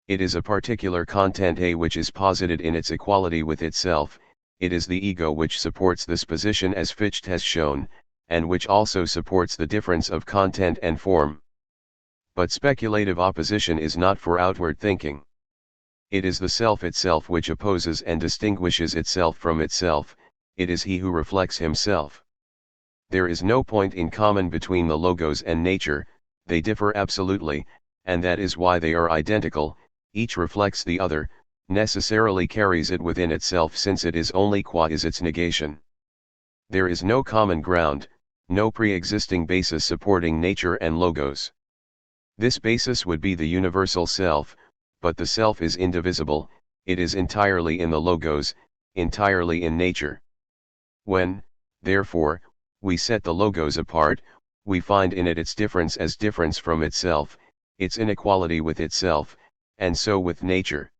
S1: It is a particular content A which is posited in its equality with itself, it is the ego which supports this position as Fichte has shown, and which also supports the difference of content and form. But speculative opposition is not for outward thinking. It is the self itself which opposes and distinguishes itself from itself, it is he who reflects himself. There is no point in common between the logos and nature, they differ absolutely, and that is why they are identical, each reflects the other, necessarily carries it within itself since it is only qua is its negation. There is no common ground, no pre-existing basis supporting nature and logos. This basis would be the universal self, but the self is indivisible, it is entirely in the logos, entirely in nature. When, therefore, we set the logos apart, we find in it its difference as difference from itself, its inequality with itself, and so with nature.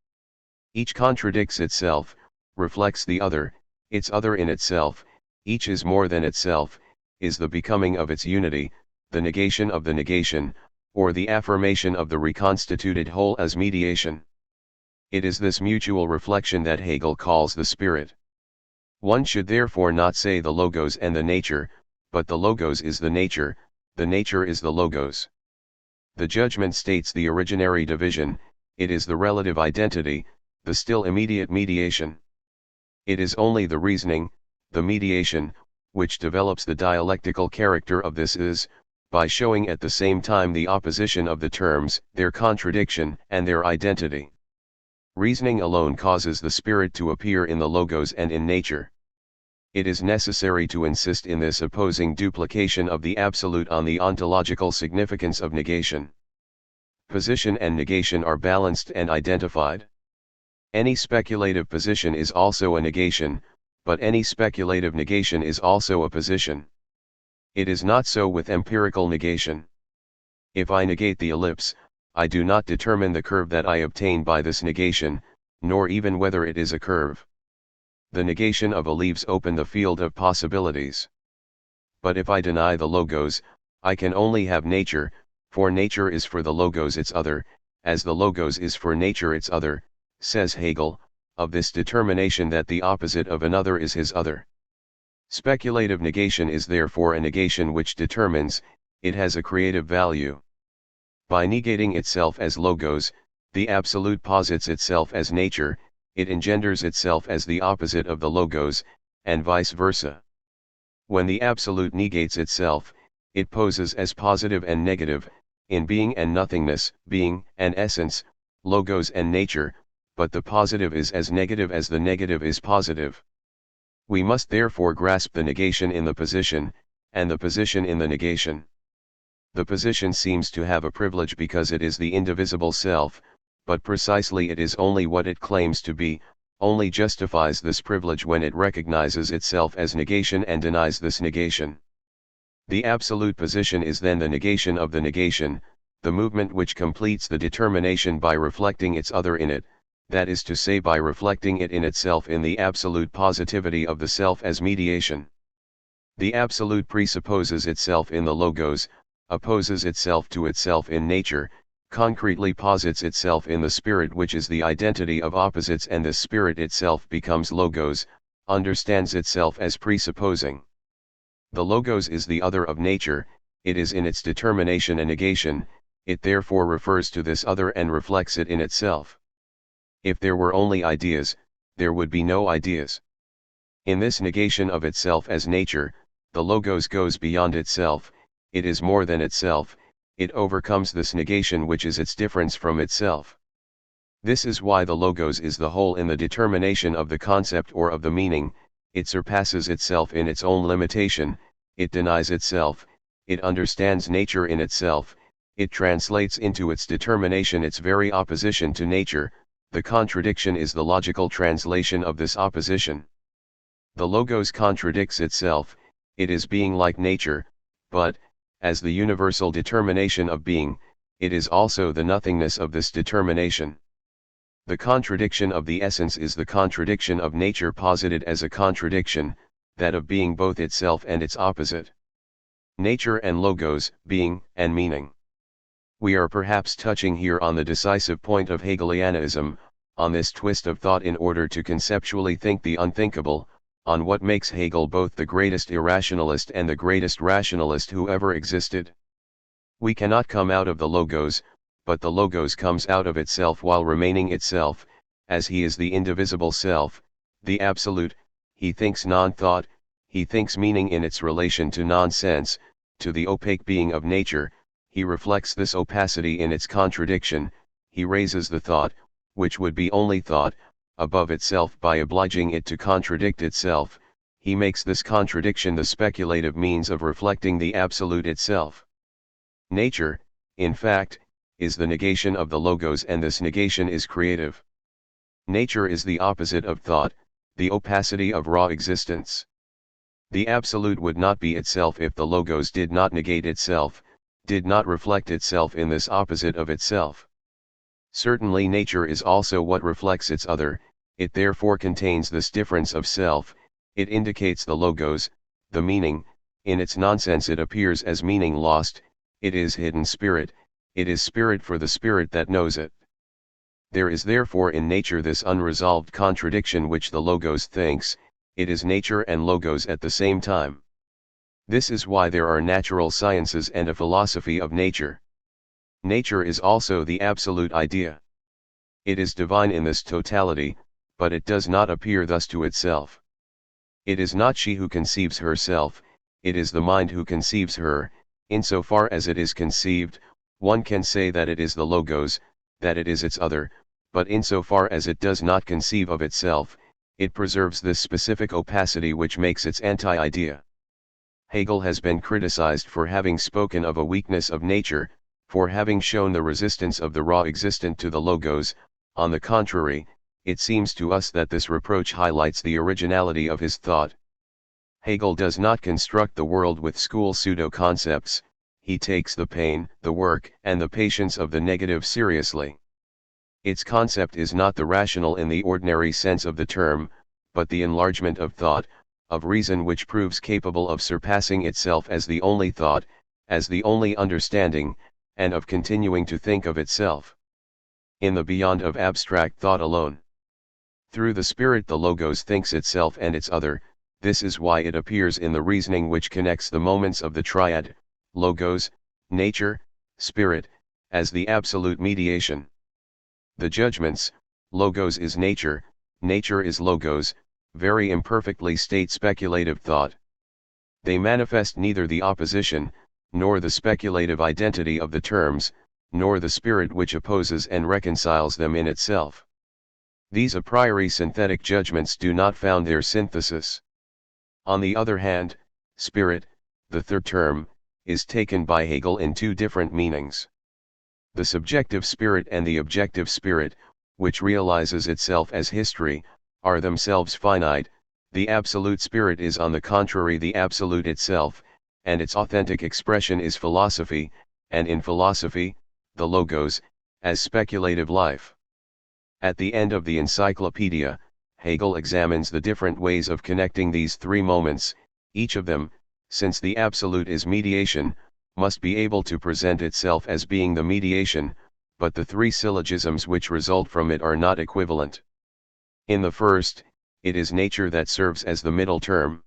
S1: Each contradicts itself, reflects the other, its other in itself, each is more than itself, is the becoming of its unity, the negation of the negation, or the affirmation of the reconstituted whole as mediation. It is this mutual reflection that Hegel calls the spirit. One should therefore not say the logos and the nature, but the logos is the nature is the logos. The judgment states the originary division, it is the relative identity, the still immediate mediation. It is only the reasoning, the mediation, which develops the dialectical character of this is, by showing at the same time the opposition of the terms, their contradiction, and their identity. Reasoning alone causes the spirit to appear in the logos and in nature. It is necessary to insist in this opposing duplication of the absolute on the ontological significance of negation. Position and negation are balanced and identified. Any speculative position is also a negation, but any speculative negation is also a position. It is not so with empirical negation. If I negate the ellipse, I do not determine the curve that I obtain by this negation, nor even whether it is a curve. The negation of a leaves open the field of possibilities. But if I deny the logos, I can only have nature, for nature is for the logos its other, as the logos is for nature its other, says Hegel, of this determination that the opposite of another is his other. Speculative negation is therefore a negation which determines, it has a creative value. By negating itself as logos, the absolute posits itself as nature, it engenders itself as the opposite of the logos, and vice versa. When the absolute negates itself, it poses as positive and negative, in being and nothingness, being and essence, logos and nature, but the positive is as negative as the negative is positive. We must therefore grasp the negation in the position, and the position in the negation. The position seems to have a privilege because it is the indivisible self, but precisely it is only what it claims to be, only justifies this privilege when it recognizes itself as negation and denies this negation. The absolute position is then the negation of the negation, the movement which completes the determination by reflecting its other in it, that is to say by reflecting it in itself in the absolute positivity of the self as mediation. The absolute presupposes itself in the logos, opposes itself to itself in nature, concretely posits itself in the spirit which is the identity of opposites, and this spirit itself becomes logos, understands itself as presupposing. The logos is the other of nature, it is in its determination a negation, it therefore refers to this other and reflects it in itself. If there were only ideas, there would be no ideas. In this negation of itself as nature, the logos goes beyond itself, it is more than itself, it overcomes this negation which is its difference from itself. This is why the logos is the whole in the determination of the concept or of the meaning, it surpasses itself in its own limitation, it denies itself, it understands nature in itself, it translates into its determination its very opposition to nature, the contradiction is the logical translation of this opposition. The logos contradicts itself, it is being like nature, but, as the universal determination of being, it is also the nothingness of this determination. The contradiction of the essence is the contradiction of nature posited as a contradiction, that of being both itself and its opposite. Nature and logos, being and meaning. We are perhaps touching here on the decisive point of Hegelianism, on this twist of thought in order to conceptually think the unthinkable, on what makes Hegel both the greatest irrationalist and the greatest rationalist who ever existed. We cannot come out of the logos, but the logos comes out of itself while remaining itself, as he is the indivisible self, the absolute, he thinks non-thought, he thinks meaning in its relation to nonsense, to the opaque being of nature, he reflects this opacity in its contradiction, he raises the thought, which would be only thought, above itself by obliging it to contradict itself, he makes this contradiction the speculative means of reflecting the absolute itself. Nature, in fact, is the negation of the logos, and this negation is creative. Nature is the opposite of thought, the opacity of raw existence. The absolute would not be itself if the logos did not negate itself, did not reflect itself in this opposite of itself. Certainly nature is also what reflects its other, it therefore contains this difference of self, it indicates the logos, the meaning, in its nonsense it appears as meaning lost, it is hidden spirit, it is spirit for the spirit that knows it. There is therefore in nature this unresolved contradiction which the logos thinks, it is nature and logos at the same time. This is why there are natural sciences and a philosophy of nature. Nature is also the absolute idea. It is divine in this totality, but it does not appear thus to itself. It is not she who conceives herself, it is the mind who conceives her. Insofar as it is conceived, one can say that it is the Logos, that it is its other, but insofar as it does not conceive of itself, it preserves this specific opacity which makes its anti-idea. Hegel has been criticized for having spoken of a weakness of nature, for having shown the resistance of the raw existent to the Logos. On the contrary, it seems to us that this reproach highlights the originality of his thought. Hegel does not construct the world with school pseudo-concepts, he takes the pain, the work, and the patience of the negative seriously. Its concept is not the rational in the ordinary sense of the term, but the enlargement of thought, of reason which proves capable of surpassing itself as the only thought, as the only understanding, and of continuing to think of itself in the beyond of abstract thought alone. Through the spirit the Logos thinks itself and its other. This is why it appears in the reasoning which connects the moments of the triad, Logos, nature, spirit, as the absolute mediation. The judgments, Logos is nature, nature is Logos, very imperfectly state speculative thought. They manifest neither the opposition, nor the speculative identity of the terms, nor the spirit which opposes and reconciles them in itself. These a priori synthetic judgments do not found their synthesis. On the other hand, spirit, the third term, is taken by Hegel in two different meanings. The subjective spirit and the objective spirit, which realizes itself as history, are themselves finite. The absolute spirit is on the contrary the absolute itself, and its authentic expression is philosophy, and in philosophy, the Logos, as speculative life. At the end of the encyclopedia, Hegel examines the different ways of connecting these three moments. Each of them, since the absolute is mediation, must be able to present itself as being the mediation, but the three syllogisms which result from it are not equivalent. In the first, it is nature that serves as the middle term.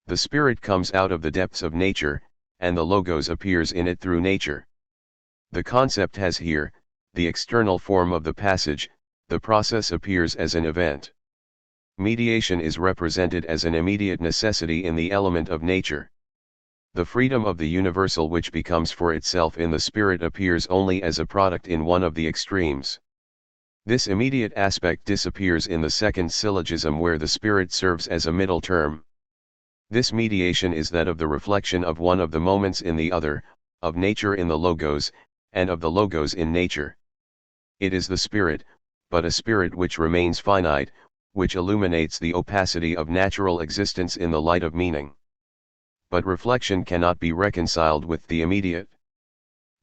S1: The spirit comes out of the depths of nature, and the Logos appears in it through nature. The concept has here, the external form of the passage, the process appears as an event. Mediation is represented as an immediate necessity in the element of nature. The freedom of the universal which becomes for itself in the spirit appears only as a product in one of the extremes. This immediate aspect disappears in the second syllogism where the spirit serves as a middle term. This mediation is that of the reflection of one of the moments in the other, of nature in the Logos, and of the Logos in nature. It is the spirit, but a spirit which remains finite, which illuminates the opacity of natural existence in the light of meaning. But reflection cannot be reconciled with the immediate.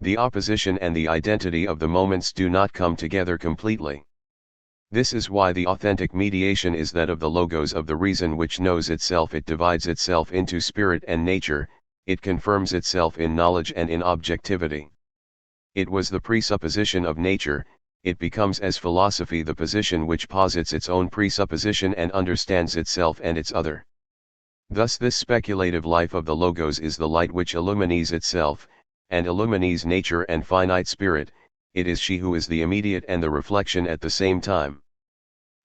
S1: The opposition and the identity of the moments do not come together completely. This is why the authentic mediation is that of the Logos of the reason which knows itself. It divides itself into spirit and nature, it confirms itself in knowledge and in objectivity. It was the presupposition of nature, it becomes as philosophy the position which posits its own presupposition and understands itself and its other. Thus this speculative life of the Logos is the light which illumines itself, and illumines nature and finite spirit. It is she who is the immediate and the reflection at the same time.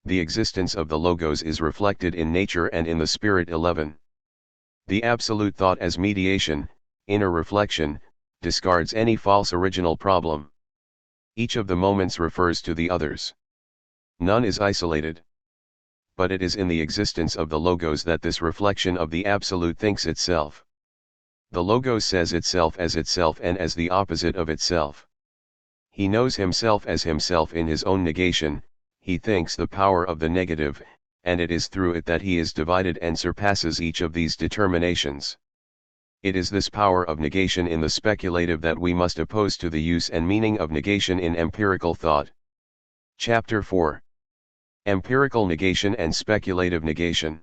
S1: The existence of the Logos is reflected in nature and in the spirit. 11. The absolute thought as mediation, inner reflection, discards any false original problem. Each of the moments refers to the others. None is isolated. But it is in the existence of the Logos that this reflection of the absolute thinks itself. The Logos says itself as itself and as the opposite of itself. He knows himself as himself in his own negation, he thinks the power of the negative, and it is through it that he is divided and surpasses each of these determinations. It is this power of negation in the speculative that we must oppose to the use and meaning of negation in empirical thought. Chapter 4. Empirical negation and speculative negation.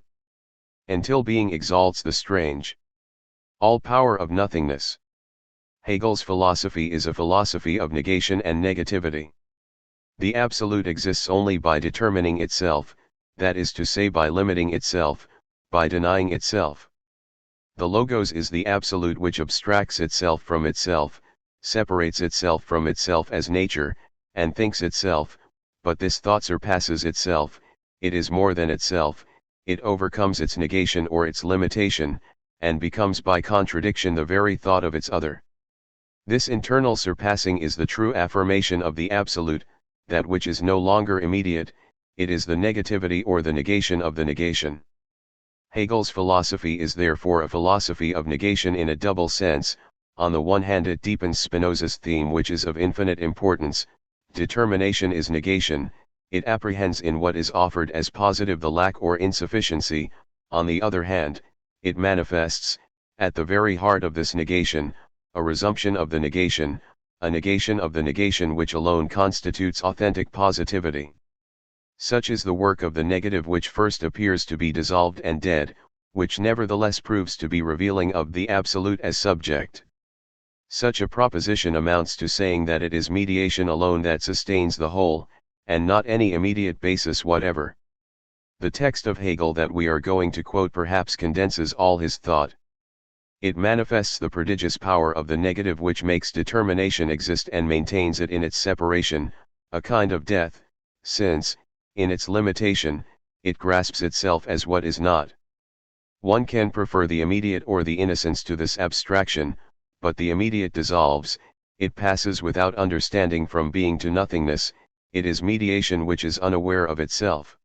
S1: Until being exalts the strange. All power of nothingness. Hegel's philosophy is a philosophy of negation and negativity. The absolute exists only by determining itself, that is to say by limiting itself, by denying itself. The Logos is the absolute which abstracts itself from itself, separates itself from itself as nature, and thinks itself, but this thought surpasses itself, it is more than itself, it overcomes its negation or its limitation, and becomes by contradiction the very thought of its other. This internal surpassing is the true affirmation of the absolute, that which is no longer immediate, it is the negativity or the negation of the negation. Hegel's philosophy is therefore a philosophy of negation in a double sense. On the one hand, it deepens Spinoza's theme, which is of infinite importance: determination is negation. It apprehends in what is offered as positive the lack or insufficiency. On the other hand, it manifests, at the very heart of this negation, a resumption of the negation, a negation of the negation which alone constitutes authentic positivity. Such is the work of the negative, which first appears to be dissolved and dead, which nevertheless proves to be revealing of the absolute as subject. Such a proposition amounts to saying that it is mediation alone that sustains the whole, and not any immediate basis whatever. The text of Hegel that we are going to quote perhaps condenses all his thought. It manifests the prodigious power of the negative which makes determination exist and maintains it in its separation, a kind of death, since, in its limitation, it grasps itself as what is not. One can prefer the immediate or the innocence to this abstraction, but the immediate dissolves, it passes without understanding from being to nothingness. It is mediation which is unaware of itself.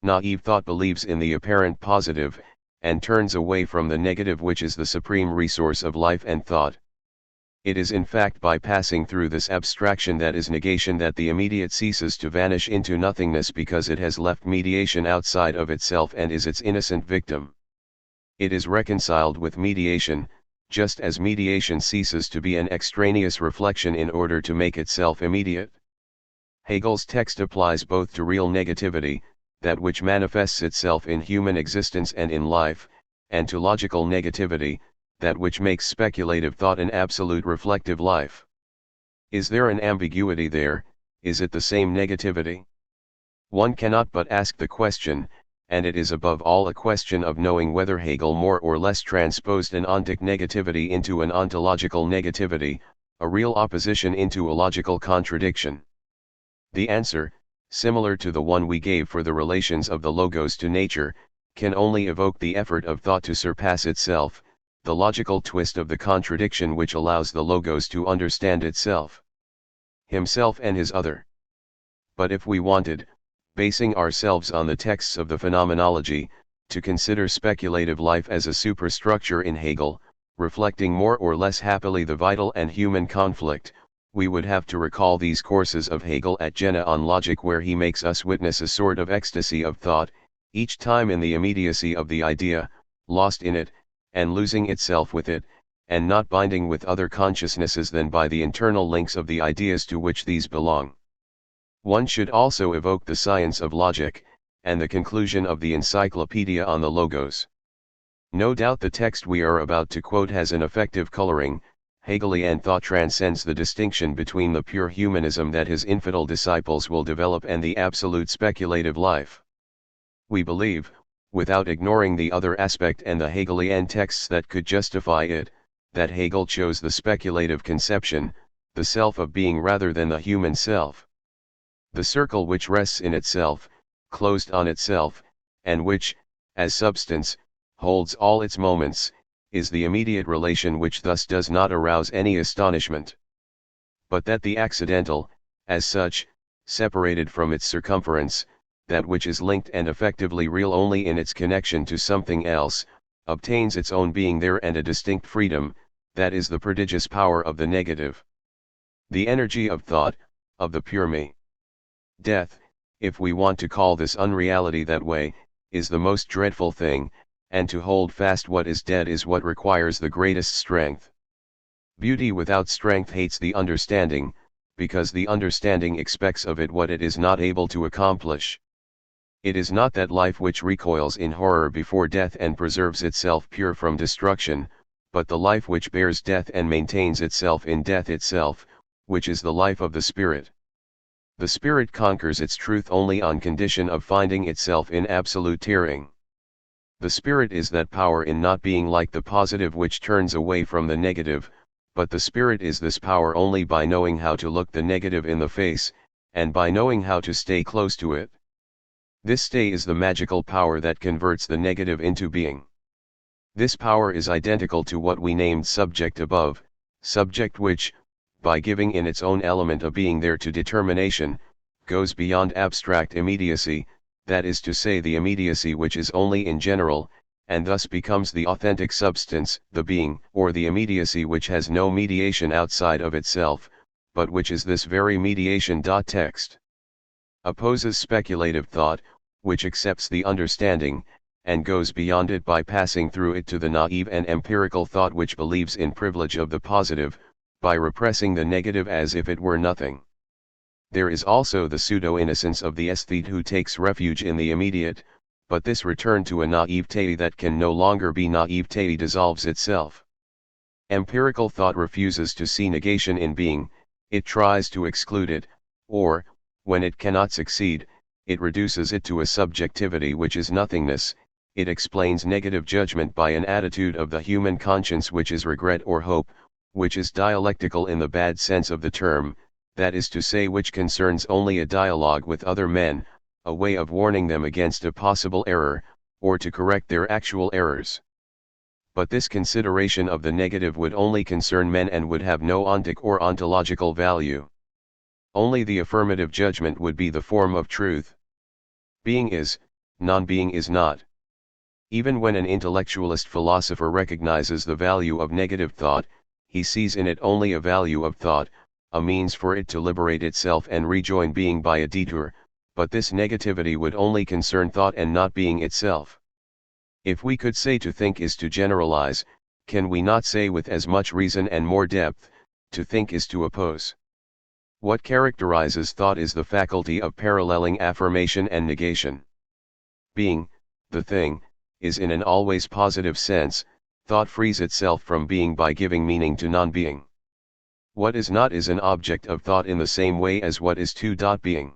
S1: Naive thought believes in the apparent positive, and turns away from the negative which is the supreme resource of life and thought. It is in fact by passing through this abstraction, that is negation, that the immediate ceases to vanish into nothingness, because it has left mediation outside of itself and is its innocent victim. It is reconciled with mediation, just as mediation ceases to be an extraneous reflection in order to make itself immediate. Hegel's text applies both to real negativity, that which manifests itself in human existence and in life, and to logical negativity, that which makes speculative thought an absolute reflective life. Is there an ambiguity there? Is it the same negativity? One cannot but ask the question, and it is above all a question of knowing whether Hegel more or less transposed an ontic negativity into an ontological negativity, a real opposition into a logical contradiction. The answer, similar to the one we gave for the relations of the Logos to nature, can only evoke the effort of thought to surpass itself, the logical twist of the contradiction which allows the Logos to understand itself, himself and his other. But if we wanted, basing ourselves on the texts of the Phenomenology, to consider speculative life as a superstructure in Hegel, reflecting more or less happily the vital and human conflict, we would have to recall these courses of Hegel at Jena on Logic, where he makes us witness a sort of ecstasy of thought, each time in the immediacy of the idea, lost in it, and losing itself with it, and not binding with other consciousnesses than by the internal links of the ideas to which these belong. One should also evoke the science of logic, and the conclusion of the Encyclopedia on the Logos. No doubt the text we are about to quote has an effective coloring. Hegelian thought transcends the distinction between the pure humanism that his infidel disciples will develop and the absolute speculative life. We believe, without ignoring the other aspect and the Hegelian texts that could justify it, that Hegel chose the speculative conception, the self of being rather than the human self. The circle which rests in itself, closed on itself, and which, as substance, holds all its moments, is the immediate relation, which thus does not arouse any astonishment. But that the accidental, as such, separated from its circumference, that which is linked and effectively real only in its connection to something else, obtains its own being there and a distinct freedom, that is the prodigious power of the negative. The energy of thought, of the pure me. Death, if we want to call this unreality that way, is the most dreadful thing, and to hold fast what is dead is what requires the greatest strength. Beauty without strength hates the understanding, because the understanding expects of it what it is not able to accomplish. It is not that life which recoils in horror before death and preserves itself pure from destruction, but the life which bears death and maintains itself in death itself, which is the life of the spirit. The spirit conquers its truth only on condition of finding itself in absolute tearing. The spirit is that power in not being like the positive which turns away from the negative, but the spirit is this power only by knowing how to look the negative in the face, and by knowing how to stay close to it. This stay is the magical power that converts the negative into being. This power is identical to what we named subject above, subject which, by giving in its own element a being there to determination, goes beyond abstract immediacy, that is to say the immediacy which is only in general, and thus becomes the authentic substance, the being, or the immediacy which has no mediation outside of itself, but which is this very mediation. Text opposes speculative thought, which accepts the understanding, and goes beyond it by passing through it to the naive and empirical thought which believes in privilege of the positive, by repressing the negative as if it were nothing. There is also the pseudo-innocence of the aesthete who takes refuge in the immediate, but this return to a naivete that can no longer be naivete dissolves itself. Empirical thought refuses to see negation in being, it tries to exclude it, or, when it cannot succeed, it reduces it to a subjectivity which is nothingness. It explains negative judgment by an attitude of the human conscience which is regret or hope, which is dialectical in the bad sense of the term, that is to say which concerns only a dialogue with other men, a way of warning them against a possible error, or to correct their actual errors. But this consideration of the negative would only concern men and would have no ontic or ontological value. Only the affirmative judgment would be the form of truth. Being is, non-being is not. Even when an intellectualist philosopher recognizes the value of negative thought, he sees in it only a value of thought, a means for it to liberate itself and rejoin being by a detour, but this negativity would only concern thought and not being itself. If we could say to think is to generalize, can we not say with as much reason and more depth, to think is to oppose? What characterizes thought is the faculty of paralleling affirmation and negation. Being, the thing, is in an always positive sense. Thought frees itself from being by giving meaning to non-being. What is not is an object of thought in the same way as what is to being.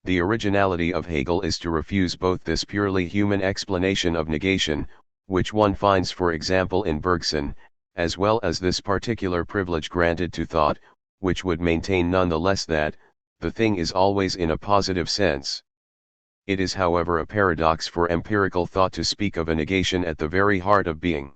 S1: The originality of Hegel is to refuse both this purely human explanation of negation, which one finds for example in Bergson, as well as this particular privilege granted to thought, which would maintain nonetheless that, the thing is always in a positive sense. It is however a paradox for empirical thought to speak of a negation at the very heart of being.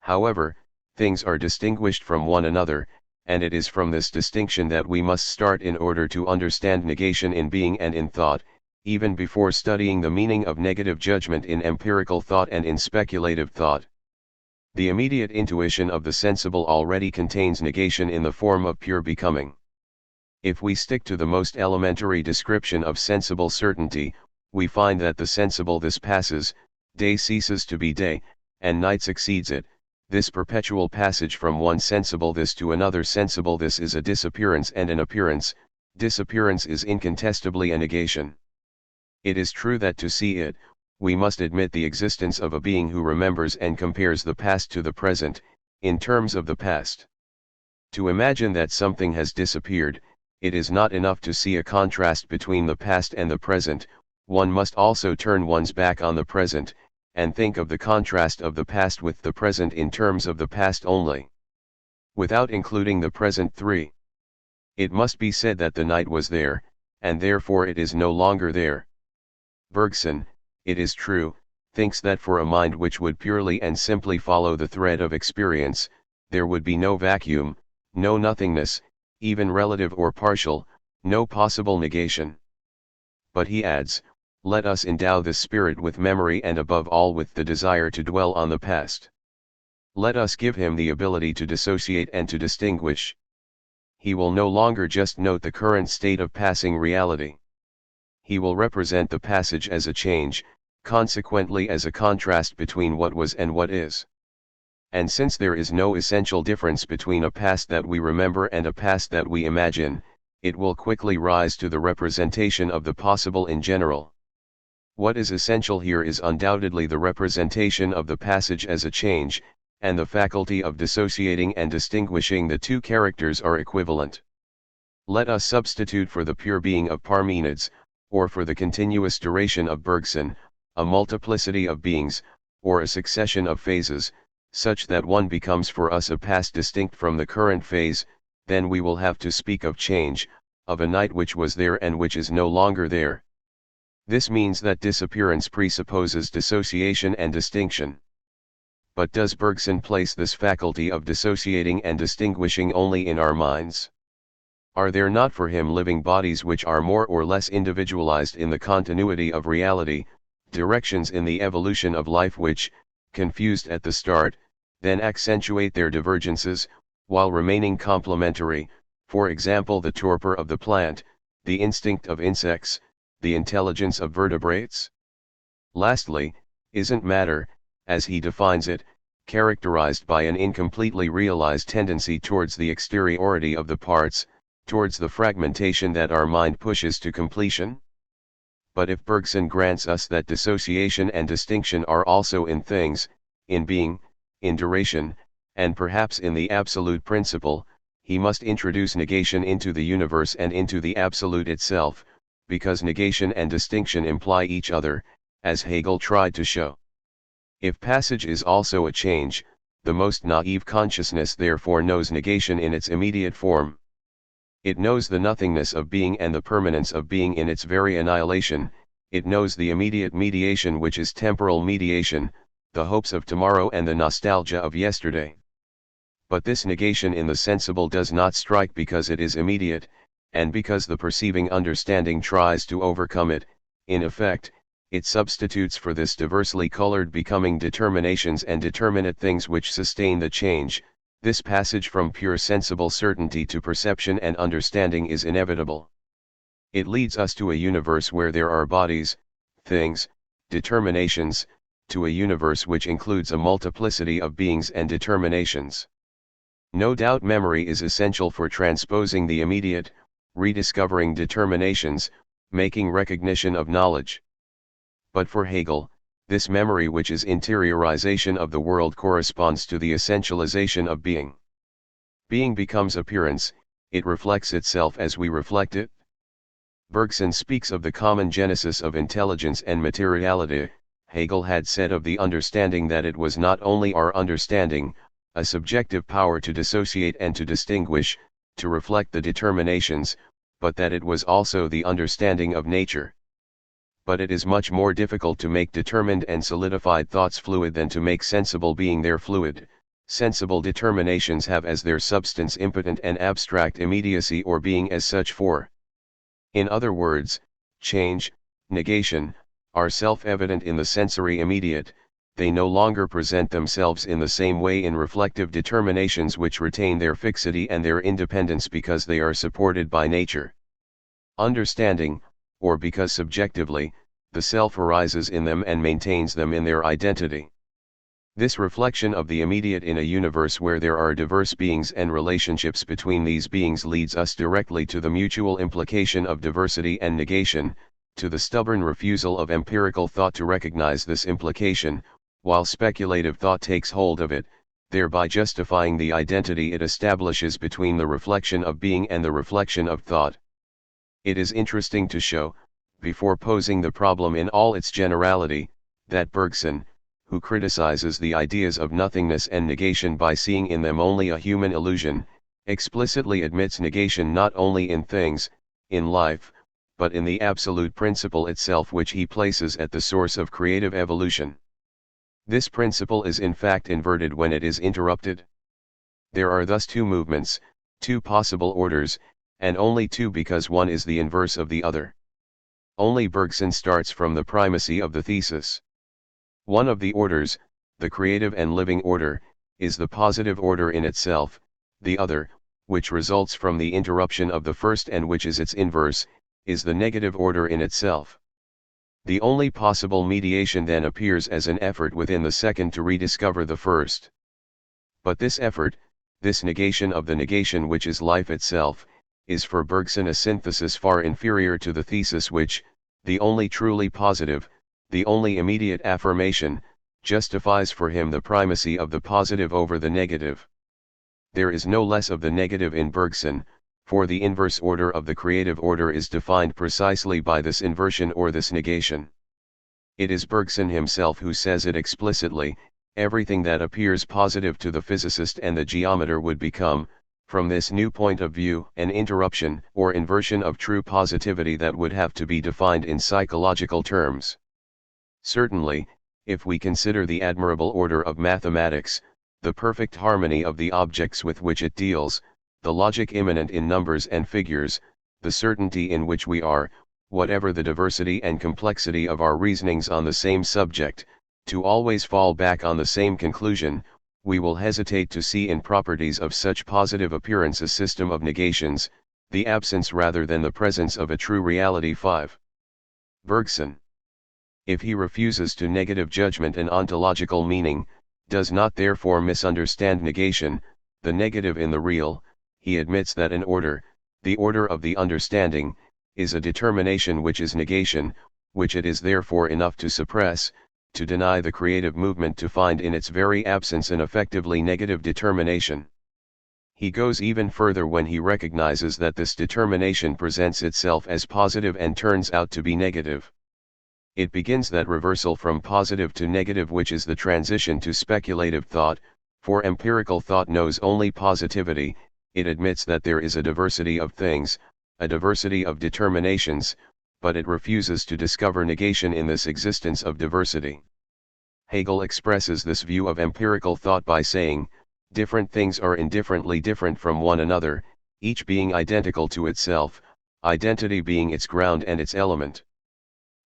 S1: However, things are distinguished from one another, and it is from this distinction that we must start in order to understand negation in being and in thought, even before studying the meaning of negative judgment in empirical thought and in speculative thought. The immediate intuition of the sensible already contains negation in the form of pure becoming. If we stick to the most elementary description of sensible certainty, we find that the sensible this passes, day ceases to be day, and night succeeds it. This perpetual passage from one sensible this to another sensible this is a disappearance and an appearance. Disappearance is incontestably a negation. It is true that to see it, we must admit the existence of a being who remembers and compares the past to the present, in terms of the past. To imagine that something has disappeared, it is not enough to see a contrast between the past and the present, one must also turn one's back on the present, and think of the contrast of the past with the present in terms of the past only. Without including the present 3. It must be said that the night was there, and therefore it is no longer there. Bergson, it is true, thinks that for a mind which would purely and simply follow the thread of experience, there would be no vacuum, no nothingness, even relative or partial, no possible negation. But he adds, let us endow this spirit with memory and above all with the desire to dwell on the past. Let us give him the ability to dissociate and to distinguish. He will no longer just note the current state of passing reality. He will represent the passage as a change, consequently as a contrast between what was and what is. And since there is no essential difference between a past that we remember and a past that we imagine, it will quickly rise to the representation of the possible in general. What is essential here is undoubtedly the representation of the passage as a change, and the faculty of dissociating and distinguishing the two characters are equivalent. Let us substitute for the pure being of Parmenides, or for the continuous duration of Bergson, a multiplicity of beings, or a succession of phases, such that one becomes for us a past distinct from the current phase, then we will have to speak of change, of a night which was there and which is no longer there. This means that disappearance presupposes dissociation and distinction. But does Bergson place this faculty of dissociating and distinguishing only in our minds? Are there not for him living bodies which are more or less individualized in the continuity of reality, directions in the evolution of life which, confused at the start, then accentuate their divergences, while remaining complementary, for example the torpor of the plant, the instinct of insects, the intelligence of vertebrates? Lastly, isn't matter, as he defines it, characterized by an incompletely realized tendency towards the exteriority of the parts, towards the fragmentation that our mind pushes to completion? But if Bergson grants us that dissociation and distinction are also in things, in being, in duration, and perhaps in the absolute principle, he must introduce negation into the universe and into the absolute itself, because negation and distinction imply each other, as Hegel tried to show. If passage is also a change, the most naive consciousness therefore knows negation in its immediate form. It knows the nothingness of being and the permanence of being in its very annihilation. It knows the immediate mediation which is temporal mediation, the hopes of tomorrow and the nostalgia of yesterday. But this negation in the sensible does not strike because it is immediate, and because the perceiving understanding tries to overcome it. In effect, it substitutes for this diversely colored becoming determinations and determinate things which sustain the change. This passage from pure sensible certainty to perception and understanding is inevitable. It leads us to a universe where there are bodies, things, determinations, to a universe which includes a multiplicity of beings and determinations. No doubt memory is essential for transposing the immediate, rediscovering determinations, making recognition of knowledge. But for Hegel, this memory which is interiorization of the world corresponds to the essentialization of being. Being becomes appearance, it reflects itself as we reflect it. Bergson speaks of the common genesis of intelligence and materiality. Hegel had said of the understanding that it was not only our understanding, a subjective power to dissociate and to distinguish, to reflect the determinations, but that it was also the understanding of nature. But it is much more difficult to make determined and solidified thoughts fluid than to make sensible being their fluid. Sensible determinations have as their substance impotent and abstract immediacy or being as such for. In other words, change, negation, are self-evident in the sensory immediate. They no longer present themselves in the same way in reflective determinations which retain their fixity and their independence because they are supported by nature. Understanding, or because subjectively, the self arises in them and maintains them in their identity. This reflection of the immediate in a universe where there are diverse beings and relationships between these beings leads us directly to the mutual implication of diversity and negation, to the stubborn refusal of empirical thought to recognize this implication, while speculative thought takes hold of it, thereby justifying the identity it establishes between the reflection of being and the reflection of thought. It is interesting to show, before posing the problem in all its generality, that Bergson, who criticizes the ideas of nothingness and negation by seeing in them only a human illusion, explicitly admits negation not only in things, in life, but in the absolute principle itself which he places at the source of creative evolution. This principle is in fact inverted when it is interrupted. There are thus two movements, two possible orders, and only two because one is the inverse of the other. Only Bergson starts from the primacy of the thesis. One of the orders, the creative and living order, is the positive order in itself. The other, which results from the interruption of the first and which is its inverse, is the negative order in itself. The only possible mediation then appears as an effort within the second to rediscover the first. But this effort, this negation of the negation which is life itself, is for Bergson a synthesis far inferior to the thesis which, the only truly positive, the only immediate affirmation, justifies for him the primacy of the positive over the negative. There is no less of the negative in Bergson, for the inverse order of the creative order is defined precisely by this inversion or this negation. It is Bergson himself who says it explicitly: everything that appears positive to the physicist and the geometer would become, from this new point of view, an interruption or inversion of true positivity that would have to be defined in psychological terms. Certainly, if we consider the admirable order of mathematics, the perfect harmony of the objects with which it deals, the logic immanent in numbers and figures, the certainty in which we are, whatever the diversity and complexity of our reasonings on the same subject, to always fall back on the same conclusion, we will hesitate to see in properties of such positive appearance a system of negations, the absence rather than the presence of a true reality. 5. Bergson, if he refuses to negative judgment and ontological meaning, does not therefore misunderstand negation, the negative in the real. He admits that an order, the order of the understanding, is a determination which is negation, which it is therefore enough to suppress, to deny the creative movement, to find in its very absence an effectively negative determination. He goes even further when he recognizes that this determination presents itself as positive and turns out to be negative. It begins that reversal from positive to negative which is the transition to speculative thought, for empirical thought knows only positivity. It admits that there is a diversity of things, a diversity of determinations, but it refuses to discover negation in this existence of diversity. Hegel expresses this view of empirical thought by saying, different things are indifferently different from one another, each being identical to itself, identity being its ground and its element.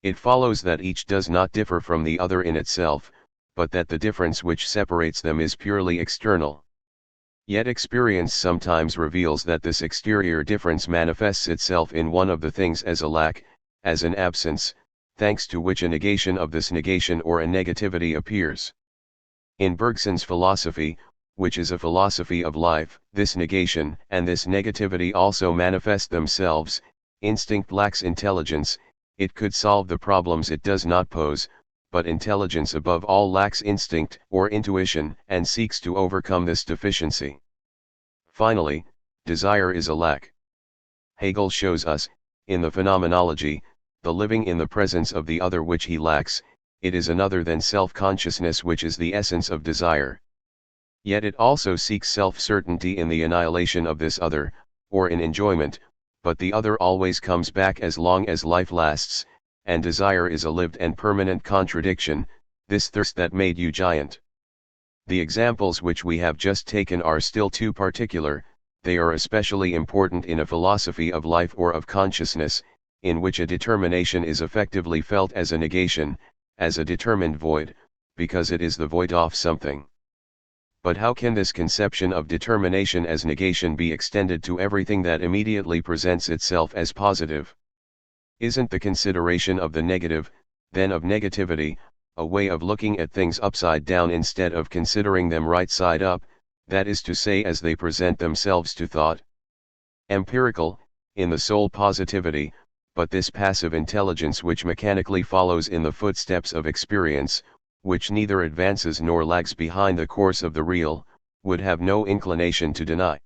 S1: It follows that each does not differ from the other in itself, but that the difference which separates them is purely external. Yet experience sometimes reveals that this exterior difference manifests itself in one of the things as a lack, as an absence, thanks to which a negation of this negation or a negativity appears. In Bergson's philosophy, which is a philosophy of life, this negation and this negativity also manifest themselves. Instinct lacks intelligence, it could solve the problems it does not pose, but intelligence above all lacks instinct or intuition and seeks to overcome this deficiency. Finally, desire is a lack. Hegel shows us, in the phenomenology, the living in the presence of the other which he lacks. It is another than self-consciousness which is the essence of desire. Yet it also seeks self-certainty in the annihilation of this other, or in enjoyment, but the other always comes back as long as life lasts, and desire is a lived and permanent contradiction, this thirst that made you giant. The examples which we have just taken are still too particular. They are especially important in a philosophy of life or of consciousness, in which a determination is effectively felt as a negation, as a determined void, because it is the void of something. But how can this conception of determination as negation be extended to everything that immediately presents itself as positive? Isn't the consideration of the negative, then of negativity, a way of looking at things upside down instead of considering them right side up, that is to say as they present themselves to thought? Empirical, in the sole positivity, but this passive intelligence which mechanically follows in the footsteps of experience, which neither advances nor lags behind the course of the real, would have no inclination to deny.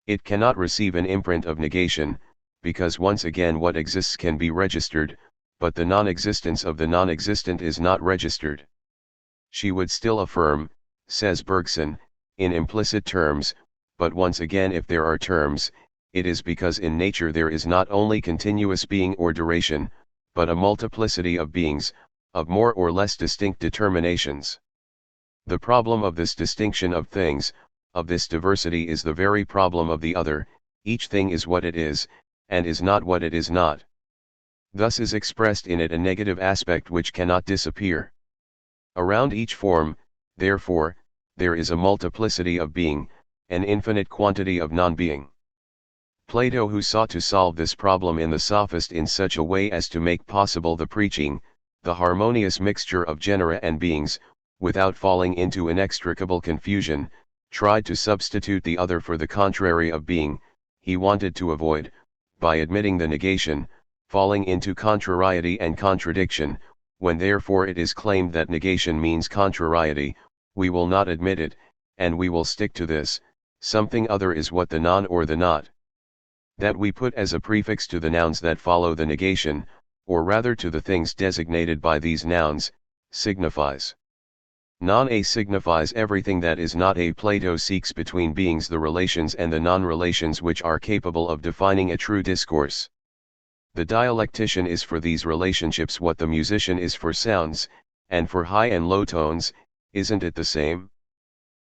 S1: It cannot receive an imprint of negation, because once again what exists can be registered, but the non-existence of the non-existent is not registered. She would still affirm, says Bergson, in implicit terms, but once again if there are terms, it is because in nature there is not only continuous being or duration, but a multiplicity of beings, of more or less distinct determinations. The problem of this distinction of things, of this diversity, is the very problem of the other. Each thing is what it is, and is not what it is not. Thus is expressed in it a negative aspect which cannot disappear. Around each form, therefore, there is a multiplicity of being, an infinite quantity of non-being. Plato, who sought to solve this problem in the Sophist in such a way as to make possible the preaching, the harmonious mixture of genera and beings, without falling into inextricable confusion, tried to substitute the other for the contrary of being. He wanted to avoid, by admitting the negation, falling into contrariety and contradiction. When therefore it is claimed that negation means contrariety, we will not admit it, and we will stick to this: something other is what the non or the not. That we put as a prefix to the nouns that follow the negation, or rather to the things designated by these nouns, signifies. Non-A signifies everything that is not A. Plato seeks between beings the relations and the non-relations which are capable of defining a true discourse. The dialectician is for these relationships what the musician is for sounds, and for high and low tones, isn't it the same?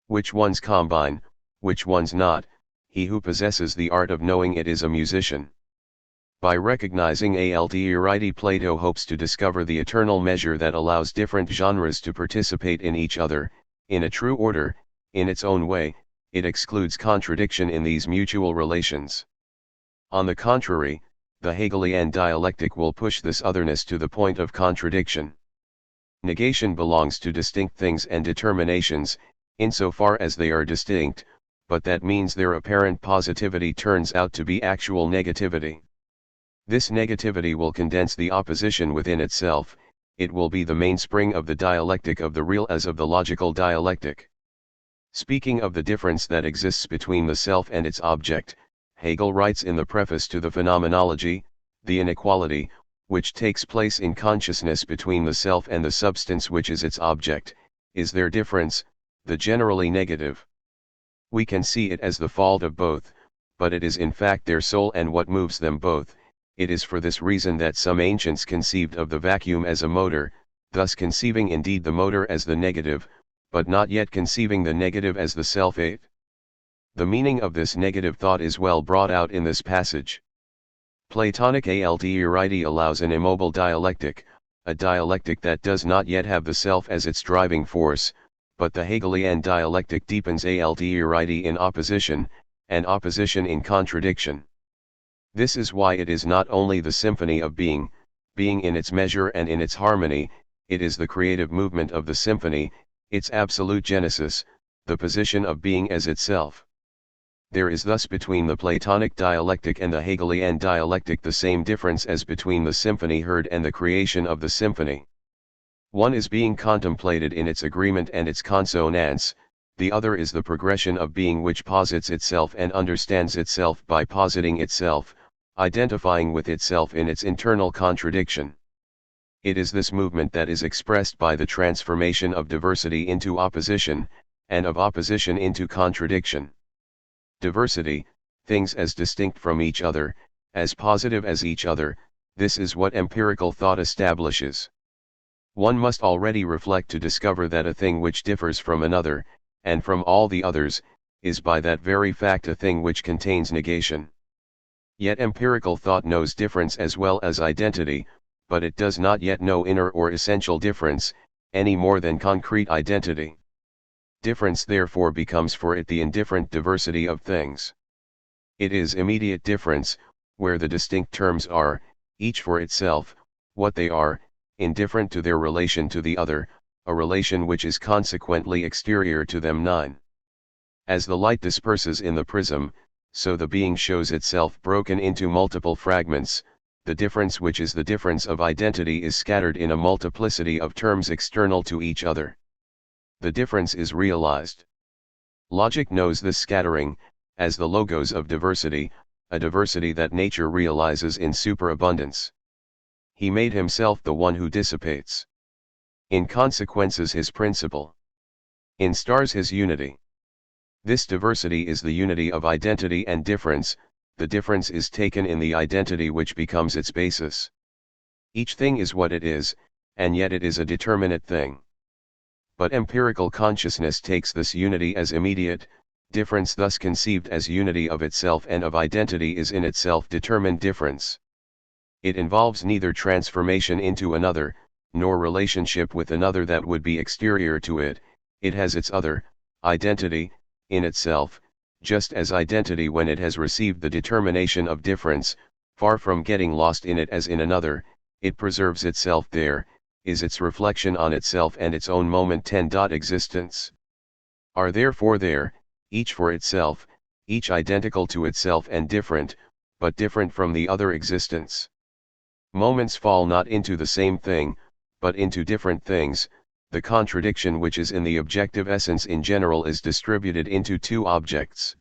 S1: Which ones combine, which ones not, he who possesses the art of knowing it is a musician. By recognizing THIRD-WORLDISM, Plato hopes to discover the eternal measure that allows different genres to participate in each other, in a true order, in its own way. It excludes contradiction in these mutual relations. On the contrary, the Hegelian dialectic will push this otherness to the point of contradiction. Negation belongs to distinct things and determinations, insofar as they are distinct, but that means their apparent positivity turns out to be actual negativity. This negativity will condense the opposition within itself, it will be the mainspring of the dialectic of the real as of the logical dialectic. Speaking of the difference that exists between the self and its object, Hegel writes in the preface to the Phenomenology, the inequality, which takes place in consciousness between the self and the substance which is its object, is their difference, the generally negative. We can see it as the fault of both, but it is in fact their soul and what moves them both. It is for this reason that some ancients conceived of the vacuum as a motor, thus conceiving indeed the motor as the negative, but not yet conceiving the negative as the self-ate. The meaning of this negative thought is well brought out in this passage. Platonic THIRD allows an immobile dialectic, a dialectic that does not yet have the self as its driving force, but the Hegelian dialectic deepens THIRD in opposition, and opposition in contradiction. This is why it is not only the symphony of being, being in its measure and in its harmony, it is the creative movement of the symphony, its absolute genesis, the position of being as itself. There is thus between the Platonic dialectic and the Hegelian dialectic the same difference as between the symphony heard and the creation of the symphony. One is being contemplated in its agreement and its consonance, the other is the progression of being which posits itself and understands itself by positing itself, identifying with itself in its internal contradiction. It is this movement that is expressed by the transformation of diversity into opposition, and of opposition into contradiction. Diversity, things as distinct from each other, as positive as each other, this is what empirical thought establishes. One must already reflect to discover that a thing which differs from another, and from all the others, is by that very fact a thing which contains negation. Yet empirical thought knows difference as well as identity, but it does not yet know inner or essential difference, any more than concrete identity. Difference therefore becomes for it the indifferent diversity of things. It is immediate difference, where the distinct terms are, each for itself, what they are, indifferent to their relation to the other, a relation which is consequently exterior to them. 9. As the light disperses in the prism, so the being shows itself broken into multiple fragments, the difference which is the difference of identity is scattered in a multiplicity of terms external to each other. The difference is realized. Logic knows this scattering, as the logos of diversity, a diversity that nature realizes in superabundance. He made himself the one who dissipates. In consequences his principle. In stars his unity. This diversity is the unity of identity and difference, the difference is taken in the identity which becomes its basis. Each thing is what it is, and yet it is a determinate thing. But empirical consciousness takes this unity as immediate, difference thus conceived as unity of itself and of identity is in itself determined difference. It involves neither transformation into another, nor relationship with another that would be exterior to it, it has its other, identity, in itself, just as identity when it has received the determination of difference, far from getting lost in it as in another, it preserves itself there, is its reflection on itself and its own moment. 10. Existence are therefore there, each for itself, each identical to itself and different, but different from the other existence. Moments fall not into the same thing, but into different things. The contradiction which is in the objective essence in general is distributed into two objects.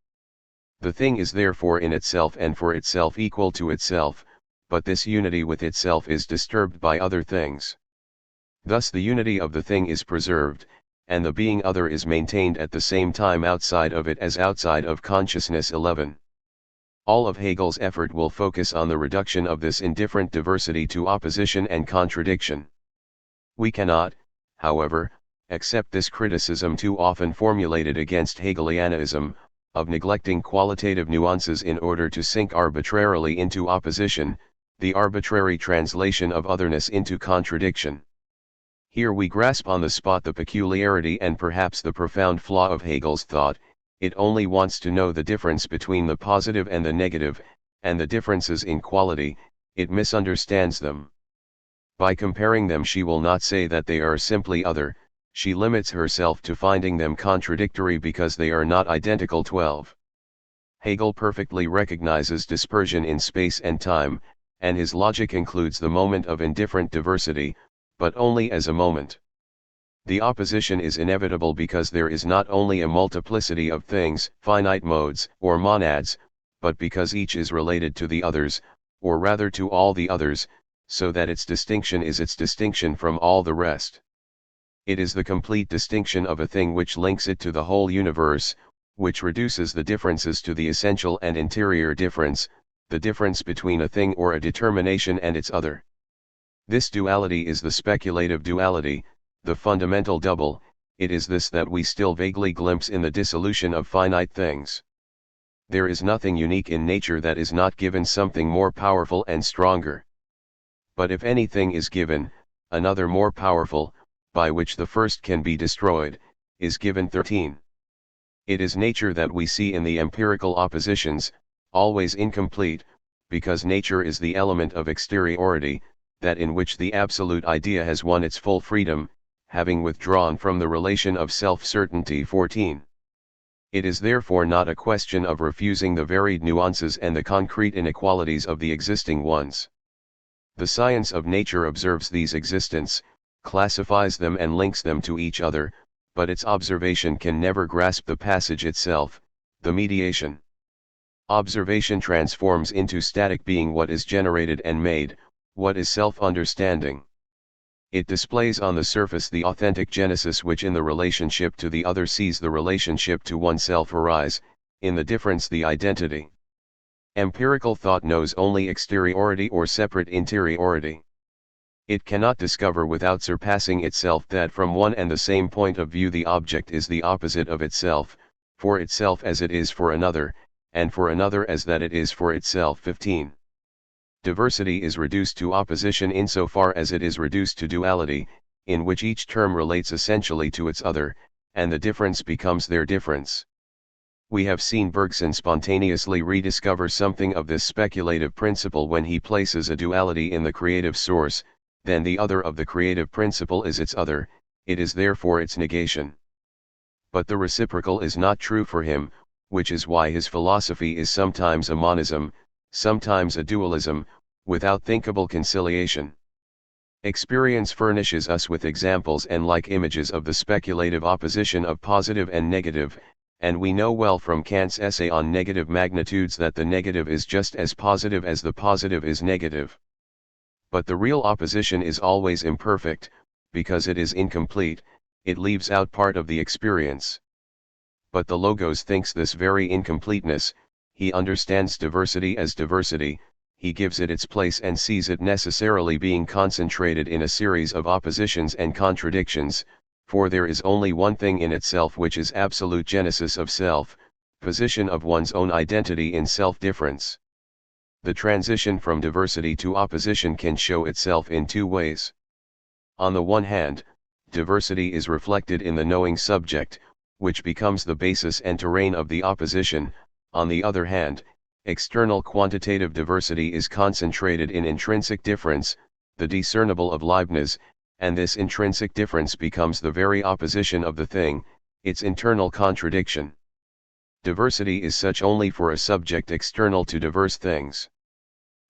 S1: The thing is therefore in itself and for itself equal to itself, but this unity with itself is disturbed by other things. Thus the unity of the thing is preserved, and the being other is maintained at the same time outside of it as outside of consciousness. 11. All of Hegel's effort will focus on the reduction of this indifferent diversity to opposition and contradiction. We cannot, however, accept this criticism too often formulated against Hegelianism, of neglecting qualitative nuances in order to sink arbitrarily into opposition, the arbitrary translation of otherness into contradiction. Here we grasp on the spot the peculiarity and perhaps the profound flaw of Hegel's thought. It only wants to know the difference between the positive and the negative, and the differences in quality, it misunderstands them. By comparing them she will not say that they are simply other, she limits herself to finding them contradictory because they are not identical. 12. Hegel perfectly recognizes dispersion in space and time, and his logic includes the moment of indifferent diversity, but only as a moment. The opposition is inevitable because there is not only a multiplicity of things, finite modes, or monads, but because each is related to the others, or rather to all the others, so that its distinction is its distinction from all the rest. It is the complete distinction of a thing which links it to the whole universe, which reduces the differences to the essential and interior difference, the difference between a thing or a determination and its other. This duality is the speculative duality, the fundamental double. It is this that we still vaguely glimpse in the dissolution of finite things. There is nothing unique in nature that is not given something more powerful and stronger. But if anything is given, another more powerful, by which the first can be destroyed, is given. 13. It is nature that we see in the empirical oppositions, always incomplete, because nature is the element of exteriority, that in which the absolute idea has won its full freedom, having withdrawn from the relation of self-certainty. 14. It is therefore not a question of refusing the varied nuances and the concrete inequalities of the existing ones. The science of nature observes these existents, classifies them and links them to each other, but its observation can never grasp the passage itself, the mediation. Observation transforms into static being what is generated and made, what is self-understanding. It displays on the surface the authentic genesis which in the relationship to the other sees the relationship to oneself arise, in the difference the identity. Empirical thought knows only exteriority or separate interiority. It cannot discover without surpassing itself that from one and the same point of view the object is the opposite of itself, for itself as it is for another, and for another as that it is for itself. 15. Diversity is reduced to opposition insofar as it is reduced to duality, in which each term relates essentially to its other, and the difference becomes their difference. We have seen Bergson spontaneously rediscover something of this speculative principle when he places a duality in the creative source, then the other of the creative principle is its other, it is therefore its negation. But the reciprocal is not true for him, which is why his philosophy is sometimes a monism, sometimes a dualism, without thinkable conciliation. Experience furnishes us with examples and like images of the speculative opposition of positive and negative, and we know well from Kant's essay on negative magnitudes that the negative is just as positive as the positive is negative. But the real opposition is always imperfect, because it is incomplete, it leaves out part of the experience. But the Logos thinks this very incompleteness, he understands diversity as diversity, he gives it its place and sees it necessarily being concentrated in a series of oppositions and contradictions, for there is only one thing in itself which is absolute genesis of self, position of one's own identity in self-difference. The transition from diversity to opposition can show itself in two ways. On the one hand, diversity is reflected in the knowing subject, which becomes the basis and terrain of the opposition. On the other hand, external quantitative diversity is concentrated in intrinsic difference, the discernible of Leibniz, and this intrinsic difference becomes the very opposition of the thing, its internal contradiction. Diversity is such only for a subject external to diverse things.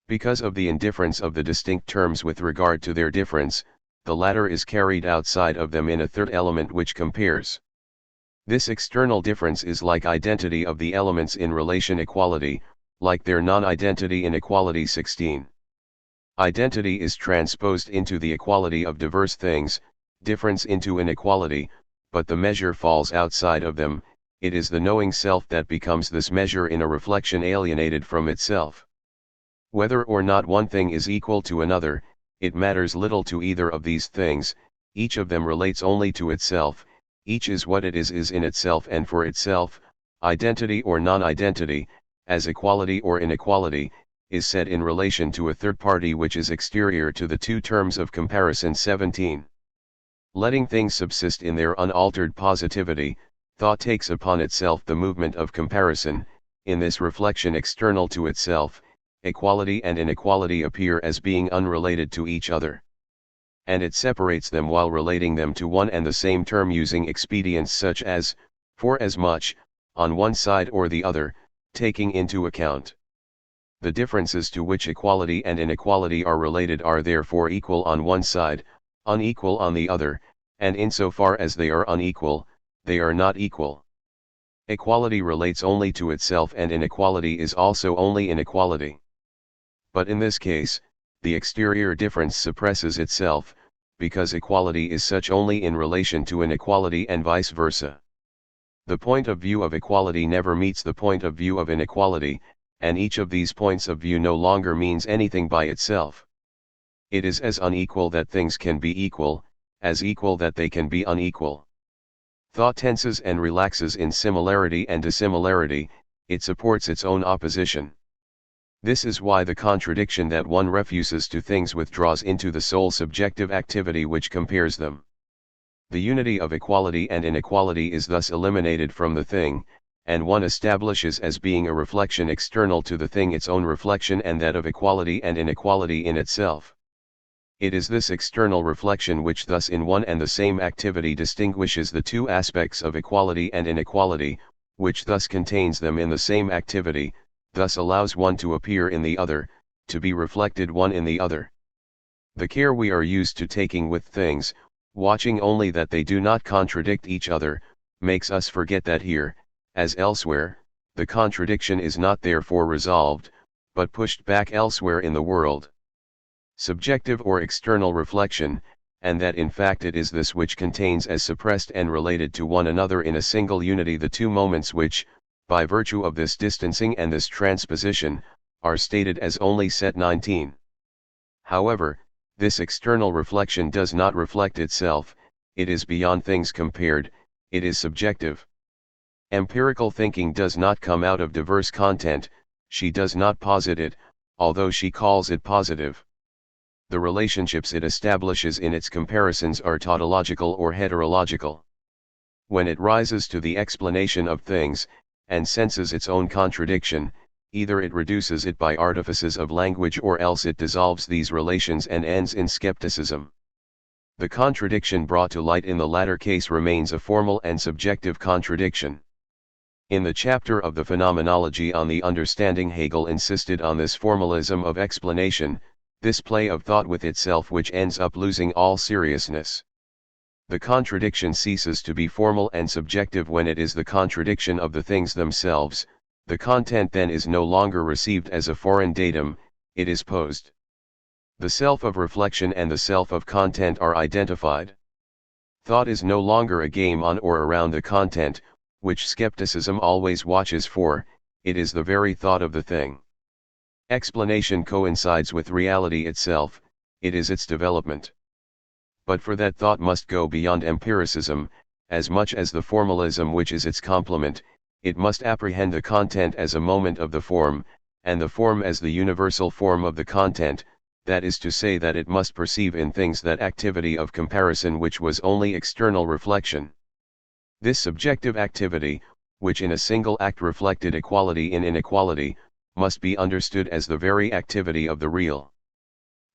S1: Because of the indifference of the distinct terms with regard to their difference, the latter is carried outside of them in a third element which compares. This external difference is like identity of the elements in relation equality, like their non-identity in equality. 16. Identity is transposed into the equality of diverse things, difference into inequality, but the measure falls outside of them. It is the knowing self that becomes this measure in a reflection alienated from itself. Whether or not one thing is equal to another, it matters little to either of these things. Each of them relates only to itself, each is what it is in itself and for itself. Identity or non-identity, as equality or inequality, is set in relation to a third party which is exterior to the two terms of comparison. 17. Letting things subsist in their unaltered positivity, thought takes upon itself the movement of comparison. In this reflection external to itself, equality and inequality appear as being unrelated to each other. And it separates them while relating them to one and the same term using expedients such as, for as much, on one side or the other, taking into account the differences to which equality and inequality are related are therefore equal on one side, unequal on the other, and insofar as they are unequal, they are not equal. Equality relates only to itself and inequality is also only inequality. But in this case, the exterior difference suppresses itself, because equality is such only in relation to inequality and vice versa. The point of view of equality never meets the point of view of inequality, and each of these points of view no longer means anything by itself. It is as unequal that things can be equal, as equal that they can be unequal. Thought tenses and relaxes in similarity and dissimilarity, it supports its own opposition. This is why the contradiction that one refuses to things withdraws into the sole subjective activity which compares them. The unity of equality and inequality is thus eliminated from the thing, and one establishes as being a reflection external to the thing its own reflection and that of equality and inequality in itself. It is this external reflection which thus in one and the same activity distinguishes the two aspects of equality and inequality, which thus contains them in the same activity, thus allows one to appear in the other, to be reflected one in the other. The care we are used to taking with things, watching only that they do not contradict each other, makes us forget that here, as elsewhere, the contradiction is not therefore resolved, but pushed back elsewhere in the world. Subjective or external reflection, and that in fact it is this which contains as suppressed and related to one another in a single unity the two moments which, by virtue of this distancing and this transposition, are stated as only set 19. However, this external reflection does not reflect itself, it is beyond things compared, it is subjective. Empirical thinking does not come out of diverse content, she does not posit it, although she calls it positive. The relationships it establishes in its comparisons are tautological or heterological. When it rises to the explanation of things, and senses its own contradiction, either it reduces it by artifices of language or else it dissolves these relations and ends in skepticism. The contradiction brought to light in the latter case remains a formal and subjective contradiction. In the chapter of the Phenomenology on the Understanding, Hegel insisted on this formalism of explanation, this play of thought with itself which ends up losing all seriousness. The contradiction ceases to be formal and subjective when it is the contradiction of the things themselves. The content then is no longer received as a foreign datum, it is posed. The self of reflection and the self of content are identified. Thought is no longer a game on or around the content, which skepticism always watches for, it is the very thought of the thing. Explanation coincides with reality itself, it is its development. But for that thought must go beyond empiricism, as much as the formalism which is its complement, it must apprehend the content as a moment of the form, and the form as the universal form of the content, that is to say that it must perceive in things that activity of comparison which was only external reflection. This subjective activity, which in a single act reflected equality in inequality, must be understood as the very activity of the real.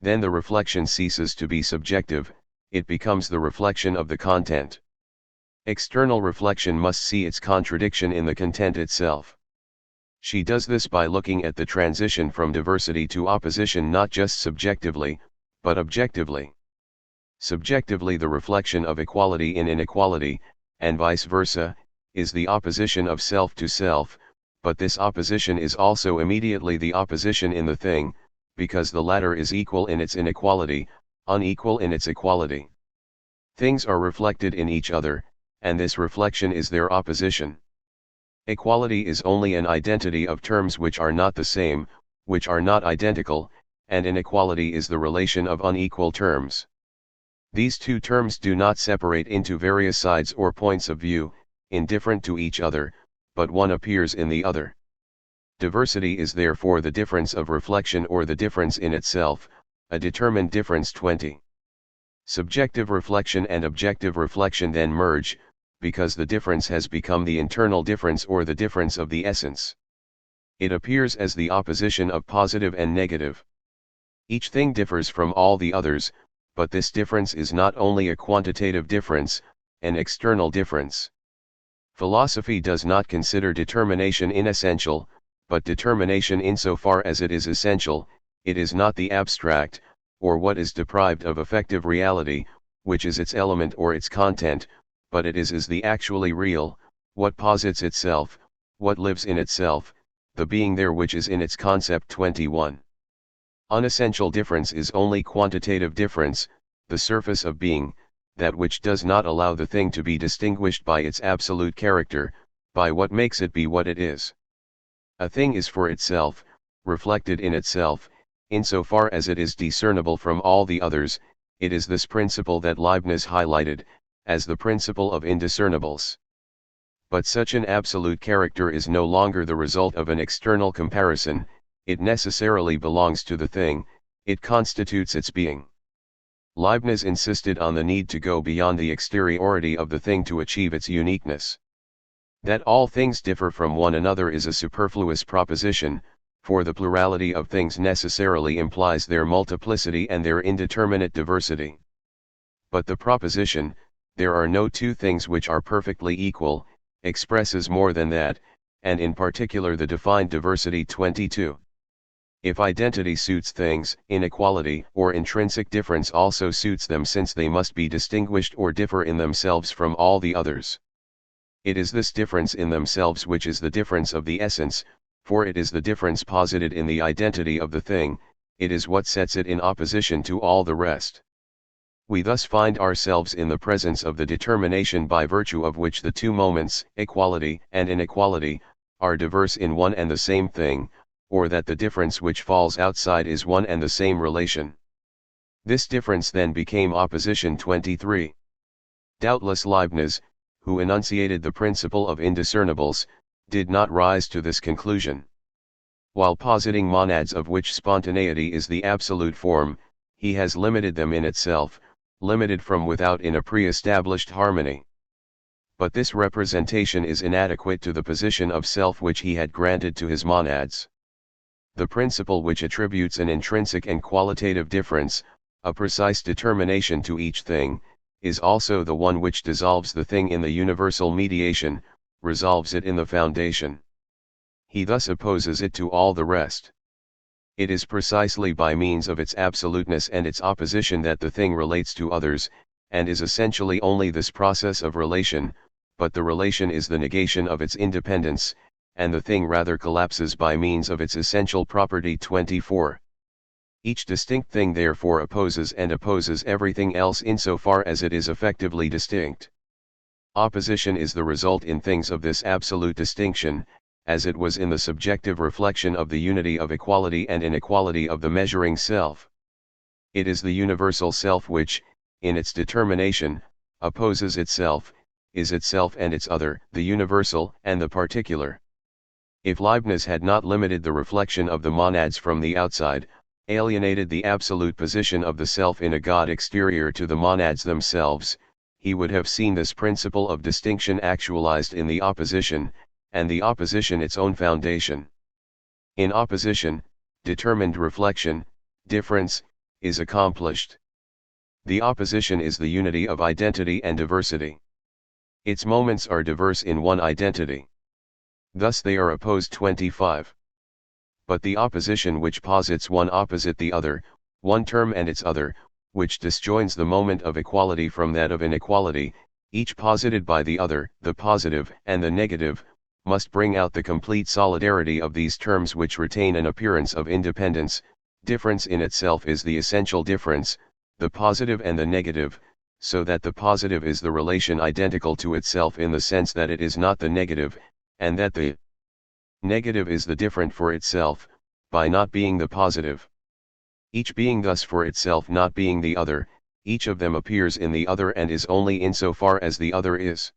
S1: Then the reflection ceases to be subjective, it becomes the reflection of the content. External reflection must see its contradiction in the content itself. She does this by looking at the transition from diversity to opposition not just subjectively, but objectively. Subjectively the reflection of equality in inequality, and vice versa, is the opposition of self to self, but this opposition is also immediately the opposition in the thing, because the latter is equal in its inequality, unequal in its equality. Things are reflected in each other, and this reflection is their opposition. Equality is only an identity of terms which are not the same, which are not identical, and inequality is the relation of unequal terms. These two terms do not separate into various sides or points of view, indifferent to each other, but one appears in the other. Diversity is therefore the difference of reflection or the difference in itself, a determined difference. 20. Subjective reflection and objective reflection then merge, because the difference has become the internal difference or the difference of the essence. It appears as the opposition of positive and negative. Each thing differs from all the others, but this difference is not only a quantitative difference, an external difference. Philosophy does not consider determination inessential, but determination insofar as it is essential. It is not the abstract, or what is deprived of effective reality, which is its element or its content, but it is the actually real, what posits itself, what lives in itself, the being there which is in its concept. 21. Unessential difference is only quantitative difference, the surface of being, that which does not allow the thing to be distinguished by its absolute character, by what makes it be what it is. A thing is for itself, reflected in itself, insofar as it is discernible from all the others. It is this principle that Leibniz highlighted, as the principle of indiscernibles. But such an absolute character is no longer the result of an external comparison, it necessarily belongs to the thing, it constitutes its being. Leibniz insisted on the need to go beyond the exteriority of the thing to achieve its uniqueness. That all things differ from one another is a superfluous proposition, for the plurality of things necessarily implies their multiplicity and their indeterminate diversity. But the proposition, there are no two things which are perfectly equal, expresses more than that, and in particular the defined diversity. 22. If identity suits things, inequality or intrinsic difference also suits them, since they must be distinguished or differ in themselves from all the others. It is this difference in themselves which is the difference of the essence, for it is the difference posited in the identity of the thing, it is what sets it in opposition to all the rest. We thus find ourselves in the presence of the determination by virtue of which the two moments, equality and inequality, are diverse in one and the same thing, or that the difference which falls outside is one and the same relation. This difference then became opposition. 23. Doubtless Leibniz, who enunciated the principle of indiscernibles, did not rise to this conclusion. While positing monads of which spontaneity is the absolute form, he has limited them in itself, limited from without in a pre-established harmony. But this representation is inadequate to the position of self which he had granted to his monads. The principle which attributes an intrinsic and qualitative difference, a precise determination to each thing, is also the one which dissolves the thing in the universal mediation, resolves it in the foundation. He thus opposes it to all the rest. It is precisely by means of its absoluteness and its opposition that the thing relates to others, and is essentially only this process of relation, but the relation is the negation of its independence, and the thing rather collapses by means of its essential property. 24. Each distinct thing therefore opposes everything else insofar as it is effectively distinct. Opposition is the result in things of this absolute distinction, as it was in the subjective reflection of the unity of equality and inequality of the measuring self. It is the universal self which, in its determination, opposes itself, is itself and its other, the universal and the particular. If Leibniz had not limited the reflection of the monads from the outside, alienated the absolute position of the self in a God exterior to the monads themselves, he would have seen this principle of distinction actualized in the opposition, and the opposition its own foundation. In opposition, determined reflection, difference, is accomplished. The opposition is the unity of identity and diversity. Its moments are diverse in one identity. Thus they are opposed. 25. But the opposition which posits one opposite the other, one term and its other, which disjoins the moment of equality from that of inequality, each posited by the other, the positive and the negative, must bring out the complete solidarity of these terms which retain an appearance of independence, Difference in itself is the essential difference, the positive and the negative, so that the positive is the relation identical to itself in the sense that it is not the negative, and that the negative is the different for itself, by not being the positive. Each being thus for itself not being the other, each of them appears in the other and is only insofar as the other is.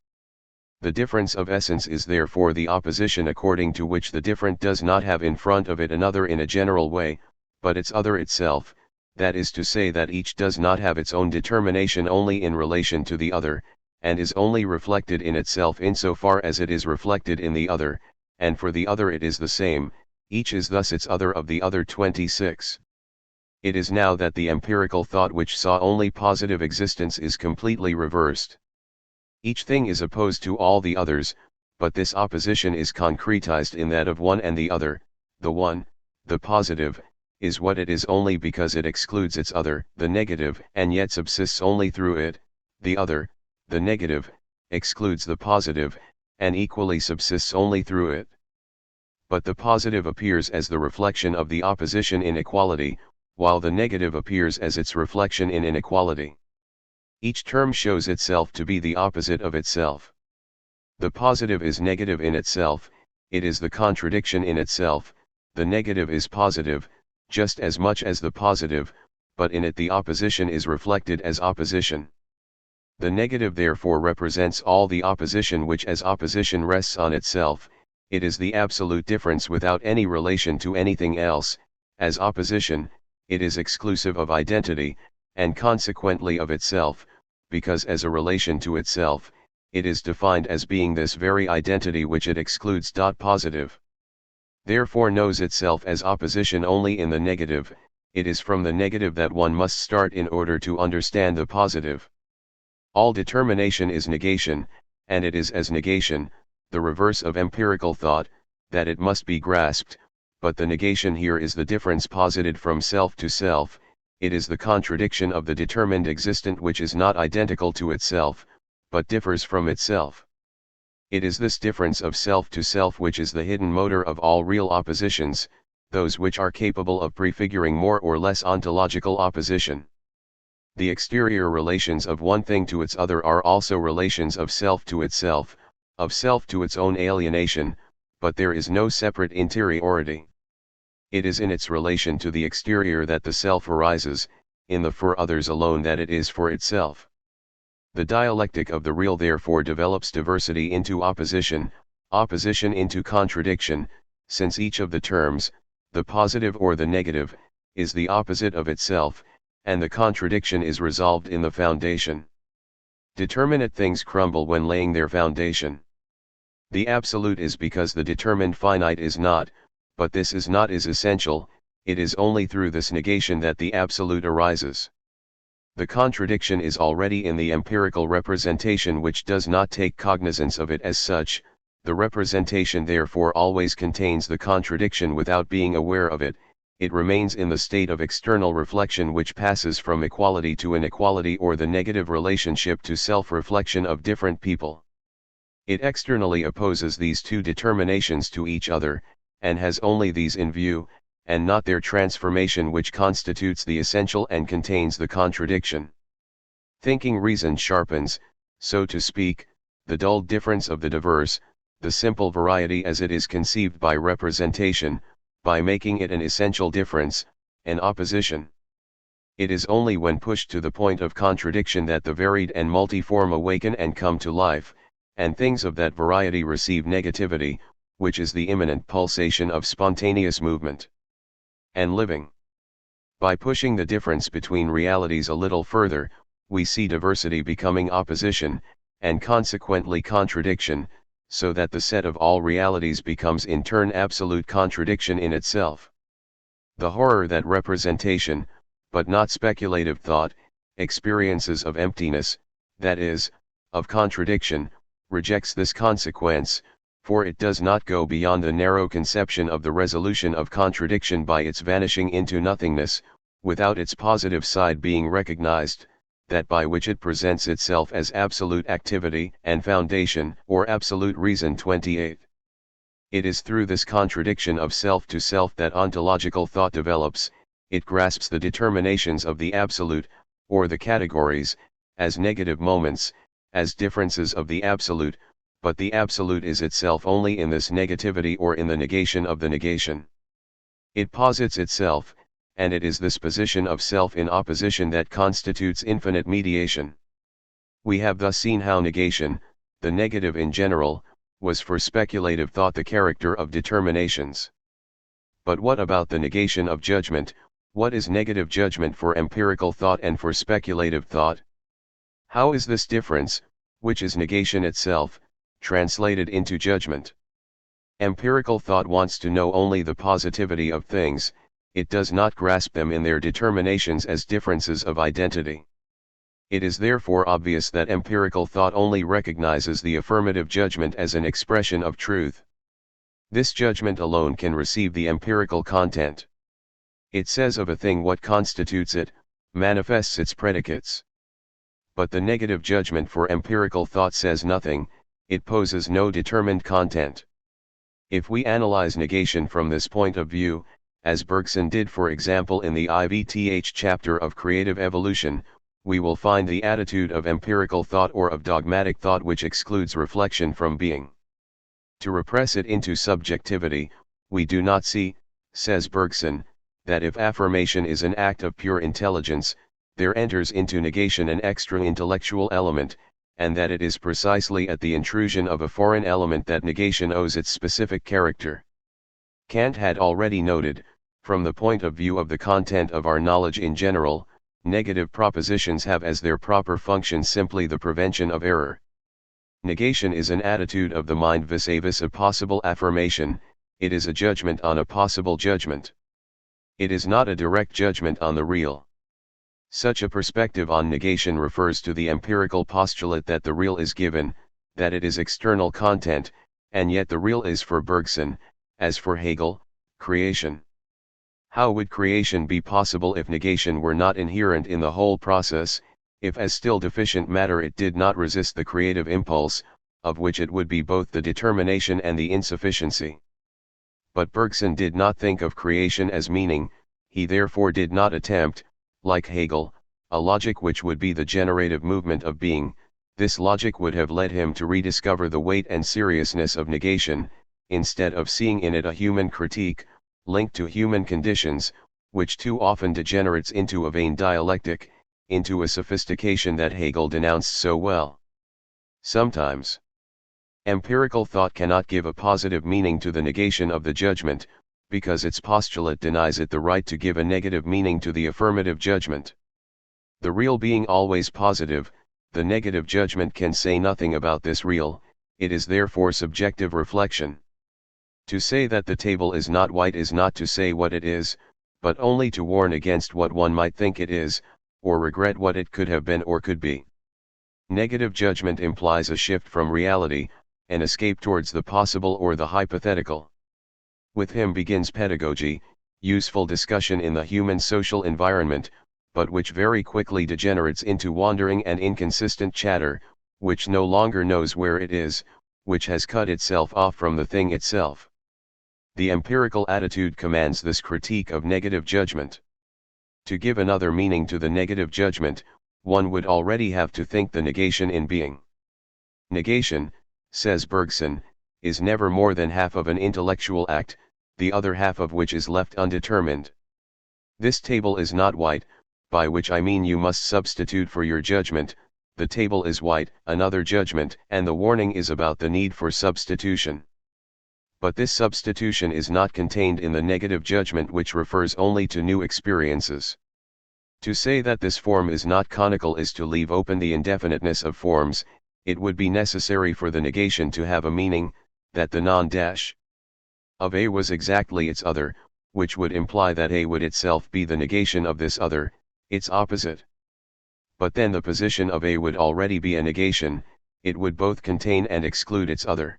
S1: The difference of essence is therefore the opposition according to which the different does not have in front of it another in a general way, but its other itself, that is to say that each does not have its own determination only in relation to the other, and is only reflected in itself insofar as it is reflected in the other, and for the other it is the same, each is thus its other of the other. 26. It is now that the empirical thought which saw only positive existence is completely reversed. Each thing is opposed to all the others, but this opposition is concretized in that of one and the other. The one, the positive, is what it is only because it excludes its other, the negative, and yet subsists only through it. The other, the negative, excludes the positive, and equally subsists only through it. But the positive appears as the reflection of the opposition in equality, while the negative appears as its reflection in inequality. Each term shows itself to be the opposite of itself. The positive is negative in itself, it is the contradiction in itself. The negative is positive, just as much as the positive, but in it the opposition is reflected as opposition. The negative therefore represents all the opposition which as opposition rests on itself. It is the absolute difference without any relation to anything else. As opposition, it is exclusive of identity, and consequently of itself, because as a relation to itself, it is defined as being this very identity which it excludes. Positive therefore knows itself as opposition only in the negative. It is from the negative that one must start in order to understand the positive. All determination is negation, and it is as negation, the reverse of empirical thought, that it must be grasped, but the negation here is the difference posited from self to self. It is the contradiction of the determined existent which is not identical to itself, but differs from itself. It is this difference of self to self which is the hidden motor of all real oppositions, those which are capable of prefiguring more or less ontological opposition. The exterior relations of one thing to its other are also relations of self to itself, of self to its own alienation, but there is no separate interiority. It is in its relation to the exterior that the self arises, in the for others alone that it is for itself. The dialectic of the real therefore develops diversity into opposition, opposition into contradiction, since each of the terms, the positive or the negative, is the opposite of itself, and the contradiction is resolved in the foundation. Determinate things crumble when laying their foundation. The absolute is because the determined finite is not, but this is not is essential. It is only through this negation that the absolute arises. The contradiction is already in the empirical representation which does not take cognizance of it as such. The representation therefore always contains the contradiction without being aware of it. It remains in the state of external reflection which passes from equality to inequality or the negative relationship to self-reflection of different people. It externally opposes these two determinations to each other, and has only these in view, and not their transformation which constitutes the essential and contains the contradiction. Thinking reason sharpens, so to speak, the dull difference of the diverse, the simple variety as it is conceived by representation, by making it an essential difference, an opposition. It is only when pushed to the point of contradiction that the varied and multiform awaken and come to life, and things of that variety receive negativity, which is the immanent pulsation of spontaneous movement and living. By pushing the difference between realities a little further, we see diversity becoming opposition, and consequently contradiction, so that the set of all realities becomes in turn absolute contradiction in itself. The horror that representation, but not speculative thought, experiences of emptiness, that is, of contradiction, rejects this consequence, for it does not go beyond the narrow conception of the resolution of contradiction by its vanishing into nothingness, without its positive side being recognized, that by which it presents itself as absolute activity and foundation or absolute reason. 28. It is through this contradiction of self to self that ontological thought develops. it grasps the determinations of the absolute, or the categories, as negative moments, as differences of the absolute, but the absolute is itself only in this negativity or in the negation of the negation. It posits itself, and it is this position of self in opposition that constitutes infinite mediation. We have thus seen how negation, the negative in general, was for speculative thought the character of determinations. But what about the negation of judgment? What is negative judgment for empirical thought and for speculative thought? How is this difference, which is negation itself, translated into judgment? Empirical thought wants to know only the positivity of things, it does not grasp them in their determinations as differences of identity. It is therefore obvious that empirical thought only recognizes the affirmative judgment as an expression of truth. This judgment alone can receive the empirical content. It says of a thing what constitutes it, manifests its predicates. But the negative judgment for empirical thought says nothing, it poses no determined content. If we analyze negation from this point of view, as Bergson did for example in the IVTH chapter of Creative Evolution, we will find the attitude of empirical thought or of dogmatic thought which excludes reflection from being. To repress it into subjectivity, we do not see, says Bergson, that if affirmation is an act of pure intelligence, there enters into negation an extra-intellectual element, and that it is precisely at the intrusion of a foreign element that negation owes its specific character. Kant had already noted, from the point of view of the content of our knowledge in general, negative propositions have as their proper function simply the prevention of error. Negation is an attitude of the mind vis-a-vis a possible affirmation, it is a judgment on a possible judgment. It is not a direct judgment on the real. Such a perspective on negation refers to the empirical postulate that the real is given, that it is external content, and yet the real is for Bergson, as for Hegel, creation. How would creation be possible if negation were not inherent in the whole process, if as still deficient matter it did not resist the creative impulse, of which it would be both the determination and the insufficiency? But Bergson did not think of creation as meaning, he therefore did not attempt, like Hegel, a logic which would be the generative movement of being. This logic would have led him to rediscover the weight and seriousness of negation, instead of seeing in it a human critique, linked to human conditions, which too often degenerates into a vain dialectic, into a sophistication that Hegel denounced so well. Sometimes, empirical thought cannot give a positive meaning to the negation of the judgment, because its postulate denies it the right to give a negative meaning to the affirmative judgment. The real being always positive, the negative judgment can say nothing about this real, it is therefore subjective reflection. To say that the table is not white is not to say what it is, but only to warn against what one might think it is, or regret what it could have been or could be. Negative judgment implies a shift from reality, an escape towards the possible or the hypothetical. With him begins pedagogy, useful discussion in the human social environment, but which very quickly degenerates into wandering and inconsistent chatter, which no longer knows where it is, which has cut itself off from the thing itself. The empirical attitude commands this critique of negative judgment. To give another meaning to the negative judgment, one would already have to think the negation in being. Negation, says Bergson, is never more than half of an intellectual act, the other half of which is left undetermined. This table is not white, by which I mean you must substitute for your judgment, the table is white, another judgment, and the warning is about the need for substitution. But this substitution is not contained in the negative judgment which refers only to new experiences. To say that this form is not conical is to leave open the indefiniteness of forms, it would be necessary for the negation to have a meaning, that the non-dash of A was exactly its other, which would imply that A would itself be the negation of this other, its opposite. But then the position of A would already be a negation, it would both contain and exclude its other.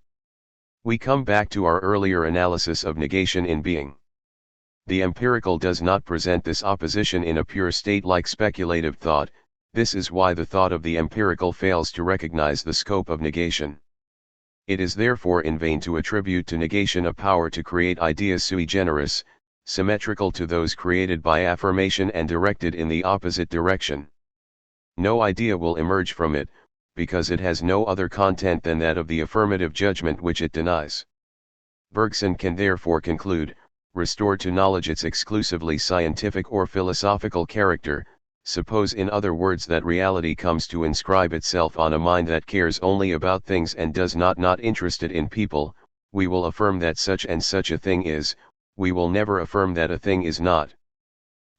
S1: We come back to our earlier analysis of negation in being. The empirical does not present this opposition in a pure state like speculative thought, this is why the thought of the empirical fails to recognize the scope of negation. It is therefore in vain to attribute to negation a power to create ideas sui generis, symmetrical to those created by affirmation and directed in the opposite direction. No idea will emerge from it, because it has no other content than that of the affirmative judgment which it denies. Bergson can therefore conclude, restore to knowledge its exclusively scientific or philosophical character, suppose in other words that reality comes to inscribe itself on a mind that cares only about things and does not interested in people, we will affirm that such and such a thing is, we will never affirm that a thing is not.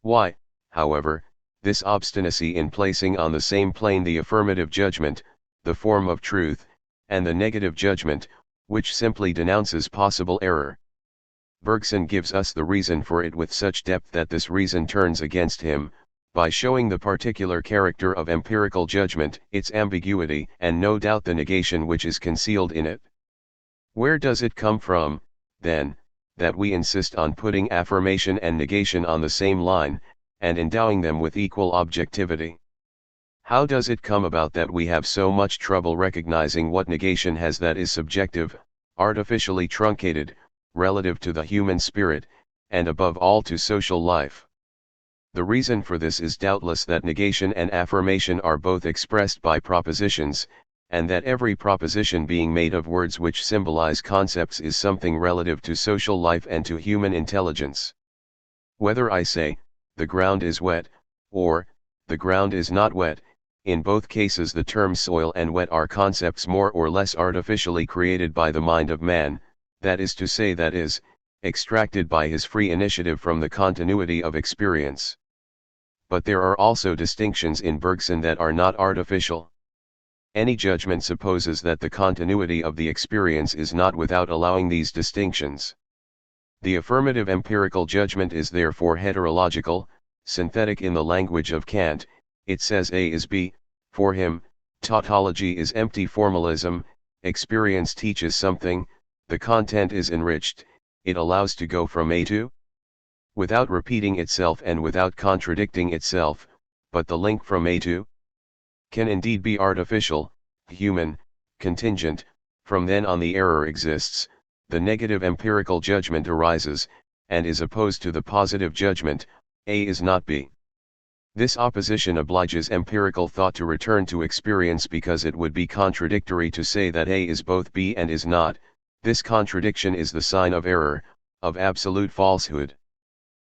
S1: Why, however, this obstinacy in placing on the same plane the affirmative judgment, the form of truth, and the negative judgment, which simply denounces possible error? Bergson gives us the reason for it with such depth that this reason turns against him, by showing the particular character of empirical judgment, its ambiguity, and no doubt the negation which is concealed in it. Where does it come from, then, that we insist on putting affirmation and negation on the same line, and endowing them with equal objectivity? How does it come about that we have so much trouble recognizing what negation has that is subjective, artificially truncated, relative to the human spirit, and above all to social life? The reason for this is doubtless that negation and affirmation are both expressed by propositions, and that every proposition being made of words which symbolize concepts is something relative to social life and to human intelligence. Whether I say, the ground is wet, or, the ground is not wet, in both cases the terms soil and wet are concepts more or less artificially created by the mind of man, that is to say, that is, extracted by his free initiative from the continuity of experience. But there are also distinctions in Bergson that are not artificial. Any judgment supposes that the continuity of the experience is not without allowing these distinctions. The affirmative empirical judgment is therefore heterological, synthetic in the language of Kant. It says A is B. For him, tautology is empty formalism, experience teaches something, the content is enriched, it allows to go from A to, without repeating itself and without contradicting itself, but the link from A to can indeed be artificial, human, contingent. From then on the error exists, the negative empirical judgment arises, and is opposed to the positive judgment, A is not B. This opposition obliges empirical thought to return to experience because it would be contradictory to say that A is both B and is not. This contradiction is the sign of error, of absolute falsehood.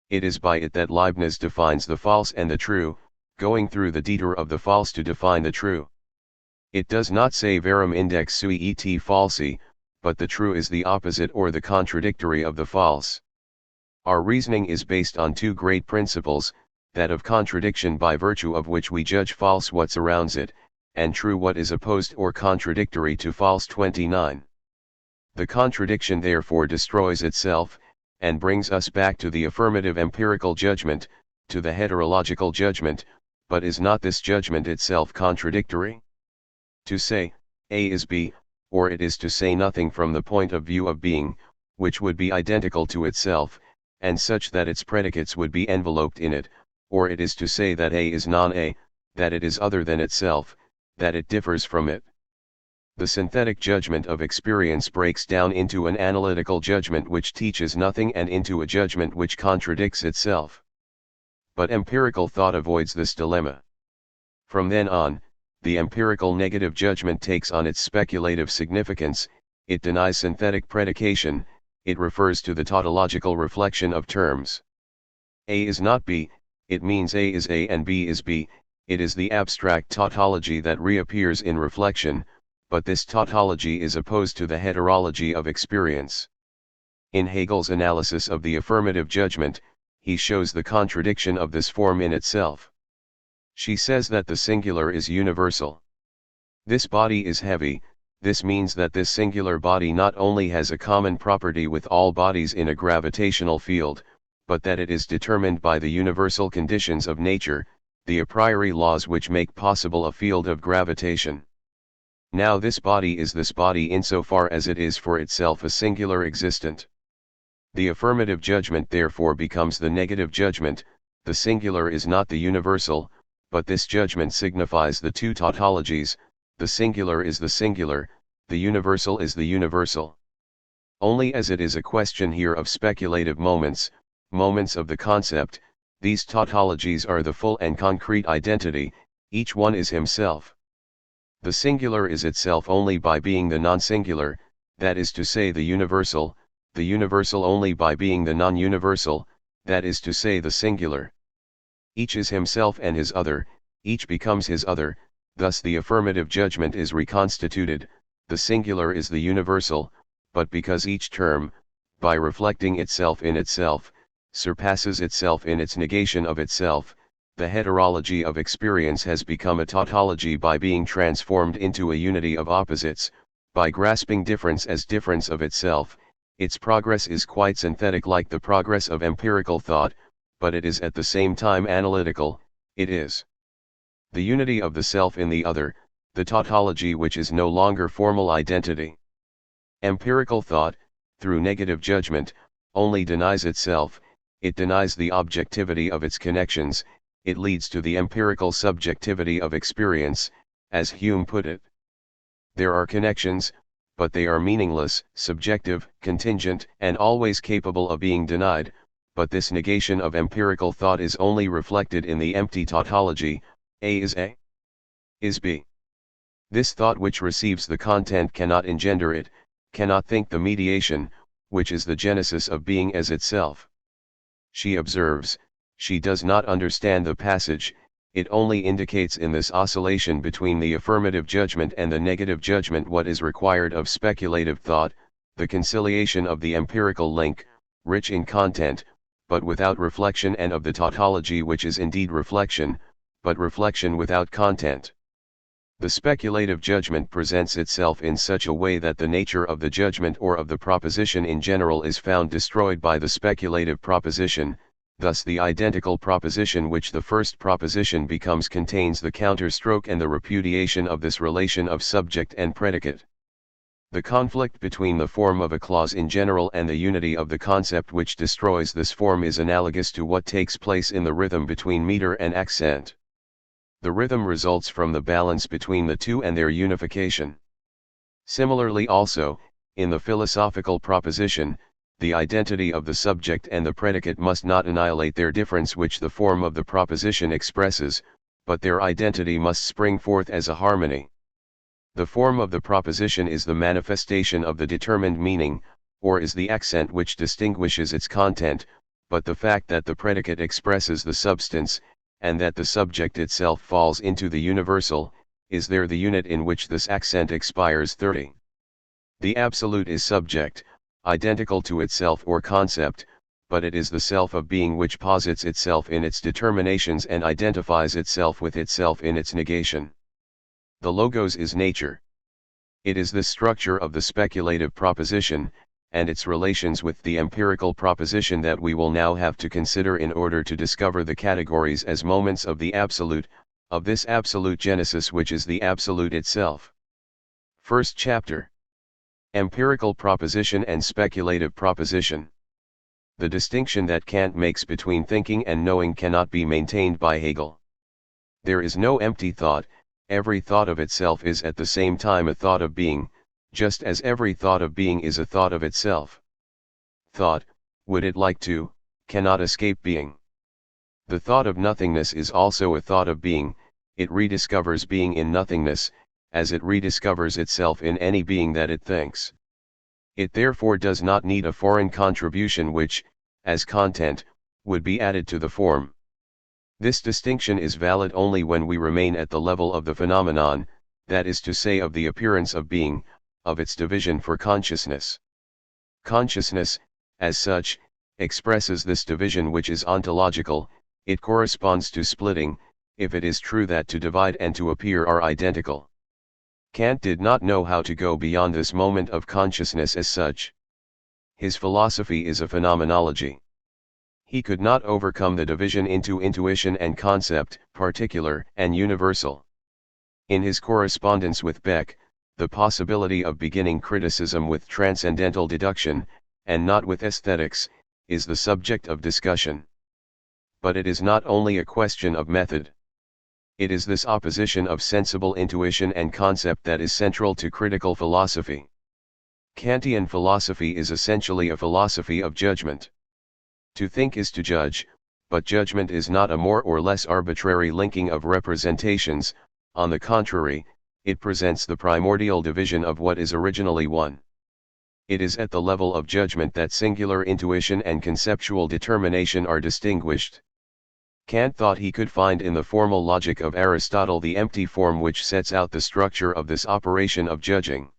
S1: It is by it that Leibniz defines the false and the true, going through the detour of the false to define the true. It does not say verum index sui et falsi, but the true is the opposite or the contradictory of the false. Our reasoning is based on two great principles, that of contradiction by virtue of which we judge false what surrounds it, and true what is opposed or contradictory to false. 29. The contradiction therefore destroys itself, and brings us back to the affirmative empirical judgment, to the heterological judgment. But is not this judgment itself contradictory? To say, A is B, or it is to say nothing from the point of view of being, which would be identical to itself, and such that its predicates would be enveloped in it, or it is to say that A is non-A, that it is other than itself, that it differs from it. The synthetic judgment of experience breaks down into an analytical judgment which teaches nothing and into a judgment which contradicts itself. But empirical thought avoids this dilemma. From then on, the empirical negative judgment takes on its speculative significance, it denies synthetic predication, it refers to the tautological reflection of terms. A is not B, it means A is A and B is B, it is the abstract tautology that reappears in reflection, but this tautology is opposed to the heterology of experience. In Hegel's analysis of the affirmative judgment, he shows the contradiction of this form in itself. She says that the singular is universal. This body is heavy. This means that this singular body not only has a common property with all bodies in a gravitational field, but that it is determined by the universal conditions of nature, the a priori laws which make possible a field of gravitation. Now this body is this body insofar as it is for itself a singular existent. The affirmative judgment therefore becomes the negative judgment, the singular is not the universal, but this judgment signifies the two tautologies, the singular is the singular, the universal is the universal. Only as it is a question here of speculative moments, moments of the concept, these tautologies are the full and concrete identity, each one is himself. The singular is itself only by being the non-singular, that is to say the universal only by being the non-universal, that is to say the singular. Each is himself and his other, each becomes his other, thus the affirmative judgment is reconstituted, the singular is the universal, but because each term, by reflecting itself in itself, surpasses itself in its negation of itself, the heterology of experience has become a tautology by being transformed into a unity of opposites, by grasping difference as difference of itself. Its progress is quite synthetic like the progress of empirical thought, but it is at the same time analytical, it is the unity of the self in the other, the tautology which is no longer formal identity. Empirical thought, through negative judgment, only denies itself, it denies the objectivity of its connections, it leads to the empirical subjectivity of experience, as Hume put it. There are connections, but they are meaningless, subjective, contingent, and always capable of being denied, but this negation of empirical thought is only reflected in the empty tautology, A is A, is B. This thought which receives the content cannot engender it, cannot think the mediation, which is the genesis of being as itself. She observes, she does not understand the passage, it only indicates in this oscillation between the affirmative judgment and the negative judgment what is required of speculative thought, the conciliation of the empirical link, rich in content, but without reflection, and of the tautology which is indeed reflection, but reflection without content. The speculative judgment presents itself in such a way that the nature of the judgment or of the proposition in general is found destroyed by the speculative proposition, thus the identical proposition which the first proposition becomes contains the counterstroke and the repudiation of this relation of subject and predicate. The conflict between the form of a clause in general and the unity of the concept which destroys this form is analogous to what takes place in the rhythm between meter and accent. The rhythm results from the balance between the two and their unification. Similarly also, in the philosophical proposition, the identity of the subject and the predicate must not annihilate their difference which the form of the proposition expresses, but their identity must spring forth as a harmony. The form of the proposition is the manifestation of the determined meaning, or is the accent which distinguishes its content, but the fact that the predicate expresses the substance, and that the subject itself falls into the universal, is there the unit in which this accent expires. 30. The absolute is subject, identical to itself or concept, but it is the self of being which posits itself in its determinations and identifies itself with itself in its negation. The logos is nature. It is the structure of the speculative proposition, and its relations with the empirical proposition that we will now have to consider in order to discover the categories as moments of the absolute, of this absolute genesis which is the absolute itself. First chapter. Empirical proposition and speculative proposition. The distinction that Kant makes between thinking and knowing cannot be maintained by Hegel. There is no empty thought, every thought of itself is at the same time a thought of being, just as every thought of being is a thought of itself. Thought, would it like to, cannot escape being. The thought of nothingness is also a thought of being, it rediscovers being in nothingness, as it rediscovers itself in any being that it thinks. It therefore does not need a foreign contribution which, as content, would be added to the form. This distinction is valid only when we remain at the level of the phenomenon, that is to say of the appearance of being, of its division for consciousness. Consciousness, as such, expresses this division which is ontological, it corresponds to splitting, if it is true that to divide and to appear are identical. Kant did not know how to go beyond this moment of consciousness as such. His philosophy is a phenomenology. He could not overcome the division into intuition and concept, particular and universal. In his correspondence with Beck, the possibility of beginning criticism with transcendental deduction, and not with aesthetics, is the subject of discussion. But it is not only a question of method. It is this opposition of sensible intuition and concept that is central to critical philosophy. Kantian philosophy is essentially a philosophy of judgment. To think is to judge, but judgment is not a more or less arbitrary linking of representations. On the contrary, it presents the primordial division of what is originally one. It is at the level of judgment that singular intuition and conceptual determination are distinguished. Kant thought he could find in the formal logic of Aristotle the empty form which sets out the structure of this operation of judging.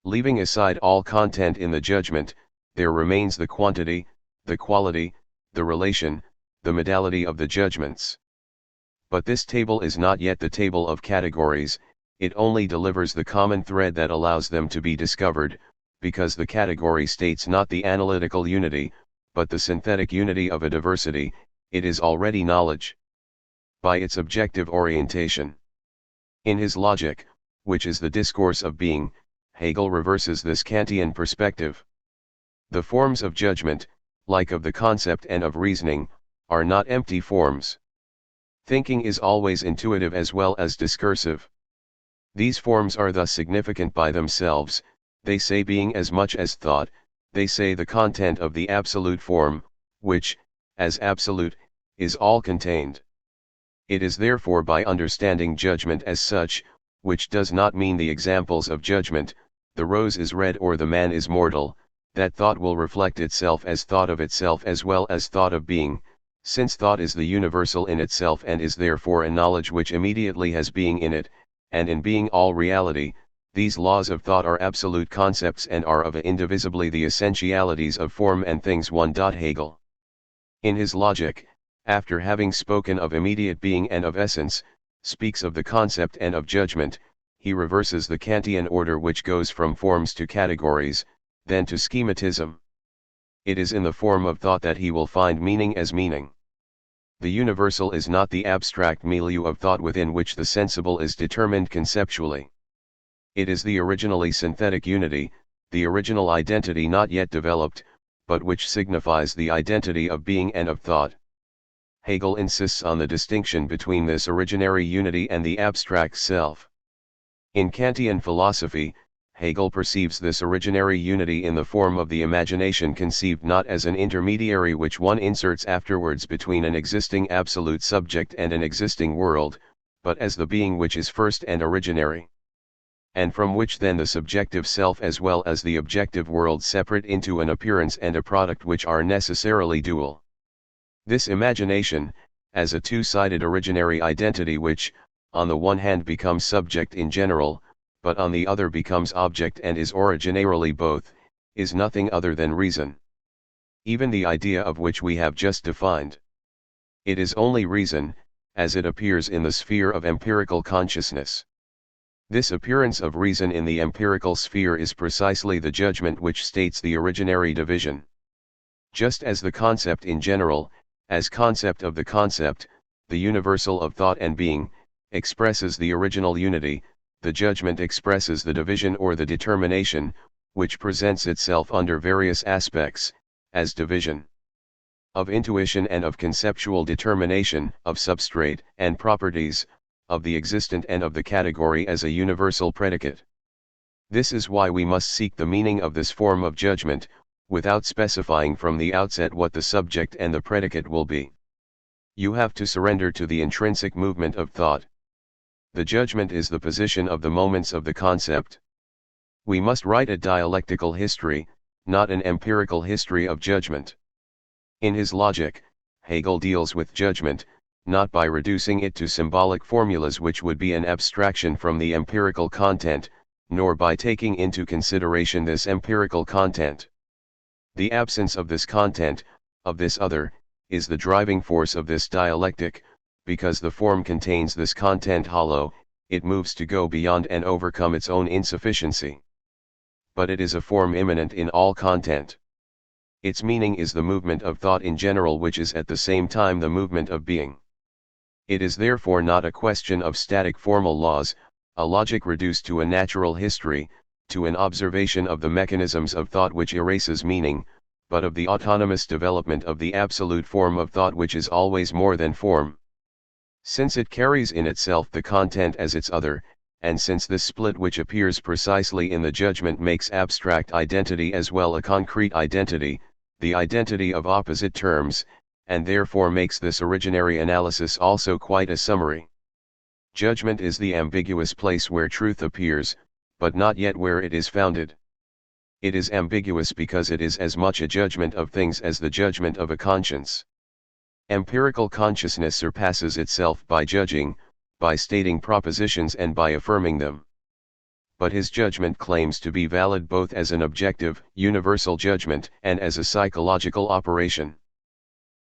S1: Leaving aside all content in the judgment, there remains the quantity, the quality, the relation, the modality of the judgments. But this table is not yet the table of categories, it only delivers the common thread that allows them to be discovered, because the category states not the analytical unity, but the synthetic unity of a diversity. It is already knowledge. By its objective orientation. In his Logic, which is the discourse of being, Hegel reverses this Kantian perspective. The forms of judgment, like of the concept and of reasoning, are not empty forms. Thinking is always intuitive as well as discursive. These forms are thus significant by themselves, they say being as much as thought, they say the content of the absolute form, which, as absolute, is all contained. It is therefore by understanding judgment as such, which does not mean the examples of judgment, the rose is red or the man is mortal, that thought will reflect itself as thought of itself as well as thought of being, since thought is the universal in itself and is therefore a knowledge which immediately has being in it, and in being all reality. These laws of thought are absolute concepts and are of indivisibly the essentialities of form and things. 1. Hegel. In his Logic, after having spoken of immediate being and of essence, speaks of the concept and of judgment, he reverses the Kantian order which goes from forms to categories, then to schematism. It is in the form of thought that he will find meaning as meaning. The universal is not the abstract milieu of thought within which the sensible is determined conceptually. It is the originally synthetic unity, the original identity not yet developed, but which signifies the identity of being and of thought. Hegel insists on the distinction between this originary unity and the abstract self. In Kantian philosophy, Hegel perceives this originary unity in the form of the imagination conceived not as an intermediary which one inserts afterwards between an existing absolute subject and an existing world, but as the being which is first and originary. And from which then the subjective self as well as the objective world separate into an appearance and a product which are necessarily dual. This imagination, as a two-sided originary identity which, on the one hand becomes subject in general, but on the other becomes object and is originarily both, is nothing other than reason. Even the idea of which we have just defined. It is only reason, as it appears in the sphere of empirical consciousness. This appearance of reason in the empirical sphere is precisely the judgment which states the originary division. Just as the concept in general, as concept of the concept, the universal of thought and being, expresses the original unity, the judgment expresses the division or the determination, which presents itself under various aspects, as division of intuition and of conceptual determination, of substrate and properties, of the existent and of the category as a universal predicate. This is why we must seek the meaning of this form of judgment, without specifying from the outset what the subject and the predicate will be. You have to surrender to the intrinsic movement of thought. The judgment is the position of the moments of the concept. We must write a dialectical history, not an empirical history of judgment. In his Logic, Hegel deals with judgment, not by reducing it to symbolic formulas which would be an abstraction from the empirical content, nor by taking into consideration this empirical content. The absence of this content, of this other, is the driving force of this dialectic, because the form contains this content hollow, it moves to go beyond and overcome its own insufficiency. But it is a form immanent in all content. Its meaning is the movement of thought in general which is at the same time the movement of being. It is therefore not a question of static formal laws, a logic reduced to a natural history, to an observation of the mechanisms of thought which erases meaning, but of the autonomous development of the absolute form of thought which is always more than form. Since it carries in itself the content as its other, and since this split which appears precisely in the judgment makes abstract identity as well a concrete identity, the identity of opposite terms, and therefore makes this originary analysis also quite a summary. Judgment is the ambiguous place where truth appears, but not yet where it is founded. It is ambiguous because it is as much a judgment of things as the judgment of a conscience. Empirical consciousness surpasses itself by judging, by stating propositions and by affirming them. But his judgment claims to be valid both as an objective, universal judgment and as a psychological operation.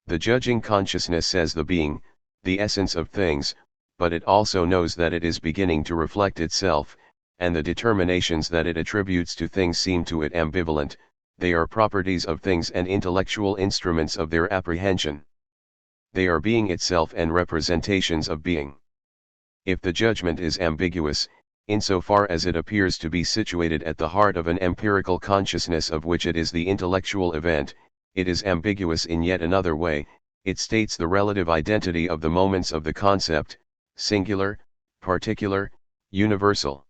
S1: The judging consciousness says the being, the essence of things, but it also knows that it is beginning to reflect itself, and the determinations that it attributes to things seem to it ambivalent. They are properties of things and intellectual instruments of their apprehension. They are being itself and representations of being. If the judgment is ambiguous, insofar as it appears to be situated at the heart of an empirical consciousness of which it is the intellectual event, it is ambiguous in yet another way. It states the relative identity of the moments of the concept, singular, particular, universal.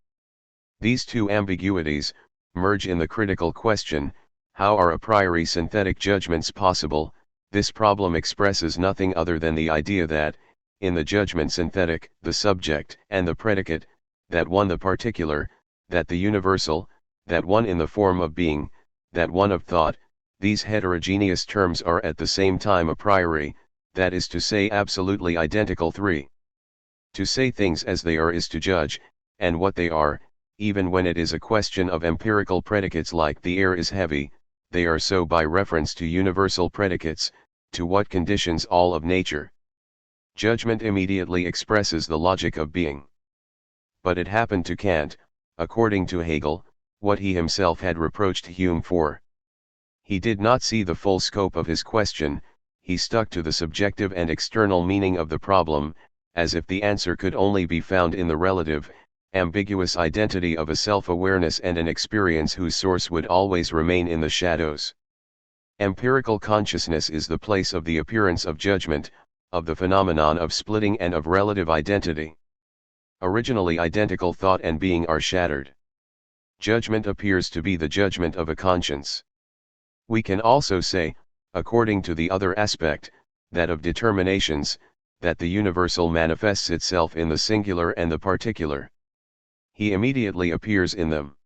S1: These two ambiguities merge in the critical question: how are a priori synthetic judgments possible? This problem expresses nothing other than the idea that, in the judgment synthetic, the subject and the predicate, that one the particular, that the universal, that one in the form of being, that one of thought, these heterogeneous terms are at the same time a priori, that is to say absolutely identical. 3. To say things as they are is to judge, and what they are, even when it is a question of empirical predicates like the air is heavy, they are so by reference to universal predicates, to what conditions all of nature. Judgment immediately expresses the logic of being. But it happened to Kant, according to Hegel, what he himself had reproached Hume for. He did not see the full scope of his question. He stuck to the subjective and external meaning of the problem, as if the answer could only be found in the relative, ambiguous identity of a self-awareness and an experience whose source would always remain in the shadows. Empirical consciousness is the place of the appearance of judgment, of the phenomenon of splitting and of relative identity. Originally identical thought and being are shattered. Judgment appears to be the judgment of a conscience. We can also say, according to the other aspect, that of determinations, that the universal manifests itself in the singular and the particular. He immediately appears in them.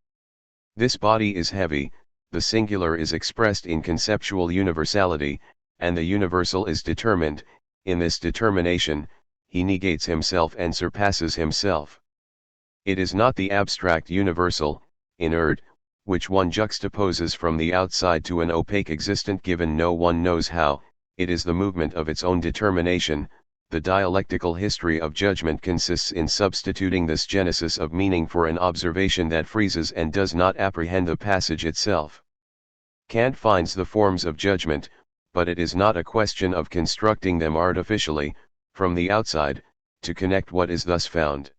S1: This body is heavy, the singular is expressed in conceptual universality, and the universal is determined. In this determination, he negates himself and surpasses himself. It is not the abstract universal, inert, which one juxtaposes from the outside to an opaque existent given no one knows how. It is the movement of its own determination. The dialectical history of judgment consists in substituting this genesis of meaning for an observation that freezes and does not apprehend the passage itself. Kant finds the forms of judgment, but it is not a question of constructing them artificially, from the outside, to connect what is thus found.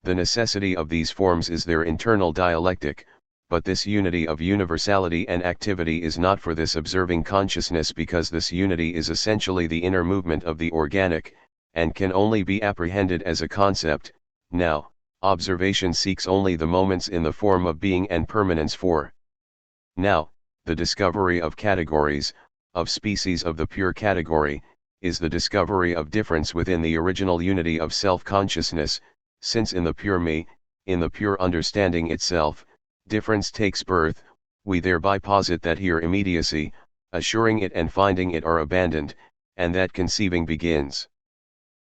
S1: The necessity of these forms is their internal dialectic, but this unity of universality and activity is not for this observing consciousness because this unity is essentially the inner movement of the organic, and can only be apprehended as a concept. Now, observation seeks only the moments in the form of being and permanence for. Now, the discovery of categories, of species of the pure category, is the discovery of difference within the original unity of self-consciousness, since in the pure me, in the pure understanding itself, difference takes birth. We thereby posit that here immediacy, assuring it and finding it are abandoned, and that conceiving begins.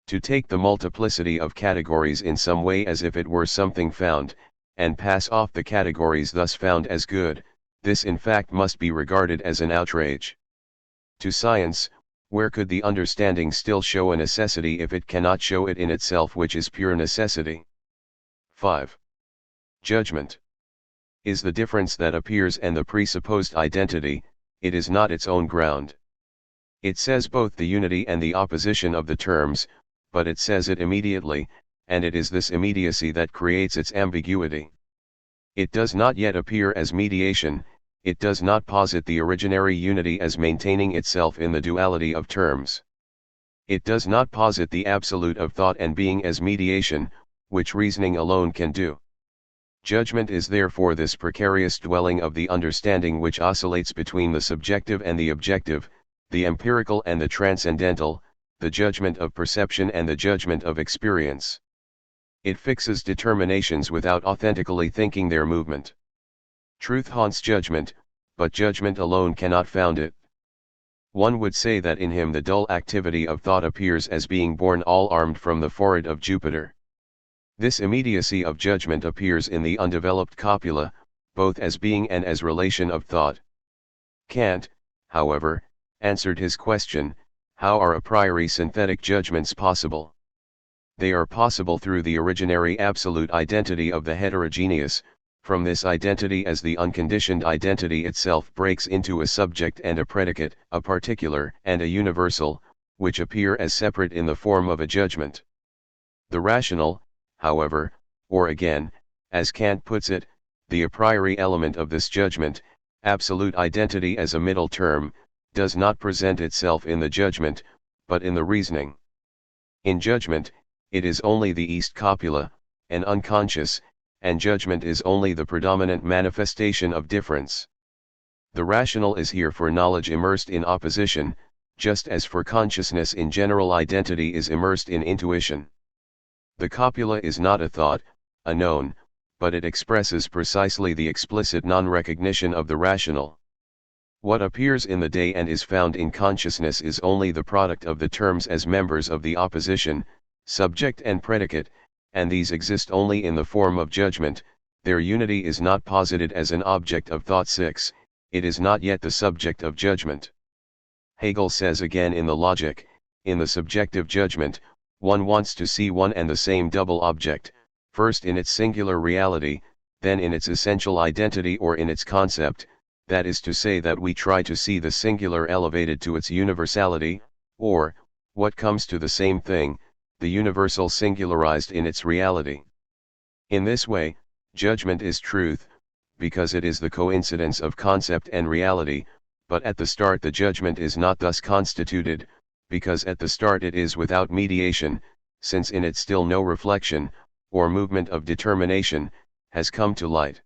S1: To take the multiplicity of categories in some way as if it were something found, and pass off the categories thus found as good, this in fact must be regarded as an outrage. To science, where could the understanding still show a necessity if it cannot show it in itself, which is pure necessity? 5. Judgment is the difference that appears and the presupposed identity. It is not its own ground. It says both the unity and the opposition of the terms, but it says it immediately, and it is this immediacy that creates its ambiguity. It does not yet appear as mediation. It does not posit the originary unity as maintaining itself in the duality of terms. It does not posit the absolute of thought and being as mediation, which reasoning alone can do. Judgment is therefore this precarious dwelling of the understanding which oscillates between the subjective and the objective, the empirical and the transcendental, the judgment of perception and the judgment of experience. It fixes determinations without authentically thinking their movement. Truth haunts judgment, but judgment alone cannot found it. One would say that in him the dull activity of thought appears as being born all armed from the forehead of Jupiter. This immediacy of judgment appears in the undeveloped copula, both as being and as relation of thought. Kant, however, answered his question, how are a priori synthetic judgments possible? They are possible through the originary absolute identity of the heterogeneous. From this identity as the unconditioned identity itself breaks into a subject and a predicate, a particular and a universal, which appear as separate in the form of a judgment. The rational, however, or again, as Kant puts it, the a priori element of this judgment, absolute identity as a middle term, does not present itself in the judgment, but in the reasoning. In judgment, it is only the east copula, and unconscious, and judgment is only the predominant manifestation of difference. The rational is here for knowledge immersed in opposition, just as for consciousness in general identity is immersed in intuition. The copula is not a thought, a known, but it expresses precisely the explicit non-recognition of the rational. What appears in the day and is found in consciousness is only the product of the terms as members of the opposition, subject and predicate, and these exist only in the form of judgment. Their unity is not posited as an object of thought. 6, it is not yet the subject of judgment. Hegel says again in the Logique, in the subjective judgment, one wants to see one and the same double object, first in its singular reality, then in its essential identity or in its concept, that is to say that we try to see the singular elevated to its universality, or, what comes to the same thing, the universal singularized in its reality. In this way, judgment is truth, because it is the coincidence of concept and reality, but at the start the judgment is not thus constituted, because at the start it is without mediation, since in it still no reflection, or movement of determination, has come to light.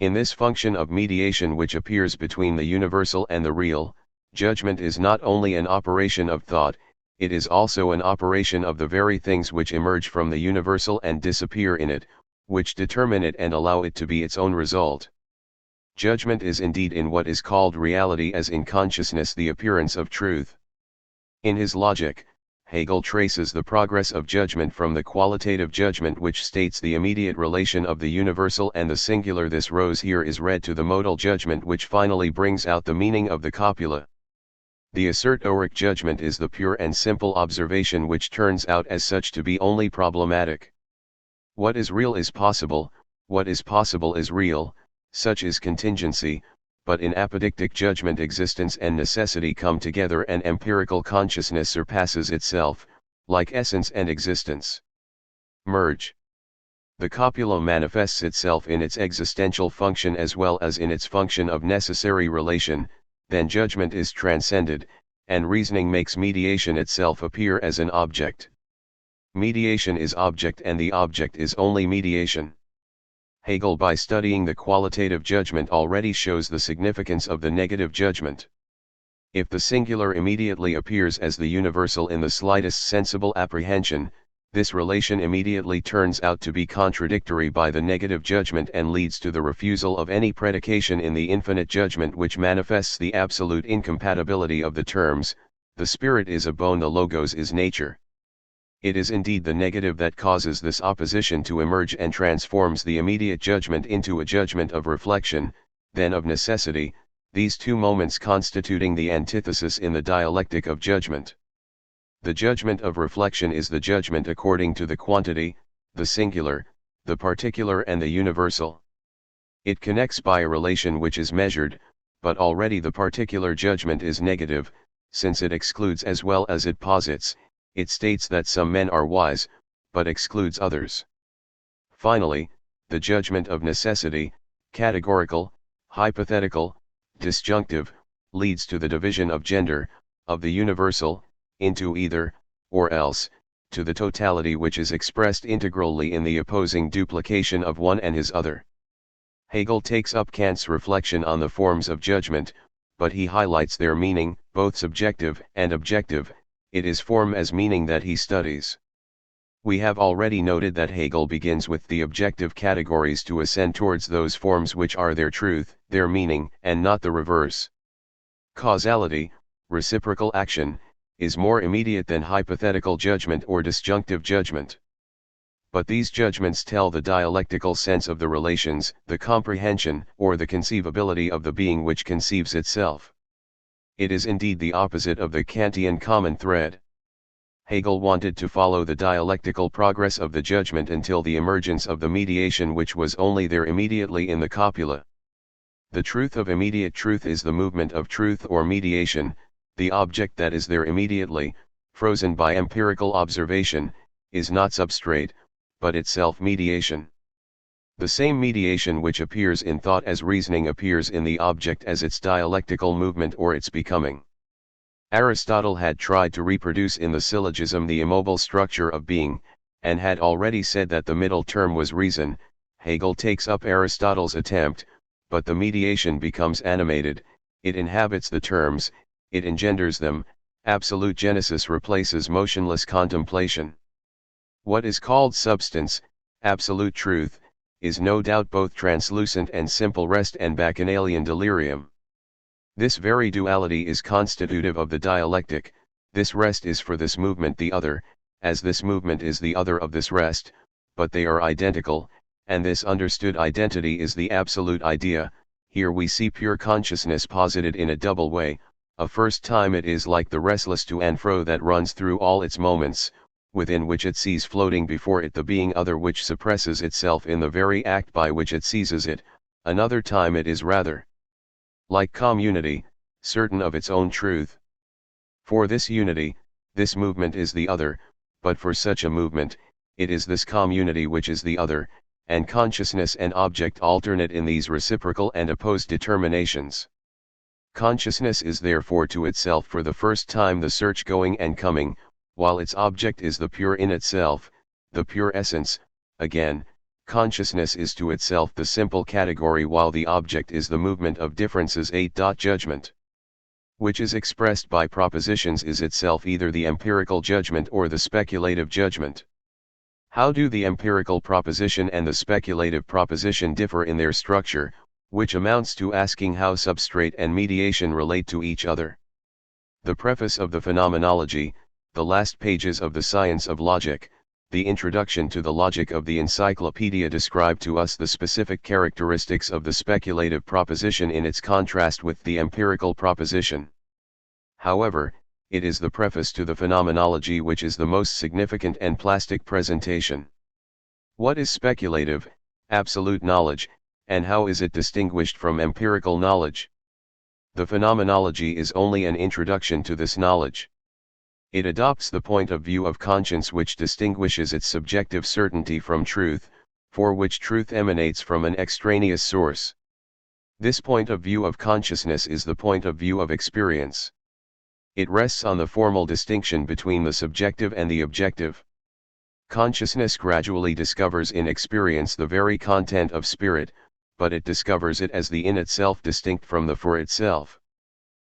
S1: In this function of mediation which appears between the universal and the real, judgment is not only an operation of thought, it is also an operation of the very things which emerge from the universal and disappear in it, which determine it and allow it to be its own result. Judgment is indeed in what is called reality as in consciousness the appearance of truth. In his Logique, Hegel traces the progress of judgment from the qualitative judgment which states the immediate relation of the universal and the singular. This rose here is read to the modal judgment which finally brings out the meaning of the copula. The assertoric judgment is the pure and simple observation which turns out as such to be only problematic. What is real is possible, what is possible is real, such is contingency, but in apodictic judgment existence and necessity come together and empirical consciousness surpasses itself, like essence and existence. Merge. The copula manifests itself in its existential function as well as in its function of necessary relation, then judgment is transcended, and reasoning makes mediation itself appear as an object. Mediation is object and the object is only mediation. Hegel, by studying the qualitative judgment, already shows the significance of the negative judgment. If the singular immediately appears as the universal in the slightest sensible apprehension, this relation immediately turns out to be contradictory by the negative judgment and leads to the refusal of any predication in the infinite judgment which manifests the absolute incompatibility of the terms, the spirit is a bone, the logos is nature. It is indeed the negative that causes this opposition to emerge and transforms the immediate judgment into a judgment of reflection, then of necessity, these two moments constituting the antithesis in the dialectic of judgment. The judgment of reflection is the judgment according to the quantity, the singular, the particular and the universal. It connects by a relation which is measured, but already the particular judgment is negative, since it excludes as well as it posits. It states that some men are wise, but excludes others. Finally, the judgment of necessity, categorical, hypothetical, disjunctive, leads to the division of gender, of the universal, into either, or else, to the totality which is expressed integrally in the opposing duplication of one and his other. Hegel takes up Kant's reflection on the forms of judgment, but he highlights their meaning, both subjective and objective. It is form as meaning that he studies. We have already noted that Hegel begins with the objective categories to ascend towards those forms which are their truth, their meaning, and not the reverse. Causality, reciprocal action, is more immediate than hypothetical judgment or disjunctive judgment. But these judgments tell the dialectical sense of the relations, the comprehension, or the conceivability of the being which conceives itself. It is indeed the opposite of the Kantian common thread. Hegel wanted to follow the dialectical progress of the judgment until the emergence of the mediation which was only there immediately in the copula. The truth of immediate truth is the movement of truth or mediation. The object that is there immediately, frozen by empirical observation, is not substrate, but itself mediation. The same mediation which appears in thought as reasoning appears in the object as its dialectical movement or its becoming. Aristotle had tried to reproduce in the syllogism the immobile structure of being, and had already said that the middle term was reason. Hegel takes up Aristotle's attempt, but the mediation becomes animated, it inhabits the terms, it engenders them. Absolute genesis replaces motionless contemplation. What is called substance, absolute truth, is no doubt both translucent and simple rest and bacchanalian delirium. This very duality is constitutive of the dialectic. This rest is for this movement the other, as this movement is the other of this rest, but they are identical, and this understood identity is the absolute idea. Here we see pure consciousness posited in a double way. A first time it is like the restless to and fro that runs through all its moments, within which it sees floating before it the being other which suppresses itself in the very act by which it seizes it. Another time it is rather like community, certain of its own truth. For this unity, this movement is the other, but for such a movement, it is this community which is the other, and consciousness and object alternate in these reciprocal and opposed determinations. Consciousness is therefore to itself for the first time the search going and coming, while its object is the pure in itself, the pure essence. Again, consciousness is to itself the simple category while the object is the movement of differences. 8. Judgment, which is expressed by propositions, is itself either the empirical judgment or the speculative judgment. How do the empirical proposition and the speculative proposition differ in their structure, which amounts to asking how substrate and mediation relate to each other? The preface of the Phenomenology, the last pages of the Science of Logic, the introduction to the Logic of the Encyclopedia describe to us the specific characteristics of the speculative proposition in its contrast with the empirical proposition. However, it is the preface to the Phenomenology which is the most significant and plastic presentation. What is speculative, absolute knowledge, and how is it distinguished from empirical knowledge? The Phenomenology is only an introduction to this knowledge. It adopts the point of view of conscience which distinguishes its subjective certainty from truth, for which truth emanates from an extraneous source. This point of view of consciousness is the point of view of experience. It rests on the formal distinction between the subjective and the objective. Consciousness gradually discovers in experience the very content of spirit, but it discovers it as the in itself distinct from the for itself.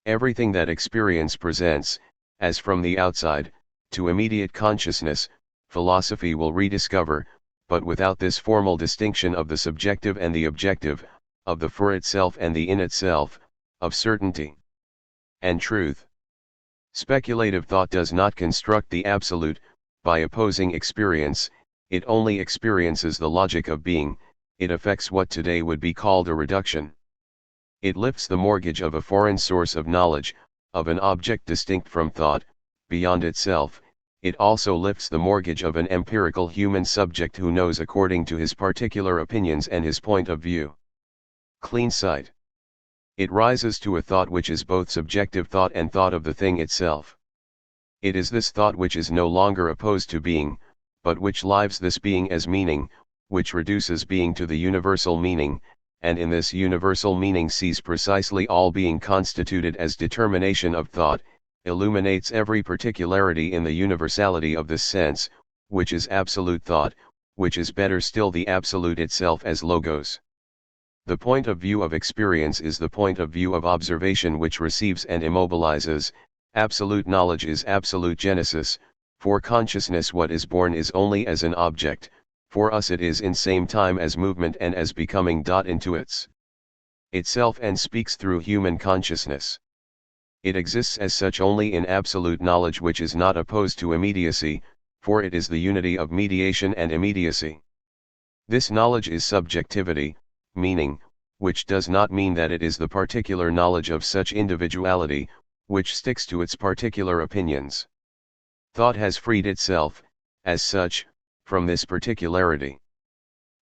S1: Everything that experience presents, as from the outside, to immediate consciousness, philosophy will rediscover, but without this formal distinction of the subjective and the objective, of the for itself and the in itself, of certainty and truth. Speculative thought does not construct the absolute. By opposing experience, it only experiences the logic of being. It effects what today would be called a reduction. It lifts the mortgage of a foreign source of knowledge, of an object distinct from thought, beyond itself. It also lifts the mortgage of an empirical human subject who knows according to his particular opinions and his point of view. Clean sight. It rises to a thought which is both subjective thought and thought of the thing itself. It is this thought which is no longer opposed to being, but which lives this being as meaning, which reduces being to the universal meaning, and in this universal meaning sees precisely all being constituted as determination of thought. illuminates every particularity in the universality of this sense, which is absolute thought, which is better still the absolute itself as logos. The point of view of experience is the point of view of observation which receives and immobilizes. Absolute knowledge is absolute genesis. For consciousness what is born is only as an object, for us it is in same time as movement and as becoming. Into itself and speaks through human consciousness. It exists as such only in absolute knowledge which is not opposed to immediacy, for it is the unity of mediation and immediacy. This knowledge is subjectivity, meaning, which does not mean that it is the particular knowledge of such individuality, which sticks to its particular opinions. Thought has freed itself, as such, from this particularity.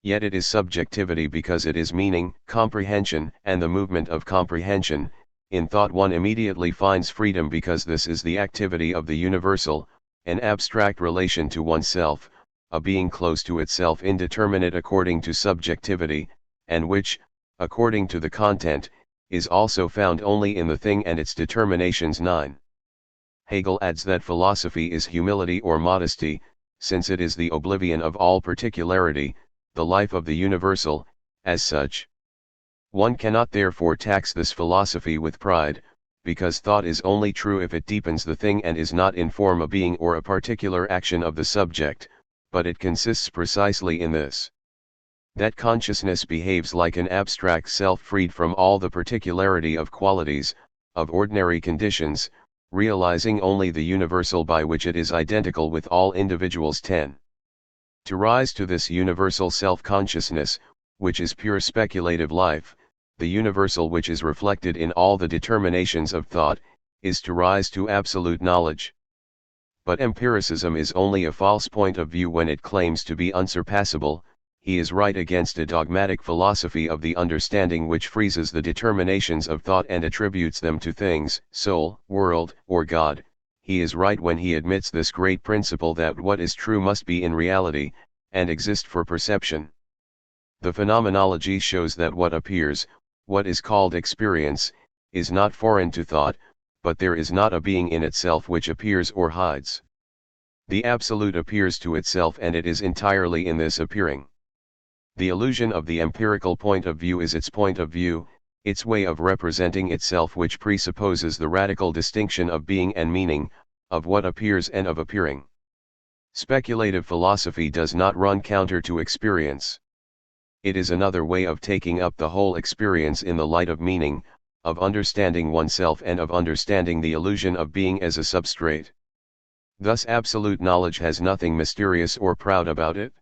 S1: Yet it is subjectivity because it is meaning, comprehension, and the movement of comprehension. In thought one immediately finds freedom because this is the activity of the universal, an abstract relation to oneself, a being close to itself indeterminate according to subjectivity, and which, according to the content, is also found only in the thing and its determinations. 9. Hegel adds that philosophy is humility or modesty, since it is the oblivion of all particularity, the life of the universal, as such. One cannot therefore tax this philosophy with pride, because thought is only true if it deepens the thing and is not in form a being or a particular action of the subject, but it consists precisely in this: that consciousness behaves like an abstract self freed from all the particularity of qualities, of ordinary conditions, realizing only the universal by which it is identical with all individuals. 10. To rise to this universal self-consciousness, which is pure speculative life, the universal which is reflected in all the determinations of thought, is to rise to absolute knowledge. But empiricism is only a false point of view when it claims to be unsurpassable. He is right against a dogmatic philosophy of the understanding which freezes the determinations of thought and attributes them to things, soul, world, or God. He is right when he admits this great principle that what is true must be in reality, and exist for perception. The phenomenology shows that what appears, what is called experience, is not foreign to thought, but there is not a being in itself which appears or hides. The absolute appears to itself and it is entirely in this appearing. The illusion of the empirical point of view is its point of view, its way of representing itself, which presupposes the radical distinction of being and meaning, of what appears and of appearing. Speculative philosophy does not run counter to experience. It is another way of taking up the whole experience in the light of meaning, of understanding oneself and of understanding the illusion of being as a substrate. Thus absolute knowledge has nothing mysterious or proud about it.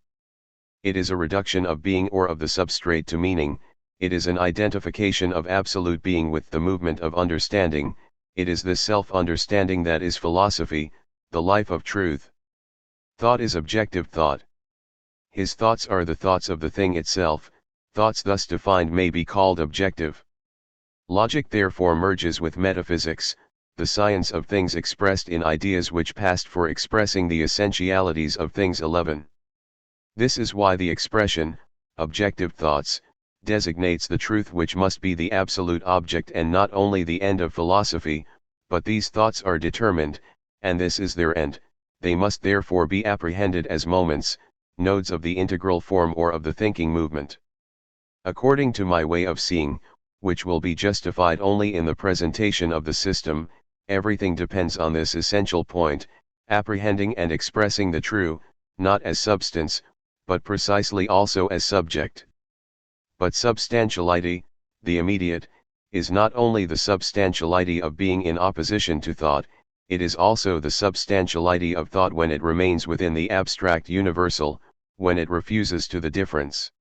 S1: It is a reduction of being or of the substrate to meaning, it is an identification of absolute being with the movement of understanding. It is this self-understanding that is philosophy, the life of truth. Thought is objective thought. His thoughts are the thoughts of the thing itself. Thoughts thus defined may be called objective. Logic therefore merges with metaphysics, the science of things expressed in ideas which passed for expressing the essentialities of things. 11. This is why the expression, objective thoughts, designates the truth which must be the absolute object and not only the end of philosophy, but these thoughts are determined, and this is their end. They must therefore be apprehended as moments, nodes of the integral form or of the thinking movement. According to my way of seeing, which will be justified only in the presentation of the system, everything depends on this essential point, apprehending and expressing the true, not as substance, but precisely also as subject. But substantiality, the immediate, is not only the substantiality of being in opposition to thought, it is also the substantiality of thought when it remains within the abstract universal, when it refuses to the difference.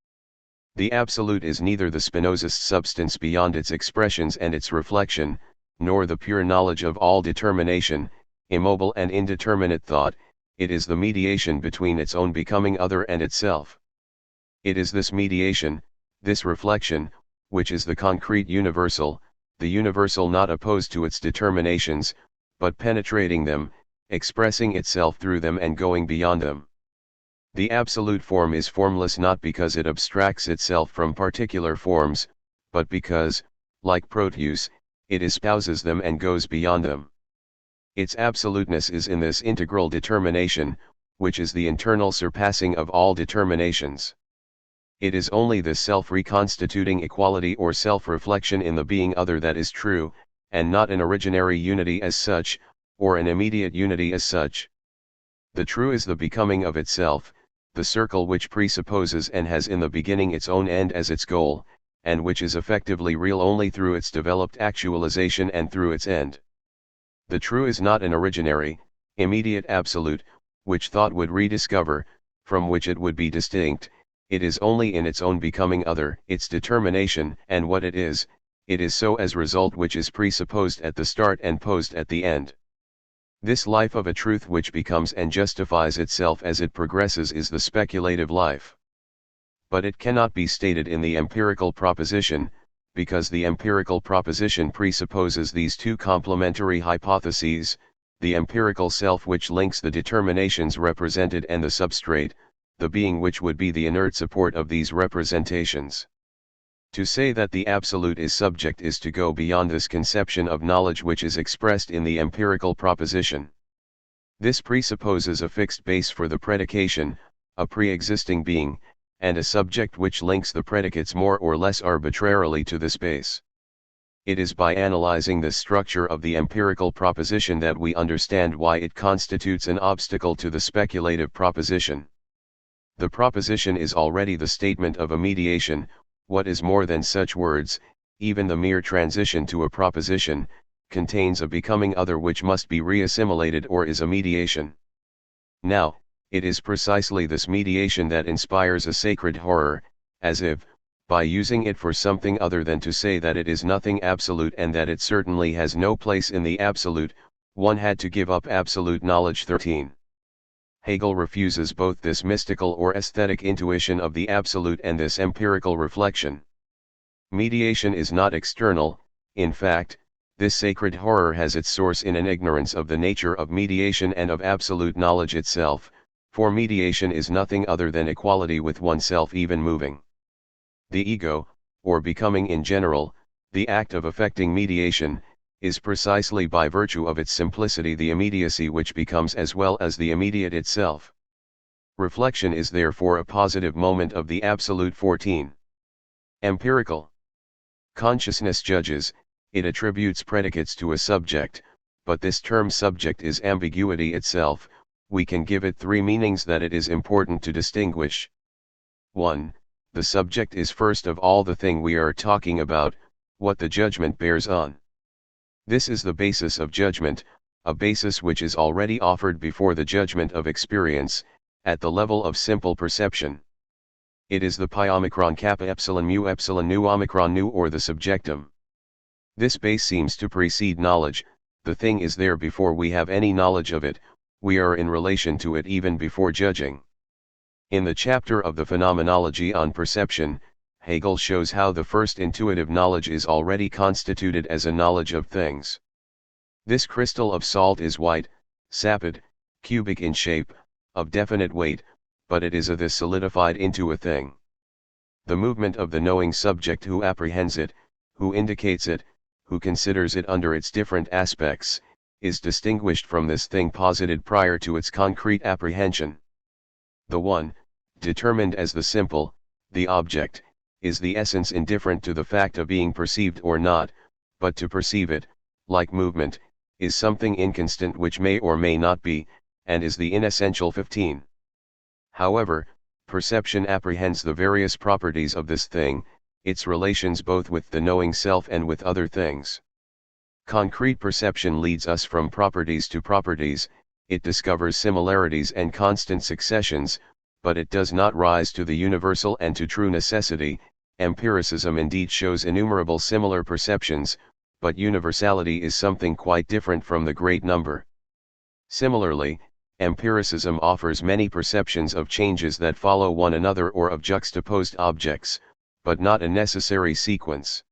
S1: The absolute is neither the Spinozist substance beyond its expressions and its reflection, nor the pure knowledge of all determination, immobile and indeterminate thought. It is the mediation between its own becoming other and itself. It is this mediation, this reflection, which is the concrete universal, the universal not opposed to its determinations, but penetrating them, expressing itself through them and going beyond them. The absolute form is formless not because it abstracts itself from particular forms, but because, like Proteus, it espouses them and goes beyond them. Its absoluteness is in this integral determination, which is the internal surpassing of all determinations. It is only this self-reconstituting equality or self-reflection in the being other that is true, and not an originary unity as such, or an immediate unity as such. The true is the becoming of itself, the circle which presupposes and has in the beginning its own end as its goal, and which is effectively real only through its developed actualization and through its end. The true is not an originary, immediate absolute, which thought would rediscover, from which it would be distinct. It is only in its own becoming other, its determination, and what it is so as result which is presupposed at the start and posed at the end. This life of a truth which becomes and justifies itself as it progresses is the speculative life. But it cannot be stated in the empirical proposition, because the empirical proposition presupposes these two complementary hypotheses, the empirical self which links the determinations represented and the substrate, the being which would be the inert support of these representations. To say that the absolute is subject is to go beyond this conception of knowledge which is expressed in the empirical proposition. This presupposes a fixed base for the predication, a pre-existing being, and a subject which links the predicates more or less arbitrarily to this base. It is by analyzing this structure of the empirical proposition that we understand why it constitutes an obstacle to the speculative proposition. The proposition is already the statement of a mediation. What is more than such words, even the mere transition to a proposition, contains a becoming other which must be reassimilated or is a mediation. Now, it is precisely this mediation that inspires a sacred horror, as if, by using it for something other than to say that it is nothing absolute and that it certainly has no place in the absolute, one had to give up absolute knowledge. 13. Hegel refuses both this mystical or aesthetic intuition of the absolute and this empirical reflection. Mediation is not external. In fact, this sacred horror has its source in an ignorance of the nature of mediation and of absolute knowledge itself, for mediation is nothing other than equality with oneself even moving. The ego, or becoming in general, the act of effecting mediation, is precisely by virtue of its simplicity the immediacy which becomes as well as the immediate itself. Reflection is therefore a positive moment of the absolute. 14. Empirical. Consciousness judges, it attributes predicates to a subject, but this term subject is ambiguity itself. We can give it three meanings that it is important to distinguish. 1. The subject is first of all the thing we are talking about, what the judgment bears on. This is the basis of judgment, a basis which is already offered before the judgment of experience, at the level of simple perception. It is the pi omicron kappa epsilon mu nu omicron nu, or the subjectum. This base seems to precede knowledge. The thing is there before we have any knowledge of it, we are in relation to it even before judging. In the chapter of the Phenomenology on Perception, Hegel shows how the first intuitive knowledge is already constituted as a knowledge of things. This crystal of salt is white, sapid, cubic in shape, of definite weight, but it is a this solidified into a thing. The movement of the knowing subject who apprehends it, who indicates it, who considers it under its different aspects, is distinguished from this thing posited prior to its concrete apprehension. The one, determined as the simple, the object, is the essence indifferent to the fact of being perceived or not, but to perceive it, like movement, is something inconstant which may or may not be, and is the inessential. 15. However, perception apprehends the various properties of this thing, its relations both with the knowing self and with other things. Concrete perception leads us from properties to properties, it discovers similarities and constant successions, but it does not rise to the universal and to true necessity. Empiricism indeed shows innumerable similar perceptions, but universality is something quite different from the great number. Similarly, empiricism offers many perceptions of changes that follow one another or of juxtaposed objects, but not a necessary sequence.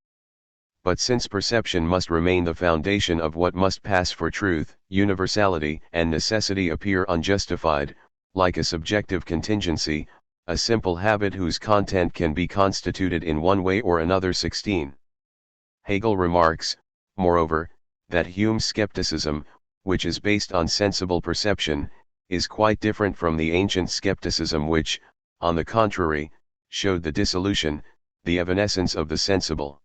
S1: But since perception must remain the foundation of what must pass for truth, universality and necessity appear unjustified, like a subjective contingency, a simple habit whose content can be constituted in one way or another. 16. Hegel remarks, moreover, that Hume's skepticism, which is based on sensible perception, is quite different from the ancient skepticism which, on the contrary, showed the dissolution, the evanescence of the sensible.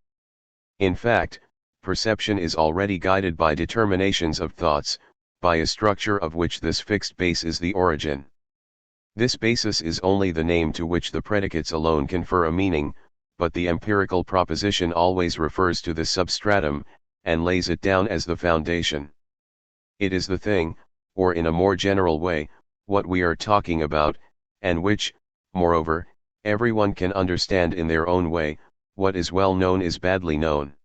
S1: In fact, perception is already guided by determinations of thoughts, by a structure of which this fixed base is the origin. This basis is only the name to which the predicates alone confer a meaning, but the empirical proposition always refers to the substratum, and lays it down as the foundation. It is the thing, or in a more general way, what we are talking about, and which, moreover, everyone can understand in their own way. What is well known is badly known.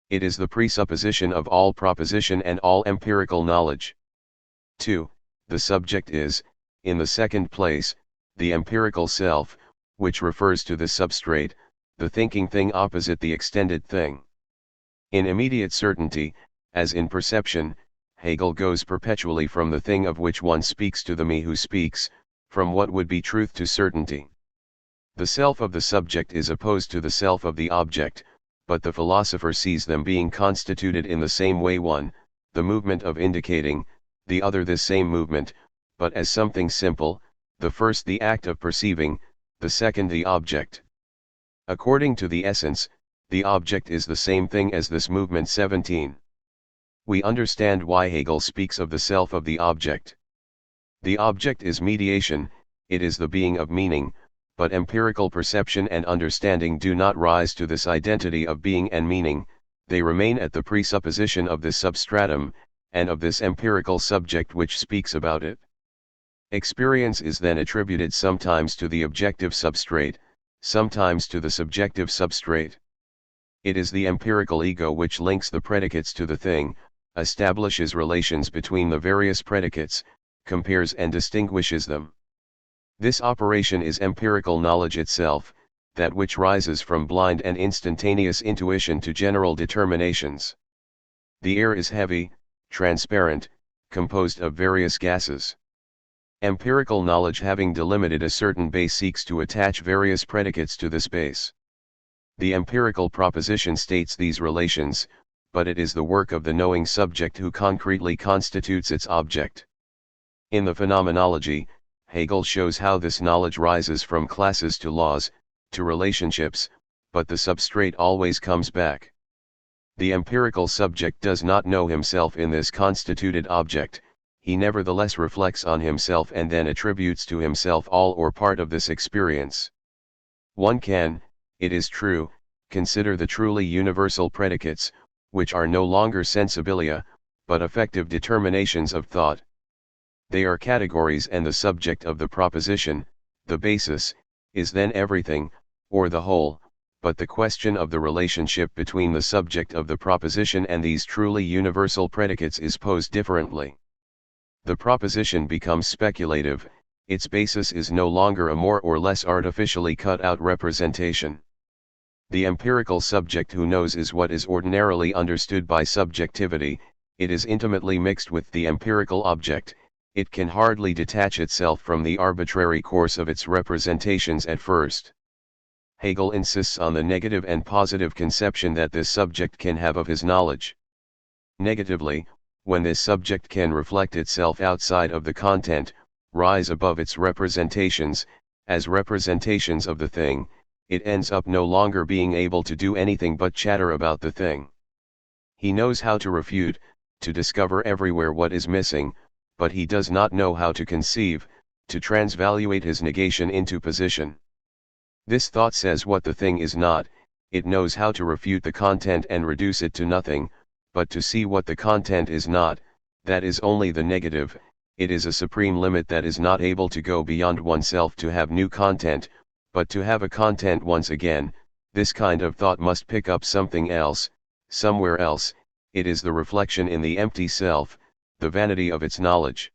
S1: It is the presupposition of all proposition and all empirical knowledge. 2. The subject is, in the second place, the empirical self, which refers to the substrate, the thinking thing opposite the extended thing. In immediate certainty, as in perception, Hegel goes perpetually from the thing of which one speaks to the me who speaks, from what would be truth to certainty. The self of the subject is opposed to the self of the object, but the philosopher sees them being constituted in the same way, one, the movement of indicating, the other this same movement, but as something simple, the first the act of perceiving, the second the object. According to the essence, the object is the same thing as this movement. 17. We understand why Hegel speaks of the self of the object. The object is mediation, it is the being of meaning, but empirical perception and understanding do not rise to this identity of being and meaning, they remain at the presupposition of this substratum, and of this empirical subject which speaks about it. Experience is then attributed sometimes to the objective substrate, sometimes to the subjective substrate. It is the empirical ego which links the predicates to the thing, establishes relations between the various predicates, compares and distinguishes them. This operation is empirical knowledge itself, that which rises from blind and instantaneous intuition to general determinations. The air is heavy, transparent, composed of various gases. Empirical knowledge, having delimited a certain base, seeks to attach various predicates to this base. The empirical proposition states these relations, but it is the work of the knowing subject who concretely constitutes its object. In the Phenomenology, Hegel shows how this knowledge rises from classes to laws, to relationships, but the substrate always comes back. The empirical subject does not know himself in this constituted object, he nevertheless reflects on himself and then attributes to himself all or part of this experience. One can, it is true, consider the truly universal predicates, which are no longer sensibilia, but effective determinations of thought. They are categories, and the subject of the proposition, the basis, is then everything, or the whole, but the question of the relationship between the subject of the proposition and these truly universal predicates is posed differently. The proposition becomes speculative, its basis is no longer a more or less artificially cut out representation. The empirical subject who knows is what is ordinarily understood by subjectivity, it is intimately mixed with the empirical object, it can hardly detach itself from the arbitrary course of its representations at first. Hegel insists on the negative and positive conception that this subject can have of his knowledge. Negatively, when this subject can reflect itself outside of the content, rise above its representations, as representations of the thing, it ends up no longer being able to do anything but chatter about the thing. He knows how to refute, to discover everywhere what is missing, but he does not know how to conceive, to transvaluate his negation into position. This thought says what the thing is not, it knows how to refute the content and reduce it to nothing, but to see what the content is not, that is only the negative, it is a supreme limit that is not able to go beyond oneself to have new content, but to have a content once again. This kind of thought must pick up something else, somewhere else, it is the reflection in the empty self, the vanity of its knowledge.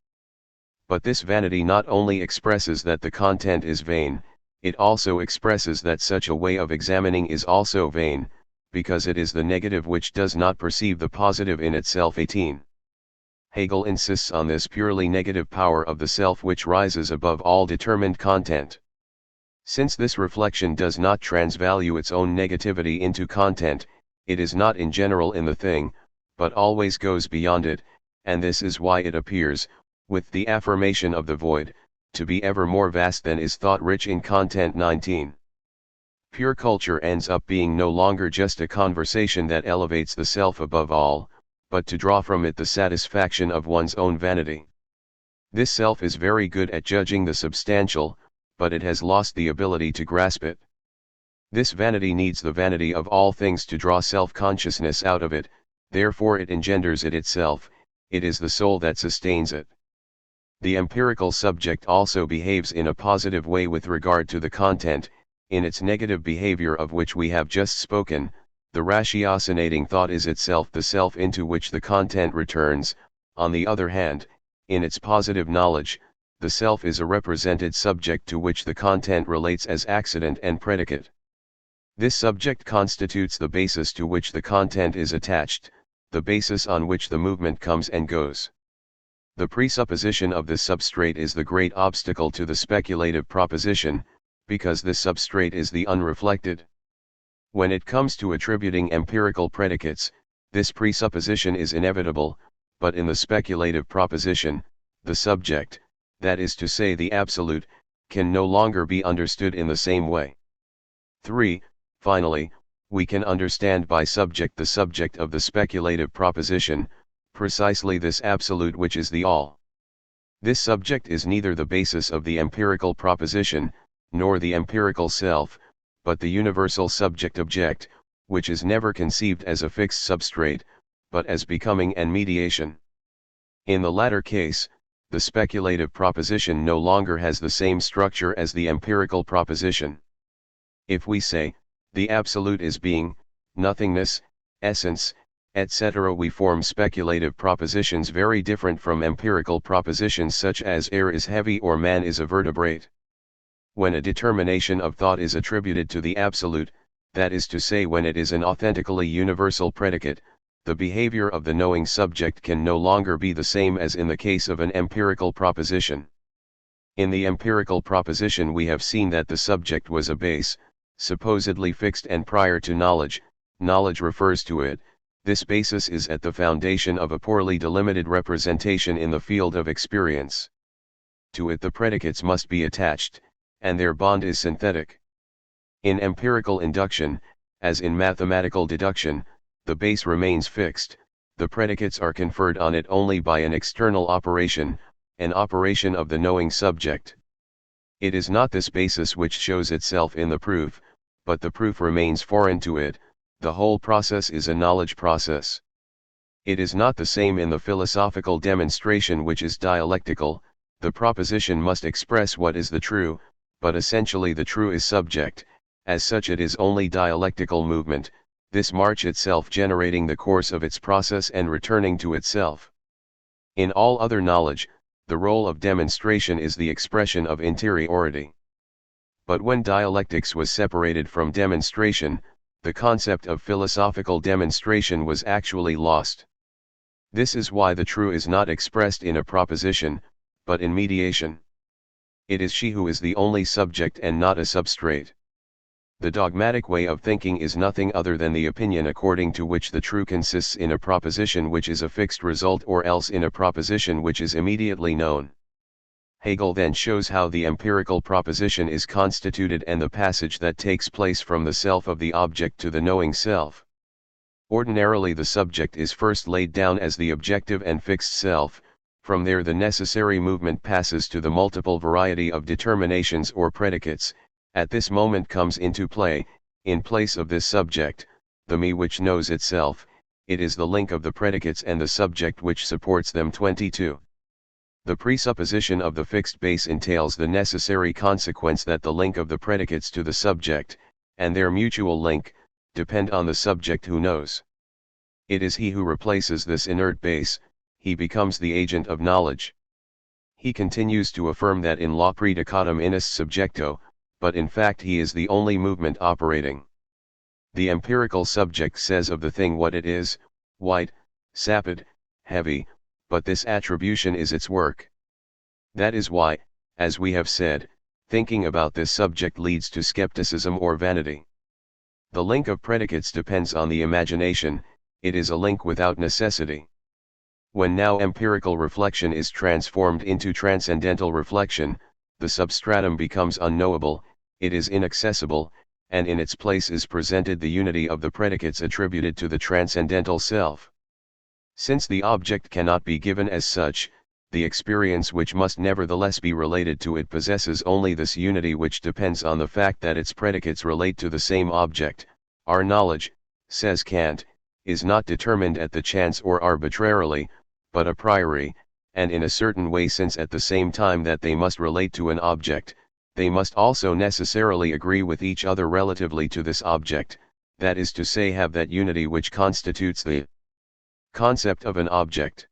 S1: But this vanity not only expresses that the content is vain, it also expresses that such a way of examining is also vain, because it is the negative which does not perceive the positive in itself. 18. Hegel insists on this purely negative power of the self which rises above all determined content. Since this reflection does not transvalue its own negativity into content, it is not in general in the thing, but always goes beyond it, and this is why it appears, with the affirmation of the void, to be ever more vast than is thought rich in content. 19. Pure culture ends up being no longer just a conversation that elevates the self above all, but to draw from it the satisfaction of one's own vanity. This self is very good at judging the substantial, but it has lost the ability to grasp it. This vanity needs the vanity of all things to draw self-consciousness out of it, therefore it engenders it itself, it is the soul that sustains it. The empirical subject also behaves in a positive way with regard to the content, in its negative behavior of which we have just spoken. The ratiocinating thought is itself the self into which the content returns. On the other hand, in its positive knowledge, the self is a represented subject to which the content relates as accident and predicate. This subject constitutes the basis to which the content is attached, the basis on which the movement comes and goes. The presupposition of this substrate is the great obstacle to the speculative proposition, because this substrate is the unreflected. When it comes to attributing empirical predicates, this presupposition is inevitable, but in the speculative proposition, the subject, that is to say the absolute, can no longer be understood in the same way. 3. Finally, we can understand by subject the subject of the speculative proposition, precisely this absolute which is the all. This subject is neither the basis of the empirical proposition, nor the empirical self, but the universal subject-object, which is never conceived as a fixed substrate, but as becoming and mediation. In the latter case, the speculative proposition no longer has the same structure as the empirical proposition. If we say, the absolute is being, nothingness, essence, etc., we form speculative propositions very different from empirical propositions such as air is heavy or man is a vertebrate. When a determination of thought is attributed to the absolute, that is to say when it is an authentically universal predicate, the behavior of the knowing subject can no longer be the same as in the case of an empirical proposition. In the empirical proposition we have seen that the subject was a base, supposedly fixed and prior to knowledge, knowledge refers to it. This basis is at the foundation of a poorly delimited representation in the field of experience. To it the predicates must be attached, and their bond is synthetic. In empirical induction, as in mathematical deduction, the base remains fixed, the predicates are conferred on it only by an external operation, an operation of the knowing subject. It is not this basis which shows itself in the proof, but the proof remains foreign to it. The whole process is a knowledge process. It is not the same in the philosophical demonstration which is dialectical. The proposition must express what is the true, but essentially the true is subject, as such it is only dialectical movement, this march itself generating the course of its process and returning to itself. In all other knowledge, the role of demonstration is the expression of interiority. But when dialectics was separated from demonstration, the concept of philosophical demonstration was actually lost. This is why the true is not expressed in a proposition, but in mediation. It is she who is the only subject and not a substrate. The dogmatic way of thinking is nothing other than the opinion according to which the true consists in a proposition which is a fixed result or else in a proposition which is immediately known. Hegel then shows how the empirical proposition is constituted and the passage that takes place from the self of the object to the knowing self. Ordinarily the subject is first laid down as the objective and fixed self, from there the necessary movement passes to the multiple variety of determinations or predicates. At this moment comes into play, in place of this subject, the me which knows itself. It is the link of the predicates and the subject which supports them. 22. The presupposition of the fixed base entails the necessary consequence that the link of the predicates to the subject, and their mutual link, depend on the subject who knows. It is he who replaces this inert base, he becomes the agent of knowledge. He continues to affirm that in law predicatum inest subjecto, but in fact he is the only movement operating. The empirical subject says of the thing what it is, white, sapid, heavy, but this attribution is its work. That is why, as we have said, thinking about this subject leads to skepticism or vanity. The link of predicates depends on the imagination, it is a link without necessity. When now empirical reflection is transformed into transcendental reflection, the substratum becomes unknowable, it is inaccessible, and in its place is presented the unity of the predicates attributed to the transcendental self. Since the object cannot be given as such, the experience which must nevertheless be related to it possesses only this unity, which depends on the fact that its predicates relate to the same object. Our knowledge, says Kant, is not determined at the chance or arbitrarily, but a priori, and in a certain way, since at the same time that they must relate to an object, they must also necessarily agree with each other relatively to this object, that is to say, have that unity which constitutes the concept of an object.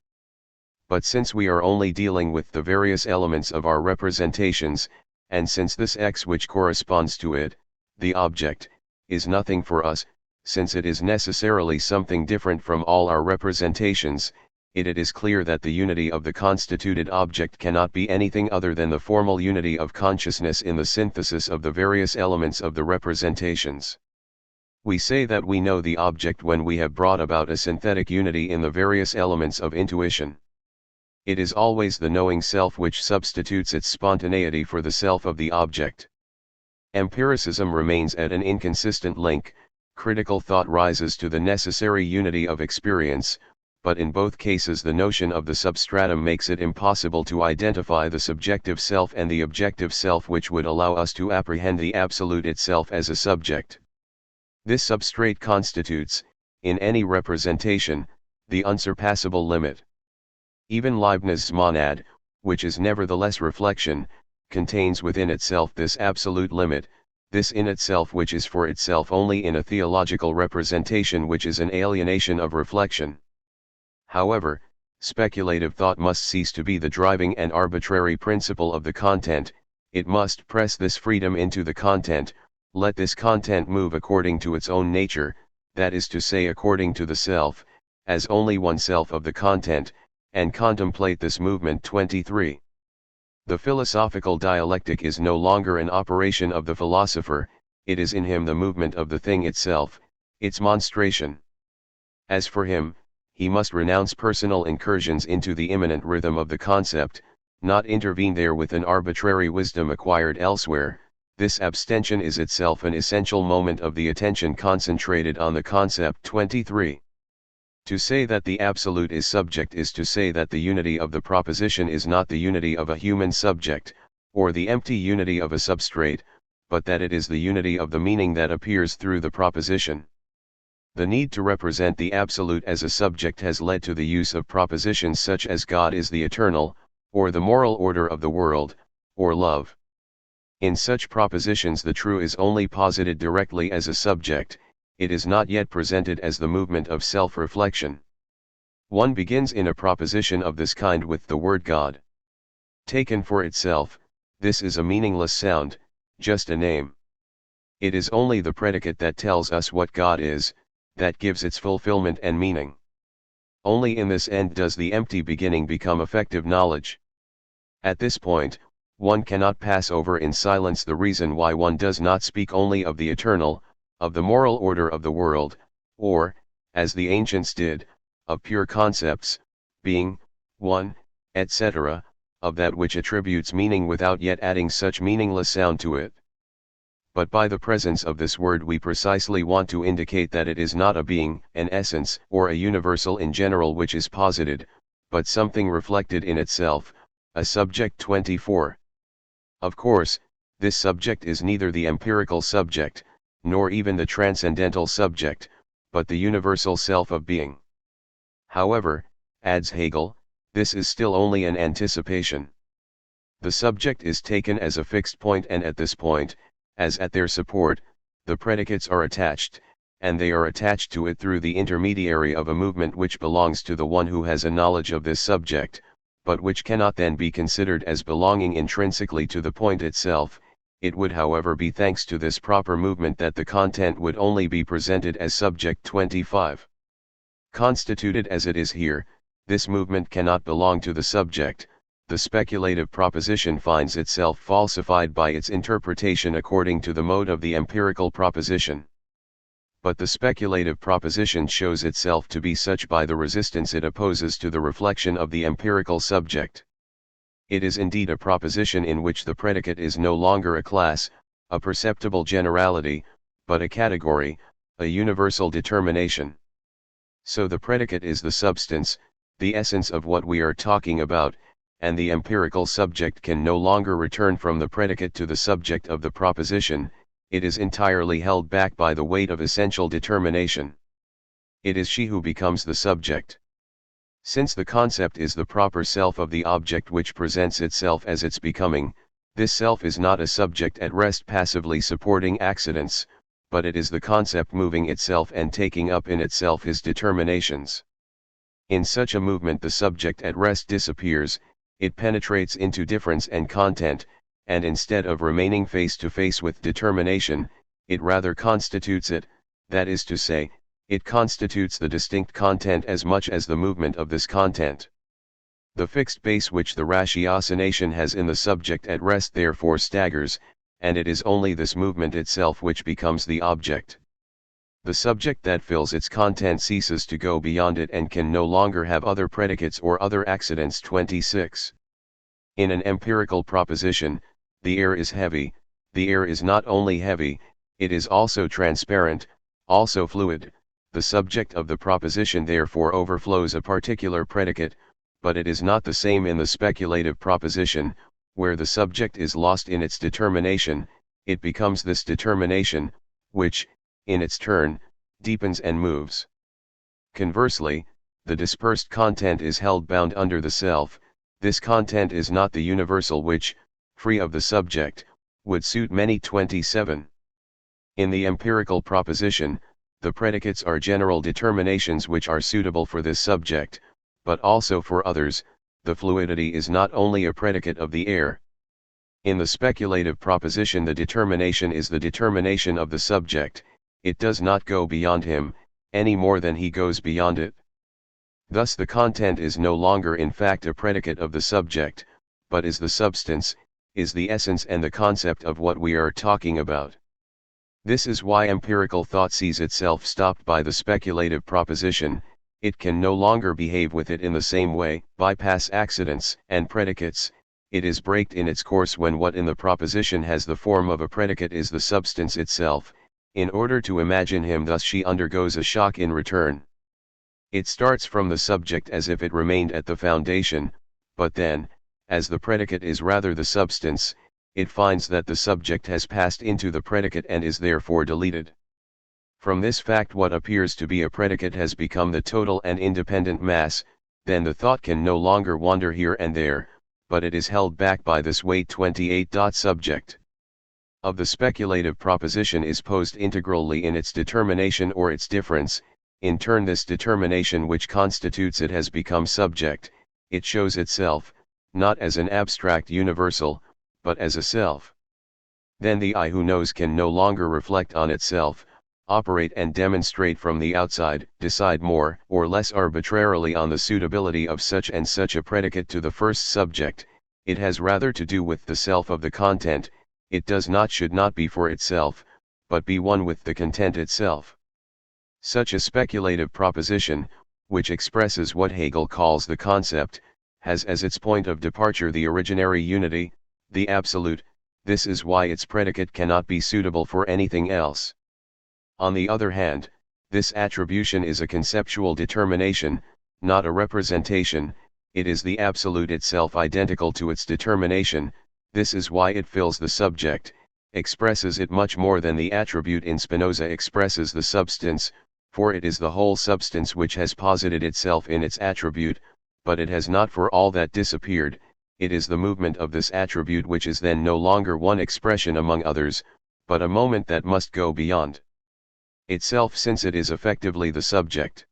S1: But since we are only dealing with the various elements of our representations, and since this X which corresponds to it, the object, is nothing for us, since it is necessarily something different from all our representations, it is clear that the unity of the constituted object cannot be anything other than the formal unity of consciousness in the synthesis of the various elements of the representations. We say that we know the object when we have brought about a synthetic unity in the various elements of intuition. It is always the knowing self which substitutes its spontaneity for the self of the object. Empiricism remains at an inconsistent link, critical thought rises to the necessary unity of experience, but in both cases the notion of the substratum makes it impossible to identify the subjective self and the objective self which would allow us to apprehend the absolute itself as a subject. This substrate constitutes, in any representation, the unsurpassable limit. Even Leibniz's monad, which is nevertheless reflection, contains within itself this absolute limit, this in itself which is for itself only in a theological representation, which is an alienation of reflection. However, speculative thought must cease to be the driving and arbitrary principle of the content, it must press this freedom into the content, let this content move according to its own nature, that is to say according to the self, as only one self of the content, and contemplate this movement. 23. The philosophical dialectic is no longer an operation of the philosopher, it is in him the movement of the thing itself, its monstration. As for him, he must renounce personal incursions into the immanent rhythm of the concept, not intervene there with an arbitrary wisdom acquired elsewhere. This abstention is itself an essential moment of the attention concentrated on the concept. 23. To say that the absolute is subject is to say that the unity of the proposition is not the unity of a human subject, or the empty unity of a substrate, but that it is the unity of the meaning that appears through the proposition. The need to represent the absolute as a subject has led to the use of propositions such as God is the eternal, or the moral order of the world, or love. In such propositions the true is only posited directly as a subject, it is not yet presented as the movement of self-reflection. One begins in a proposition of this kind with the word God. Taken for itself, this is a meaningless sound, just a name. It is only the predicate that tells us what God is, that gives its fulfillment and meaning. Only in this end does the empty beginning become effective knowledge. At this point, one cannot pass over in silence the reason why one does not speak only of the eternal, of the moral order of the world, or, as the ancients did, of pure concepts, being, one, etc., of that which attributes meaning without yet adding such meaningless sound to it. But by the presence of this word we precisely want to indicate that it is not a being, an essence, or a universal in general which is posited, but something reflected in itself, a subject. 24. Of course, this subject is neither the empirical subject, nor even the transcendental subject, but the universal self of being. However, adds Hegel, this is still only an anticipation. The subject is taken as a fixed point, and at this point, as at their support, the predicates are attached, and they are attached to it through the intermediary of a movement which belongs to the one who has a knowledge of this subject, but which cannot then be considered as belonging intrinsically to the point itself. It would however be thanks to this proper movement that the content would only be presented as subject. 25. Constituted as it is here, this movement cannot belong to the subject, the speculative proposition finds itself falsified by its interpretation according to the mode of the empirical proposition. But the speculative proposition shows itself to be such by the resistance it opposes to the reflection of the empirical subject. It is indeed a proposition in which the predicate is no longer a class, a perceptible generality, but a category, a universal determination. So the predicate is the substance, the essence of what we are talking about, and the empirical subject can no longer return from the predicate to the subject of the proposition. It is entirely held back by the weight of essential determination. It is she who becomes the subject. Since the concept is the proper self of the object which presents itself as its becoming, this self is not a subject at rest passively supporting accidents, but it is the concept moving itself and taking up in itself his determinations. In such a movement the subject at rest disappears, it penetrates into difference and content, and instead of remaining face to face with determination, it rather constitutes it, that is to say, it constitutes the distinct content as much as the movement of this content. The fixed base which the ratiocination has in the subject at rest therefore staggers, and it is only this movement itself which becomes the object. The subject that fills its content ceases to go beyond it and can no longer have other predicates or other accidents. 26. In an empirical proposition, the air is heavy. The air is not only heavy, it is also transparent, also fluid. The subject of the proposition therefore overflows a particular predicate, but it is not the same in the speculative proposition, where the subject is lost in its determination. It becomes this determination, which, in its turn, deepens and moves. Conversely, the dispersed content is held bound under the self. This content is not the universal which, free of the subject, would suit many. 27. In the empirical proposition, the predicates are general determinations which are suitable for this subject, but also for others. The fluidity is not only a predicate of the air. In the speculative proposition the determination is the determination of the subject, it does not go beyond him, any more than he goes beyond it. Thus the content is no longer in fact a predicate of the subject, but is the substance, is the essence and the concept of what we are talking about. This is why empirical thought sees itself stopped by the speculative proposition. It can no longer behave with it in the same way, bypass accidents and predicates. It is braked in its course when what in the proposition has the form of a predicate is the substance itself. In order to imagine him thus she undergoes a shock in return. It starts from the subject as if it remained at the foundation, but then, as the predicate is rather the substance, it finds that the subject has passed into the predicate and is therefore deleted. From this fact what appears to be a predicate has become the total and independent mass. Then the thought can no longer wander here and there, but it is held back by this weight. 28. Subject of the speculative proposition is posed integrally in its determination or its difference. In turn this determination which constitutes it has become subject. It shows itself, not as an abstract universal, but as a self. Then the I who knows can no longer reflect on itself, operate and demonstrate from the outside, decide more or less arbitrarily on the suitability of such and such a predicate to the first subject. It has rather to do with the self of the content. It does not should not be for itself, but be one with the content itself. Such a speculative proposition, which expresses what Hegel calls the concept, has as its point of departure the originary unity, the absolute. This is why its predicate cannot be suitable for anything else. On the other hand, this attribution is a conceptual determination, not a representation. It is the absolute itself identical to its determination. This is why it fills the subject, expresses it much more than the attribute in Spinoza expresses the substance, for it is the whole substance which has posited itself in its attribute, but it has not for all that disappeared. It is the movement of this attribute which is then no longer one expression among others, but a moment that must go beyond itself since it is effectively the subject.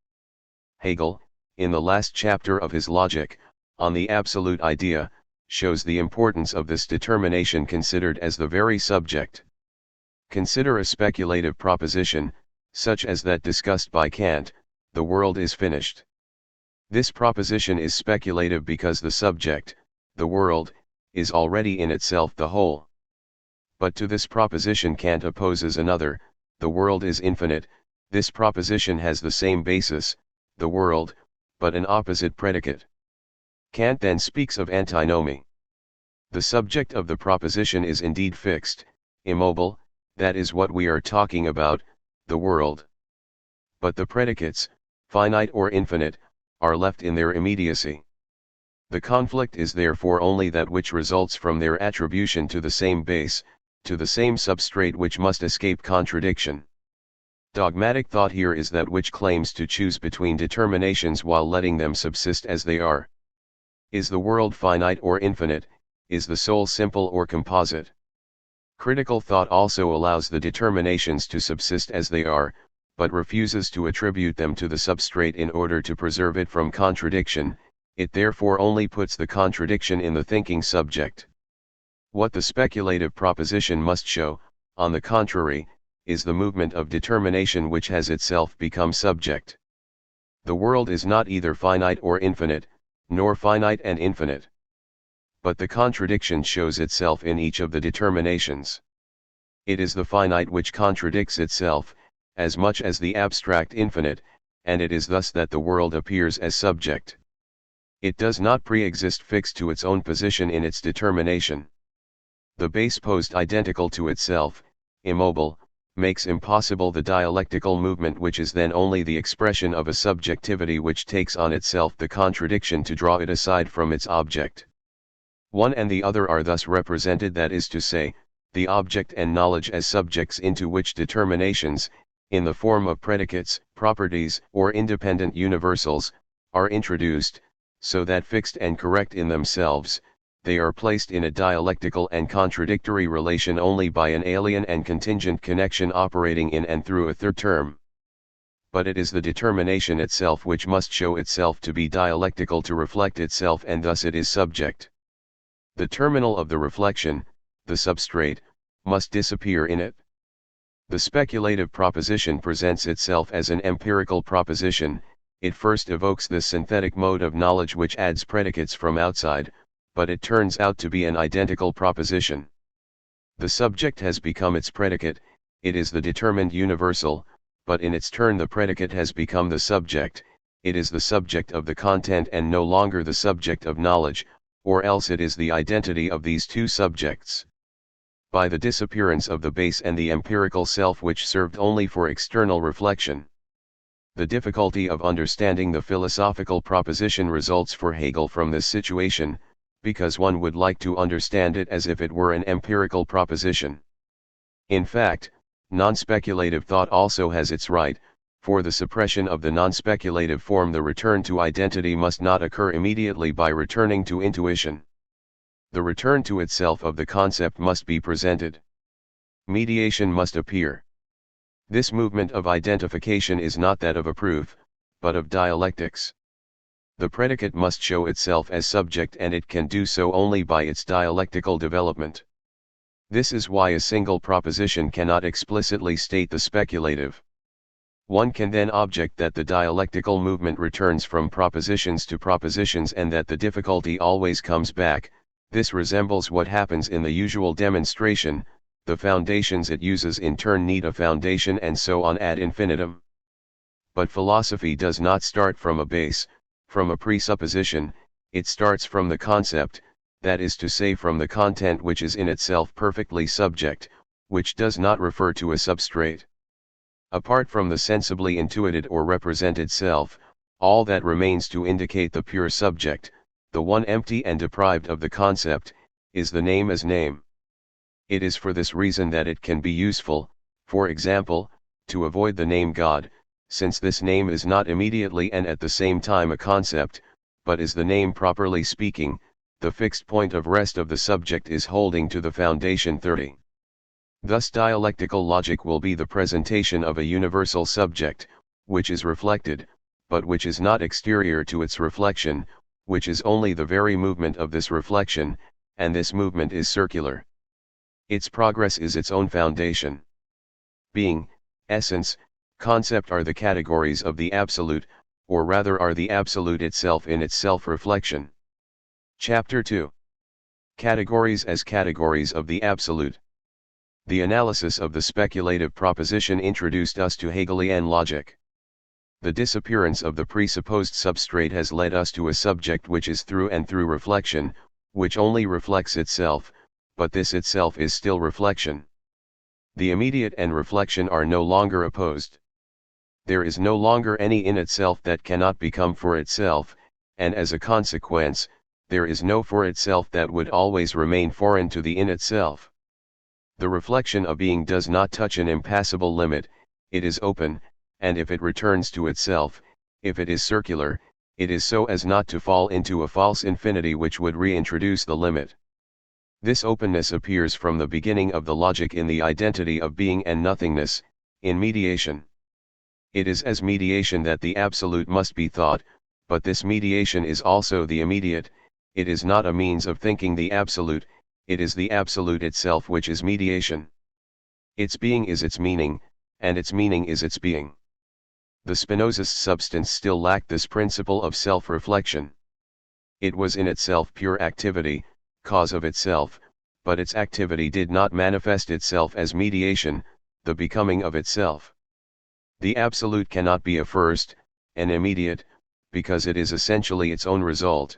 S1: Hegel, in the last chapter of his Logique, on the absolute idea, shows the importance of this determination considered as the very subject. Consider a speculative proposition, such as that discussed by Kant: the world is finished. This proposition is speculative because the subject, the world, is already in itself the whole. But to this proposition Kant opposes another: the world is infinite. This proposition has the same basis, the world, but an opposite predicate. Kant then speaks of antinomy. The subject of the proposition is indeed fixed, immobile, that is what we are talking about, the world. But the predicates, finite or infinite, are left in their immediacy. The conflict is therefore only that which results from their attribution to the same base, to the same substrate which must escape contradiction. Dogmatic thought here is that which claims to choose between determinations while letting them subsist as they are. Is the world finite or infinite? Is the soul simple or composite? Critical thought also allows the determinations to subsist as they are, but refuses to attribute them to the substrate in order to preserve it from contradiction. It therefore only puts the contradiction in the thinking subject. What the speculative proposition must show, on the contrary, is the movement of determination which has itself become subject. The world is not either finite or infinite, nor finite and infinite. But the contradiction shows itself in each of the determinations. It is the finite which contradicts itself, as much as the abstract infinite, and it is thus that the world appears as subject. It does not pre-exist fixed to its own position in its determination. The base posed identical to itself, immobile, makes impossible the dialectical movement which is then only the expression of a subjectivity which takes on itself the contradiction to draw it aside from its object. One and the other are thus represented, that is to say, the object and knowledge as subjects into which determinations, in the form of predicates, properties, or independent universals, are introduced, so that fixed and correct in themselves, they are placed in a dialectical and contradictory relation only by an alien and contingent connection operating in and through a third term. But it is the determination itself which must show itself to be dialectical to reflect itself, and thus it is subject. The terminal of the reflection, the substrate, must disappear in it. The speculative proposition presents itself as an empirical proposition. It first evokes the synthetic mode of knowledge which adds predicates from outside, but it turns out to be an identical proposition. The subject has become its predicate, it is the determined universal, but in its turn the predicate has become the subject, it is the subject of the content and no longer the subject of knowledge, or else it is the identity of these two subjects. By the disappearance of the base and the empirical self which served only for external reflection. The difficulty of understanding the philosophical proposition results for Hegel from this situation, because one would like to understand it as if it were an empirical proposition. In fact, non-speculative thought also has its right. For the suppression of the non-speculative form, the return to identity must not occur immediately by returning to intuition. The return to itself of the concept must be presented. Mediation must appear. This movement of identification is not that of a proof, but of dialectics. The predicate must show itself as subject, and it can do so only by its dialectical development. This is why a single proposition cannot explicitly state the speculative. One can then object that the dialectical movement returns from propositions to propositions and that the difficulty always comes back. This resembles what happens in the usual demonstration. The foundations it uses in turn need a foundation, and so on ad infinitum. But philosophy does not start from a base, from a presupposition, it starts from the concept, that is to say from the content which is in itself perfectly subject, which does not refer to a substrate. Apart from the sensibly intuited or represented self, all that remains to indicate the pure subject, the one empty and deprived of the concept, is the name as name. It is for this reason that it can be useful, for example, to avoid the name God, since this name is not immediately and at the same time a concept, but is the name properly speaking. The fixed point of rest of the subject is holding to the foundation 30. Thus dialectical logic will be the presentation of a universal subject, which is reflected, but which is not exterior to its reflection, which is only the very movement of this reflection, and this movement is circular. Its progress is its own foundation. Being, essence, concept are the categories of the absolute, or rather are the absolute itself in its self-reflection. Chapter 2. Categories as categories of the absolute. The analysis of the speculative proposition introduced us to Hegelian logic. The disappearance of the presupposed substrate has led us to a subject which is through and through reflection, which only reflects itself, but this itself is still reflection. The immediate and reflection are no longer opposed. There is no longer any in itself that cannot become for itself, and as a consequence, there is no for itself that would always remain foreign to the in itself. The reflection of being does not touch an impassable limit, it is open, and if it returns to itself, if it is circular, it is so as not to fall into a false infinity which would reintroduce the limit. This openness appears from the beginning of the logic in the identity of being and nothingness, in mediation. It is as mediation that the absolute must be thought, but this mediation is also the immediate. It is not a means of thinking the absolute, it is the absolute itself which is mediation. Its being is its meaning, and its meaning is its being. The Spinozist substance still lacked this principle of self-reflection. It was in itself pure activity, cause of itself, but its activity did not manifest itself as mediation, the becoming of itself. The absolute cannot be a first, an immediate, because it is essentially its own result.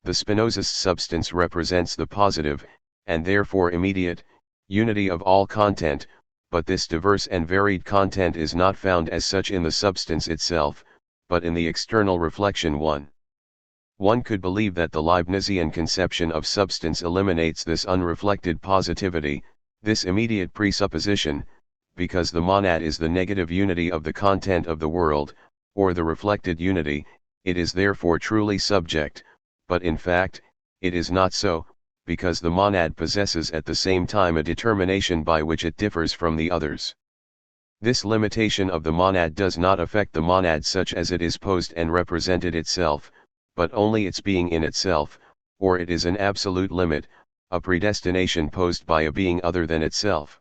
S1: The Spinozist substance represents the positive, and therefore immediate, unity of all content, but this diverse and varied content is not found as such in the substance itself, but in the external reflection one. One could believe that the Leibnizian conception of substance eliminates this unreflected positivity, this immediate presupposition, because the monad is the negative unity of the content of the world, or the reflected unity, it is therefore truly subject, but in fact, it is not so, because the monad possesses at the same time a determination by which it differs from the others. This limitation of the monad does not affect the monad such as it is posed and represented itself, but only its being in itself, or it is an absolute limit, a predestination posed by a being other than itself.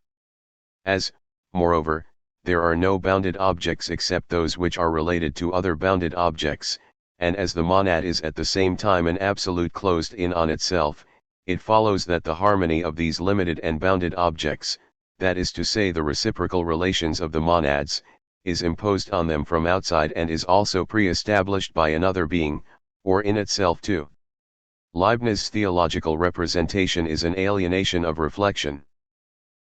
S1: As, moreover, there are no bounded objects except those which are related to other bounded objects, and as the monad is at the same time an absolute closed in on itself, it follows that the harmony of these limited and bounded objects, that is to say the reciprocal relations of the monads, is imposed on them from outside and is also pre-established by another being, or in itself too. Leibniz's theological representation is an alienation of reflection.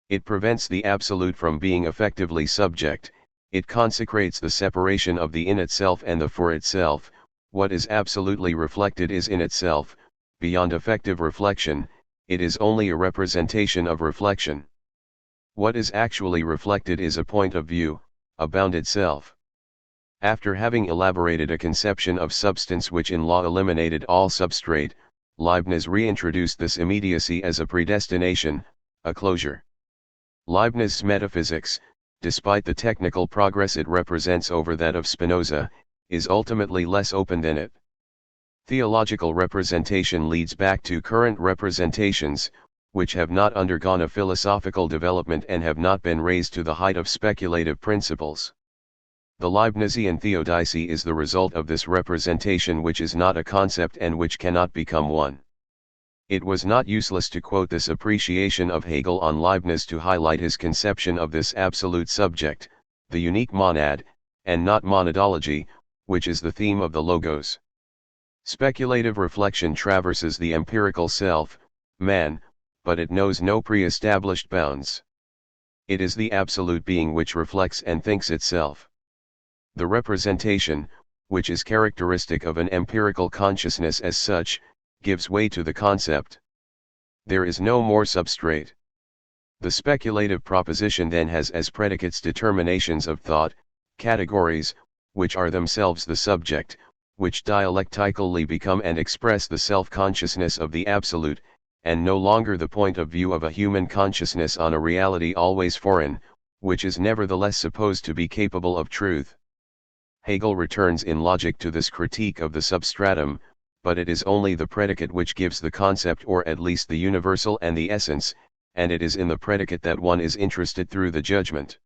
S1: It prevents the absolute from being effectively subject, it consecrates the separation of the in itself and the for itself. What is absolutely reflected is in itself, beyond effective reflection, it is only a representation of reflection. What is actually reflected is a point of view, a bounded self. After having elaborated a conception of substance which in law eliminated all substrate, Leibniz reintroduced this immediacy as a predestination, a closure. Leibniz's metaphysics, despite the technical progress it represents over that of Spinoza, is ultimately less open than it. Theological representation leads back to current representations, which have not undergone a philosophical development and have not been raised to the height of speculative principles. The Leibnizian theodicy is the result of this representation which is not a concept and which cannot become one. It was not useless to quote this appreciation of Hegel on Leibniz to highlight his conception of this absolute subject, the unique monad, and not monadology, which is the theme of the Logos. Speculative reflection traverses the empirical self, man, but it knows no pre-established bounds. It is the absolute being which reflects and thinks itself. The representation, which is characteristic of an empirical consciousness as such, gives way to the concept. There is no more substrate. The speculative proposition then has as predicates determinations of thought, categories, which are themselves the subject, which dialectically become and express the self-consciousness of the absolute, and no longer the point of view of a human consciousness on a reality always foreign, which is nevertheless supposed to be capable of truth. Hegel returns in Logic to this critique of the substratum, but it is only the predicate which gives the concept or at least the universal and the essence, and it is in the predicate that one is interested through the judgment.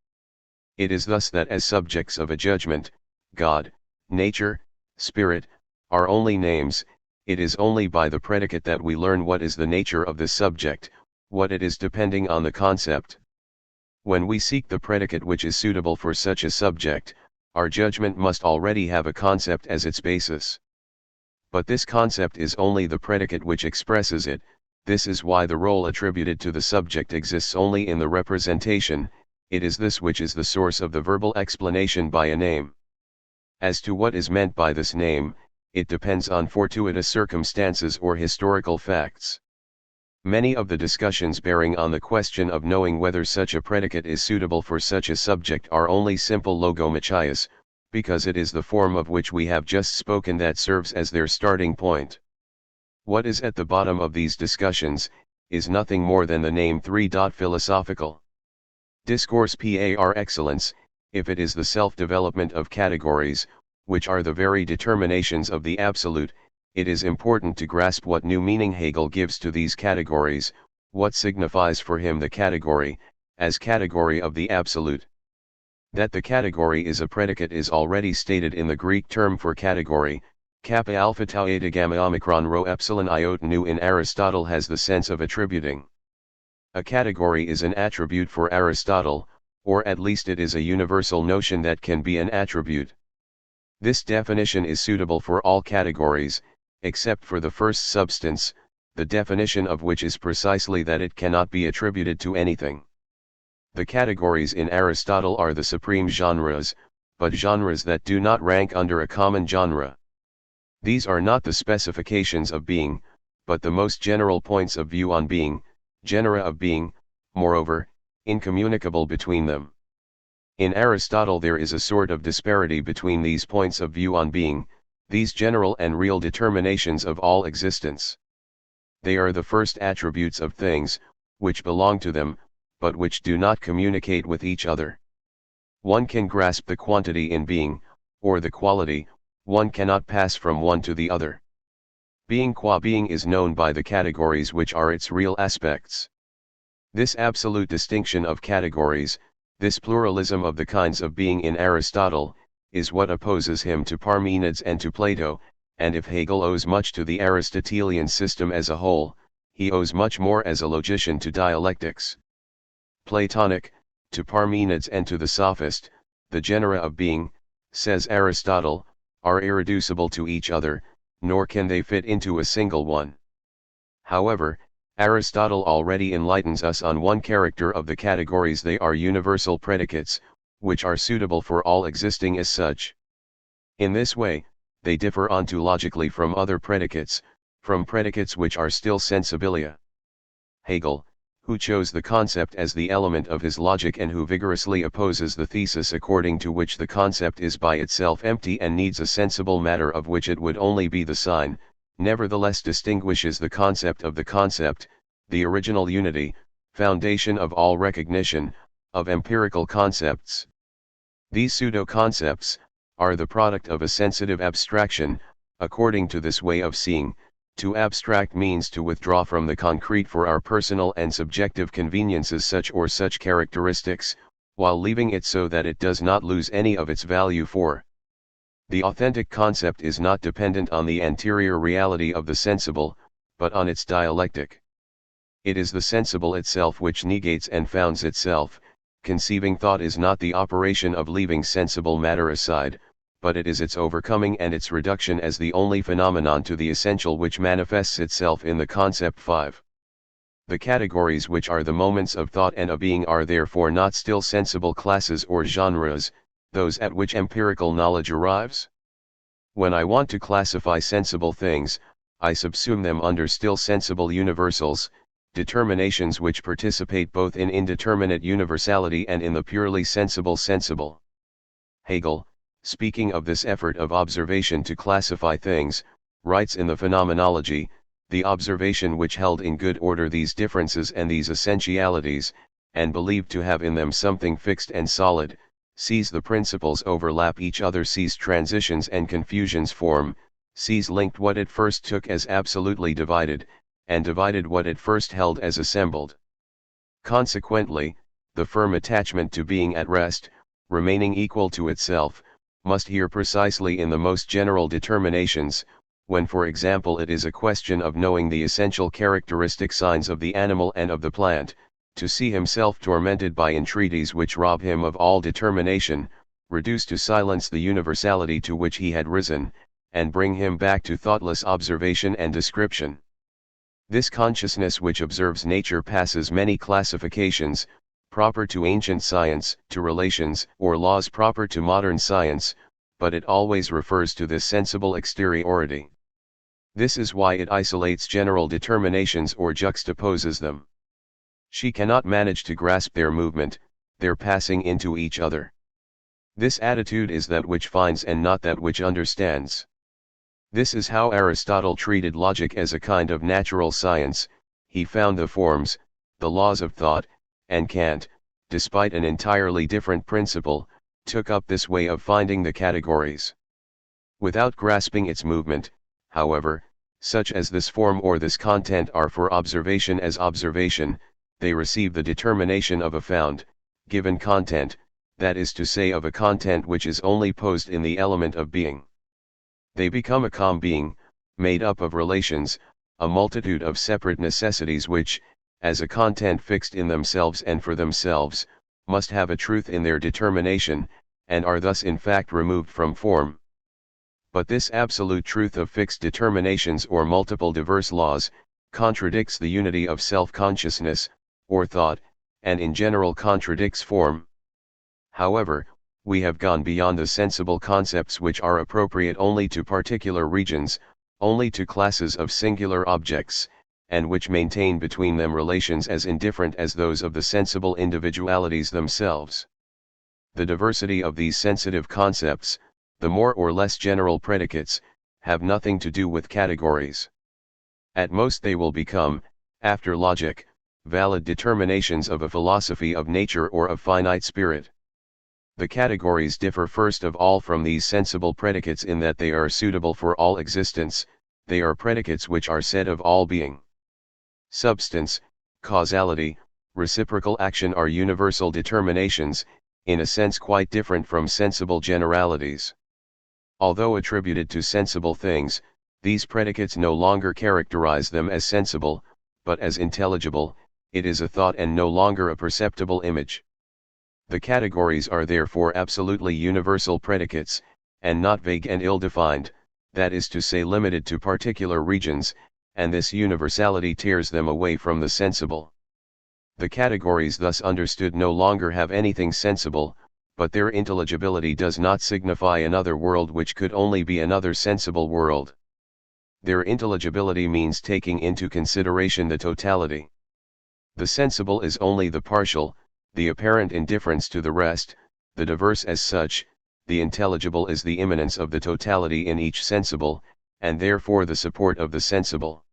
S1: It is thus that as subjects of a judgment, God, nature, spirit, are only names. It is only by the predicate that we learn what is the nature of this subject, what it is depending on the concept. When we seek the predicate which is suitable for such a subject, our judgment must already have a concept as its basis. But this concept is only the predicate which expresses it. This is why the role attributed to the subject exists only in the representation. It is this which is the source of the verbal explanation by a name. As to what is meant by this name, it depends on fortuitous circumstances or historical facts. Many of the discussions bearing on the question of knowing whether such a predicate is suitable for such a subject are only simple logomachaias, because it is the form of which we have just spoken that serves as their starting point. What is at the bottom of these discussions, is nothing more than the name philosophical discourse par excellence. If it is the self-development of categories, which are the very determinations of the absolute, it is important to grasp what new meaning Hegel gives to these categories, what signifies for him the category, as category of the absolute. That the category is a predicate is already stated in the Greek term for category, kappa alpha tau eta gamma omicron rho epsilon iota nu. In Aristotle has the sense of attributing. A category is an attribute for Aristotle, or at least it is a universal notion that can be an attribute. This definition is suitable for all categories, except for the first substance, the definition of which is precisely that it cannot be attributed to anything. The categories in Aristotle are the supreme genres, but genres that do not rank under a common genre. These are not the specifications of being, but the most general points of view on being, genera of being, moreover, incommunicable between them. In Aristotle there is a sort of disparity between these points of view on being, these general and real determinations of all existence. They are the first attributes of things, which belong to them, but which do not communicate with each other. One can grasp the quantity in being, or the quality, one cannot pass from one to the other. Being qua being is known by the categories which are its real aspects. This absolute distinction of categories, this pluralism of the kinds of being in Aristotle, is what opposes him to Parmenides and to Plato, and if Hegel owes much to the Aristotelian system as a whole, he owes much more as a logician to dialectics. Platonic, to Parmenides and to the sophist, the genera of being, says Aristotle, are irreducible to each other, nor can they fit into a single one. However, Aristotle already enlightens us on one character of the categories: they are universal predicates, which are suitable for all existing as such. In this way, they differ ontologically from other predicates, from predicates which are still sensibilia. Hegel, who chose the concept as the element of his logic and who vigorously opposes the thesis according to which the concept is by itself empty and needs a sensible matter of which it would only be the sign, nevertheless distinguishes the concept of the concept, the original unity, foundation of all recognition, of empirical concepts. These pseudo-concepts are the product of a sensitive abstraction. According to this way of seeing, to abstract means to withdraw from the concrete for our personal and subjective conveniences such or such characteristics, while leaving it so that it does not lose any of its value. For the authentic concept is not dependent on the anterior reality of the sensible, but on its dialectic. It is the sensible itself which negates and founds itself. Conceiving thought is not the operation of leaving sensible matter aside, but it is its overcoming and its reduction as the only phenomenon to the essential which manifests itself in the concept 5. The categories which are the moments of thought and of being are therefore not still sensible classes or genres, those at which empirical knowledge arrives. When I want to classify sensible things, I subsume them under still sensible universals, determinations which participate both in indeterminate universality and in the purely sensible. Hegel, speaking of this effort of observation to classify things, writes in the Phenomenology, the observation which held in good order these differences and these essentialities, and believed to have in them something fixed and solid, sees the principles overlap each other, sees transitions and confusions form, sees linked what it first took as absolutely divided, and divided what it first held as assembled. Consequently, the firm attachment to being at rest, remaining equal to itself, must here precisely in the most general determinations, when for example it is a question of knowing the essential characteristic signs of the animal and of the plant, to see himself tormented by entreaties which rob him of all determination, reduced to silence the universality to which he had risen, and bring him back to thoughtless observation and description. This consciousness which observes nature passes many classifications, proper to ancient science, to relations or laws proper to modern science, but it always refers to this sensible exteriority. This is why it isolates general determinations or juxtaposes them. She cannot manage to grasp their movement, their passing into each other. This attitude is that which finds and not that which understands. This is how Aristotle treated logic as a kind of natural science. He found the forms, the laws of thought, and Kant, despite an entirely different principle, took up this way of finding the categories. Without grasping its movement, however, such as this form or this content are for observation as observation, they receive the determination of a found, given content, that is to say of a content which is only posed in the element of being. They become a com-being, made up of relations, a multitude of separate necessities which, as a content fixed in themselves and for themselves, must have a truth in their determination, and are thus in fact removed from form. But this absolute truth of fixed determinations or multiple diverse laws, contradicts the unity of self-consciousness, or thought, and in general contradicts form. However, we have gone beyond the sensible concepts which are appropriate only to particular regions, only to classes of singular objects, and which maintain between them relations as indifferent as those of the sensible individualities themselves. The diversity of these sensitive concepts, the more or less general predicates, have nothing to do with categories. At most they will become, after logic, valid determinations of a philosophy of nature or of finite spirit. The categories differ first of all from these sensible predicates in that they are suitable for all existence, they are predicates which are said of all being. Substance, causality, reciprocal action are universal determinations, in a sense quite different from sensible generalities. Although attributed to sensible things, these predicates no longer characterize them as sensible, but as intelligible. It is a thought and no longer a perceptible image. The categories are therefore absolutely universal predicates, and not vague and ill-defined, that is to say limited to particular regions, and this universality tears them away from the sensible. The categories thus understood no longer have anything sensible, but their intelligibility does not signify another world which could only be another sensible world. Their intelligibility means taking into consideration the totality. The sensible is only the partial, the apparent indifference to the rest, the diverse as such. The intelligible is the immanence of the totality in each sensible, and therefore the support of the sensible.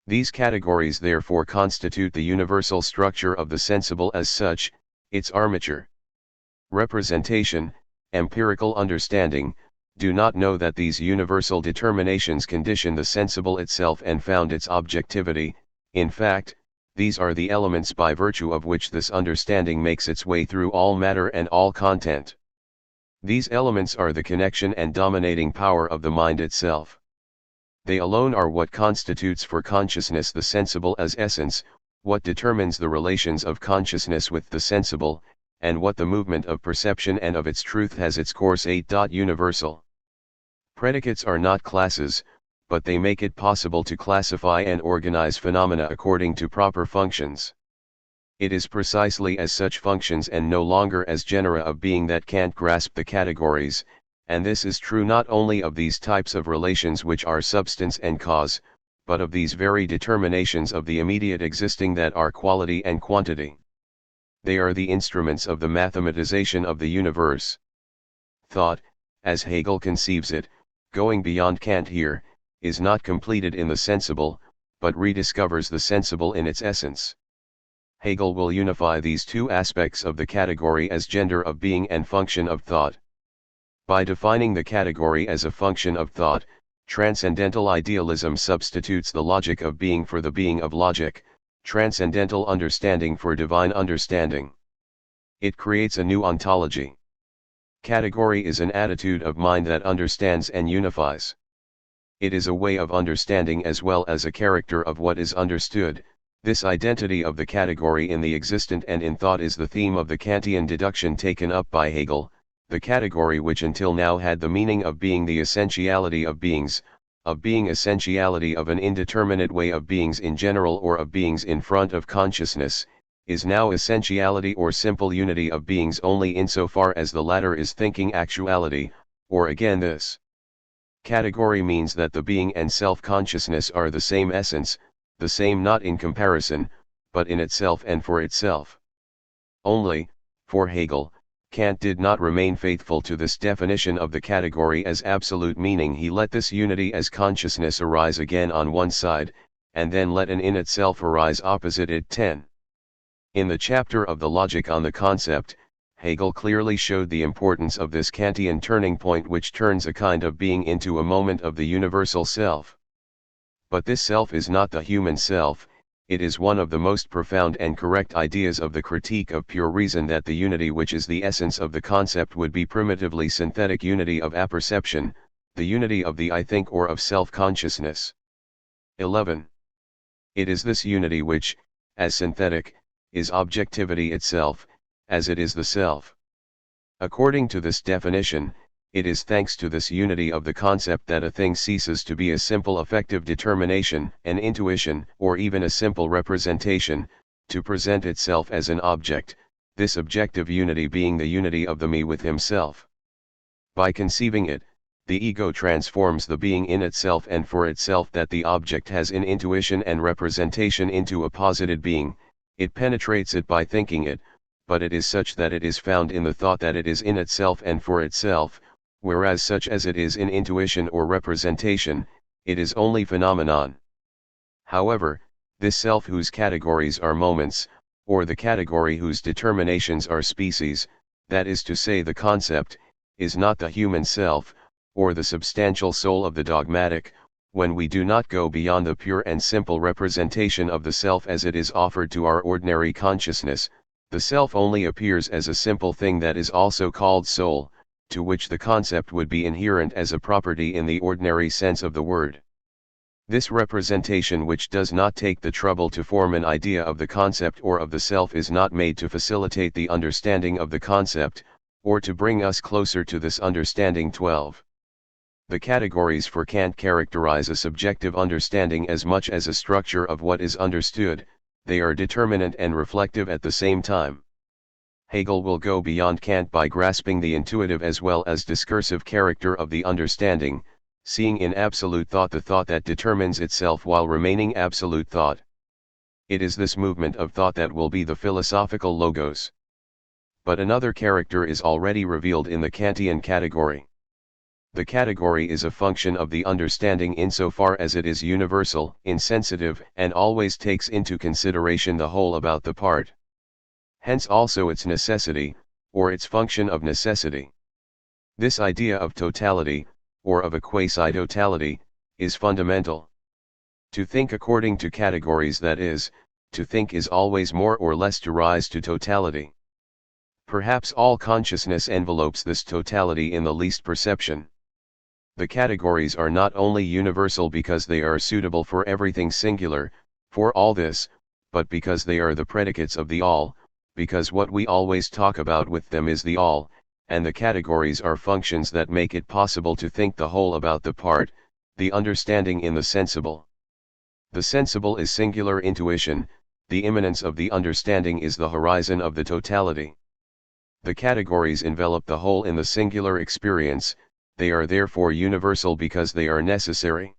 S1: These categories therefore constitute the universal structure of the sensible as such, its armature. Representation, empirical understanding, do not know that these universal determinations condition the sensible itself and found its objectivity. In fact, these are the elements by virtue of which this understanding makes its way through all matter and all content. These elements are the connection and dominating power of the mind itself. They alone are what constitutes for consciousness the sensible as essence, what determines the relations of consciousness with the sensible, and what the movement of perception and of its truth has its course. Universal predicates are not classes, but they make it possible to classify and organize phenomena according to proper functions. It is precisely as such functions and no longer as genera of being that Kant grasped the categories, and this is true not only of these types of relations which are substance and cause, but of these very determinations of the immediate existing that are quality and quantity. They are the instruments of the mathematization of the universe. Thought, as Hegel conceives it, going beyond Kant here, is not completed in the sensible, but rediscovers the sensible in its essence. Hegel will unify these two aspects of the category as gender of being and function of thought. By defining the category as a function of thought, transcendental idealism substitutes the logic of being for the being of logic, transcendental understanding for divine understanding. It creates a new ontology. Category is an attitude of mind that understands and unifies. It is a way of understanding as well as a character of what is understood. This identity of the category in the existent and in thought is the theme of the Kantian deduction taken up by Hegel. The category which until now had the meaning of being the essentiality of beings, of being essentiality of an indeterminate way of beings in general or of beings in front of consciousness, is now essentiality or simple unity of beings only insofar as the latter is thinking actuality, or again this category means that the being and self-consciousness are the same essence, the same not in comparison, but in itself and for itself. Only, for Hegel, Kant did not remain faithful to this definition of the category as absolute meaning. He let this unity as consciousness arise again on one side, and then let an in itself arise opposite it. 10. In the chapter of the Logic on the concept, Hegel clearly showed the importance of this Kantian turning point which turns a kind of being into a moment of the universal self. But this self is not the human self. It is one of the most profound and correct ideas of the critique of pure reason that the unity which is the essence of the concept would be primitively synthetic unity of apperception, the unity of the I think or of self-consciousness. 11. It is this unity which, as synthetic, is objectivity itself, as it is the self. According to this definition, it is thanks to this unity of the concept that a thing ceases to be a simple affective determination, an intuition, or even a simple representation, to present itself as an object, this objective unity being the unity of the me with himself. By conceiving it, the ego transforms the being in itself and for itself that the object has in intuition and representation into a posited being. It penetrates it by thinking it, but it is such that it is found in the thought that it is in itself and for itself, whereas such as it is in intuition or representation, it is only phenomenon. However, this self whose categories are moments, or the category whose determinations are species, that is to say the concept, is not the human self, or the substantial soul of the dogmatic. When we do not go beyond the pure and simple representation of the self as it is offered to our ordinary consciousness, the self only appears as a simple thing that is also called soul, to which the concept would be inherent as a property in the ordinary sense of the word. This representation, which does not take the trouble to form an idea of the concept or of the self, is not made to facilitate the understanding of the concept, or to bring us closer to this understanding. 12. The categories for Kant characterize a subjective understanding as much as a structure of what is understood. They are determinant and reflective at the same time. Hegel will go beyond Kant by grasping the intuitive as well as discursive character of the understanding, seeing in absolute thought the thought that determines itself while remaining absolute thought. It is this movement of thought that will be the philosophical logos. But another character is already revealed in the Kantian category. The category is a function of the understanding insofar as it is universal, insensitive, and always takes into consideration the whole about the part. Hence also its necessity, or its function of necessity. This idea of totality, or of a quasi-totality, is fundamental. To think according to categories, that is, to think is always more or less to rise to totality. Perhaps all consciousness envelopes this totality in the least perception. The categories are not only universal because they are suitable for everything singular, for all this, but because they are the predicates of the all, because what we always talk about with them is the all, and the categories are functions that make it possible to think the whole about the part, the understanding in the sensible. The sensible is singular intuition, the immanence of the understanding is the horizon of the totality. The categories envelop the whole in the singular experience. They are therefore universal because they are necessary.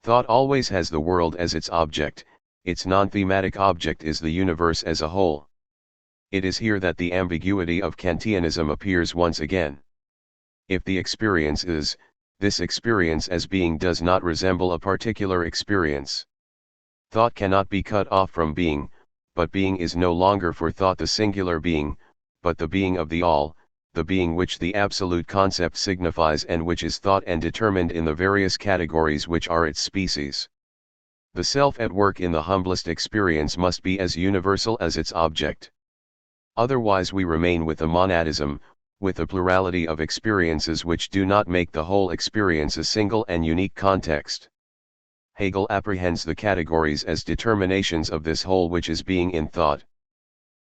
S1: Thought always has the world as its object, its non-thematic object is the universe as a whole. It is here that the ambiguity of Kantianism appears once again. If the experience is, this experience as being does not resemble a particular experience. Thought cannot be cut off from being, but being is no longer for thought the singular being, but the being of the all, the being which the absolute concept signifies and which is thought and determined in the various categories which are its species. The self at work in the humblest experience must be as universal as its object. Otherwise we remain with a monadism, with a plurality of experiences which do not make the whole experience a single and unique context. Hegel apprehends the categories as determinations of this whole which is being in thought.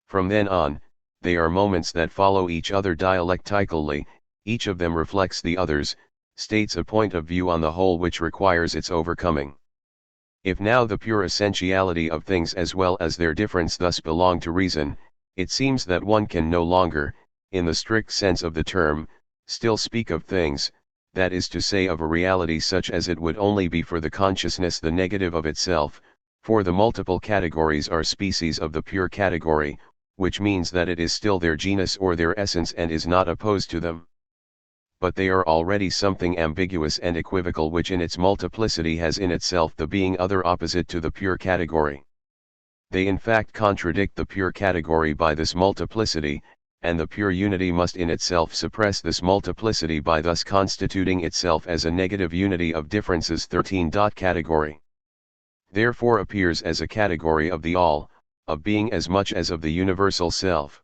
S1: From then on, they are moments that follow each other dialectically, each of them reflects the others, states a point of view on the whole which requires its overcoming. If now the pure essentiality of things as well as their difference thus belong to reason, it seems that one can no longer, in the strict sense of the term, still speak of things, that is to say of a reality such as it would only be for the consciousness the negative of itself, for the multiple categories are species of the pure category, which means that it is still their genus or their essence and is not opposed to them. But they are already something ambiguous and equivocal which in its multiplicity has in itself the being other opposite to the pure category. They in fact contradict the pure category by this multiplicity, and the pure unity must in itself suppress this multiplicity by thus constituting itself as a negative unity of differences. 13. Category therefore appears as a category of the all, of being as much as of the universal self.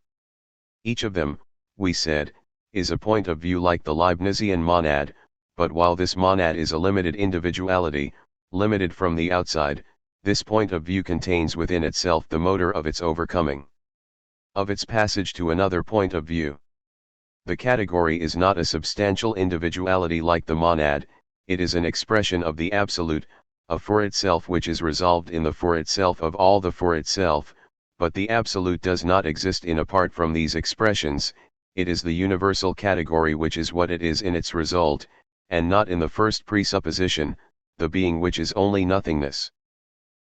S1: Each of them, we said, is a point of view like the Leibnizian monad, but while this monad is a limited individuality, limited from the outside, this point of view contains within itself the motor of its overcoming, of its passage to another point of view. The category is not a substantial individuality like the monad, it is an expression of the absolute, a for itself which is resolved in the for itself of all the for itself, but the absolute does not exist in apart from these expressions, it is the universal category which is what it is in its result, and not in the first presupposition, the being which is only nothingness.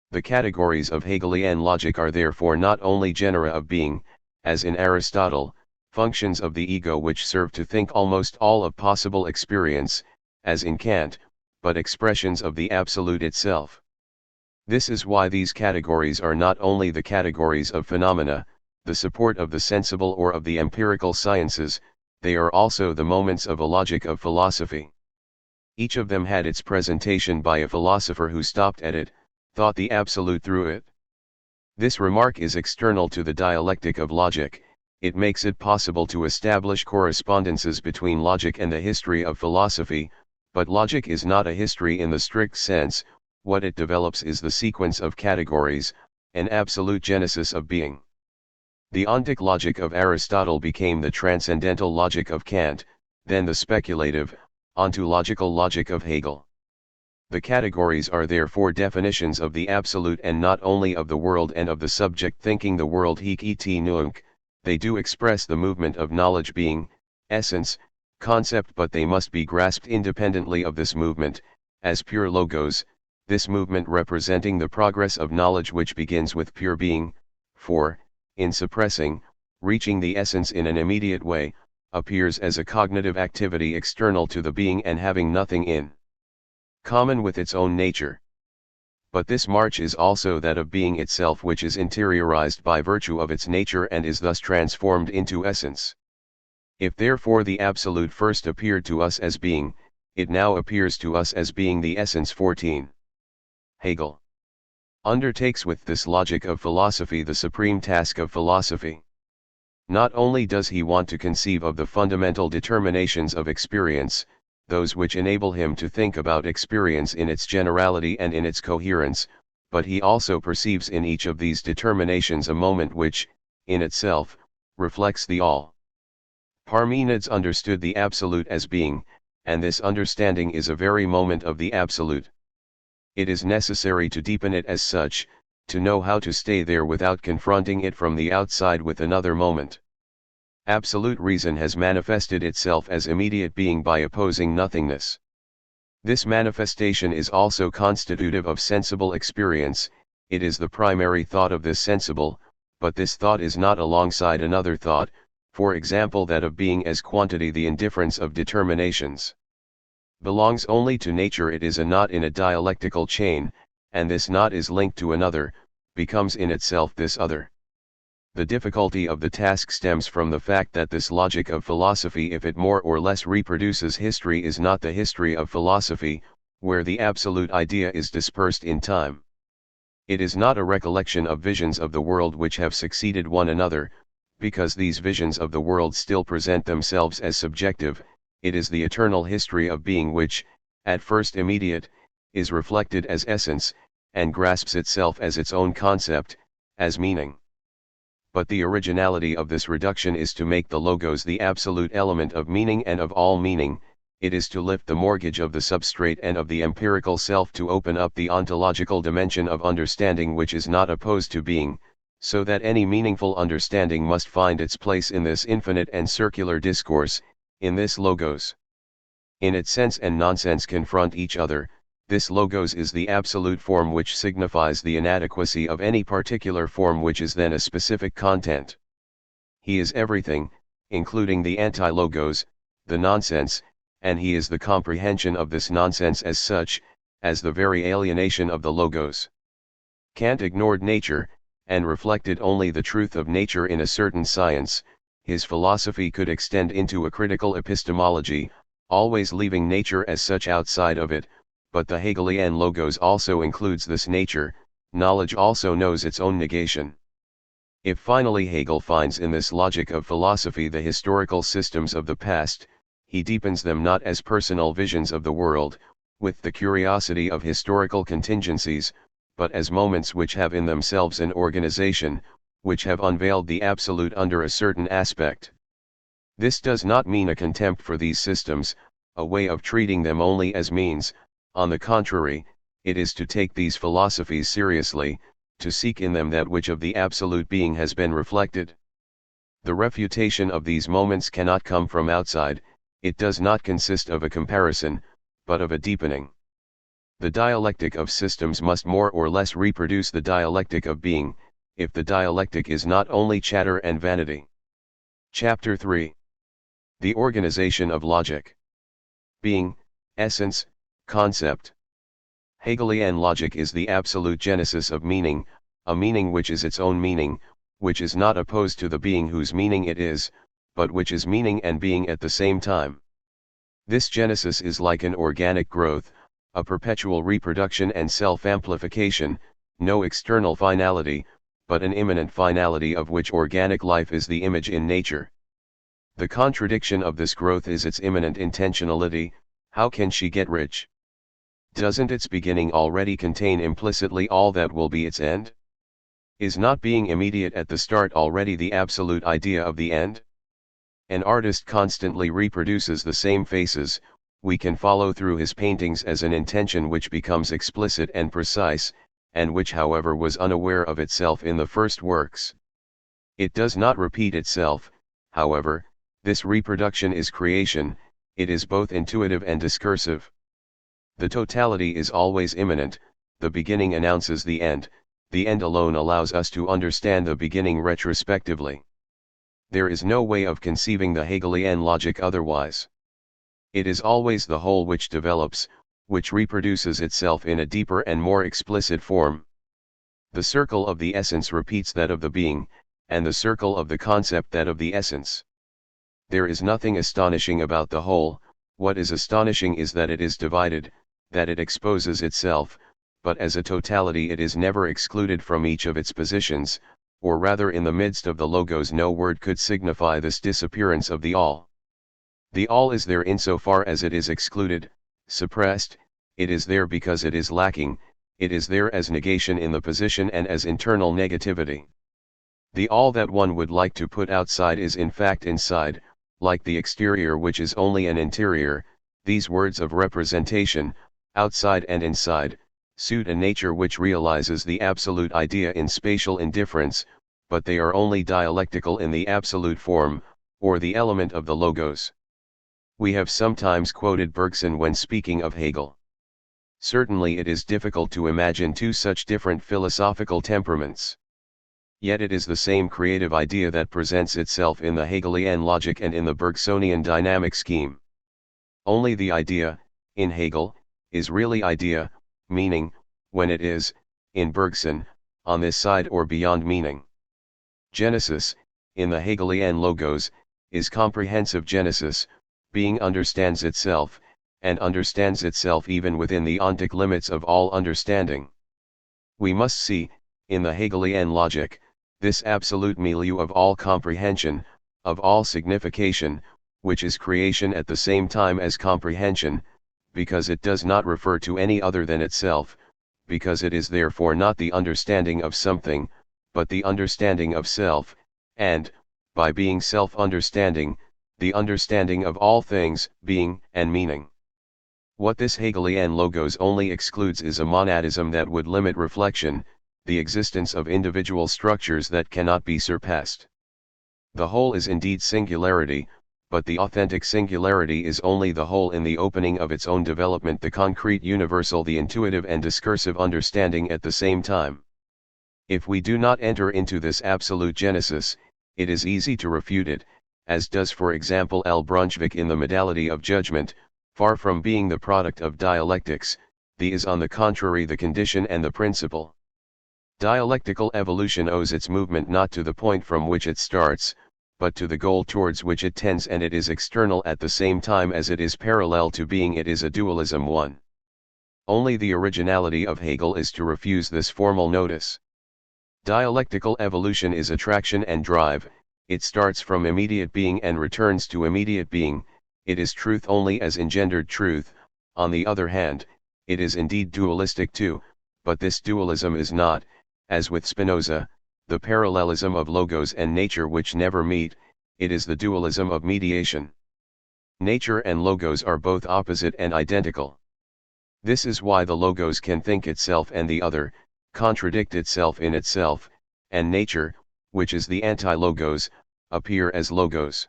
S1: The categories of Hegelian logic are therefore not only genera of being, as in Aristotle, functions of the ego which serve to think almost all of possible experience, as in Kant, but expressions of the absolute itself. This is why these categories are not only the categories of phenomena, the support of the sensible or of the empirical sciences, they are also the moments of a logic of philosophy. Each of them had its presentation by a philosopher who stopped at it, thought the absolute through it. This remark is external to the dialectic of logic, it makes it possible to establish correspondences between logic and the history of philosophy, but logic is not a history in the strict sense, what it develops is the sequence of categories, an absolute genesis of being. The ontic logic of Aristotle became the transcendental logic of Kant, then the speculative, ontological logic of Hegel. The categories are therefore definitions of the absolute and not only of the world and of the subject thinking the world hic et nunc, they do express the movement of knowledge being, essence, concept, but they must be grasped independently of this movement, as pure logos, this movement representing the progress of knowledge which begins with pure being, for, in suppressing, reaching the essence in an immediate way, appears as a cognitive activity external to the being and having nothing in common with its own nature. But this march is also that of being itself which is interiorized by virtue of its nature and is thus transformed into essence. If therefore the absolute first appeared to us as being, it now appears to us as being the essence. 14. Hegel undertakes with this logic of philosophy the supreme task of philosophy. Not only does he want to conceive of the fundamental determinations of experience, those which enable him to think about experience in its generality and in its coherence, but he also perceives in each of these determinations a moment which, in itself, reflects the all. Parmenides understood the absolute as being, and this understanding is a very moment of the absolute. It is necessary to deepen it as such, to know how to stay there without confronting it from the outside with another moment. Absolute reason has manifested itself as immediate being by opposing nothingness. This manifestation is also constitutive of sensible experience, it is the primary thought of this sensible, but this thought is not alongside another thought, for example that of being as quantity. The indifference of determinations belongs only to nature, it is a knot in a dialectical chain, and this knot is linked to another, becomes in itself this other. The difficulty of the task stems from the fact that this logic of philosophy, if it more or less reproduces history, is not the history of philosophy, where the absolute idea is dispersed in time. It is not a recollection of visions of the world which have succeeded one another, because these visions of the world still present themselves as subjective, it is the eternal history of being which, at first immediate, is reflected as essence, and grasps itself as its own concept, as meaning. But the originality of this reduction is to make the logos the absolute element of meaning and of all meaning. It is to lift the mortgage of the substrate and of the empirical self, to open up the ontological dimension of understanding which is not opposed to being, so that any meaningful understanding must find its place in this infinite and circular discourse, in this logos. In its sense and nonsense confront each other. This logos is the absolute form which signifies the inadequacy of any particular form which is then a specific content. He is everything, including the anti-logos, the nonsense, and he is the comprehension of this nonsense as such, as the very alienation of the logos. Kant ignored nature, and reflected only the truth of nature in a certain science. His philosophy could extend into a critical epistemology, always leaving nature as such outside of it, but the Hegelian logos also includes this nature. Knowledge also knows its own negation. If finally Hegel finds in this logic of philosophy the historical systems of the past, he deepens them not as personal visions of the world, with the curiosity of historical contingencies, but as moments which have in themselves an organization, which have unveiled the absolute under a certain aspect. This does not mean a contempt for these systems, a way of treating them only as means. On the contrary, it is to take these philosophies seriously, to seek in them that which of the absolute being has been reflected. The refutation of these moments cannot come from outside. It does not consist of a comparison, but of a deepening. The dialectic of systems must more or less reproduce the dialectic of being, if the dialectic is not only chatter and vanity. Chapter 3. The organization of logic. Being, essence, concept. Hegelian logic is the absolute genesis of meaning, a meaning which is its own meaning, which is not opposed to the being whose meaning it is, but which is meaning and being at the same time. This genesis is like an organic growth, a perpetual reproduction and self-amplification, no external finality, but an immanent finality of which organic life is the image in nature. The contradiction of this growth is its immanent intentionality. How can she get rich? Doesn't its beginning already contain implicitly all that will be its end? Is not being immediate at the start already the absolute idea of the end? An artist constantly reproduces the same faces. We can follow through his paintings as an intention which becomes explicit and precise, and which however was unaware of itself in the first works. It does not repeat itself, however. This reproduction is creation. It is both intuitive and discursive. The totality is always immanent. The beginning announces the end alone allows us to understand the beginning retrospectively. There is no way of conceiving the Hegelian logic otherwise. It is always the whole which develops, which reproduces itself in a deeper and more explicit form. The circle of the essence repeats that of the being, and the circle of the concept that of the essence. There is nothing astonishing about the whole. What is astonishing is that it is divided, that it exposes itself, but as a totality it is never excluded from each of its positions, or rather in the midst of the logos no word could signify this disappearance of the all. The all is there insofar as it is excluded, suppressed. It is there because it is lacking. It is there as negation in the position and as internal negativity. The all that one would like to put outside is in fact inside, like the exterior which is only an interior. These words of representation, outside and inside, suit a nature which realizes the absolute idea in spatial indifference, but they are only dialectical in the absolute form, or the element of the logos. We have sometimes quoted Bergson when speaking of Hegel. Certainly it is difficult to imagine two such different philosophical temperaments. Yet it is the same creative idea that presents itself in the Hegelian logic and in the Bergsonian dynamic scheme. Only the idea, in Hegel, is really idea, meaning, when it is, in Bergson, on this side or beyond meaning. Genesis, in the Hegelian logos, is comprehensive genesis. Being understands itself, and understands itself even within the ontic limits of all understanding. We must see, in the Hegelian logic, this absolute milieu of all comprehension, of all signification, which is creation at the same time as comprehension, because it does not refer to any other than itself, because it is therefore not the understanding of something, but the understanding of self, and, by being self-understanding, the understanding of all things, being, and meaning. What this Hegelian logos only excludes is a monadism that would limit reflection, the existence of individual structures that cannot be surpassed. The whole is indeed singularity, but the authentic singularity is only the whole in the opening of its own development, the concrete universal, the intuitive and discursive understanding at the same time. If we do not enter into this absolute genesis, it is easy to refute it, as does for example L. Brunswick in the modality of judgment. Far from being the product of dialectics, the is on the contrary the condition and the principle. Dialectical evolution owes its movement not to the point from which it starts, but to the goal towards which it tends, and it is external at the same time as it is parallel to being. It is a dualism one. Only the originality of Hegel is to refuse this formal notice. Dialectical evolution is attraction and drive, it starts from immediate being and returns to immediate being, it is truth only as engendered truth. On the other hand, it is indeed dualistic too, but this dualism is not, as with Spinoza, the parallelism of logos and nature which never meet, it is the dualism of mediation. Nature and logos are both opposite and identical. This is why the logos can think itself and the other, contradict itself in itself, and nature, which is the anti-logos, appear as logos.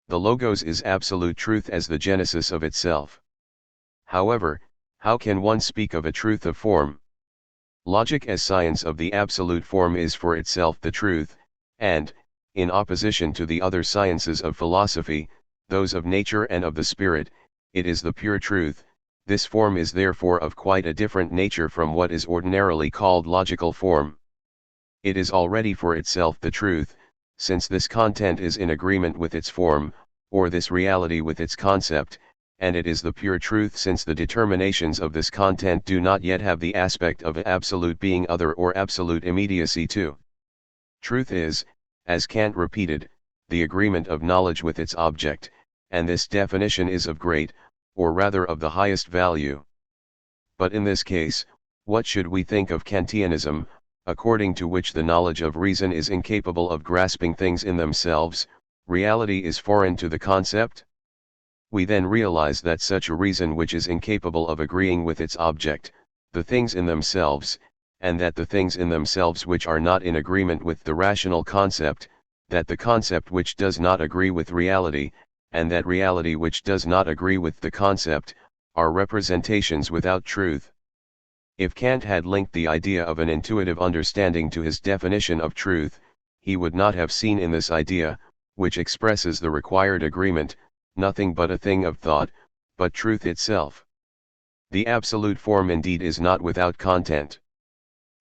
S1: The logos is absolute truth as the genesis of itself. However, how can one speak of a truth of form? Logic as science of the absolute form is for itself the truth, and, in opposition to the other sciences of philosophy, those of nature and of the spirit, it is the pure truth. This form is therefore of quite a different nature from what is ordinarily called logical form. It is already for itself the truth, since this content is in agreement with its form, or this reality with its concept, and it is the pure truth since the determinations of this content do not yet have the aspect of absolute being other or absolute immediacy too. Truth is, as Kant repeated, the agreement of knowledge with its object, and this definition is of great, or rather of the highest value. But in this case, what should we think of Kantianism, according to which the knowledge of reason is incapable of grasping things in themselves, reality is foreign to the concept? We then realize that such a reason which is incapable of agreeing with its object, the things in themselves, and that the things in themselves which are not in agreement with the rational concept, that the concept which does not agree with reality, and that reality which does not agree with the concept, are representations without truth. If Kant had linked the idea of an intuitive understanding to his definition of truth, he would not have seen in this idea, which expresses the required agreement, nothing but a thing of thought, but truth itself. The absolute form indeed is not without content.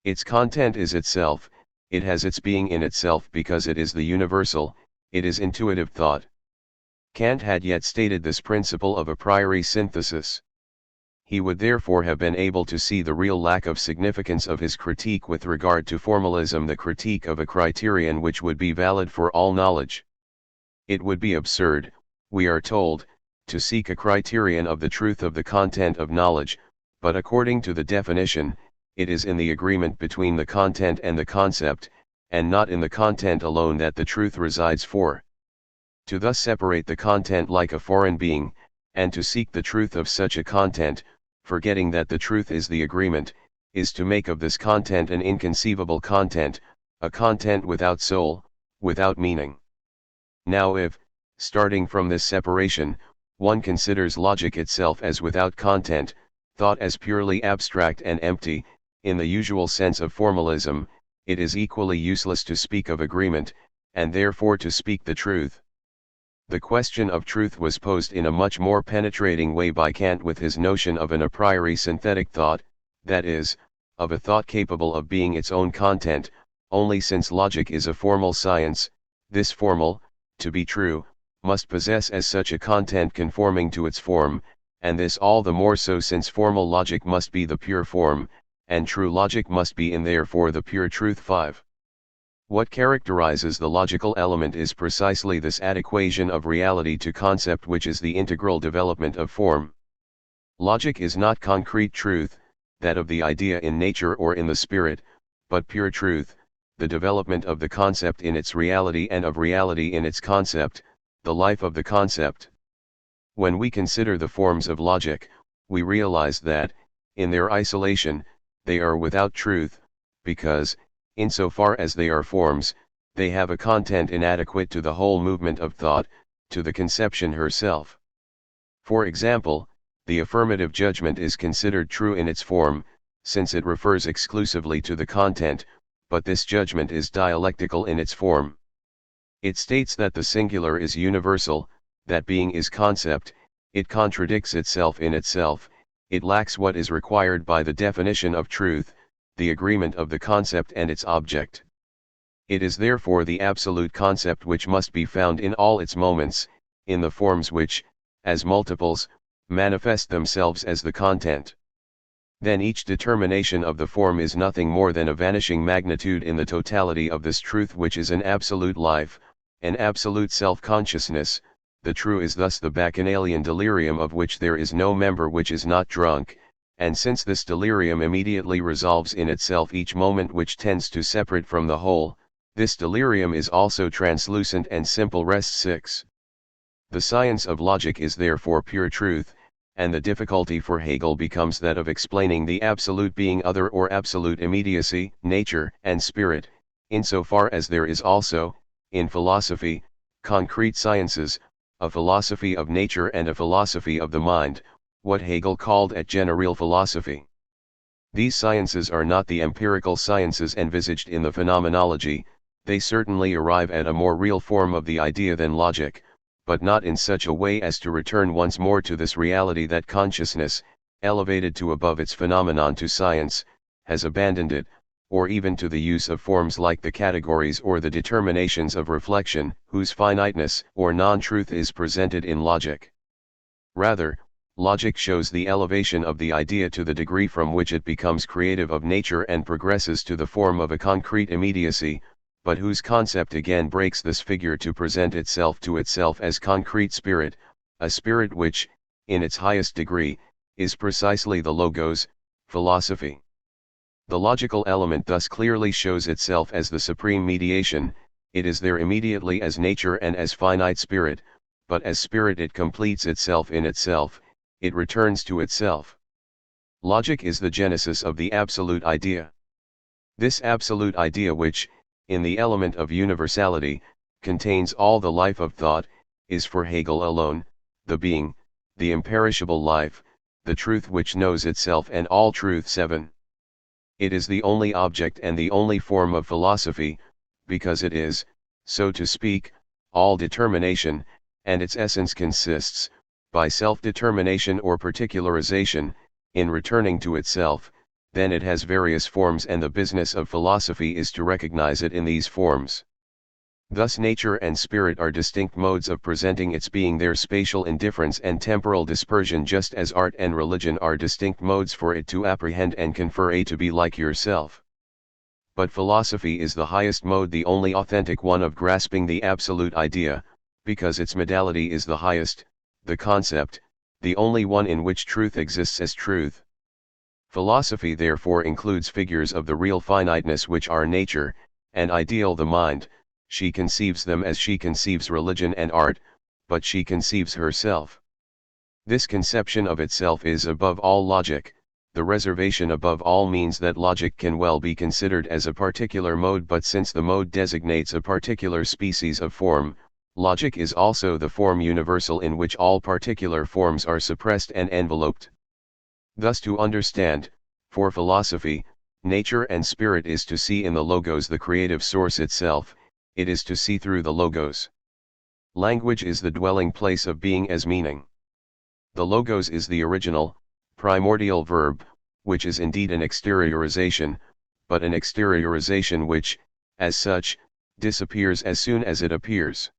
S1: Its content is itself, it has its being in itself because it is the universal, it is intuitive thought. Kant had yet stated this principle of a priori synthesis. He would therefore have been able to see the real lack of significance of his critique with regard to formalism, the critique of a criterion which would be valid for all knowledge. It would be absurd, we are told, to seek a criterion of the truth of the content of knowledge, but according to the definition, it is in the agreement between the content and the concept, and not in the content alone that the truth resides. For to thus separate the content like a foreign being, and to seek the truth of such a content, forgetting that the truth is the agreement, is to make of this content an inconceivable content, a content without soul, without meaning. Now if, starting from this separation, one considers logic itself as without content, thought as purely abstract and empty, in the usual sense of formalism, it is equally useless to speak of agreement, and therefore to speak the truth. The question of truth was posed in a much more penetrating way by Kant with his notion of an a priori synthetic thought, that is, of a thought capable of being its own content, only since logic is a formal science, this formal, to be true, must possess as such a content conforming to its form, and this all the more so since formal logic must be the pure form, and true logic must be in therefore the pure truth. 5. What characterizes the logical element is precisely this adequation of reality to concept which is the integral development of form. Logic is not concrete truth, that of the idea in nature or in the spirit, but pure truth, the development of the concept in its reality and of reality in its concept, the life of the concept. When we consider the forms of logic, we realize that, in their isolation, they are without truth, because, insofar as they are forms, they have a content inadequate to the whole movement of thought, to the conception herself. For example, the affirmative judgment is considered true in its form, since it refers exclusively to the content, but this judgment is dialectical in its form. It states that the singular is universal, that being is concept, it contradicts itself in itself, it lacks what is required by the definition of truth, the agreement of the concept and its object. It is therefore the absolute concept which must be found in all its moments, in the forms which, as multiples, manifest themselves as the content. Then each determination of the form is nothing more than a vanishing magnitude in the totality of this truth which is an absolute life, an absolute self-consciousness. The true is thus the bacchanalian delirium of which there is no member which is not drunk, and since this delirium immediately resolves in itself each moment which tends to separate from the whole, this delirium is also translucent and simple. Rest 6. The science of logic is therefore pure truth, and the difficulty for Hegel becomes that of explaining the absolute being other or absolute immediacy, nature and spirit, insofar as there is also, in philosophy, concrete sciences, a philosophy of nature and a philosophy of the mind, what Hegel called at general philosophy. These sciences are not the empirical sciences envisaged in the phenomenology, they certainly arrive at a more real form of the idea than logic, but not in such a way as to return once more to this reality that consciousness, elevated to above its phenomenon to science, has abandoned it, or even to the use of forms like the categories or the determinations of reflection, whose finiteness or non-truth is presented in logic. Rather, logic shows the elevation of the idea to the degree from which it becomes creative of nature and progresses to the form of a concrete immediacy, but whose concept again breaks this figure to present itself to itself as concrete spirit, a spirit which, in its highest degree, is precisely the logos, philosophy. The logical element thus clearly shows itself as the supreme mediation, it is there immediately as nature and as finite spirit, but as spirit it completes itself in itself, it returns to itself. Logic is the genesis of the absolute idea. This absolute idea which, in the element of universality, contains all the life of thought, is for Hegel alone, the being, the imperishable life, the truth which knows itself and all truth. 7. It is the only object and the only form of philosophy, because it is, so to speak, all determination, and its essence consists, by self-determination or particularization, in returning to itself. Then it has various forms and the business of philosophy is to recognize it in these forms. Thus nature and spirit are distinct modes of presenting its being, their spatial indifference and temporal dispersion, just as art and religion are distinct modes for it to apprehend and confer a to be like yourself. But philosophy is the highest mode, the only authentic one of grasping the absolute idea, because its modality is the highest, the concept, the only one in which truth exists as truth. Philosophy therefore includes figures of the real finiteness which are nature, and ideal the mind. She conceives them as she conceives religion and art, but she conceives herself. This conception of itself is above all logic. The reservation above all means that logic can well be considered as a particular mode, but since the mode designates a particular species of form, logic is also the form universal in which all particular forms are suppressed and enveloped. Thus to understand, for philosophy, nature and spirit is to see in the logos the creative source itself, it is to see through the logos. Language is the dwelling place of being as meaning. The logos is the original, primordial verb, which is indeed an exteriorization, but an exteriorization which, as such, disappears as soon as it appears.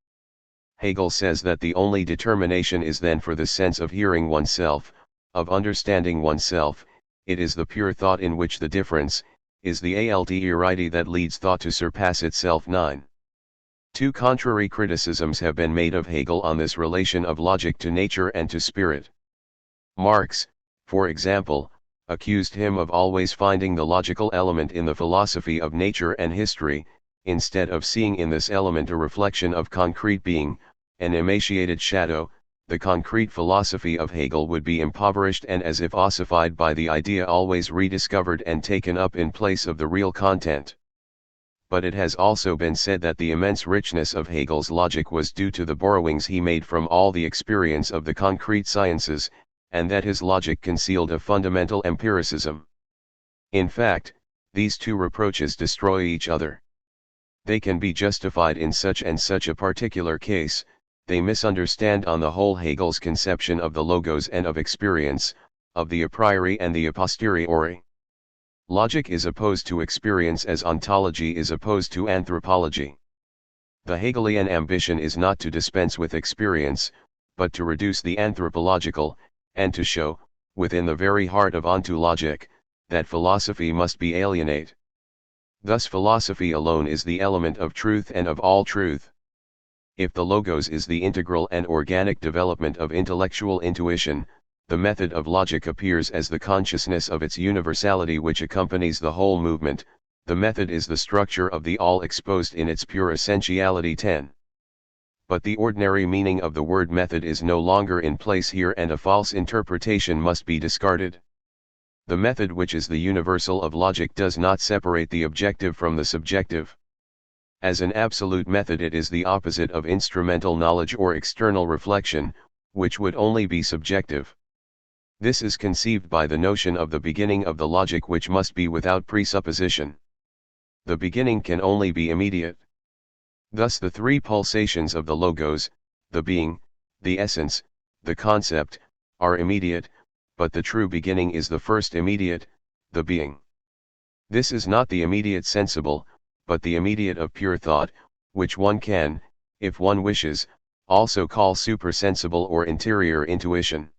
S1: Hegel says that the only determination is then for the sense of hearing oneself, of understanding oneself. It is the pure thought in which the difference, is the alterity that leads thought to surpass itself. 9. Two contrary criticisms have been made of Hegel on this relation of logic to nature and to spirit. Marx, for example, accused him of always finding the logical element in the philosophy of nature and history, instead of seeing in this element a reflection of concrete being, an emaciated shadow. The concrete philosophy of Hegel would be impoverished and as if ossified by the idea always rediscovered and taken up in place of the real content. But it has also been said that the immense richness of Hegel's logic was due to the borrowings he made from all the experience of the concrete sciences, and that his logic concealed a fundamental empiricism. In fact, these two reproaches destroy each other. They can be justified in such and such a particular case. They misunderstand on the whole Hegel's conception of the logos and of experience, of the a priori and the a posteriori. Logic is opposed to experience as ontology is opposed to anthropology. The Hegelian ambition is not to dispense with experience, but to reduce the anthropological, and to show, within the very heart of ontologic, that philosophy must be alienate. Thus philosophy alone is the element of truth and of all truth. If the logos is the integral and organic development of intellectual intuition, the method of logic appears as the consciousness of its universality which accompanies the whole movement. The method is the structure of the all exposed in its pure essentiality 10. But the ordinary meaning of the word method is no longer in place here and a false interpretation must be discarded. The method which is the universal of logic does not separate the objective from the subjective. As an absolute method it is the opposite of instrumental knowledge or external reflection, which would only be subjective. This is conceived by the notion of the beginning of the logic which must be without presupposition. The beginning can only be immediate. Thus the three pulsations of the logos, the being, the essence, the concept, are immediate, but the true beginning is the first immediate, the being. This is not the immediate sensible, but the immediate of pure thought, which one can, if one wishes, also call supersensible or interior intuition.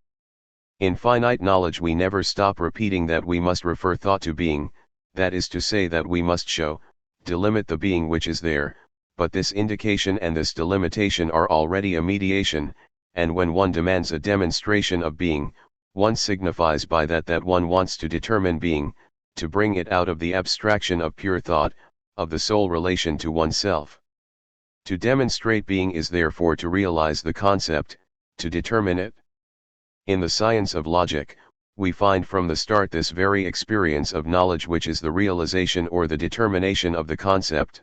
S1: In finite knowledge we never stop repeating that we must refer thought to being, that is to say that we must show, delimit the being which is there, but this indication and this delimitation are already a mediation, and when one demands a demonstration of being, one signifies by that one wants to determine being, to bring it out of the abstraction of pure thought, of the sole relation to oneself. To demonstrate being is therefore to realize the concept, to determine it. In the science of logic, we find from the start this very experience of knowledge which is the realization or the determination of the concept.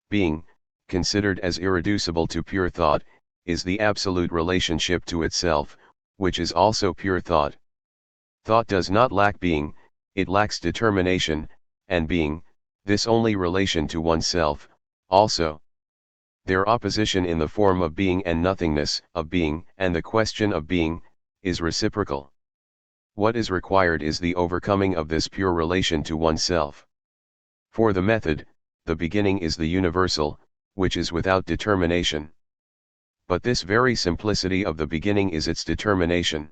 S1: Being, considered as irreducible to pure thought, is the absolute relationship to itself, which is also pure thought. Thought does not lack being, it lacks determination, and being, this only relation to oneself, also. Their opposition in the form of being and nothingness, of being and the question of being, is reciprocal. What is required is the overcoming of this pure relation to oneself. For the method, the beginning is the universal, which is without determination. But this very simplicity of the beginning is its determination.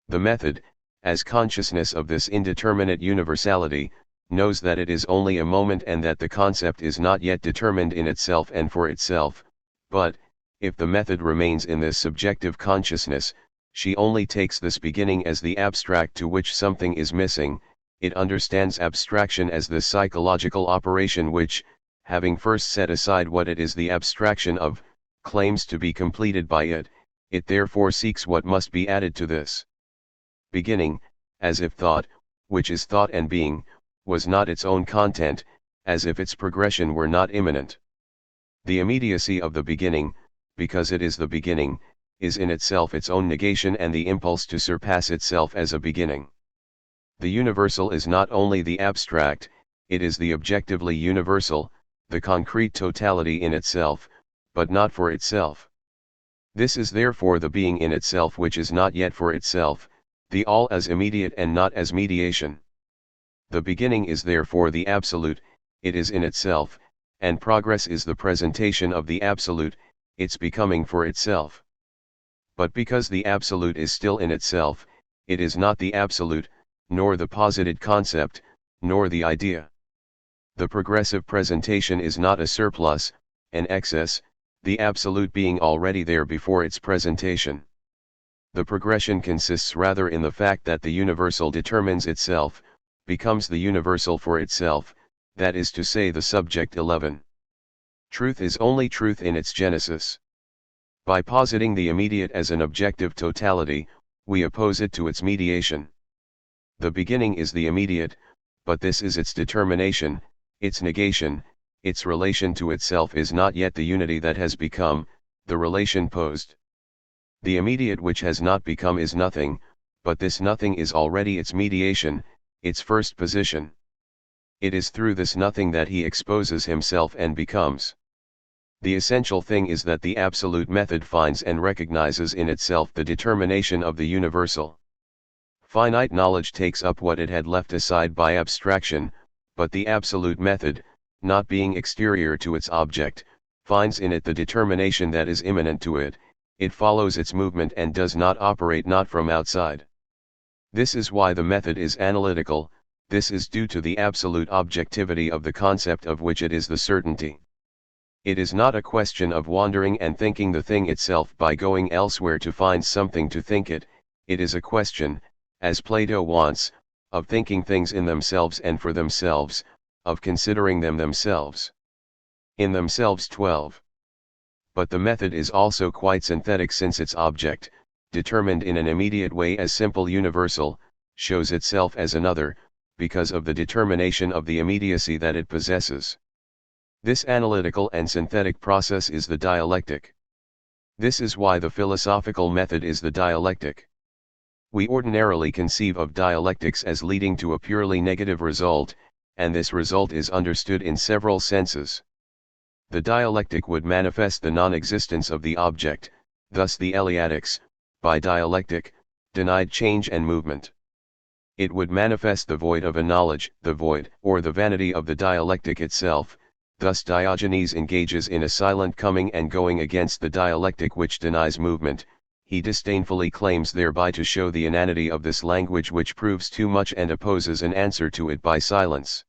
S1: The method, as consciousness of this indeterminate universality, knows that it is only a moment and that the concept is not yet determined in itself and for itself, but, if the method remains in this subjective consciousness, she only takes this beginning as the abstract to which something is missing. It understands abstraction as the psychological operation which, having first set aside what it is the abstraction of, claims to be completed by it, it therefore seeks what must be added to this beginning, as if thought, which is thought and being, was not its own content, as if its progression were not immanent. The immediacy of the beginning, because it is the beginning, is in itself its own negation and the impulse to surpass itself as a beginning. The universal is not only the abstract, it is the objectively universal, the concrete totality in itself, but not for itself. This is therefore the being in itself which is not yet for itself, the all as immediate and not as mediation. The beginning is therefore the absolute, it is in itself, and progress is the presentation of the absolute, its becoming for itself. But because the absolute is still in itself, it is not the absolute, nor the posited concept, nor the idea. The progressive presentation is not a surplus, an excess, the absolute being already there before its presentation. The progression consists rather in the fact that the universal determines itself, becomes the universal for itself, that is to say the subject 11. Truth is only truth in its genesis. By positing the immediate as an objective totality, we oppose it to its mediation. The beginning is the immediate, but this is its determination, its negation, its relation to itself is not yet the unity that has become, the relation posed. The immediate which has not become is nothing, but this nothing is already its mediation, its first position. It is through this nothing that he exposes himself and becomes. The essential thing is that the absolute method finds and recognizes in itself the determination of the universal. Finite knowledge takes up what it had left aside by abstraction, but the absolute method, not being exterior to its object, finds in it the determination that is immanent to it, it follows its movement and does not operate not from outside. This is why the method is analytical, this is due to the absolute objectivity of the concept of which it is the certainty. It is not a question of wandering and thinking the thing itself by going elsewhere to find something to think it is a question, as Plato wants, of thinking things in themselves and for themselves, of considering them themselves. In themselves 12. But the method is also quite synthetic since its object, determined in an immediate way as simple universal, shows itself as another, because of the determination of the immediacy that it possesses. This analytical and synthetic process is the dialectic. This is why the philosophical method is the dialectic. We ordinarily conceive of dialectics as leading to a purely negative result, and this result is understood in several senses. The dialectic would manifest the non-existence of the object, thus the Eleatics, by dialectic, denied change and movement. It would manifest the void of a knowledge, the void, or the vanity of the dialectic itself, thus Diogenes engages in a silent coming and going against the dialectic which denies movement, he disdainfully claims thereby to show the inanity of this language which proves too much and opposes an answer to it by silence.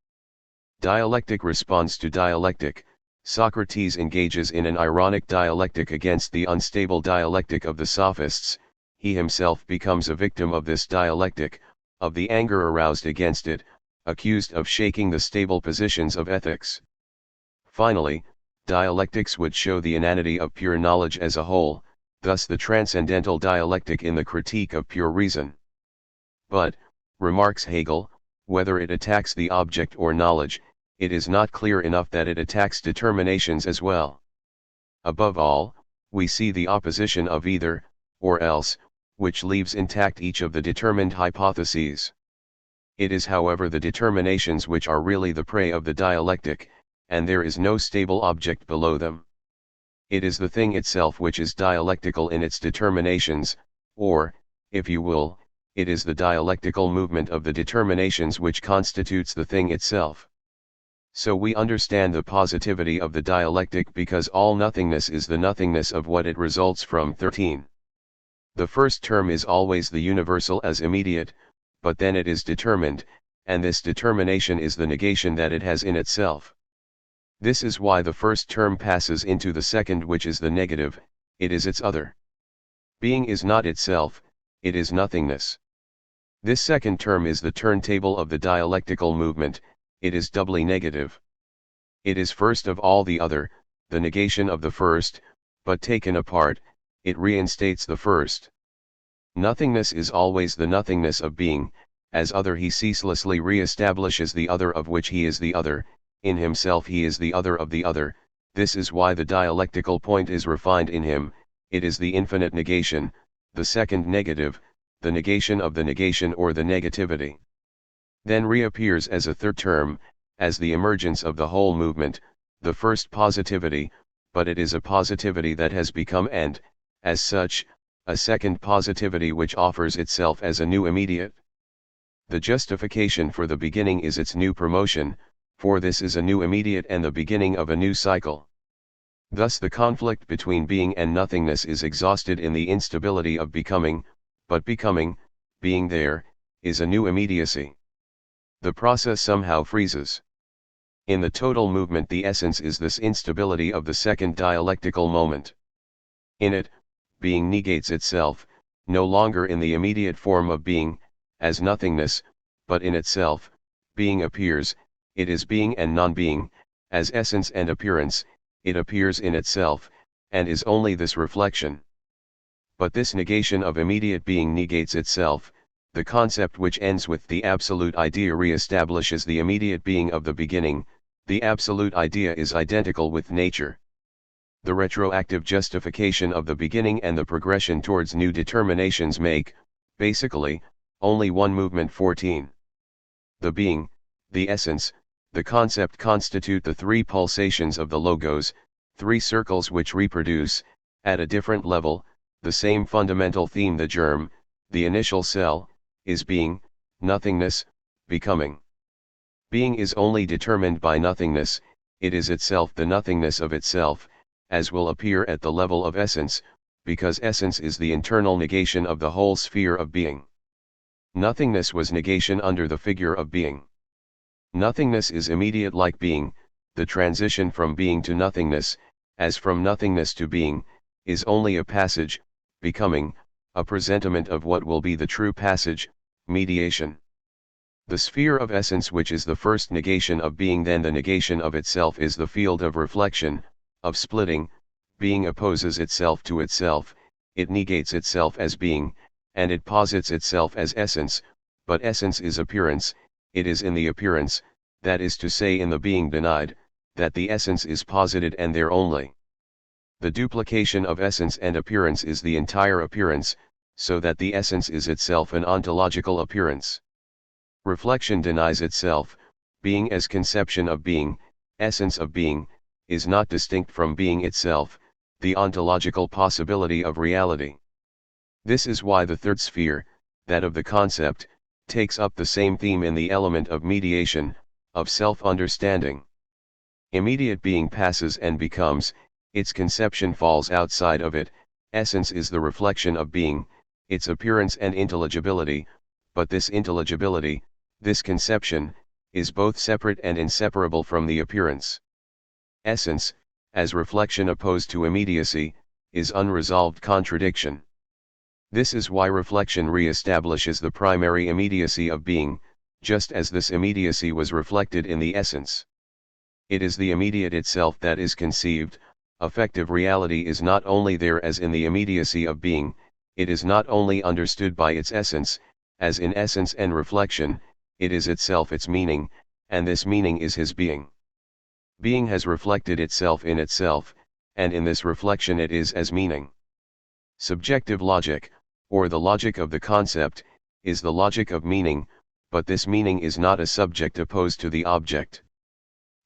S1: Dialectic responds to dialectic, Socrates engages in an ironic dialectic against the unstable dialectic of the sophists, he himself becomes a victim of this dialectic, of the anger aroused against it, accused of shaking the stable positions of ethics. Finally, dialectics would show the inanity of pure knowledge as a whole, thus the transcendental dialectic in the critique of pure reason. But, remarks Hegel, whether it attacks the object or knowledge, it is not clear enough that it attacks determinations as well. Above all, we see the opposition of either, or else, which leaves intact each of the determined hypotheses. It is however the determinations which are really the prey of the dialectic, and there is no stable object below them. It is the thing itself which is dialectical in its determinations, or, if you will, it is the dialectical movement of the determinations which constitutes the thing itself. So we understand the positivity of the dialectic because all nothingness is the nothingness of what it results from. 13. The first term is always the universal as immediate, but then it is determined, and this determination is the negation that it has in itself. This is why the first term passes into the second, which is the negative, it is its other. Being is not itself, it is nothingness. This second term is the turntable of the dialectical movement, it is doubly negative. It is first of all the other, the negation of the first, but taken apart, it reinstates the first. Nothingness is always the nothingness of being, as other he ceaselessly re-establishes the other of which he is the other, in himself he is the other of the other, this is why the dialectical point is refined in him, it is the infinite negation, the second negative, the negation of the negation or the negativity. Then reappears as a third term, as the emergence of the whole movement, the first positivity, but it is a positivity that has become and, as such, a second positivity which offers itself as a new immediate. The justification for the beginning is its new promotion, for this is a new immediate and the beginning of a new cycle. Thus the conflict between being and nothingness is exhausted in the instability of becoming, but becoming, being there, is a new immediacy. The process somehow freezes. In the total movement the essence is this instability of the second dialectical moment. In it, being negates itself, no longer in the immediate form of being, as nothingness, but in itself, being appears, it is being and non-being, as essence and appearance, it appears in itself, and is only this reflection. But this negation of immediate being negates itself. The concept which ends with the absolute idea re-establishes the immediate being of the beginning. The absolute idea is identical with nature. The retroactive justification of the beginning and the progression towards new determinations make, basically, only one movement. 14. The being, the essence, the concept constitute the three pulsations of the logos, three circles which reproduce, at a different level, the same fundamental theme. The germ, the initial cell, is being, nothingness, becoming. Being is only determined by nothingness, it is itself the nothingness of itself, as will appear at the level of essence, because essence is the internal negation of the whole sphere of being. Nothingness was negation under the figure of being. Nothingness is immediate like being. The transition from being to nothingness, as from nothingness to being, is only a passage, becoming, a presentiment of what will be the true passage, mediation. The sphere of essence, which is the first negation of being, then the negation of itself, is the field of reflection, of splitting. Being opposes itself to itself, it negates itself as being, and it posits itself as essence, but essence is appearance, it is in the appearance, that is to say in the being denied, that the essence is posited and there only. The duplication of essence and appearance is the entire appearance, so that the essence is itself an ontological appearance. Reflection denies itself. Being as conception of being, essence of being, is not distinct from being itself, the ontological possibility of reality. This is why the third sphere, that of the concept, takes up the same theme in the element of mediation, of self-understanding. Immediate being passes and becomes, its conception falls outside of it. Essence is the reflection of being, its appearance and intelligibility, but this intelligibility, this conception, is both separate and inseparable from the appearance. Essence, as reflection opposed to immediacy, is unresolved contradiction. This is why reflection re-establishes the primary immediacy of being, just as this immediacy was reflected in the essence. It is the immediate itself that is conceived. Affective reality is not only there as in the immediacy of being, it is not only understood by its essence, as in essence and reflection, it is itself its meaning, and this meaning is his being. Being has reflected itself in itself, and in this reflection it is as meaning. Subjective logic, or the logic of the concept, is the logic of meaning, but this meaning is not a subject opposed to the object.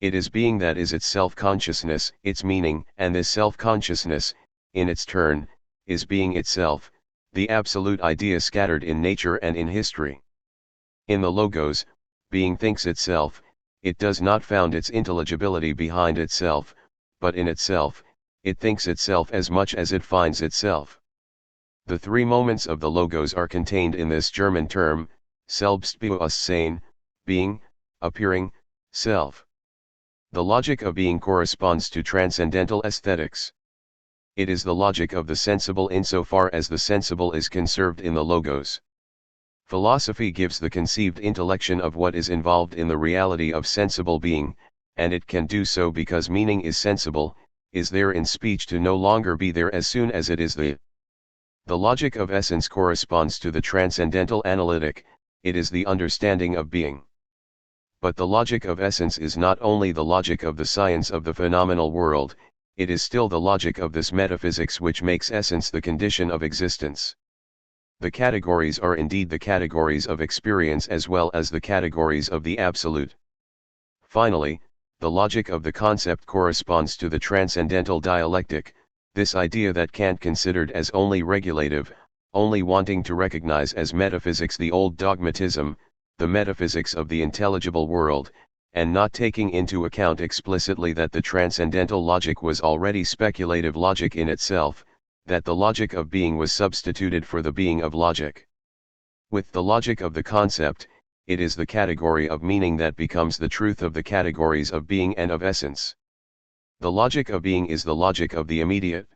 S1: It is being that is its self-consciousness, its meaning, and this self-consciousness, in its turn, is being itself, the absolute idea scattered in nature and in history. In the Logos, being thinks itself, it does not found its intelligibility behind itself, but in itself, it thinks itself as much as it finds itself. The three moments of the Logos are contained in this German term, Selbstbewusstsein, being, appearing, self. The logic of being corresponds to transcendental aesthetics. It is the logic of the sensible insofar as the sensible is conserved in the Logos. Philosophy gives the conceived intellection of what is involved in the reality of sensible being, and it can do so because meaning is sensible, is there in speech to no longer be there as soon as it is the. The logic of essence corresponds to the transcendental analytic, it is the understanding of being. But the logic of essence is not only the logic of the science of the phenomenal world, it is still the logic of this metaphysics which makes essence the condition of existence. The categories are indeed the categories of experience as well as the categories of the absolute. Finally, the logic of the concept corresponds to the transcendental dialectic, this idea that Kant considered as only regulative, only wanting to recognize as metaphysics the old dogmatism, the metaphysics of the intelligible world, and not taking into account explicitly that the transcendental logic was already speculative logic in itself, that the logic of being was substituted for the being of logic. With the logic of the concept, it is the category of meaning that becomes the truth of the categories of being and of essence. The logic of being is the logic of the immediate.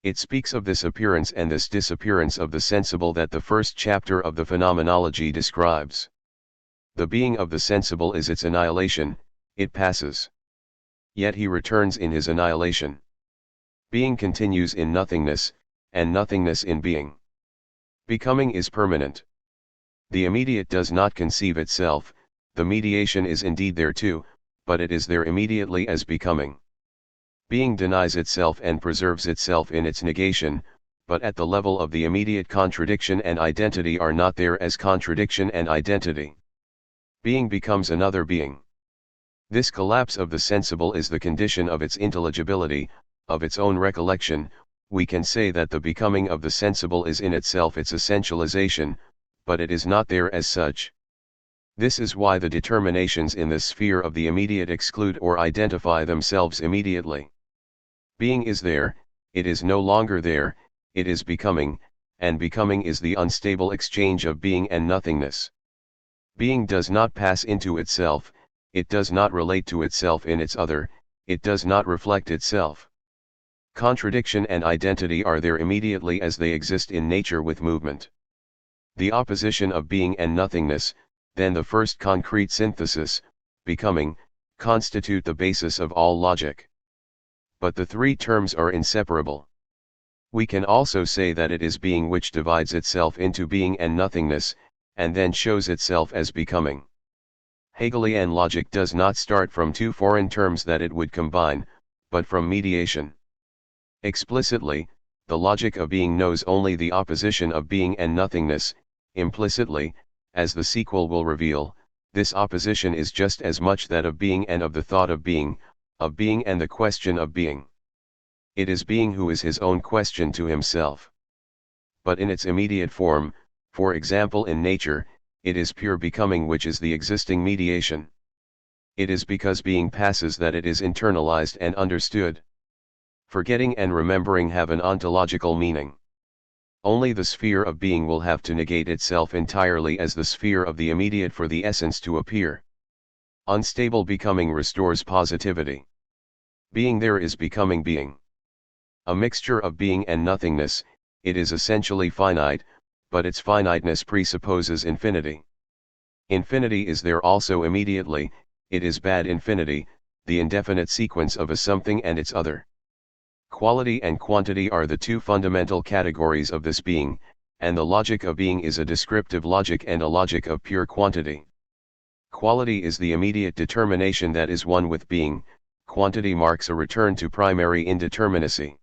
S1: It speaks of this appearance and this disappearance of the sensible that the first chapter of the Phenomenology describes. The being of the sensible is its annihilation, it passes. Yet he returns in his annihilation. Being continues in nothingness, and nothingness in being. Becoming is permanent. The immediate does not conceive itself, the mediation is indeed there too, but it is there immediately as becoming. Being denies itself and preserves itself in its negation, but at the level of the immediate contradiction and identity are not there as contradiction and identity. Being becomes another being. This collapse of the sensible is the condition of its intelligibility, of its own recollection. We can say that the becoming of the sensible is in itself its essentialization, but it is not there as such. This is why the determinations in the sphere of the immediate exclude or identify themselves immediately. Being is there, it is no longer there, it is becoming, and becoming is the unstable exchange of being and nothingness. Being does not pass into itself, it does not relate to itself in its other, it does not reflect itself. Contradiction and identity are there immediately as they exist in nature with movement. The opposition of being and nothingness, then the first concrete synthesis, becoming, constitute the basis of all logic. But the three terms are inseparable. We can also say that it is being which divides itself into being and nothingness, and then shows itself as becoming. Hegelian logic does not start from two foreign terms that it would combine, but from mediation. Explicitly, the logic of being knows only the opposition of being and nothingness. Implicitly, as the sequel will reveal, this opposition is just as much that of being and of the thought of being and the question of being. It is being who is his own question to himself. But in its immediate form, for example in nature, it is pure becoming which is the existing mediation. It is because being passes that it is internalized and understood. Forgetting and remembering have an ontological meaning. Only the sphere of being will have to negate itself entirely as the sphere of the immediate for the essence to appear. Unstable becoming restores positivity. Being there is becoming being. A mixture of being and nothingness, it is essentially finite, but its finiteness presupposes infinity. Infinity is there also immediately, it is bad infinity, the indefinite sequence of a something and its other. Quality and quantity are the two fundamental categories of this being, and the logic of being is a descriptive logic and a logic of pure quantity. Quality is the immediate determination that is one with being, quantity marks a return to primary indeterminacy.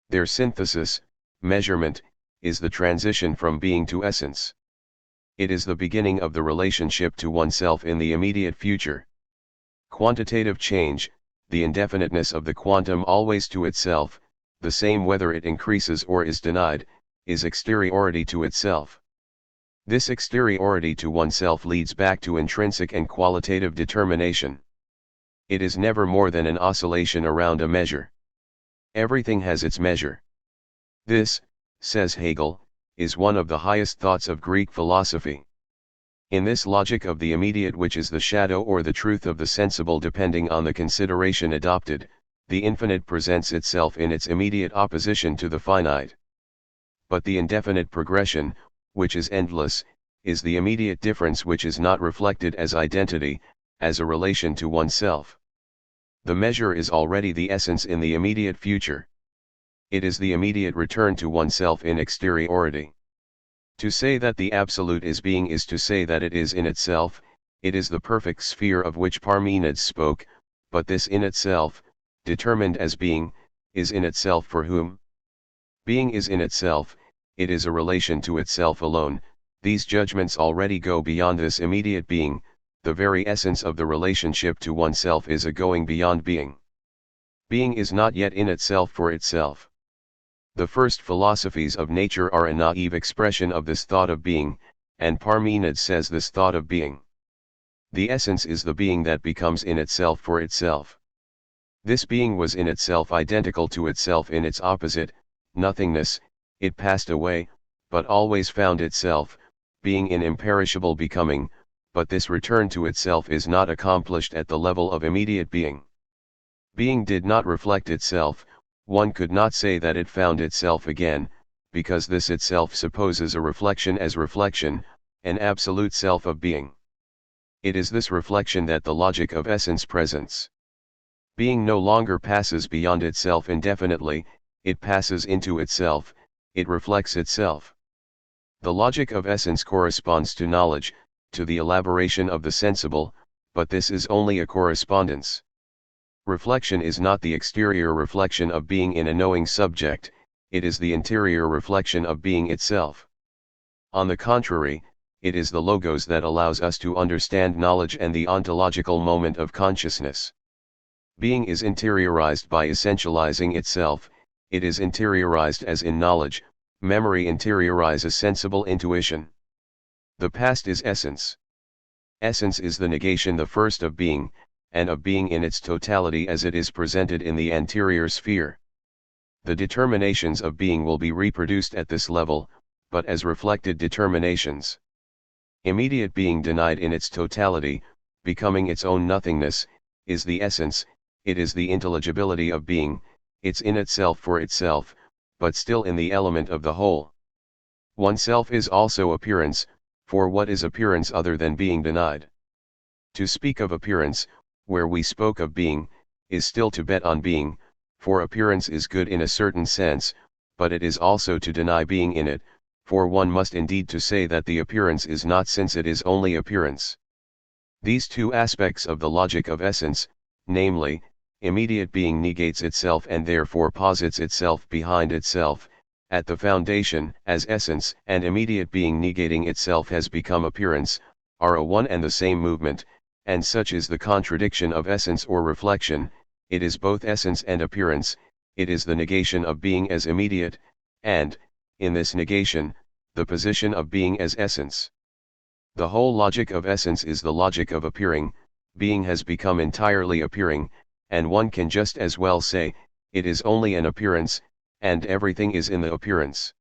S1: Their synthesis, measurement, is the transition from being to essence. It is the beginning of the relationship to oneself in the immediate future. Quantitative change, the indefiniteness of the quantum always to itself, the same whether it increases or is denied, is exteriority to itself. This exteriority to oneself leads back to intrinsic and qualitative determination. It is never more than an oscillation around a measure. Everything has its measure. This, says Hegel, is one of the highest thoughts of Greek philosophy. In this logic of the immediate which is the shadow or the truth of the sensible depending on the consideration adopted, the infinite presents itself in its immediate opposition to the finite. But the indefinite progression, which is endless, is the immediate difference which is not reflected as identity, as a relation to oneself. The measure is already the essence in the immediate future. It is the immediate return to oneself in exteriority. To say that the absolute is being is to say that it is in itself, it is the perfect sphere of which Parmenides spoke, but this in itself, determined as being, is in itself for whom? Being is in itself, it is a relation to itself alone. These judgments already go beyond this immediate being, the very essence of the relationship to oneself is a going beyond being. Being is not yet in itself for itself. The first philosophies of nature are a naive expression of this thought of being, and Parmenides says this thought of being. The essence is the being that becomes in itself for itself. This being was in itself identical to itself in its opposite, nothingness. It passed away, but always found itself, being in imperishable becoming, but this return to itself is not accomplished at the level of immediate being. Being did not reflect itself, One could not say that it found itself again, because this itself supposes a reflection as reflection, an absolute self of being. It is this reflection that the logic of essence presents. Being no longer passes beyond itself indefinitely, it passes into itself, it reflects itself. The logic of essence corresponds to knowledge, to the elaboration of the sensible, but this is only a correspondence. Reflection is not the exterior reflection of being in a knowing subject, it is the interior reflection of being itself. On the contrary, it is the logos that allows us to understand knowledge and the ontological moment of consciousness. Being is interiorized by essentializing itself, it is interiorized as in knowledge, memory interiorizes sensible intuition. The past is essence. Essence is the negation the first of being, and of being in its totality as it is presented in the anterior sphere. The determinations of being will be reproduced at this level, but as reflected determinations. Immediate being denied in its totality, becoming its own nothingness, is the essence, it is the intelligibility of being, it's in itself for itself, but still in the element of the whole. Oneself is also appearance, for what is appearance other than being denied? To speak of appearance, where we spoke of being, is still to bet on being, for appearance is good in a certain sense, but it is also to deny being in it, for one must indeed to say that the appearance is not since it is only appearance. These two aspects of the logic of essence, namely, immediate being negates itself and therefore posits itself behind itself, at the foundation as essence, and immediate being negating itself has become appearance, are a one and the same movement, and such is the contradiction of essence or reflection, it is both essence and appearance, it is the negation of being as immediate, and, in this negation, the position of being as essence. The whole logic of essence is the logic of appearing, being has become entirely appearing, and one can just as well say, it is only an appearance, and everything is in the appearance.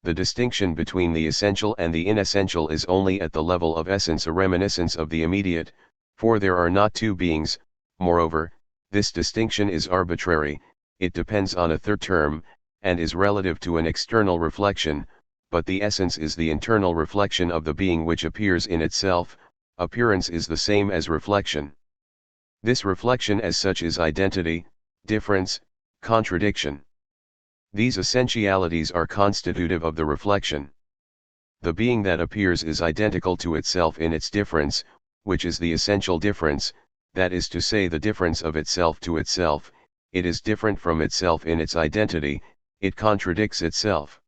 S1: The distinction between the essential and the inessential is only at the level of essence a reminiscence of the immediate, for there are not two beings, moreover, this distinction is arbitrary, it depends on a third term, and is relative to an external reflection, but the essence is the internal reflection of the being which appears in itself, appearance is the same as reflection. This reflection as such is identity, difference, contradiction. These essentialities are constitutive of the reflection. The being that appears is identical to itself in its difference, which is the essential difference, that is to say the difference of itself to itself, it is different from itself in its identity, it contradicts itself.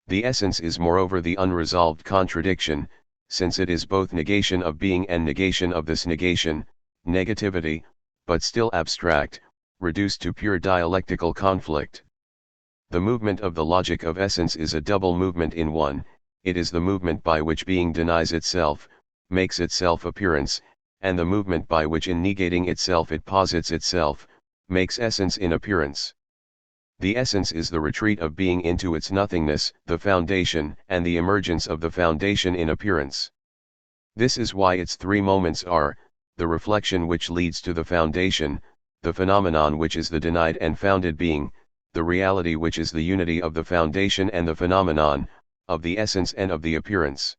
S1: The essence is moreover the unresolved contradiction, since it is both negation of being and negation of this negation, negativity, but still abstract, reduced to pure dialectical conflict. The movement of the logic of essence is a double movement in one, it is the movement by which being denies itself, makes itself appearance, and the movement by which in negating itself it posits itself, makes essence in appearance. The essence is the retreat of being into its nothingness, the foundation, and the emergence of the foundation in appearance. This is why its three moments are, the reflection which leads to the foundation, the phenomenon which is the denied and founded being, the reality which is the unity of the foundation and the phenomenon, of the essence and of the appearance.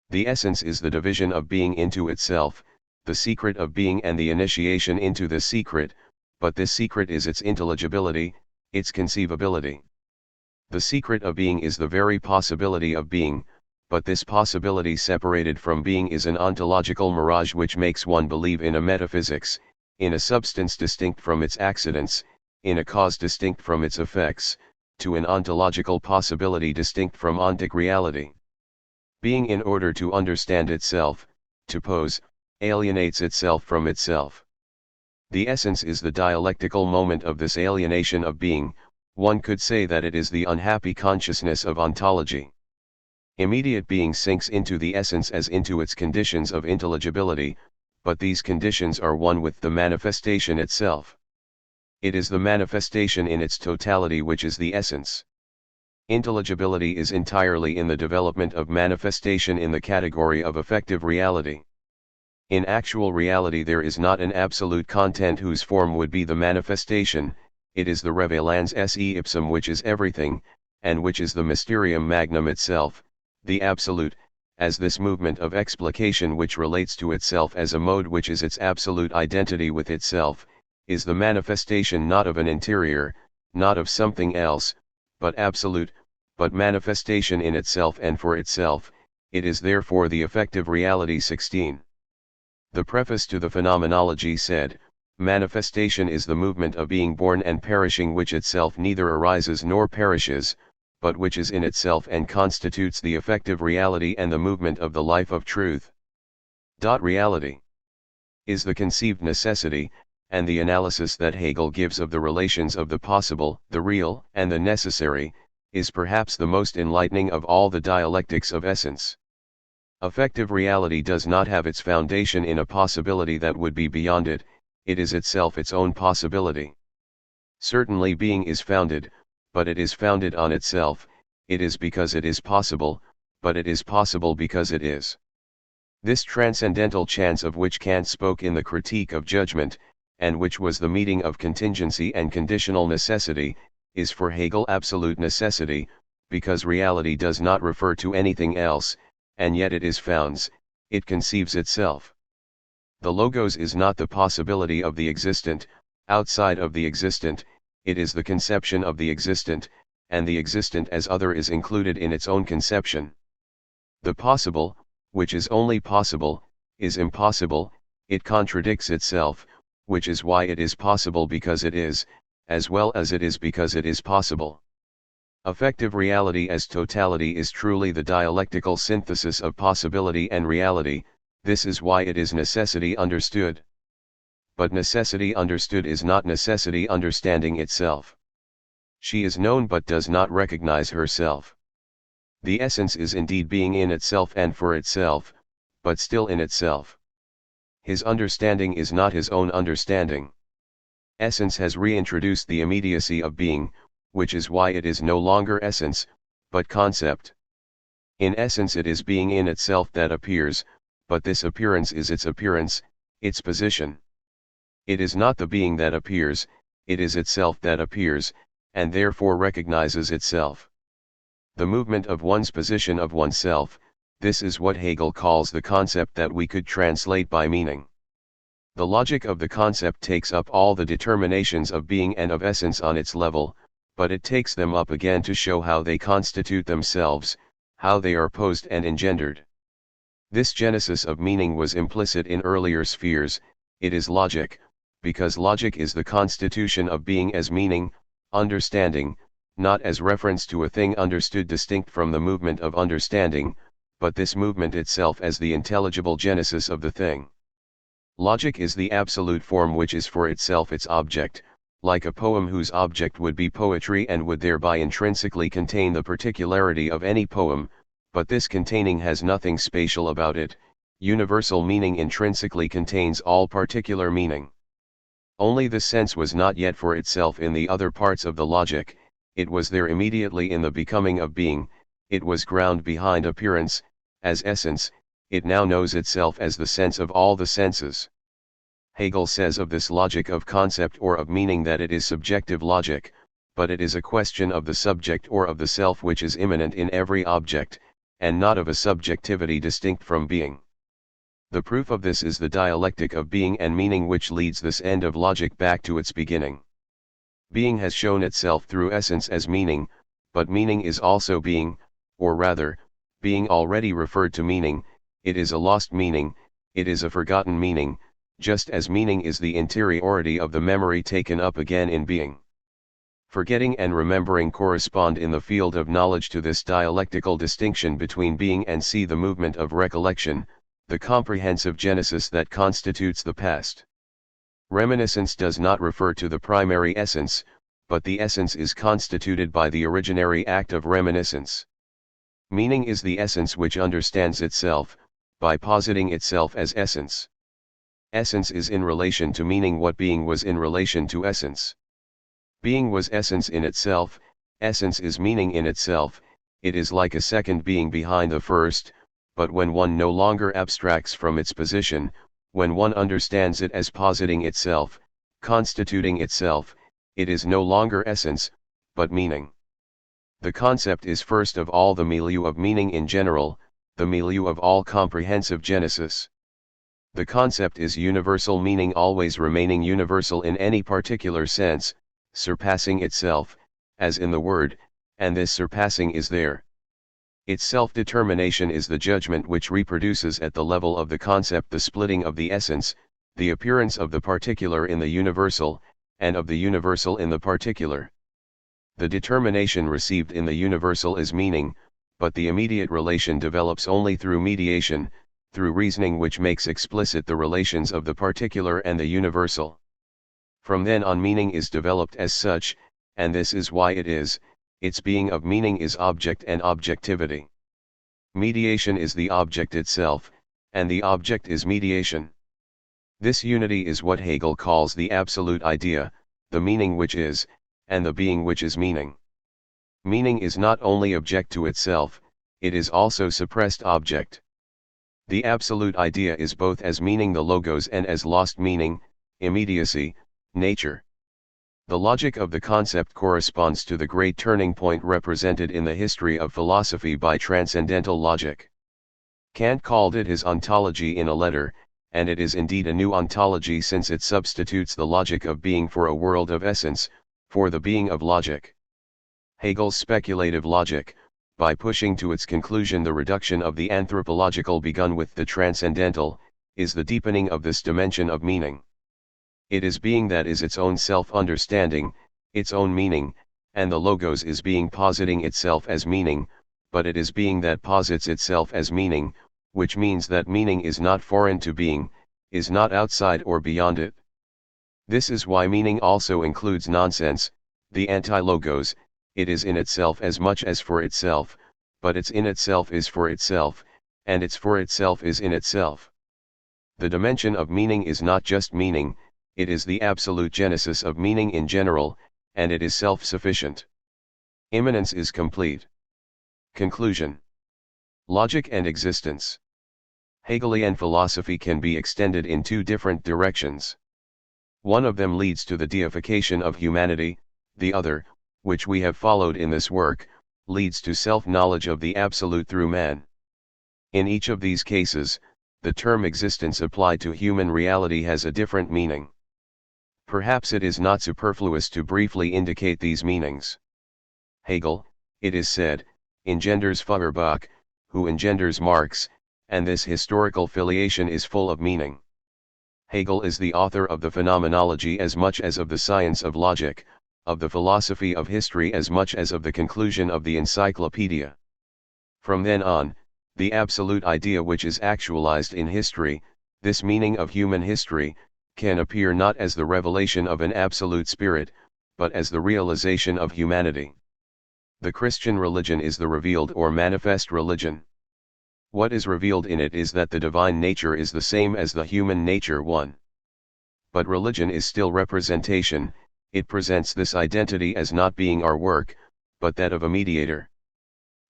S1: The essence is the division of being into itself, the secret of being and the initiation into the secret, but this secret is its intelligibility, its conceivability. The secret of being is the very possibility of being, but this possibility separated from being is an ontological mirage which makes one believe in a metaphysics, in a substance distinct from its accidents, in a cause distinct from its effects, to an ontological possibility distinct from ontic reality. Being in order to understand itself, to pose, alienates itself from itself. The essence is the dialectical moment of this alienation of being, one could say that it is the unhappy consciousness of ontology. Immediate being sinks into the essence as into its conditions of intelligibility, but these conditions are one with the manifestation itself. It is the manifestation in its totality which is the essence. Intelligibility is entirely in the development of manifestation in the category of effective reality. In actual reality there is not an absolute content whose form would be the manifestation, it is the revelans esse ipsum which is everything, and which is the mysterium magnum itself, the absolute, as this movement of explication which relates to itself as a mode which is its absolute identity with itself, is the manifestation not of an interior, not of something else, but absolute, but manifestation in itself and for itself. It is therefore the effective reality. 16. The preface to the Phenomenology said, manifestation is the movement of being born and perishing which itself neither arises nor perishes, but which is in itself and constitutes the effective reality and the movement of the life of truth. Reality is the conceived necessity, and the analysis that Hegel gives of the relations of the possible, the real, and the necessary, is perhaps the most enlightening of all the dialectics of essence. Effective reality does not have its foundation in a possibility that would be beyond it, it is itself its own possibility. Certainly being is founded, but it is founded on itself, it is because it is possible, but it is possible because it is. This transcendental chance of which Kant spoke in the Critique of Judgment, and which was the meeting of contingency and conditional necessity, is for Hegel absolute necessity, because reality does not refer to anything else, and yet it is founds, it conceives itself. The logos is not the possibility of the existent, outside of the existent, it is the conception of the existent, and the existent as other is included in its own conception. The possible, which is only possible, is impossible, it contradicts itself, which is why it is possible because it is, as well as it is because it is possible. Effective reality as totality is truly the dialectical synthesis of possibility and reality, this is why it is necessity understood. But necessity understood is not necessity understanding itself. She is known but does not recognize herself. The essence is indeed being in itself and for itself, but still in itself. His understanding is not his own understanding. Essence has reintroduced the immediacy of being, which is why it is no longer essence, but concept. In essence it is being in itself that appears, but this appearance is its appearance, its position. It is not the being that appears, it is itself that appears, and therefore recognizes itself. The movement of one's position of oneself, this is what Hegel calls the concept that we could translate by meaning. The logic of the concept takes up all the determinations of being and of essence on its level, but it takes them up again to show how they constitute themselves, how they are posed and engendered. This genesis of meaning was implicit in earlier spheres, it is logic, because logic is the constitution of being as meaning, understanding, not as reference to a thing understood distinct from the movement of understanding, but this movement itself as the intelligible genesis of the thing. Logic is the absolute form which is for itself its object, like a poem whose object would be poetry and would thereby intrinsically contain the particularity of any poem, but this containing has nothing spatial about it. Universal meaning intrinsically contains all particular meaning. Only the sense was not yet for itself in the other parts of the logic, it was there immediately in the becoming of being, it was ground behind appearance, as essence, it now knows itself as the sense of all the senses. Hegel says of this logic of concept or of meaning that it is subjective logic, but it is a question of the subject or of the self which is immanent in every object, and not of a subjectivity distinct from being. The proof of this is the dialectic of being and meaning which leads this end of logic back to its beginning. Being has shown itself through essence as meaning, but meaning is also being, or rather, being already referred to meaning, it is a lost meaning, it is a forgotten meaning, just as meaning is the interiority of the memory taken up again in being. Forgetting and remembering correspond in the field of knowledge to this dialectical distinction between being and see the movement of recollection, the comprehensive genesis that constitutes the past. Reminiscence does not refer to the primary essence, but the essence is constituted by the originary act of reminiscence. Meaning is the essence which understands itself, by positing itself as essence. Essence is in relation to meaning what being was in relation to essence. Being was essence in itself, essence is meaning in itself, it is like a second being behind the first, but when one no longer abstracts from its position, when one understands it as positing itself, constituting itself, it is no longer essence, but meaning. The concept is first of all the milieu of meaning in general, the milieu of all comprehensive genesis. The concept is universal, meaning always remaining universal in any particular sense, surpassing itself, as in the word, and this surpassing is there. Its self-determination is the judgment which reproduces at the level of the concept the splitting of the essence, the appearance of the particular in the universal, and of the universal in the particular. The determination received in the universal is meaning, but the immediate relation develops only through mediation, through reasoning which makes explicit the relations of the particular and the universal. From then on meaning is developed as such, and this is why its being of meaning is object and objectivity. Mediation is the object itself, and the object is mediation. This unity is what Hegel calls the absolute idea, the meaning which is, and the being which is meaning. Meaning is not only object to itself, it is also suppressed object. The absolute idea is both as meaning the logos and as lost meaning, immediacy, nature. The logic of the concept corresponds to the great turning point represented in the history of philosophy by transcendental logic. Kant called it his ontology in a letter, and it is indeed a new ontology since it substitutes the logic of being for a world of essence, for the being of logic. Hegel's speculative logic, by pushing to its conclusion the reduction of the anthropological begun with the transcendental, is the deepening of this dimension of meaning. It is being that is its own self-understanding, its own meaning, and the logos is being positing itself as meaning, but it is being that posits itself as meaning, which means that meaning is not foreign to being, is not outside or beyond it. This is why meaning also includes nonsense, the anti-logos. It is in itself as much as for itself, but its in itself is for itself, and its for itself is in itself. The dimension of meaning is not just meaning, it is the absolute genesis of meaning in general, and it is self-sufficient. Immanence is complete. Conclusion. Logic and existence. Hegelian philosophy can be extended in two different directions. One of them leads to the deification of humanity, the other, which we have followed in this work, leads to self-knowledge of the absolute through man. In each of these cases, the term existence applied to human reality has a different meaning. Perhaps it is not superfluous to briefly indicate these meanings. Hegel, it is said, engenders Feuerbach, who engenders Marx, and this historical filiation is full of meaning. Hegel is the author of the phenomenology as much as of the science of logic, of the philosophy of history as much as of the conclusion of the encyclopedia. From then on, the absolute idea which is actualized in history, this meaning of human history, can appear not as the revelation of an absolute spirit, but as the realization of humanity. The Christian religion is the revealed or manifest religion. What is revealed in it is that the divine nature is the same as the human nature one. But religion is still representation, it presents this identity as not being our work, but that of a mediator.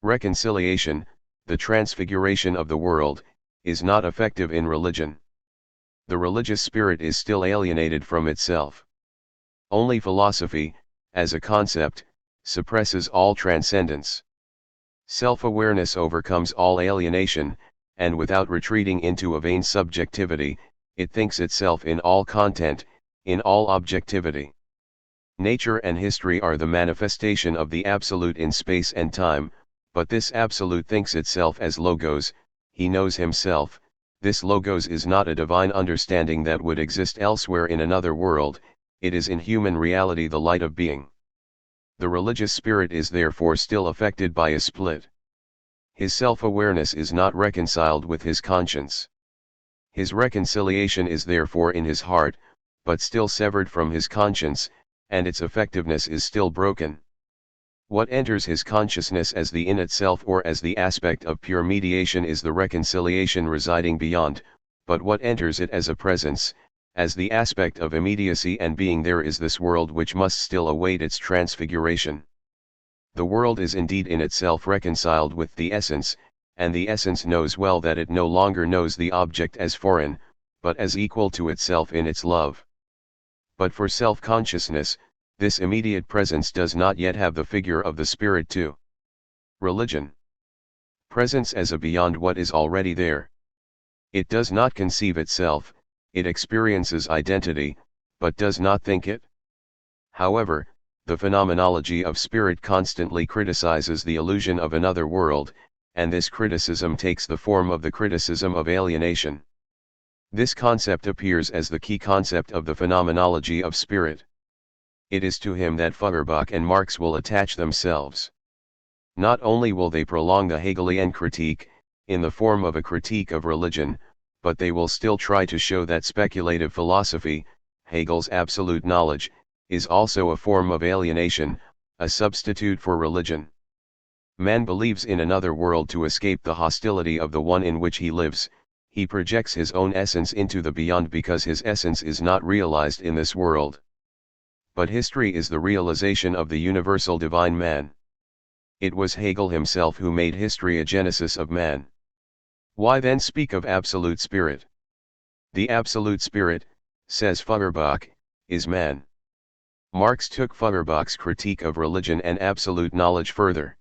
S1: Reconciliation, the transfiguration of the world, is not effective in religion. The religious spirit is still alienated from itself. Only philosophy, as a concept, suppresses all transcendence. Self-awareness overcomes all alienation, and without retreating into a vain subjectivity, it thinks itself in all content, in all objectivity. Nature and history are the manifestation of the absolute in space and time, but this absolute thinks itself as logos, he knows himself. This logos is not a divine understanding that would exist elsewhere in another world, it is in human reality the light of being. The religious spirit is therefore still affected by a split. His self-awareness is not reconciled with his conscience. His reconciliation is therefore in his heart, but still severed from his conscience, and its effectiveness is still broken. What enters his consciousness as the in itself or as the aspect of pure mediation is the reconciliation residing beyond, but what enters it as a presence, as the aspect of immediacy and being there is this world which must still await its transfiguration. The world is indeed in itself reconciled with the essence, and the essence knows well that it no longer knows the object as foreign, but as equal to itself in its love. But for self-consciousness, This immediate presence does not yet have the figure of the spirit too. Religion. Presence as a beyond what is already there. It does not conceive itself, it experiences identity, but does not think it. However, the phenomenology of spirit constantly criticizes the illusion of another world, and this criticism takes the form of the criticism of alienation. This concept appears as the key concept of the phenomenology of spirit. It is to him that Feuerbach and Marx will attach themselves. Not only will they prolong the Hegelian critique, in the form of a critique of religion, but they will still try to show that speculative philosophy, Hegel's absolute knowledge, is also a form of alienation, a substitute for religion. Man believes in another world to escape the hostility of the one in which he lives. He projects his own essence into the beyond because his essence is not realized in this world. But history is the realization of the universal divine man. It was Hegel himself who made history a genesis of man. Why then speak of absolute spirit? The absolute spirit, says Feuerbach, is man. Marx took Feuerbach's critique of religion and absolute knowledge further.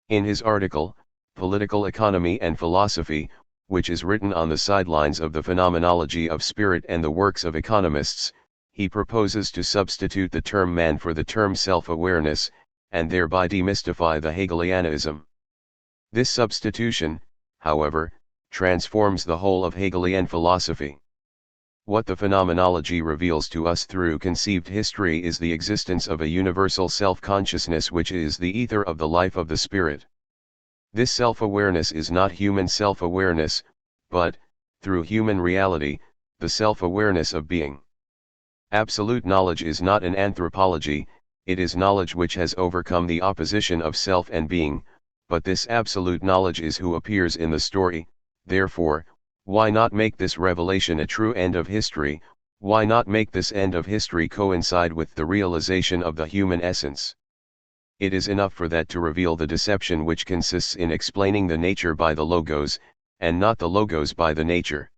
S1: In his article, Political Economy and Philosophy, which is written on the sidelines of the phenomenology of spirit and the works of economists, he proposes to substitute the term man for the term self-awareness, and thereby demystify the Hegelianism. This substitution, however, transforms the whole of Hegelian philosophy. What the phenomenology reveals to us through conceived history is the existence of a universal self-consciousness which is the ether of the life of the spirit. This self-awareness is not human self-awareness, but, through human reality, the self-awareness of being. Absolute knowledge is not an anthropology, it is knowledge which has overcome the opposition of self and being, but this absolute knowledge is who appears in the story. Therefore, why not make this revelation a true end of history? Why not make this end of history coincide with the realization of the human essence? It is enough for that to reveal the deception which consists in explaining the nature by the logos, and not the logos by the nature.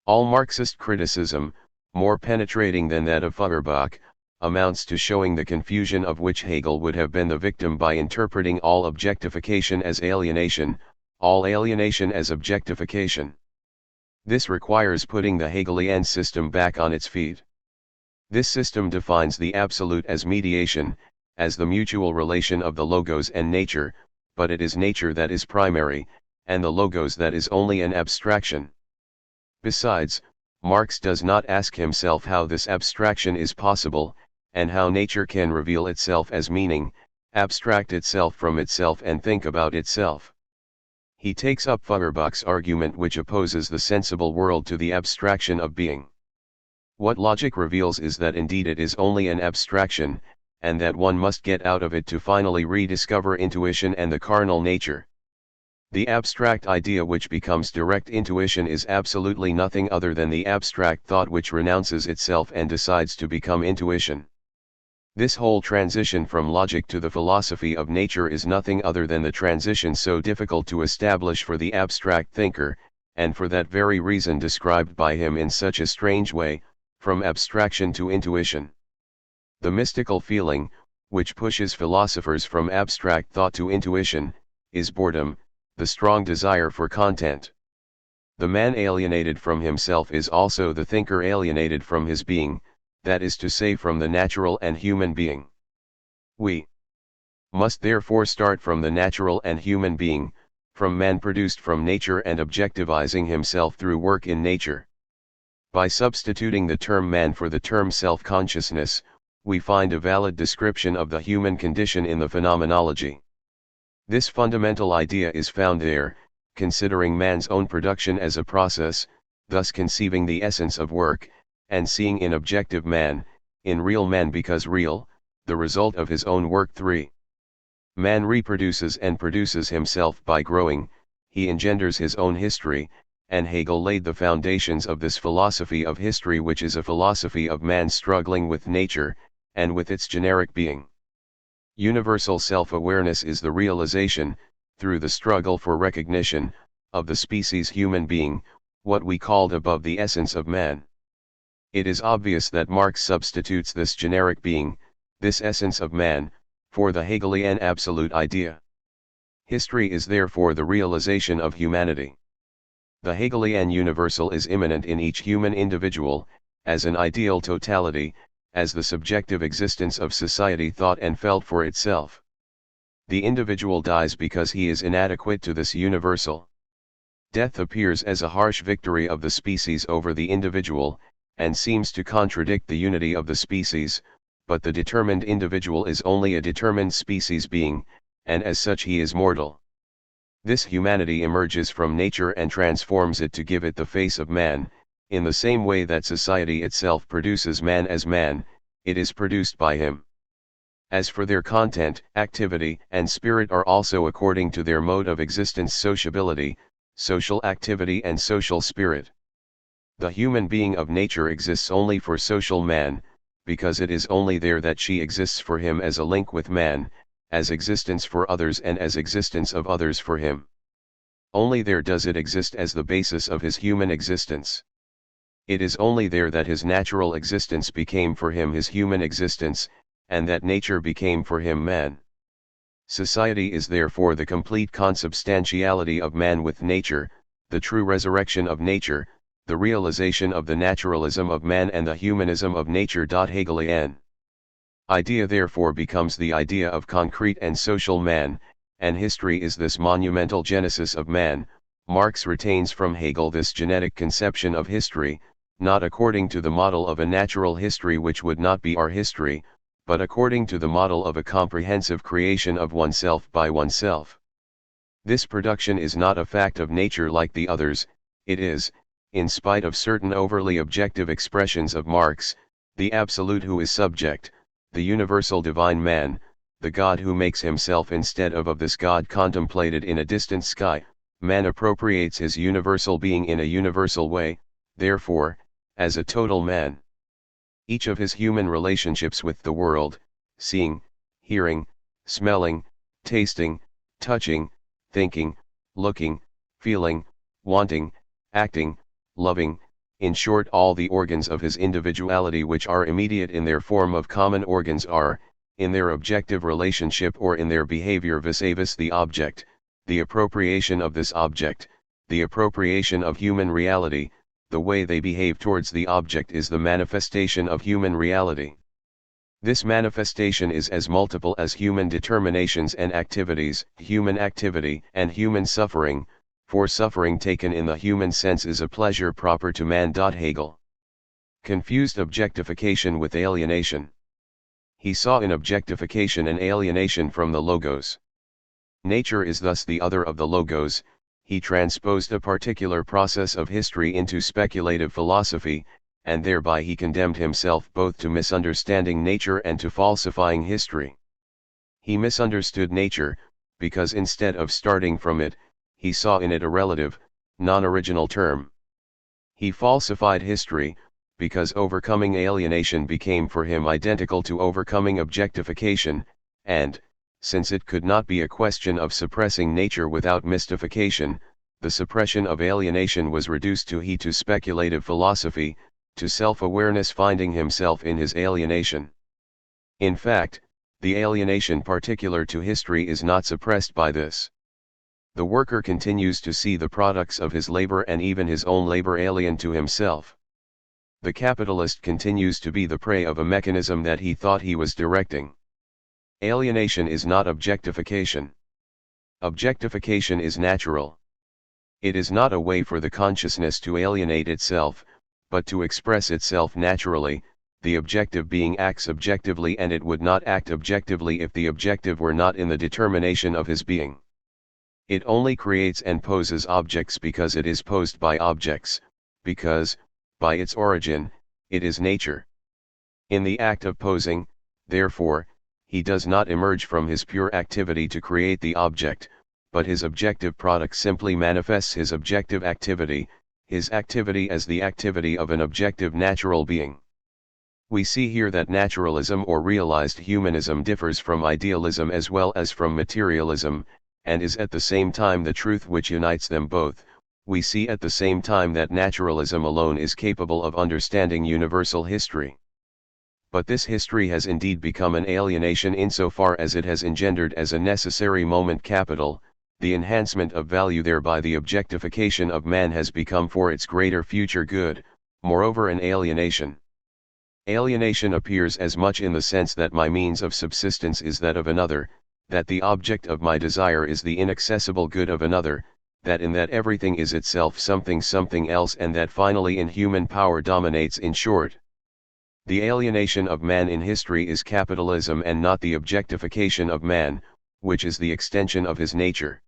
S1: All Marxist criticism, more penetrating than that of Feuerbach, amounts to showing the confusion of which Hegel would have been the victim by interpreting all objectification as alienation, all alienation as objectification. This requires putting the Hegelian system back on its feet. This system defines the absolute as mediation, as the mutual relation of the logos and nature, but it is nature that is primary, and the logos that is only an abstraction. Besides, Marx does not ask himself how this abstraction is possible, and how nature can reveal itself as meaning, abstract itself from itself and think about itself. He takes up Feuerbach's argument which opposes the sensible world to the abstraction of being. What logic reveals is that indeed it is only an abstraction, and that one must get out of it to finally rediscover intuition and the carnal nature. The abstract idea which becomes direct intuition is absolutely nothing other than the abstract thought which renounces itself and decides to become intuition. This whole transition from logic to the philosophy of nature is nothing other than the transition so difficult to establish for the abstract thinker, and for that very reason described by him in such a strange way, from abstraction to intuition. The mystical feeling, which pushes philosophers from abstract thought to intuition, is boredom, the strong desire for content. The man alienated from himself is also the thinker alienated from his being, that is to say from the natural and human being. We must therefore start from the natural and human being, from man produced from nature and objectivizing himself through work in nature. By substituting the term man for the term self-consciousness, we find a valid description of the human condition in the phenomenology. This fundamental idea is found there, considering man's own production as a process, thus conceiving the essence of work, and seeing in objective man, in real man because real, the result of his own work. 3. Man reproduces and produces himself by growing, he engenders his own history, and Hegel laid the foundations of this philosophy of history which is a philosophy of man struggling with nature, and with its generic being. Universal self-awareness is the realization, through the struggle for recognition, of the species human being, what we called above the essence of man. It is obvious that Marx substitutes this generic being, this essence of man, for the Hegelian absolute idea. History is therefore the realization of humanity. The Hegelian universal is immanent in each human individual, as an ideal totality, as the subjective existence of society thought and felt for itself. The individual dies because he is inadequate to this universal. Death appears as a harsh victory of the species over the individual, and seems to contradict the unity of the species, but the determined individual is only a determined species being, and as such he is mortal. This humanity emerges from nature and transforms it to give it the face of man, in the same way that society itself produces man as man, it is produced by him. As for their content, activity, and spirit are also according to their mode of existence sociability, social activity and social spirit. The human being of nature exists only for social man, because it is only there that she exists for him as a link with man, as existence for others and as existence of others for him. Only there does it exist as the basis of his human existence. It is only there that his natural existence became for him his human existence, and that nature became for him man. Society is therefore the complete consubstantiality of man with nature, the true resurrection of nature, the realization of the naturalism of man and the humanism of nature. Hegelian idea therefore becomes the idea of concrete and social man, and history is this monumental genesis of man. Marx retains from Hegel this genetic conception of history, not according to the model of a natural history which would not be our history, but according to the model of a comprehensive creation of oneself by oneself. This production is not a fact of nature like the others, it is, in spite of certain overly objective expressions of Marx, the absolute who is subject, the universal divine man, the God who makes himself instead of this God contemplated in a distant sky. Man appropriates his universal being in a universal way, therefore, as a total man. Each of his human relationships with the world, seeing, hearing, smelling, tasting, touching, thinking, looking, feeling, wanting, acting, loving, in short all the organs of his individuality which are immediate in their form of common organs are, in their objective relationship or in their behavior vis-a-vis the object, the appropriation of this object, the appropriation of human reality, the way they behave towards the object is the manifestation of human reality. This manifestation is as multiple as human determinations and activities, human activity and human suffering, for suffering taken in the human sense is a pleasure proper to man. Hegel confused objectification with alienation. He saw in objectification an alienation from the logos. Nature is thus the other of the logos. He transposed a particular process of history into speculative philosophy, and thereby he condemned himself both to misunderstanding nature and to falsifying history. He misunderstood nature, because instead of starting from it, he saw in it a relative, non-original term. He falsified history, because overcoming alienation became for him identical to overcoming objectification, and, since it could not be a question of suppressing nature without mystification, the suppression of alienation was reduced to speculative philosophy, to self-awareness finding himself in his alienation. In fact, the alienation particular to history is not suppressed by this. The worker continues to see the products of his labor and even his own labor alien to himself. The capitalist continues to be the prey of a mechanism that he thought he was directing. Alienation is not objectification. Objectification is natural. It is not a way for the consciousness to alienate itself, but to express itself naturally. The objective being acts objectively, and it would not act objectively if the objective were not in the determination of his being. It only creates and poses objects because it is posed by objects, because, by its origin, it is nature. In the act of posing, therefore, he does not emerge from his pure activity to create the object, but his objective product simply manifests his objective activity, his activity as the activity of an objective natural being. We see here that naturalism or realized humanism differs from idealism as well as from materialism, and is at the same time the truth which unites them both. We see at the same time that naturalism alone is capable of understanding universal history. But this history has indeed become an alienation insofar as it has engendered as a necessary moment capital, the enhancement of value thereby the objectification of man has become for its greater future good, moreover an alienation. Alienation appears as much in the sense that my means of subsistence is that of another, that the object of my desire is the inaccessible good of another, that in that everything is itself something else, and that finally in human power dominates. In short, the alienation of man in history is capitalism and not the objectification of man, which is the extension of his nature.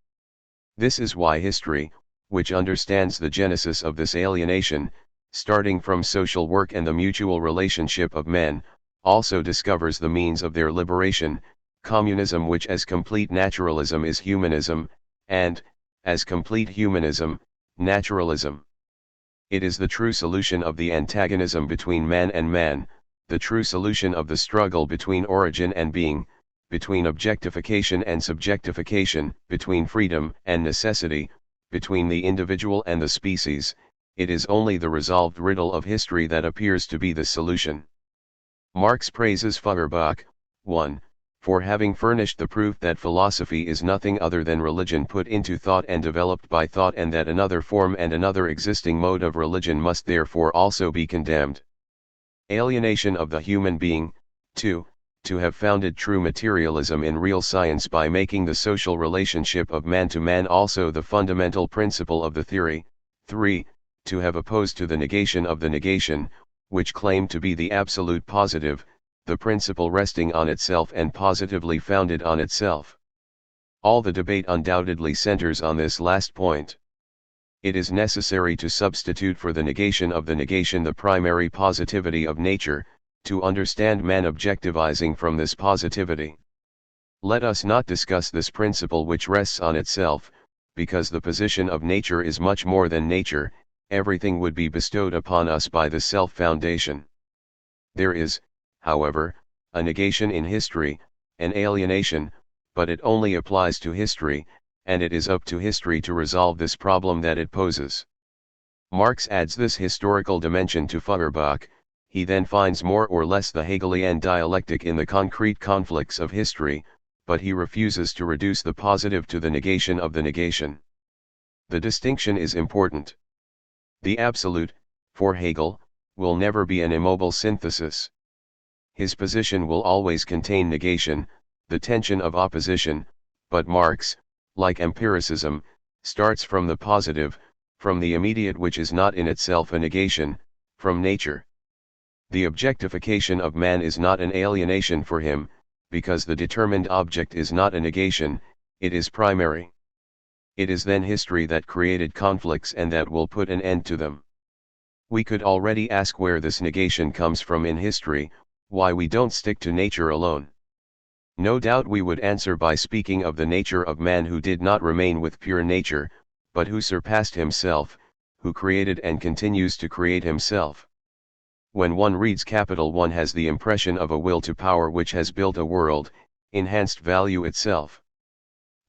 S1: This is why history, which understands the genesis of this alienation, starting from social work and the mutual relationship of men, also discovers the means of their liberation, communism, which as complete naturalism is humanism, and, as complete humanism, naturalism. It is the true solution of the antagonism between man and man, the true solution of the struggle between origin and being, between objectification and subjectification, between freedom and necessity, between the individual and the species. It is only the resolved riddle of history that appears to be the solution. Marx praises Feuerbach, 1. For having furnished the proof that philosophy is nothing other than religion put into thought and developed by thought, and that another form and another existing mode of religion must therefore also be condemned. Alienation of the human being, 2. To have founded true materialism in real science by making the social relationship of man to man also the fundamental principle of the theory, 3. To have opposed to the negation of the negation, which claimed to be the absolute positive, the principle resting on itself and positively founded on itself. All the debate undoubtedly centers on this last point. It is necessary to substitute for the negation of the negation the primary positivity of nature, to understand man objectivizing from this positivity. Let us not discuss this principle which rests on itself, because the position of nature is much more than nature. Everything would be bestowed upon us by the self-foundation. There is, however, a negation in history, an alienation, but it only applies to history, and it is up to history to resolve this problem that it poses. Marx adds this historical dimension to Feuerbach. He then finds more or less the Hegelian dialectic in the concrete conflicts of history, but he refuses to reduce the positive to the negation of the negation. The distinction is important. The absolute, for Hegel, will never be an immobile synthesis. His position will always contain negation, the tension of opposition, but Marx, like empiricism, starts from the positive, from the immediate which is not in itself a negation, from nature. The objectification of man is not an alienation for him, because the determined object is not a negation, it is primary. It is then history that created conflicts and that will put an end to them. We could already ask where this negation comes from in history, why we don't stick to nature alone. No doubt we would answer by speaking of the nature of man who did not remain with pure nature, but who surpassed himself, who created and continues to create himself. When one reads one has the impression of a will to power which has built a world, enhanced value itself.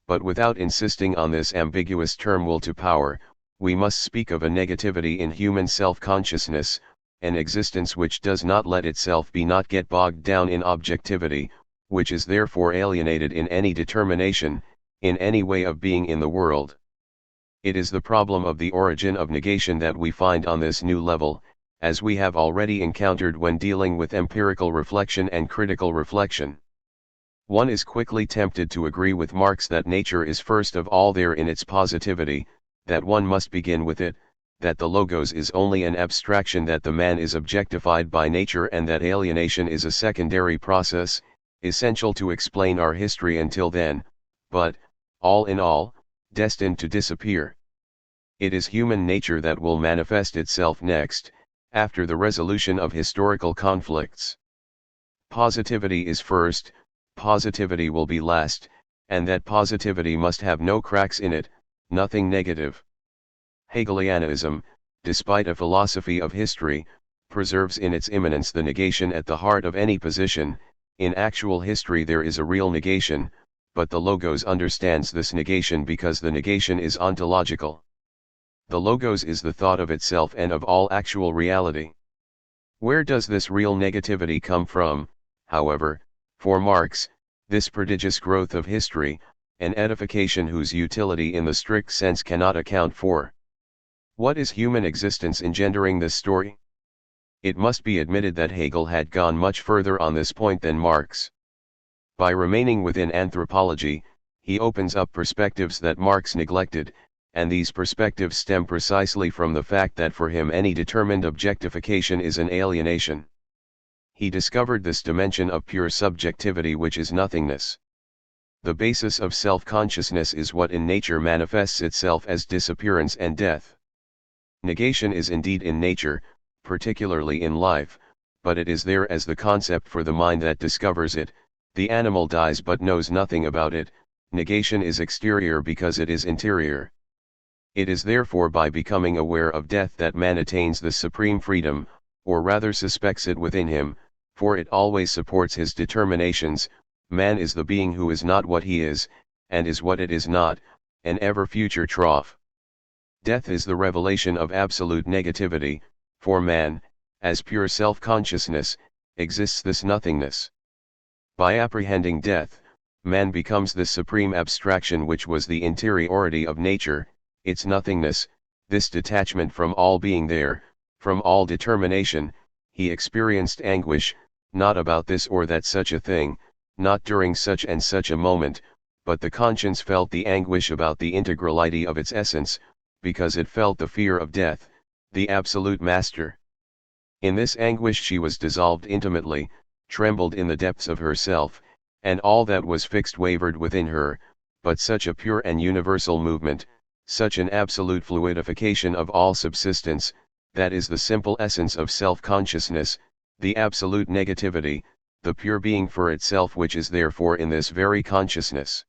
S1: But without insisting on this ambiguous term will to power, we must speak of a negativity in human self-consciousness, an existence which does not let itself be not get bogged down in objectivity, which is therefore alienated in any determination, in any way of being in the world. It is the problem of the origin of negation that we find on this new level, as we have already encountered when dealing with empirical reflection and critical reflection. One is quickly tempted to agree with Marx that nature is first of all there in its positivity, that one must begin with it, that the logos is only an abstraction, that the man is objectified by nature, and that alienation is a secondary process, essential to explain our history until then, but, all in all, destined to disappear. It is human nature that will manifest itself next, after the resolution of historical conflicts. Positivity is first, positivity will be last, and that positivity must have no cracks in it, nothing negative. Hegelianism, despite a philosophy of history, preserves in its immanence the negation at the heart of any position. In actual history there is a real negation, but the logos understands this negation because the negation is ontological. The logos is the thought of itself and of all actual reality. Where does this real negativity come from, however, for Marx, this prodigious growth of history, an edification whose utility in the strict sense cannot account for? What is human existence engendering this story? It must be admitted that Hegel had gone much further on this point than Marx. By remaining within anthropology, he opens up perspectives that Marx neglected, and these perspectives stem precisely from the fact that for him any determined objectification is an alienation. He discovered this dimension of pure subjectivity which is nothingness. The basis of self-consciousness is what in nature manifests itself as disappearance and death. Negation is indeed in nature, particularly in life, but it is there as the concept for the mind that discovers it. The animal dies but knows nothing about it. Negation is exterior because it is interior. It is therefore by becoming aware of death that man attains the supreme freedom, or rather suspects it within him, for it always supports his determinations. Man is the being who is not what he is, and is what it is not, an ever-future trough. Death is the revelation of absolute negativity. For man, as pure self-consciousness, exists this nothingness. By apprehending death, man becomes this supreme abstraction which was the interiority of nature, its nothingness, this detachment from all being there, from all determination. He experienced anguish, not about this or that such a thing, not during such and such a moment, but the conscience felt the anguish about the integrality of its essence, because it felt the fear of death, the absolute master. In this anguish she was dissolved intimately, trembled in the depths of herself, and all that was fixed wavered within her, but such a pure and universal movement, such an absolute fluidification of all subsistence, that is the simple essence of self-consciousness, the absolute negativity, the pure being for itself which is therefore in this very consciousness.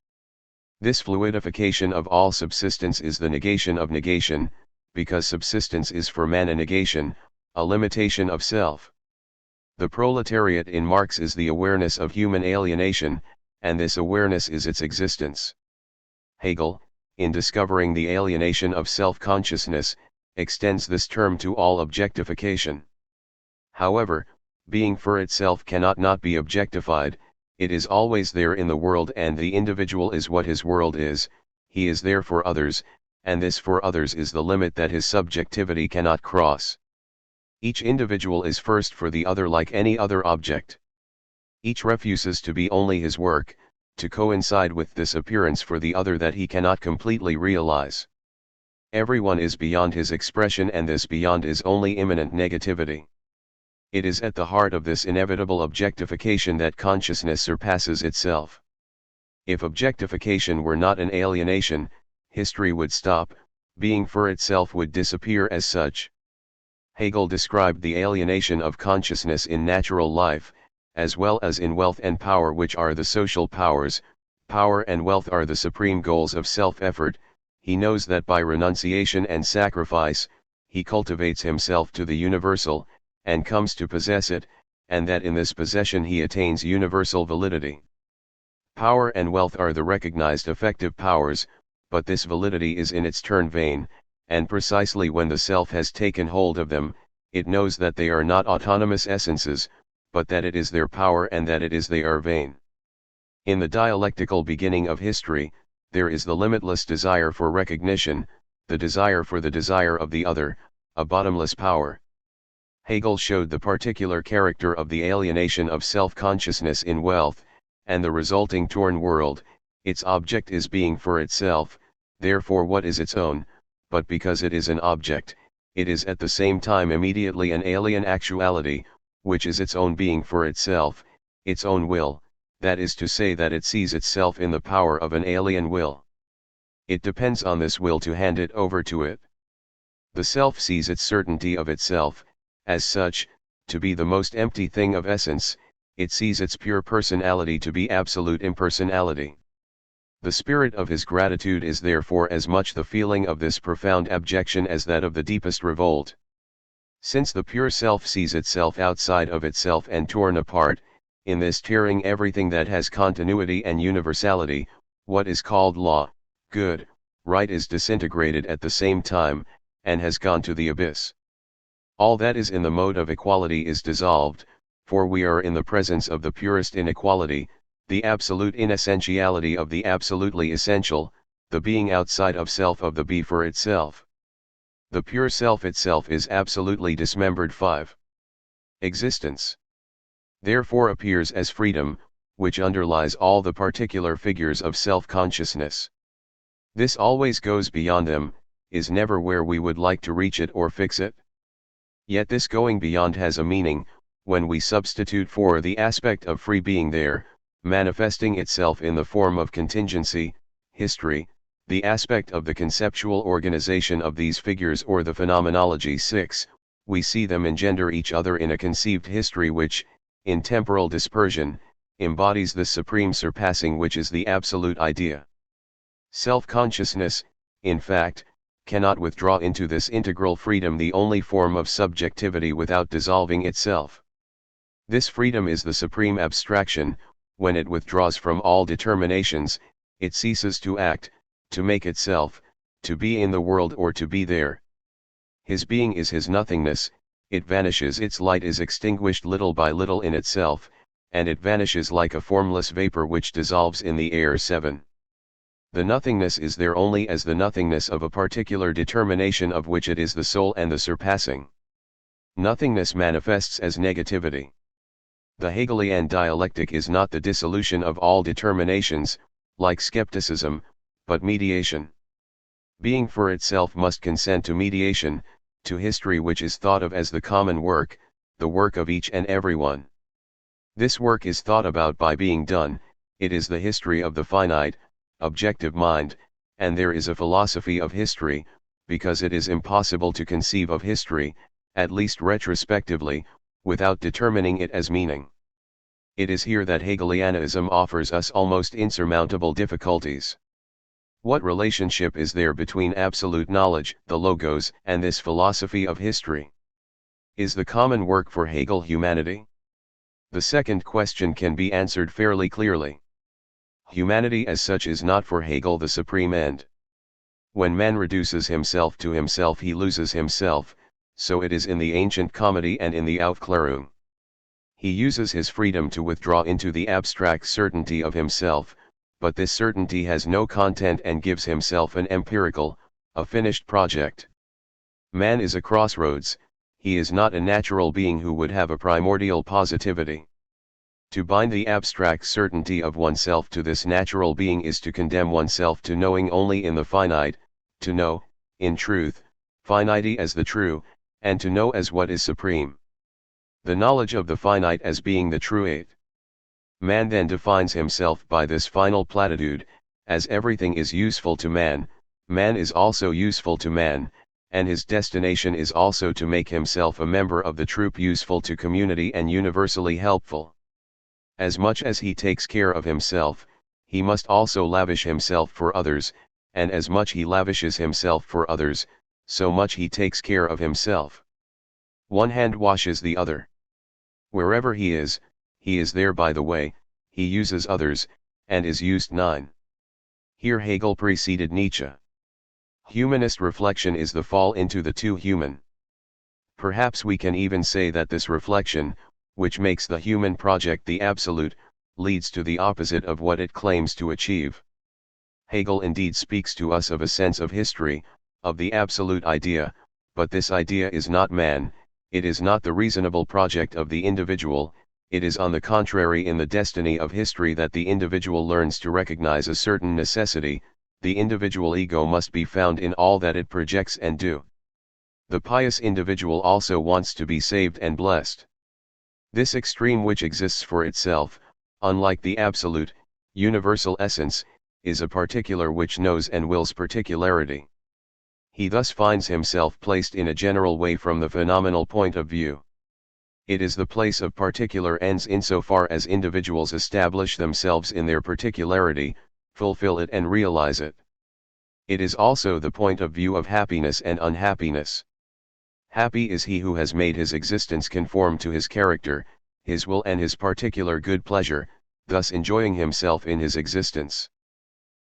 S1: This fluidification of all subsistence is the negation of negation, because subsistence is for man a negation, a limitation of self. The proletariat in Marx is the awareness of human alienation, and this awareness is its existence. Hegel, in discovering the alienation of self-consciousness, extends this term to all objectification. However, being for itself cannot not be objectified. It is always there in the world, and the individual is what his world is. He is there for others, and this for others is the limit that his subjectivity cannot cross. Each individual is first for the other like any other object. Each refuses to be only his work, to coincide with this appearance for the other that he cannot completely realize. Everyone is beyond his expression, and this beyond is only immanent negativity. It is at the heart of this inevitable objectification that consciousness surpasses itself. If objectification were not an alienation, history would stop, being for itself would disappear as such. Hegel described the alienation of consciousness in natural life, as well as in wealth and power, which are the social powers. Power and wealth are the supreme goals of self-effort. He knows that by renunciation and sacrifice, he cultivates himself to the universal, and comes to possess it, and that in this possession he attains universal validity. Power and wealth are the recognized effective powers, but this validity is in its turn vain, and precisely when the self has taken hold of them, it knows that they are not autonomous essences, but that it is their power and that it is they are vain. In the dialectical beginning of history, there is the limitless desire for recognition, the desire for the desire of the other, a bottomless power. Hegel showed the particular character of the alienation of self-consciousness in wealth, and the resulting torn world. Its object is being for itself, therefore what is its own, but because it is an object, it is at the same time immediately an alien actuality, which is its own being for itself, its own will, that is to say that it sees itself in the power of an alien will. It depends on this will to hand it over to it. The self sees its certainty of itself, as such, to be the most empty thing of essence. It sees its pure personality to be absolute impersonality. The spirit of his gratitude is therefore as much the feeling of this profound abjection as that of the deepest revolt. Since the pure self sees itself outside of itself and torn apart, in this tearing everything that has continuity and universality, what is called law, good, right is disintegrated at the same time, and has gone to the abyss. All that is in the mode of equality is dissolved, for we are in the presence of the purest inequality, the absolute inessentiality of the absolutely essential, the being outside of self of the be for itself. The pure self itself is absolutely dismembered. 5. Existence therefore appears as freedom, which underlies all the particular figures of self-consciousness. This always goes beyond them, is never where we would like to reach it or fix it. Yet this going beyond has a meaning, when we substitute for the aspect of free being there, manifesting itself in the form of contingency, history, the aspect of the conceptual organization of these figures or the phenomenology. 6. We see them engender each other in a conceived history which, in temporal dispersion, embodies the supreme surpassing which is the absolute idea. Self-consciousness, in fact, cannot withdraw into this integral freedom the only form of subjectivity without dissolving itself. This freedom is the supreme abstraction. When it withdraws from all determinations, it ceases to act, to make itself, to be in the world or to be there. His being is his nothingness, it vanishes, its light is extinguished little by little in itself, and it vanishes like a formless vapor which dissolves in the air. 7. The nothingness is there only as the nothingness of a particular determination of which it is the soul and the surpassing. Nothingness manifests as negativity. The Hegelian dialectic is not the dissolution of all determinations, like skepticism, but mediation. Being for itself must consent to mediation, to history which is thought of as the common work, the work of each and every one. This work is thought about by being done, it is the history of the finite, objective mind, and there is a philosophy of history, because it is impossible to conceive of history, at least retrospectively, without determining it as meaning. It is here that Hegelianism offers us almost insurmountable difficulties. What relationship is there between absolute knowledge, the logos, and this philosophy of history? Is the common work for Hegel humanity? The second question can be answered fairly clearly. Humanity as such is not for Hegel the supreme end. When man reduces himself to himself he loses himself, so it is in the ancient comedy and in the Aufklärung. He uses his freedom to withdraw into the abstract certainty of himself, but this certainty has no content and gives himself an empirical, a finished project. Man is a crossroads, he is not a natural being who would have a primordial positivity. To bind the abstract certainty of oneself to this natural being is to condemn oneself to knowing only in the finite, to know, in truth, finity as the true, and to know as what is supreme. The knowledge of the finite as being the true eighth. Man then defines himself by this final platitude, as everything is useful to man, man is also useful to man, and his destination is also to make himself a member of the troop useful to community and universally helpful. As much as he takes care of himself, he must also lavish himself for others, and as much he lavishes himself for others, so much he takes care of himself. One hand washes the other. Wherever he is there by the way, he uses others, and is used. 9. Here Hegel preceded Nietzsche. Humanist reflection is the fall into the too human. Perhaps we can even say that this reflection, which makes the human project the absolute, leads to the opposite of what it claims to achieve. Hegel indeed speaks to us of a sense of history, of the absolute idea, but this idea is not man, it is not the reasonable project of the individual, it is on the contrary in the destiny of history that the individual learns to recognize a certain necessity, the individual ego must be found in all that it projects and do. The pious individual also wants to be saved and blessed. This extreme which exists for itself, unlike the absolute, universal essence, is a particular which knows and wills particularity. He thus finds himself placed in a general way from the phenomenal point of view. It is the place of particular ends insofar as individuals establish themselves in their particularity, fulfill it and realize it. It is also the point of view of happiness and unhappiness. Happy is he who has made his existence conform to his character, his will and his particular good pleasure, thus enjoying himself in his existence.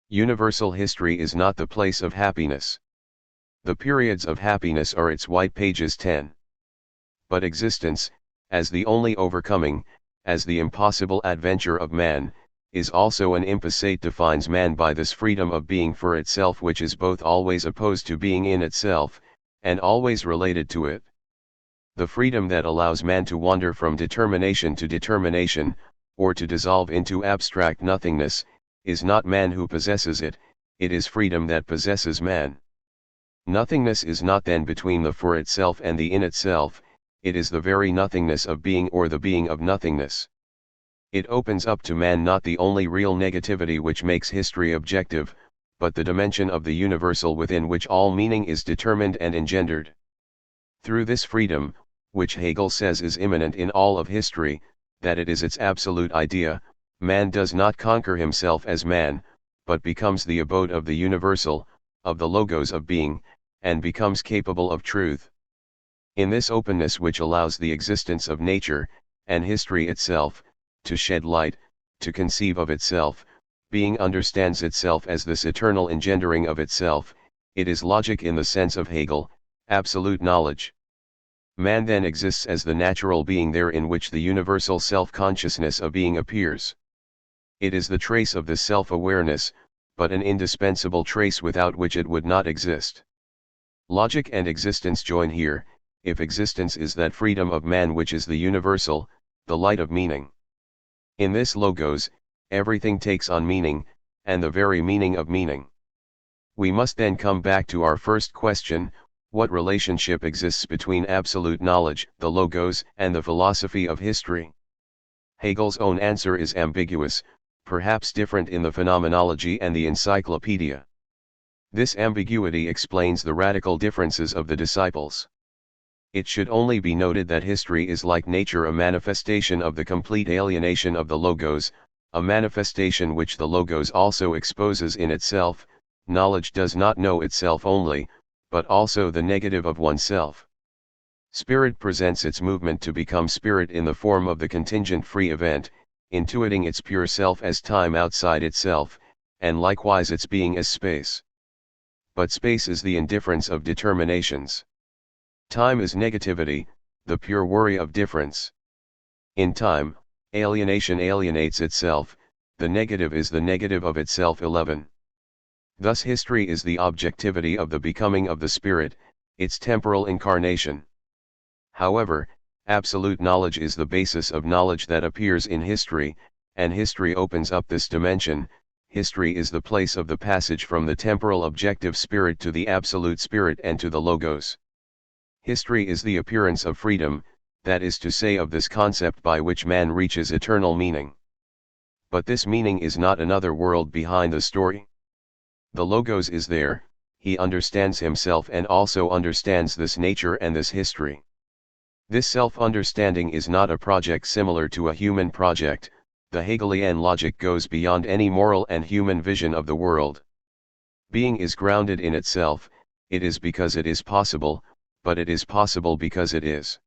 S1: Universal history is not the place of happiness. The periods of happiness are its white pages. 10. but existence, as the only overcoming, as the impossible adventure of man, is also an imposate defines man by this freedom of being for itself which is both always opposed to being in itself, and always related to it. The freedom that allows man to wander from determination to determination, or to dissolve into abstract nothingness, is not man who possesses it, it is freedom that possesses man. Nothingness is not then between the for itself and the in itself, it is the very nothingness of being or the being of nothingness. It opens up to man not the only real negativity which makes history objective, but the dimension of the universal within which all meaning is determined and engendered. Through this freedom, which Hegel says is immanent in all of history, that it is its absolute idea, man does not conquer himself as man, but becomes the abode of the universal, of the logos of being, and becomes capable of truth. In this openness which allows the existence of nature, and history itself, to shed light, to conceive of itself, being understands itself as this eternal engendering of itself, it is logic in the sense of Hegel, absolute knowledge. Man then exists as the natural being there in which the universal self-consciousness of being appears. It is the trace of this self-awareness, but an indispensable trace without which it would not exist. Logic and existence join here, if existence is that freedom of man which is the universal, the light of meaning. In this logos, everything takes on meaning, and the very meaning of meaning. We must then come back to our first question: what relationship exists between absolute knowledge, the logos, and the philosophy of history? Hegel's own answer is ambiguous, perhaps different in the phenomenology and the encyclopedia. This ambiguity explains the radical differences of the disciples. It should only be noted that history is like nature, a manifestation of the complete alienation of the logos, a manifestation which the logos also exposes in itself. Knowledge does not know itself only, but also the negative of oneself. Spirit presents its movement to become spirit in the form of the contingent free event, intuiting its pure self as time outside itself, and likewise its being as space. But space is the indifference of determinations. Time is negativity, the pure worry of difference. In time, alienation alienates itself, the negative is the negative of itself. 11. Thus history is the objectivity of the becoming of the spirit, its temporal incarnation. However, absolute knowledge is the basis of knowledge that appears in history, and history opens up this dimension. History is the place of the passage from the temporal objective spirit to the absolute spirit and to the logos. History is the appearance of freedom, that is to say of this concept by which man reaches eternal meaning. But this meaning is not another world behind the story. The logos is there, he understands himself and also understands this nature and this history. This self-understanding is not a project similar to a human project. The Hegelian logic goes beyond any moral and human vision of the world. Being is grounded in itself, it is because it is possible, but it is possible because it is.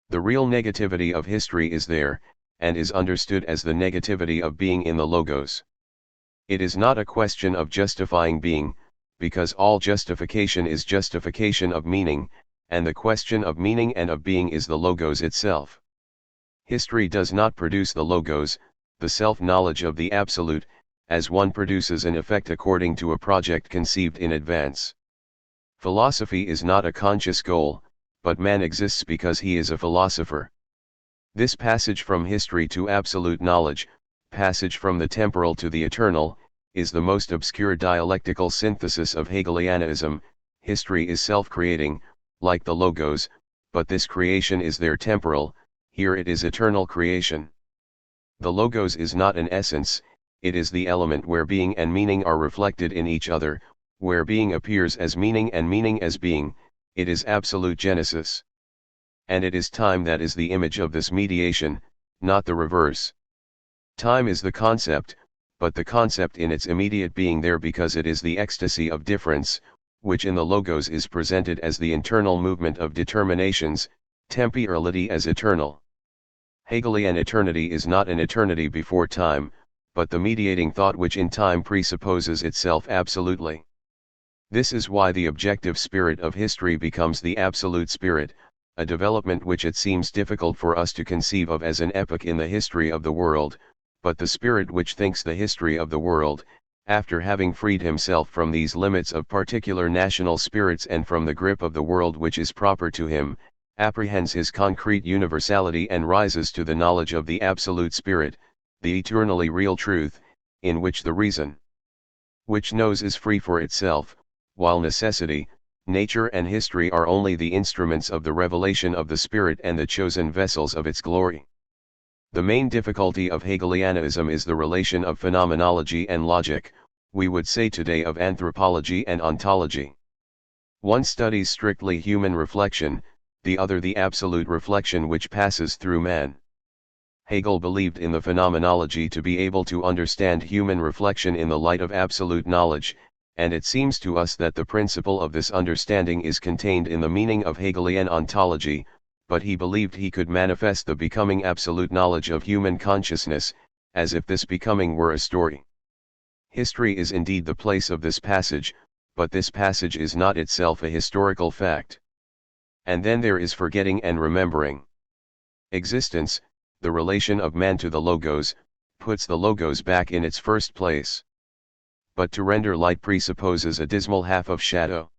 S1: The real negativity of history is there, and is understood as the negativity of being in the logos. It is not a question of justifying being, because all justification is justification of meaning, and the question of meaning and of being is the logos itself. History does not produce the logos, the self-knowledge of the absolute, as one produces an effect according to a project conceived in advance. Philosophy is not a conscious goal, but man exists because he is a philosopher. This passage from history to absolute knowledge, passage from the temporal to the eternal, is the most obscure dialectical synthesis of Hegelianism. History is self-creating, like the logos, but this creation is there temporal, here it is eternal creation. The logos is not an essence, it is the element where being and meaning are reflected in each other, where being appears as meaning and meaning as being. It is absolute genesis. And it is time that is the image of this mediation, not the reverse. Time is the concept, but the concept in its immediate being there because it is the ecstasy of difference, which in the logos is presented as the internal movement of determinations, temporality as eternal. Hegelian eternity is not an eternity before time, but the mediating thought which in time presupposes itself absolutely. This is why the objective spirit of history becomes the absolute spirit, a development which it seems difficult for us to conceive of as an epoch in the history of the world, but the spirit which thinks the history of the world, after having freed himself from these limits of particular national spirits and from the grip of the world which is proper to him, apprehends his concrete universality and rises to the knowledge of the absolute spirit, the eternally real truth, in which the reason which knows is free for itself, while necessity, nature and history are only the instruments of the revelation of the spirit and the chosen vessels of its glory. The main difficulty of Hegelianism is the relation of phenomenology and logic, we would say today of anthropology and ontology. One studies strictly human reflection, the other the absolute reflection which passes through man. Hegel believed in the phenomenology to be able to understand human reflection in the light of absolute knowledge, and it seems to us that the principle of this understanding is contained in the meaning of Hegelian ontology, but he believed he could manifest the becoming absolute knowledge of human consciousness, as if this becoming were a story. History is indeed the place of this passage, but this passage is not itself a historical fact. And then there is forgetting and remembering. Existence, the relation of man to the logos, puts the logos back in its first place. But to render light presupposes a dismal half of shadow.